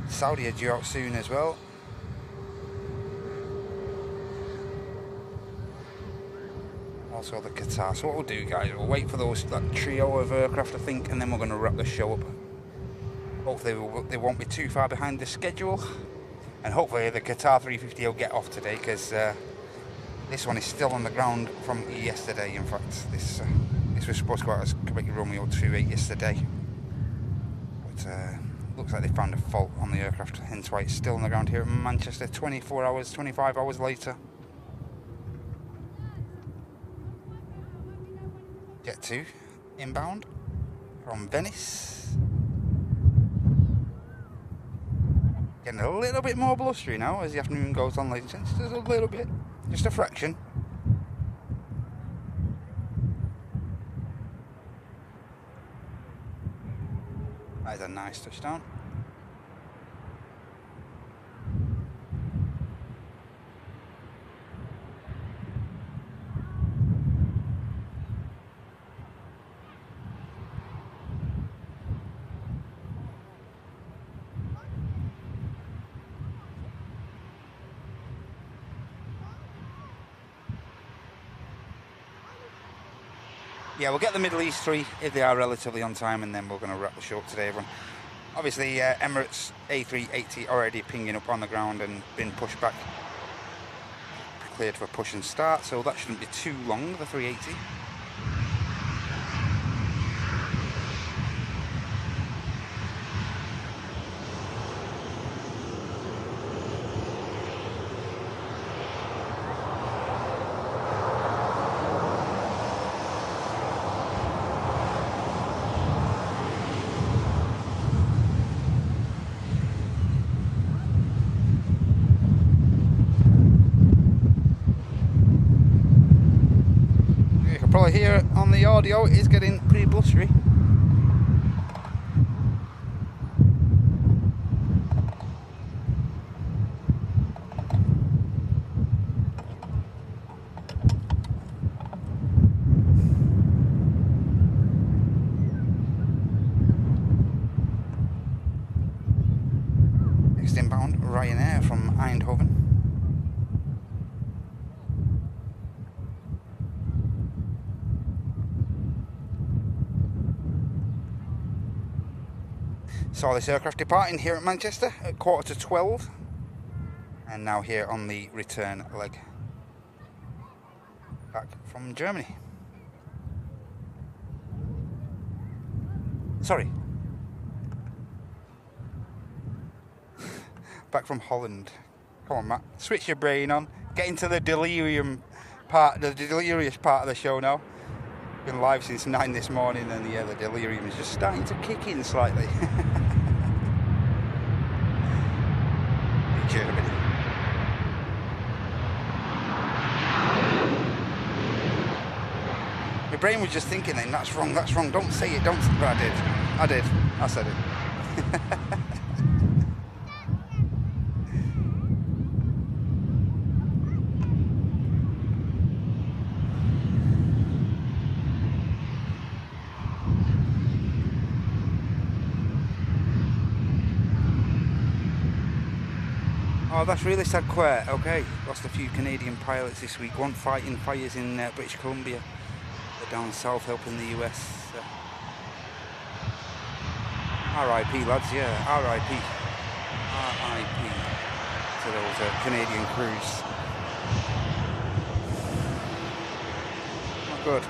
Saudi are due out soon as well. Also the Qatar. So what we'll do, guys, we'll wait for that trio of aircraft, I think, and then we're going to wrap the show up. Hopefully they won't be too far behind the schedule, and hopefully the Qatar 350 will get off today, because this one is still on the ground from yesterday. In fact, this was supposed to go out as Quebec Romeo 28 yesterday, but looks like they found a fault on the aircraft, hence why it's still on the ground here at Manchester 24 hours, 25 hours later. Jet 2 inbound from Venice. Getting a little bit more blustery now as the afternoon goes on, ladies and gents. Just a little bit, just a fraction. That is a nice touchdown. Yeah, we'll get the Middle East 3 if they are relatively on time, and then we're going to wrap the show up today, everyone. Obviously, Emirates A380 already pinging up on the ground and been pushed back. Cleared for push and start, so that shouldn't be too long, the 380. Probably hear on the audio it is getting pretty blustery. Next inbound, Ryanair from Eindhoven. Saw this aircraft departing here at Manchester at 11:45, and now here on the return leg back from Germany. Sorry, back from Holland. Come on, Matt, switch your brain on. Get into the delirium part, the delirious part of the show now. Been live since 9 this morning, and yeah, the delirium is just starting to kick in slightly. Germany. My brain was just thinking then, that's wrong, don't say it, don't. But I said it. Oh, that's really sad, quite. Okay, lost a few Canadian pilots this week. One fighting fires in British Columbia. They're down south helping the US. RIP, lads, yeah, RIP. RIP. to those Canadian crews. Not good.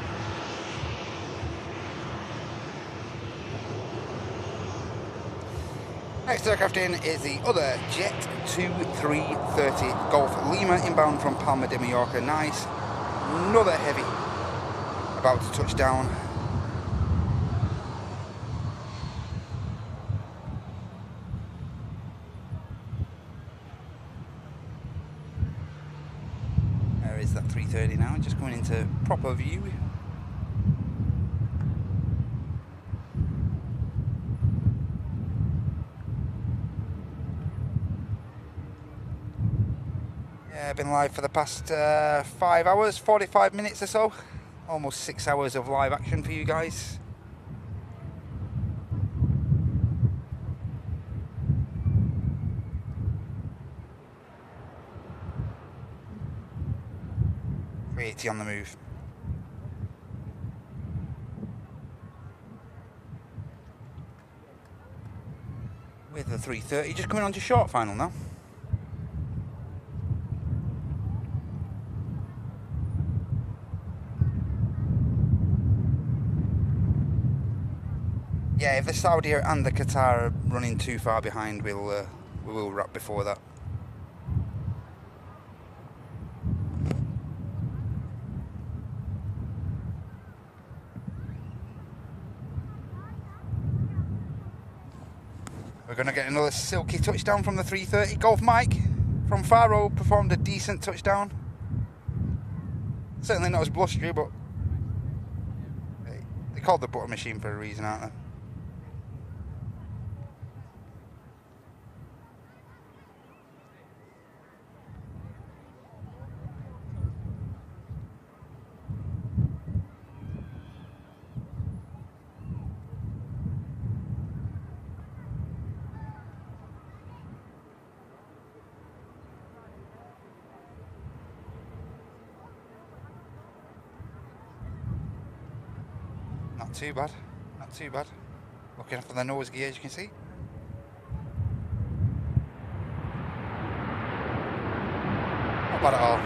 Next aircraft in is the other Jet 2330 Golf Lima, inbound from Palma de Mallorca. Nice. Another heavy about to touch down. There is that 330 now, just going into proper view. Yeah, I've been live for the past 5 hours, 45 minutes or so. Almost 6 hours of live action for you guys. On the move. With the 330 just coming on to short final now. Yeah, if the Saudi and the Qatar are running too far behind, we will wrap before that. We're going to get another silky touchdown from the 330. Golf Mike from Faro performed a decent touchdown. Certainly not as blustery, but they called the butter machine for a reason, aren't they? Not too bad, not too bad. Looking for the nose gear, as you can see. Not bad at all.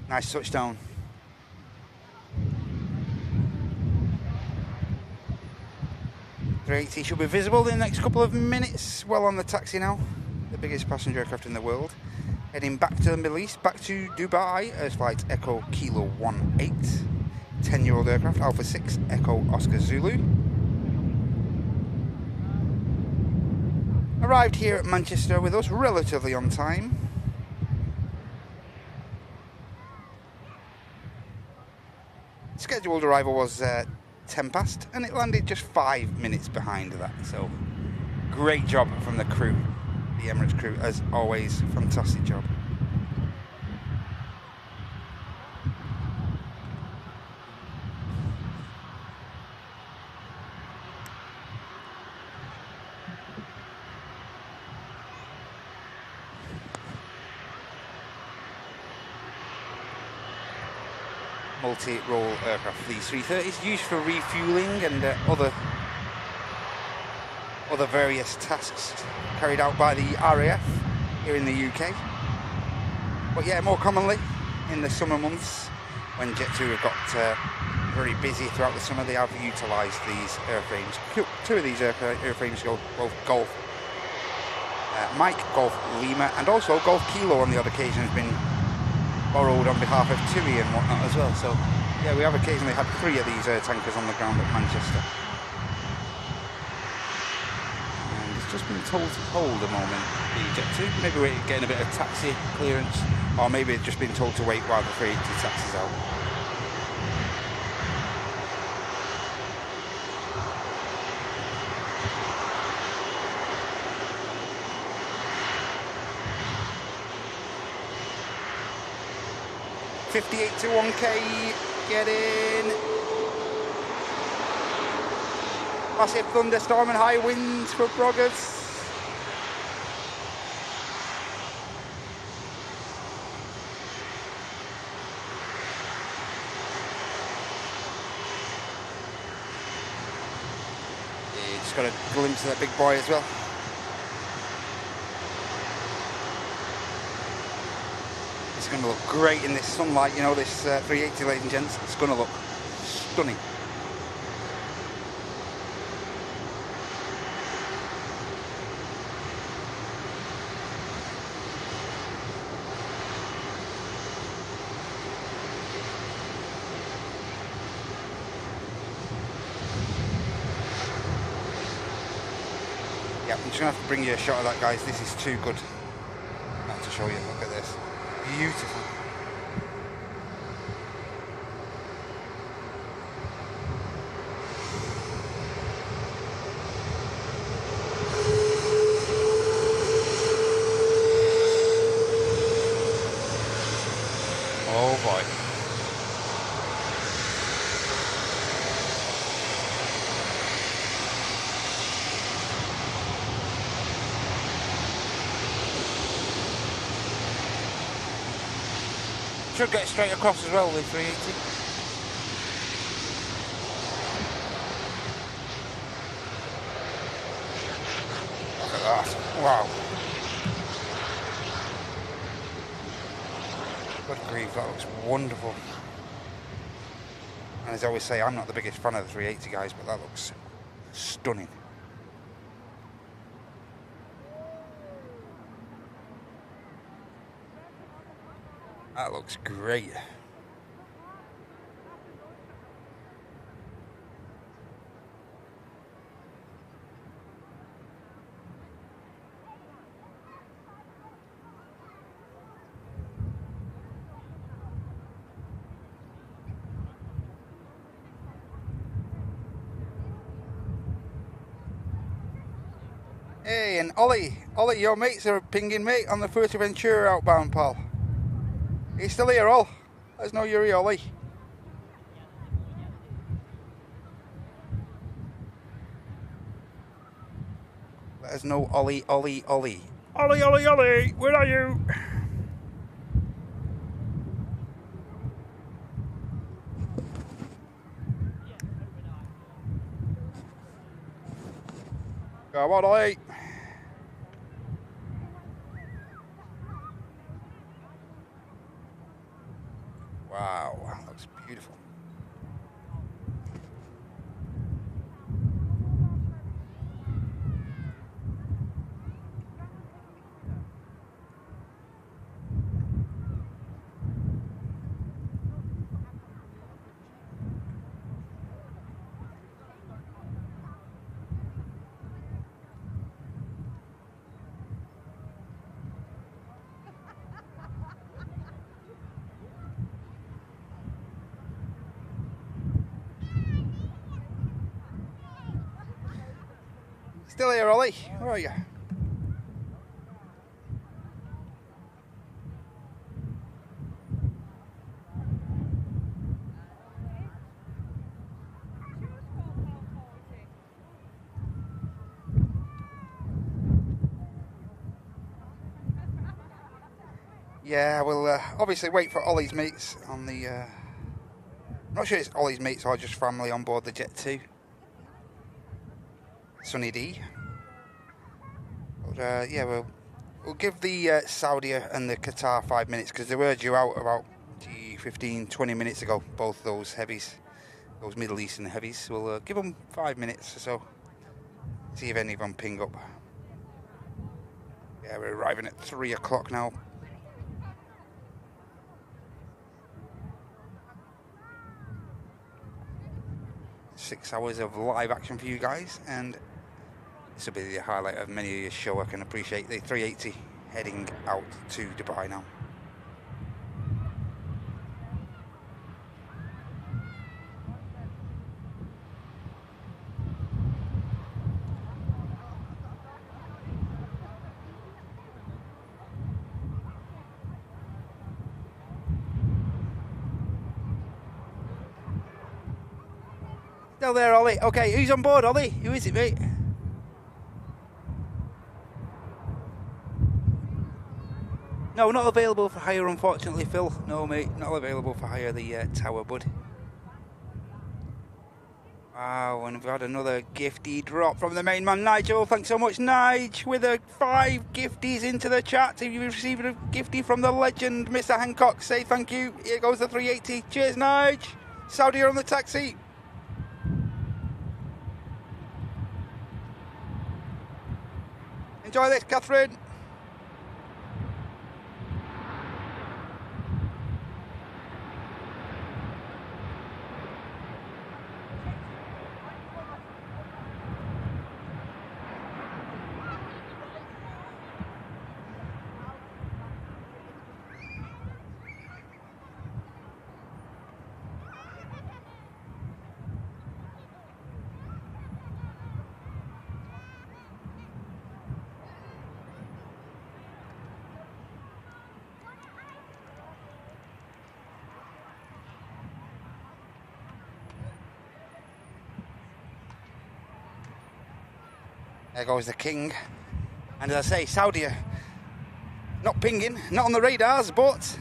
Nice touchdown. Great, he should be visible in the next couple of minutes. Well on the taxi now. The biggest passenger aircraft in the world. Heading back to the Middle East, back to Dubai as flight Echo Kilo 18. 10-year-old aircraft, Alpha 6, Echo Oscar Zulu. Arrived here at Manchester with us relatively on time. Scheduled arrival was 10 past and it landed just 5 minutes behind that, so great job from the crew, the Emirates crew, as always. Fantastic job. Multi-role aircraft, these 330s, used for refueling and other various tasks carried out by the RAF here in the UK. But yeah, more commonly in the summer months when Jet2 have got very busy throughout the summer, they have utilised these airframes. Two of these airframes go both Golf Mike, Golf Lima, and also Golf Kilo on the odd occasion has been borrowed on behalf of TUI and whatnot as well. So yeah, we have occasionally had 3 of these tankers on the ground at Manchester. And it's just been told to hold a moment, the Jet2. Maybe we're getting a bit of taxi clearance, or maybe it's just been told to wait while the 380 taxis out. 58 to 1k, get in. Massive thunderstorm and high winds for Broggers. Yeah, just got a glimpse of that big boy as well. It's going to look great in this sunlight, you know, this 380, ladies and gents. It's going to look stunning. Yeah, I'm just going to have to bring you a shot of that, guys. This is too good not to show you. Look at this. Beautiful. Oh boy. Should get straight across as well with 380. Look at that. Wow. Good grief, that looks wonderful. And as I always say, I'm not the biggest fan of the 380, guys, but that looks stunning. That looks great. Hey, and Ollie, your mates are pinging me on the Fuerteventura outbound, pal. Are you still here, Ol? Let us know you're here, Ollie. Let us know, Ollie. Ollie, where are you? Come on, Ollie. Wow, that looks beautiful. Still here, Ollie? Where are you? Yeah, we'll obviously wait for Ollie's mates on the... I'm not sure it's Ollie's mates or just family on board the Jet 2. Sunny D. But, yeah, we'll give the Saudi and the Qatar 5 minutes because they were due out about 15-20 minutes ago, both those heavies, those Middle Eastern heavies. We'll give them 5 minutes or so, see if any of them ping up. Yeah, we're arriving at 3 o'clock now. Six hours of live action for you guys, and this will be the highlight of many of your show. I can appreciate the 380 heading out to Dubai now. Still there, Ollie. Okay, who's on board, Ollie? Who is it, mate? No, not available for hire, unfortunately, Phil. No, mate, not available for hire, the tower, bud. Wow, and we've had another gifty drop from the main man, Nigel. Thanks so much, Nige, with 5 gifties into the chat. If you've received a gifty from the legend, Mr. Hancock, say thank you. Here goes the 380. Cheers, Nige. Saudi on the taxi. Enjoy this, Catherine. There goes the king. And as I say, Saudi not pinging, not on the radars, but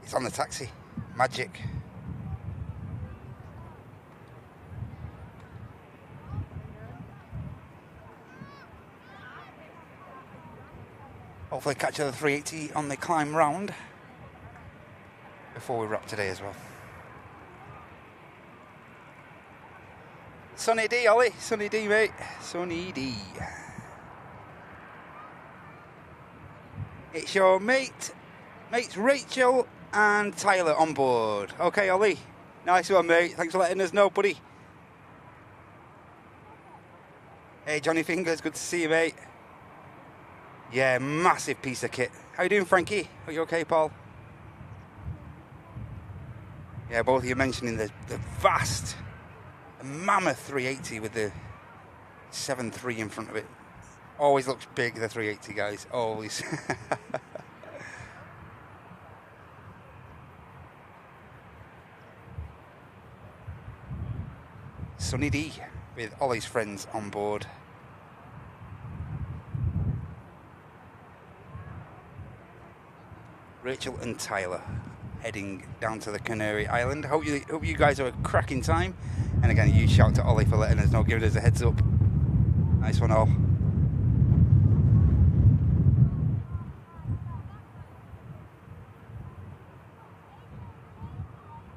it's on the taxi. Magic. Hopefully catch the 380 on the climb round before we wrap today as well. Sunny D, Ollie. Sunny D, mate. Sunny D. It's your mates Rachel and Tyler on board. Okay, Ollie. Nice one, mate. Thanks for letting us know, buddy. Hey, Johnny Fingers. Good to see you, mate. Yeah, massive piece of kit. How you doing, Frankie? Are you okay, Paul? Yeah, both of you mentioning the vast, mammoth 380 with the 7.3 in front of it. Always looks big, the 380, guys. Always. Sunny D with Ollie's friends on board. Rachel and Tyler heading down to the Canary Island. Hope you guys have a cracking time. And again, a huge shout to Ollie for letting us know, giving us a heads up. Nice one, all.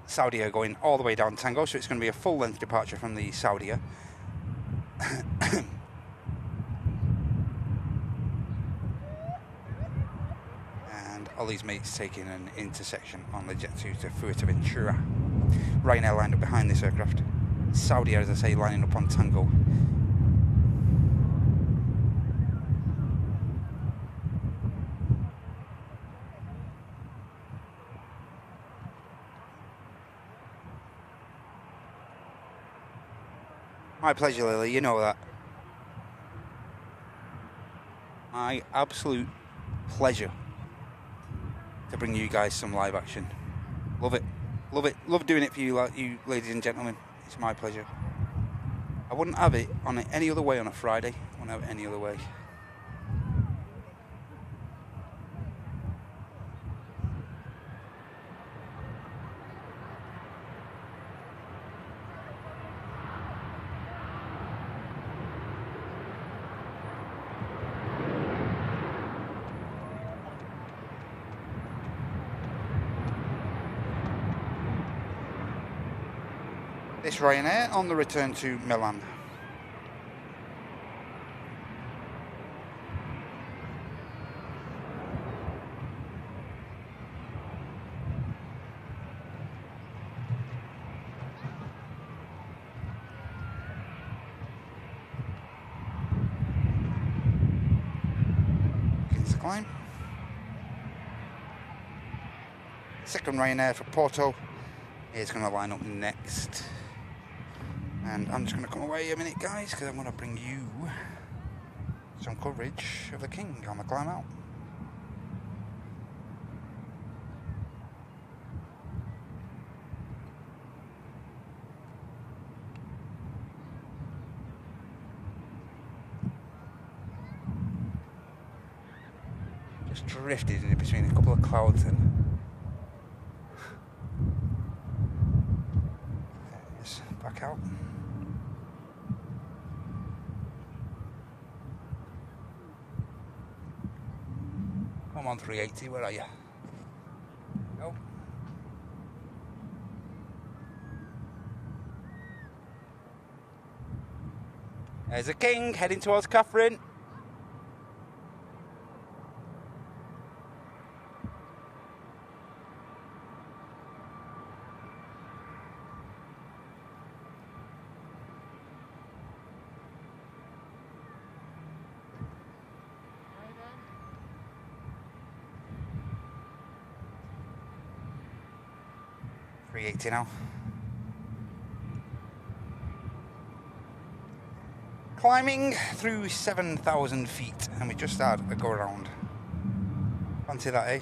Saudia going all the way down Tango, so it's going to be a full length departure from the Saudia. And Ollie's mates taking an intersection on the Jet 2 to Fuerteventura. Ryanair lined up behind this aircraft. Saudia, as I say, lining up on Tango. My pleasure, Lily, you know that. My absolute pleasure to bring you guys some live action. Love it. Love it. Love doing it for you, ladies and gentlemen. It's my pleasure. I wouldn't have it on any other way on a Friday. I wouldn't have it any other way. This Ryanair on the return to Milan. Begins the climb. Second Ryanair for Porto is going to line up next. And I'm just going to come away a minute, guys, because I'm going to bring you some coverage of the King on the climb out. just drifted in between a couple of clouds then. Just back out. Come on, 380, where are you? Nope. There's a king heading towards Catherine. .380 now. Climbing through 7,000 feet, and we just had a go around. Fancy that, eh?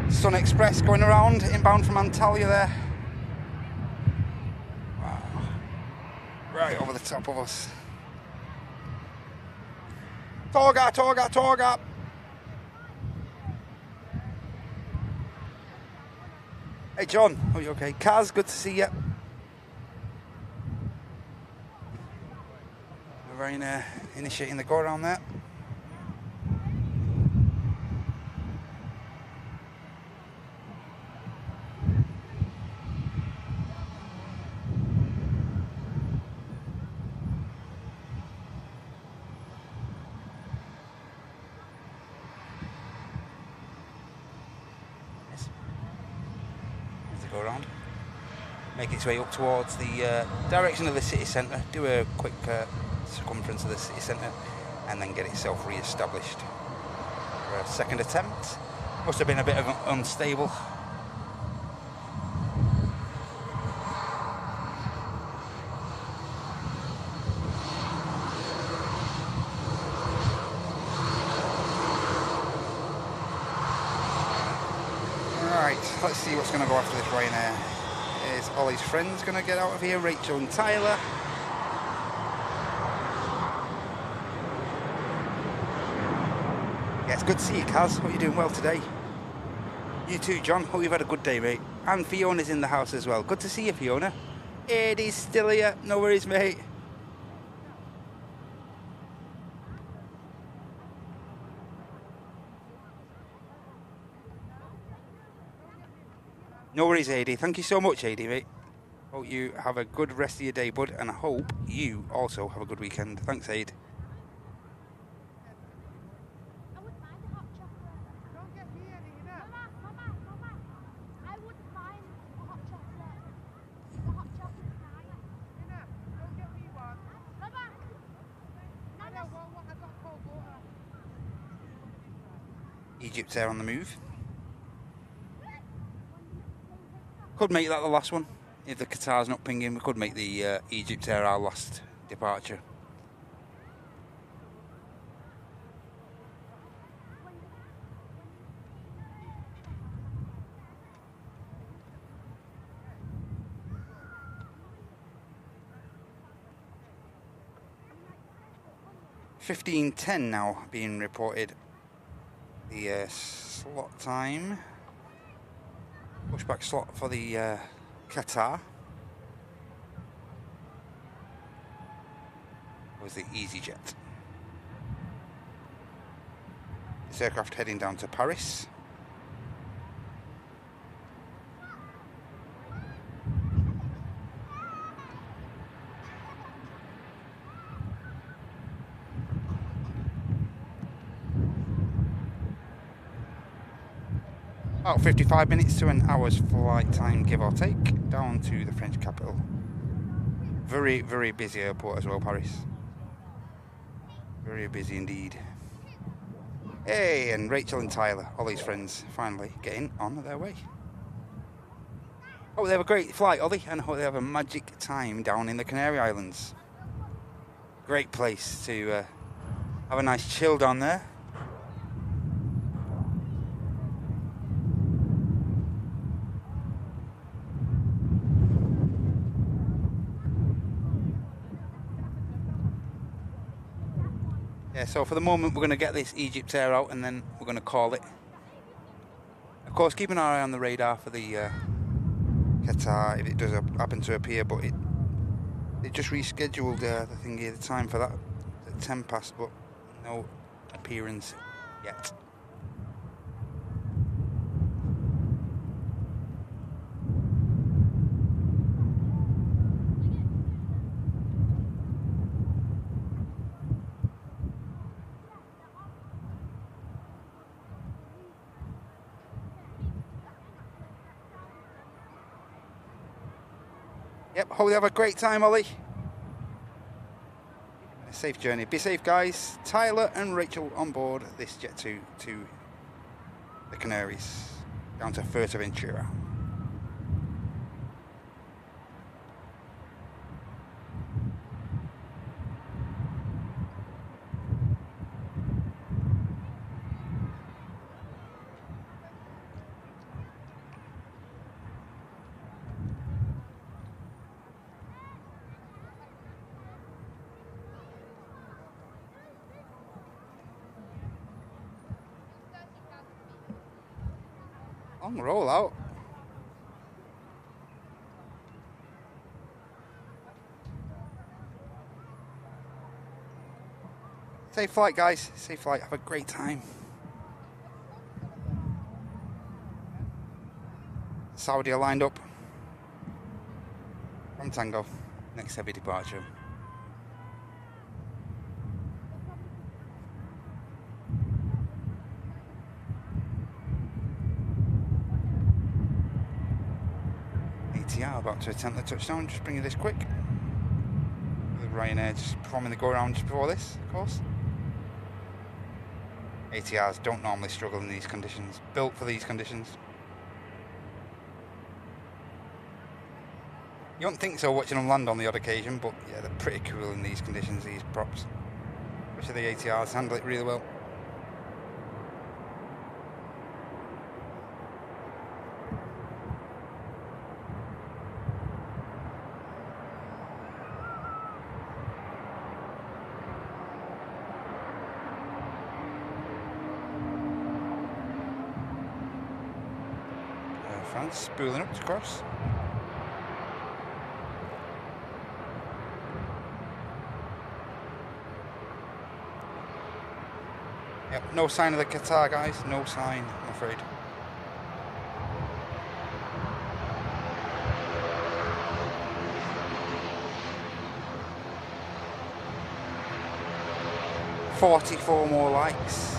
Sun Express going around, inbound from Antalya there. Wow. Right over the top of us. Torga. Hey John, are you okay? Kaz, good to see you. We're initiating the go around there. Go around, make its way up towards the direction of the city centre, do a quick circumference of the city centre, and then get itself re-established for a second attempt. Must have been a bit of unstable. Right, let's see what's going to go after this Ryanair. Is Ollie's friends going to get out of here? Rachel and Tyler. Yeah, it's good to see you, Kaz. Hope you're doing well today. You too, John. Hope you've had a good day, mate. And Fiona's in the house as well. Good to see you, Fiona. Eddie's still here. No worries, mate. No worries, AD. Thank you so much, AD, mate. Hope you have a good rest of your day, bud, and I hope you also have a good weekend. Thanks, Aid. I wouldn't mind a hot chocolate. Don't get me any, you know. Mama. I wouldn't mind a hot chocolate. The hot chocolate's nice. You know, don't get me one. Mama. I don't want one. I've got cold water. Egypt Air on the move. Could make that the last one. If the Qatar's not pinging, we could make the Egypt Air our last departure. .15:10 now being reported. The slot time. Pushback slot for the Qatar was the EasyJet. This aircraft heading down to Paris. About 55 minutes to an hour's flight time, give or take, down to the French capital. Very, very busy airport as well, Paris. Very busy indeed. Hey, and Rachel and Tyler, all these friends, finally getting on their way. Hope they have a great flight, Ollie, and hope they have a magic time down in the Canary Islands. Great place to have a nice chill down there. Yeah, so for the moment we're going to get this Egypt Air out and then we're going to call it. Of course, keep an eye on the radar for the Qatar if it does happen to appear, but it just rescheduled the thingy, the time for that at 10 past, but no appearance yet. Yep, hope you have a great time, Ollie. A safe journey. Be safe, guys. Tyler and Rachel on board this jet to the Canaries, down to Fuerteventura. Long roll out. Safe flight, guys. Safe flight. Have a great time. Saudi are lined up from Tango. Next heavy departure. ATR about to attempt the touchdown. Just bring you this quick. With Ryanair just performing the go around just before this, of course. ATRs don't normally struggle in these conditions. Built for these conditions. You don't think so watching them land on the odd occasion, but yeah, they're pretty cool in these conditions, these props. Especially the ATRs handle it really well. France spooling up to cross. Yep, no sign of the Qatar, guys. No sign, I'm afraid. $44 more likes.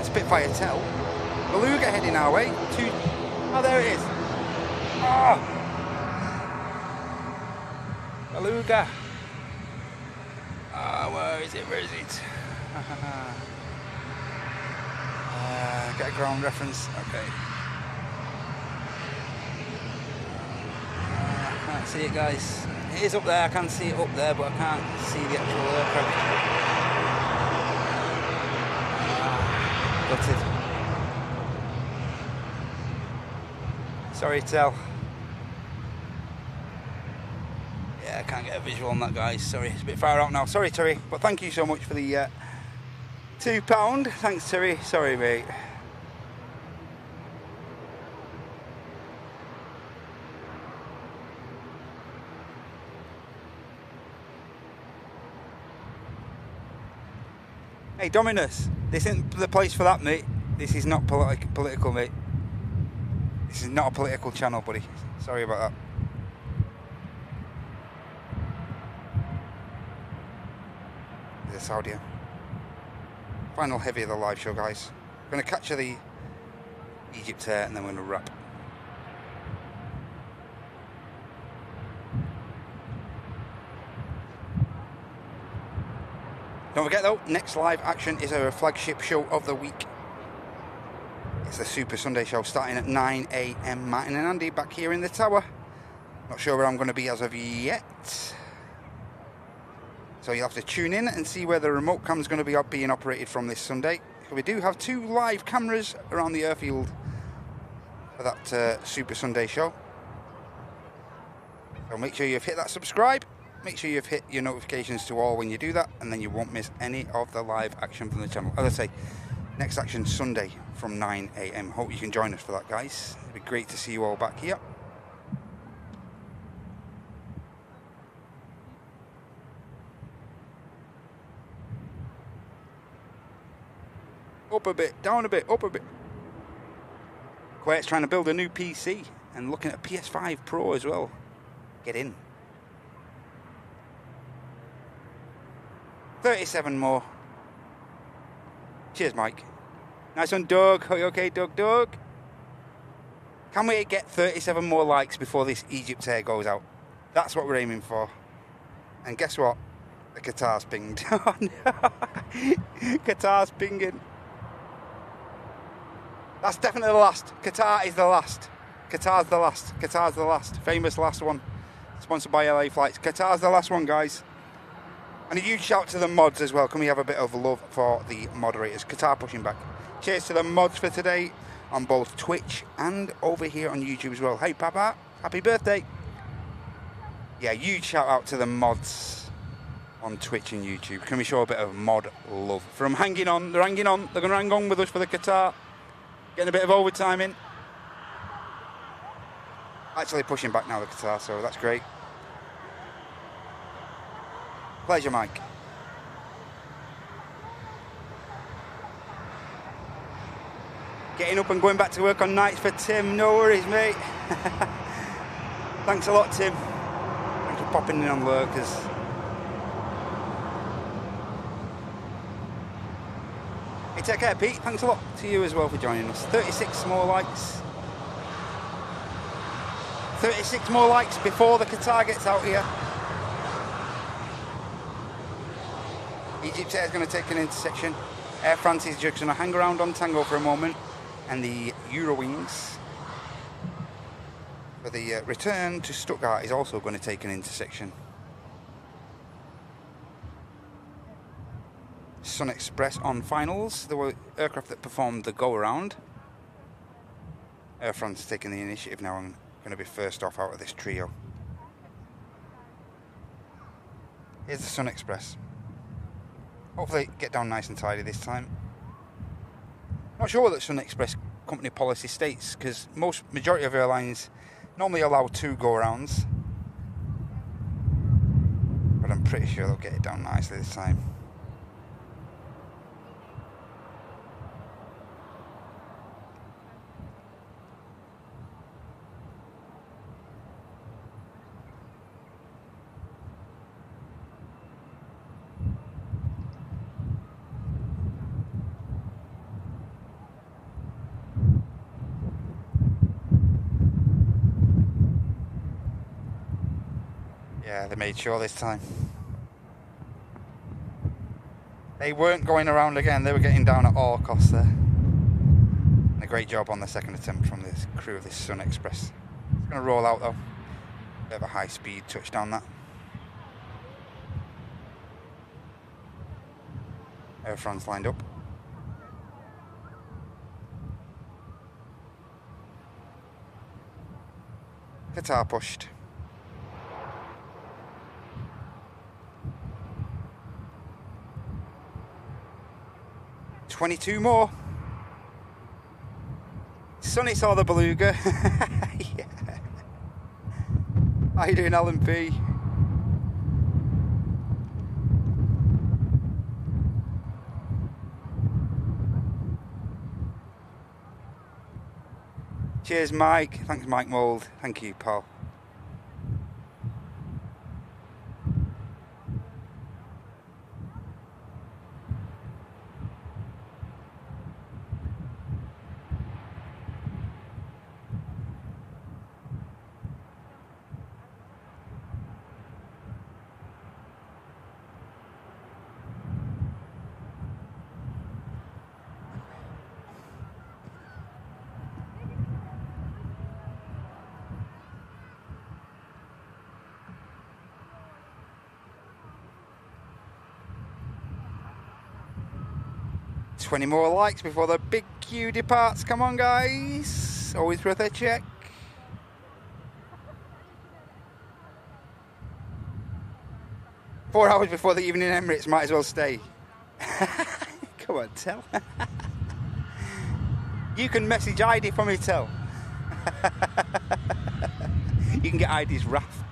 Spitfire Tell. Beluga heading our way. Oh, there it is. Oh! Beluga. Where is it? Where is it? Get a ground reference. Okay. I can't see it, guys. It is up there. I can see it up there, but I can't see the actual aircraft. Gutted. Sorry, Tell. Yeah, I can't get a visual on that, guys. Sorry, it's a bit far out now. Sorry, Terry, but thank you so much for the £2. Thanks, Terry. Sorry, mate. Hey, Dominus, this isn't the place for that, mate. This is not political, mate. This is not a political channel, buddy. Sorry about that. There's a Saudi. Final heavy of the live show, guys. We're going to capture the Egypt Air and then we're going to wrap. Don't forget though, next live action is our flagship show of the week. It's the Super Sunday show starting at 9 AM. Martin and Andy back here in the tower. Not sure where I'm going to be as of yet. So you'll have to tune in and see where the remote cam is going to be being operated from this Sunday. We do have 2 live cameras around the airfield for that Super Sunday show. So make sure you've hit that subscribe. Make sure you've hit your notifications to all when you do that, and then you won't miss any of the live action from the channel. As I say, next action Sunday from 9 AM. Hope you can join us for that, guys. It'd be great to see you all back here. Up a bit, down a bit, up a bit. Kuwait's trying to build a new PC and looking at a PS5 Pro as well. Get in. 37 more. Cheers, Mike. Nice one, Doug. Are you okay, Doug? Can we get 37 more likes before this Egypt Air goes out? That's what we're aiming for. And guess what? The Qatar's pinged. Oh, no. Qatar's pinging. That's definitely the last. Qatar is the last. Qatar's the last. Qatar's the last. Famous last one. Sponsored by LA Flights. Qatar's the last one, guys. And a huge shout to the mods as well. Can we have a bit of love for the moderators? Qatar pushing back. Cheers to the mods for today on both Twitch and over here on YouTube as well. Hey, Papa. Happy birthday. Yeah, huge shout out to the mods on Twitch and YouTube. Can we show a bit of mod love? From hanging on. They're hanging on. They're going to hang on with us for the Qatar. Getting a bit of overtime in. Actually pushing back now, the Qatar, so that's great. Pleasure, Mike. Getting up and going back to work on nights for Tim. No worries, mate. Thanks a lot, Tim. Thanks for popping in on lurkers. Hey, take care, Pete. Thanks a lot to you as well for joining us. 36 more likes. 36 more likes before the Qatar gets out here. Egypt Air is going to take an intersection. Air France is just going to hang around on Tango for a moment. And the Eurowings for the return to Stuttgart is also going to take an intersection. Sun Express on finals. There were aircraft that performed the go-around. Air France taking the initiative now and going to be first off out of this trio. Here's the Sun Express. Hopefully get down nice and tidy this time. Not sure what the Sun Express company policy states, because majority of airlines normally allow 2 go-arounds. But I'm pretty sure they'll get it down nicely this time. Yeah, they made sure this time. They weren't going around again, they were getting down at all costs there. And a great job on the second attempt from the crew of this Sun Express. It's going to roll out though. Bit of a high speed touchdown that. Air France lined up. Qatar pushed. 22 more. Sonny saw the beluga. Yeah. How you doing, Alan P? Cheers, Mike. Thanks, Mike Mould. Thank you, pal. 20 more likes before the big queue departs. Come on, guys. Always worth a check. 4 hours before the evening Emirates, might as well stay. Come on, tell. You can message ID from me, tell. You can get ID's wrath.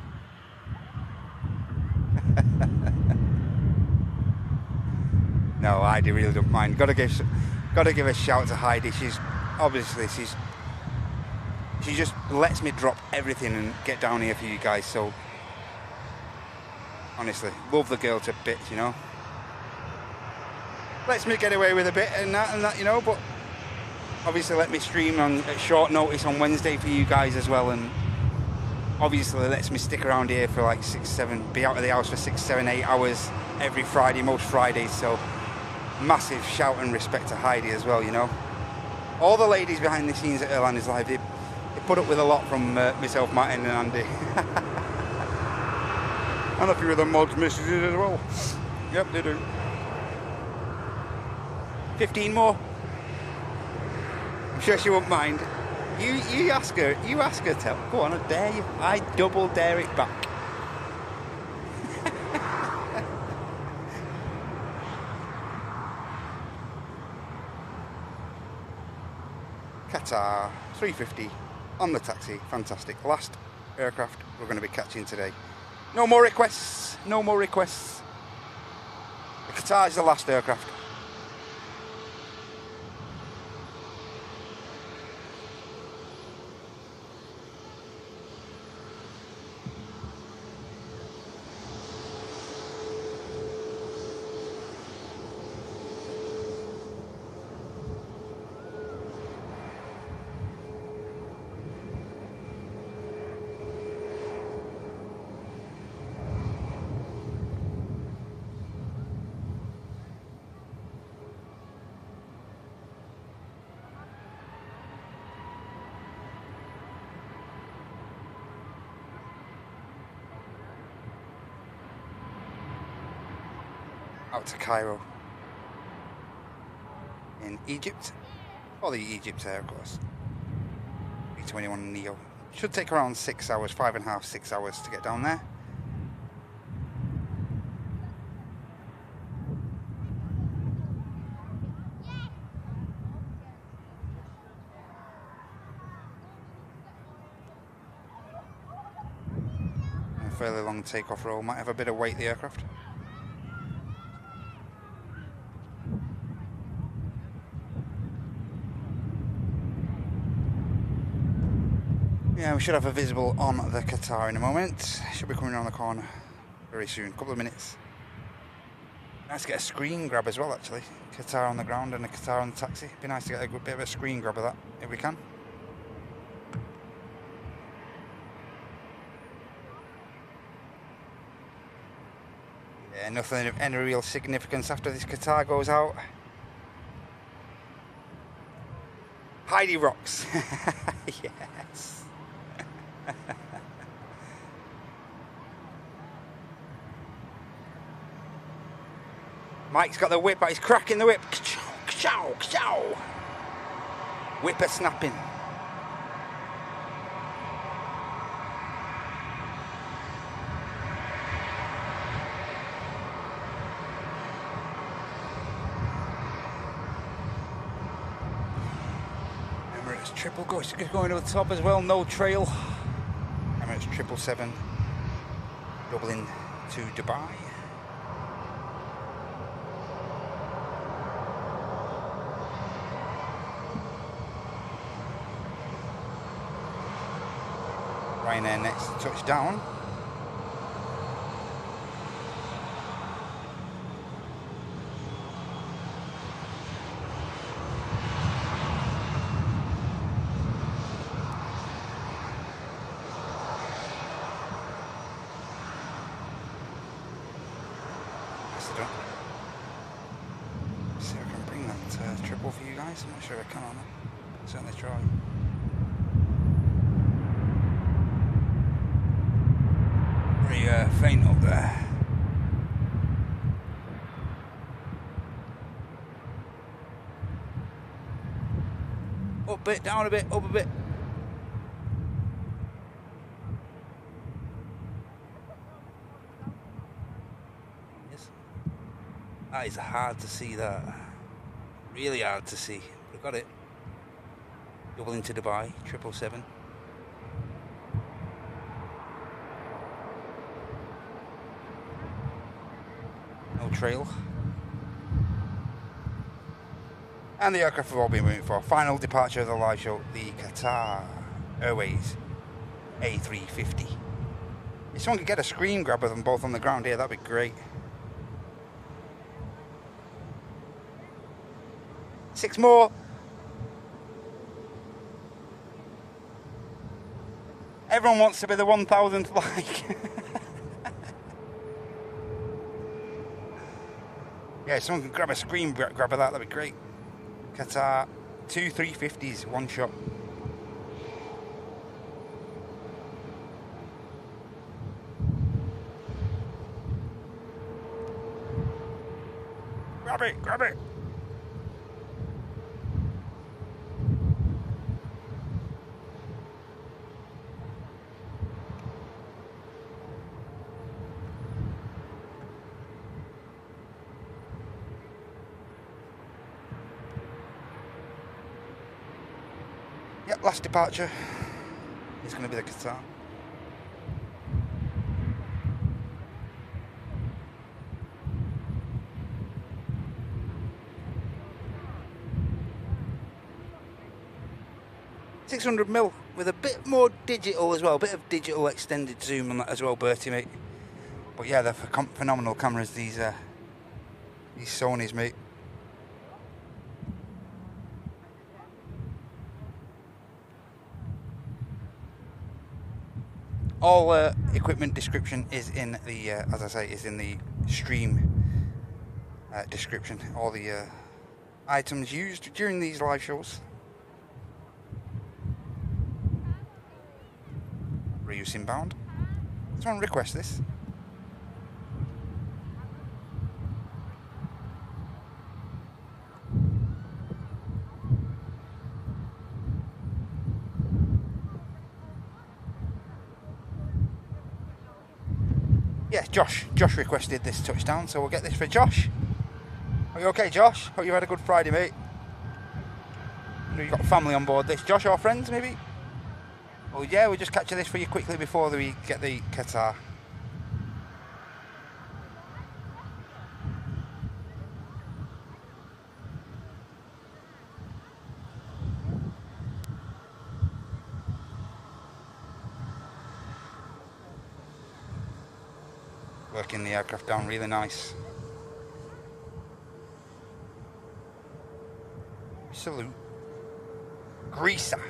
No, Heidi really don't mind. Gotta give a shout to Heidi. She's obviously she just lets me drop everything and get down here for you guys. So honestly, love the girl to bits, you know. Lets me get away with a bit and that, you know. But obviously, let me stream at short notice on Wednesday for you guys as well, and obviously lets me stick around here for like 6, 7, be out of the house for 6, 7, 8 hours every Friday, most Fridays. So massive shout and respect to Heidi as well, you know. All the ladies behind the scenes at Airliners Live, they put up with a lot from myself, Martin and Andy. And a few of the mods messages as well. Yep, they do. 15 more. I'm sure she won't mind. You ask her, tell. Go on, I dare you. I double dare it back. Qatar 350 on the taxi. Fantastic. Last aircraft we're going to be catching today. No more requests. No more requests. The Qatar is the last aircraft. Out to Cairo in Egypt, or the Egypt Air, of course. B21 Neo. Should take around 6 hours, 5.5, 6 hours to get down there. A fairly long takeoff roll, might have a bit of weight, the aircraft. Yeah, we should have a visible on the Qatar in a moment. Should be coming around the corner very soon, a couple of minutes. Nice to get a screen grab as well, actually. Qatar on the ground and a Qatar on the taxi. Be nice to get a good bit of a screen grab of that, if we can. Yeah, nothing of any real significance after this Qatar goes out. Heidi rocks. Yes. Mike's got the whip, but he's cracking the whip. Ka-chow, ka-chow. Whipper snapping. Emirates triple going to the top as well, no trail. Emirates 777 doubling to Dubai. Ryanair next to touch down. See if I can bring that triple for you guys. I'm not sure I can or not. I'll certainly try. Very faint up there. Up a bit, down a bit, up a bit. Yes. That is hard to see, that. Really hard to see. We've got it. Double into Dubai, 777. No trail. And the aircraft have all been waiting for. Final departure of the live show, the Qatar Airways A350. If someone could get a screen grab of them both on the ground here, that'd be great. 6 more. Everyone wants to be the 1000th like. Yeah, if someone can grab a screen grab of that'd be great. Qatar, 2 350s, one shot. Grab it, grab it. Yep, last departure is going to be the Qatar. $600mm with a bit more digital as well, a bit of digital extended zoom on that as well, Bertie, mate. But yeah, they're phenomenal cameras, these Sonys, mate. All equipment description is in the, as I say, is in the stream description. All the items used during these live shows. Reuse inbound. Someone request this. Yes, Josh requested this touchdown, so we'll get this for Josh. Are you okay, Josh? Hope you had a good Friday, mate. I know you've got family on board this. Josh or friends, maybe? Oh yeah, we'll just capture this for you quickly before we get the Qatar. Working the aircraft down really nice. Salute. Greaser.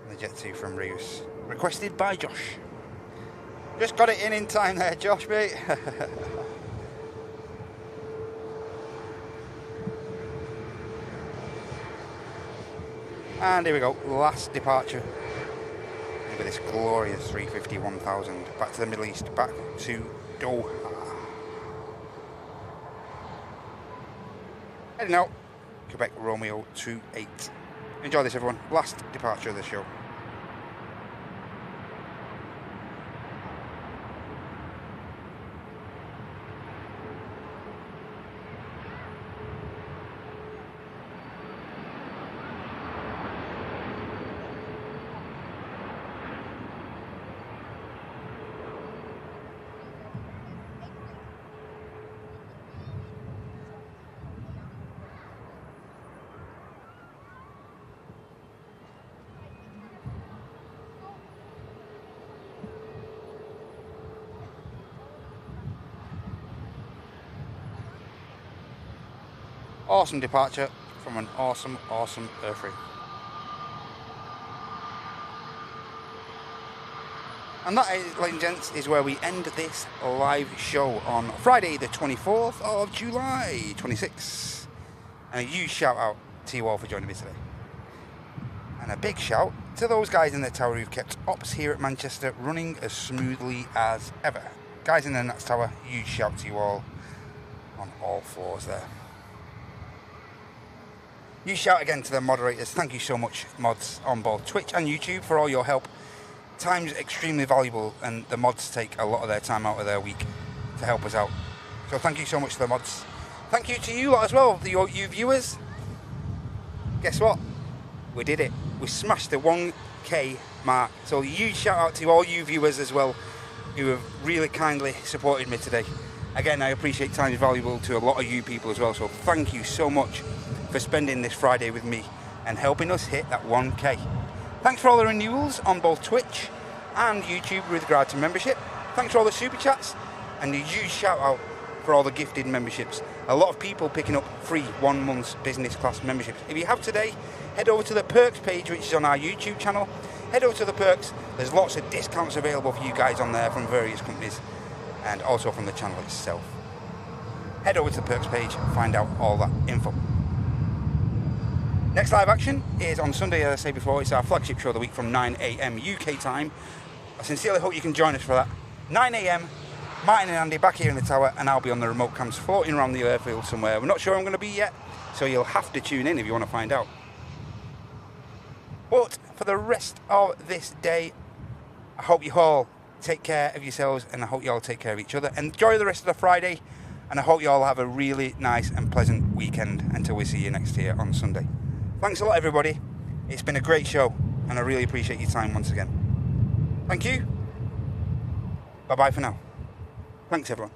The Jet 2 from Reus. Requested by Josh. Just got it in time there, Josh, mate. And here we go. Last departure. Look at this glorious 350-1000. Back to the Middle East. Back to Doha. Heading out. Quebec Romeo 28. Enjoy this, everyone. Last departure of the show. Awesome departure from an awesome airframe. And that, ladies and gents, is where we end this live show on Friday the 24th of July 26. And a huge shout out to you all for joining me today. And a big shout to those guys in the tower who've kept ops here at Manchester running as smoothly as ever. Guys in the Nats Tower, huge shout to you all on all floors there. Huge shout again to the moderators. Thank you so much, mods on both Twitch and YouTube, for all your help. Time's extremely valuable, and the mods take a lot of their time out of their week to help us out. So thank you so much to the mods. Thank you to you lot as well, you viewers. Guess what? We did it. We smashed the 1K mark. So a huge shout out to all you viewers as well, who have really kindly supported me today. Again, I appreciate time is valuable to a lot of you people as well, so thank you so much for spending this Friday with me and helping us hit that 1K. Thanks for all the renewals on both Twitch and YouTube with regard to membership. Thanks for all the super chats, and a huge shout out for all the gifted memberships. A lot of people picking up free 1 month's business class memberships. If you have today, head over to the perks page, which is on our YouTube channel. Head over to the perks. There's lots of discounts available for you guys on there from various companies and also from the channel itself. Head over to the perks page and find out all that info. Next live action is on Sunday, as I said before. It's our flagship show of the week from 9 AM UK time. I sincerely hope you can join us for that. 9 AM, Martin and Andy back here in the tower, and I'll be on the remote cams floating around the airfield somewhere. We're not sure I'm going to be yet, so you'll have to tune in if you want to find out. But for the rest of this day, I hope you all take care of yourselves, and I hope you all take care of each other. Enjoy the rest of the Friday, and I hope you all have a really nice and pleasant weekend until we see you next year on Sunday. Thanks a lot, everybody. It's been a great show, and I really appreciate your time once again. Thank you. Bye-bye for now. Thanks, everyone.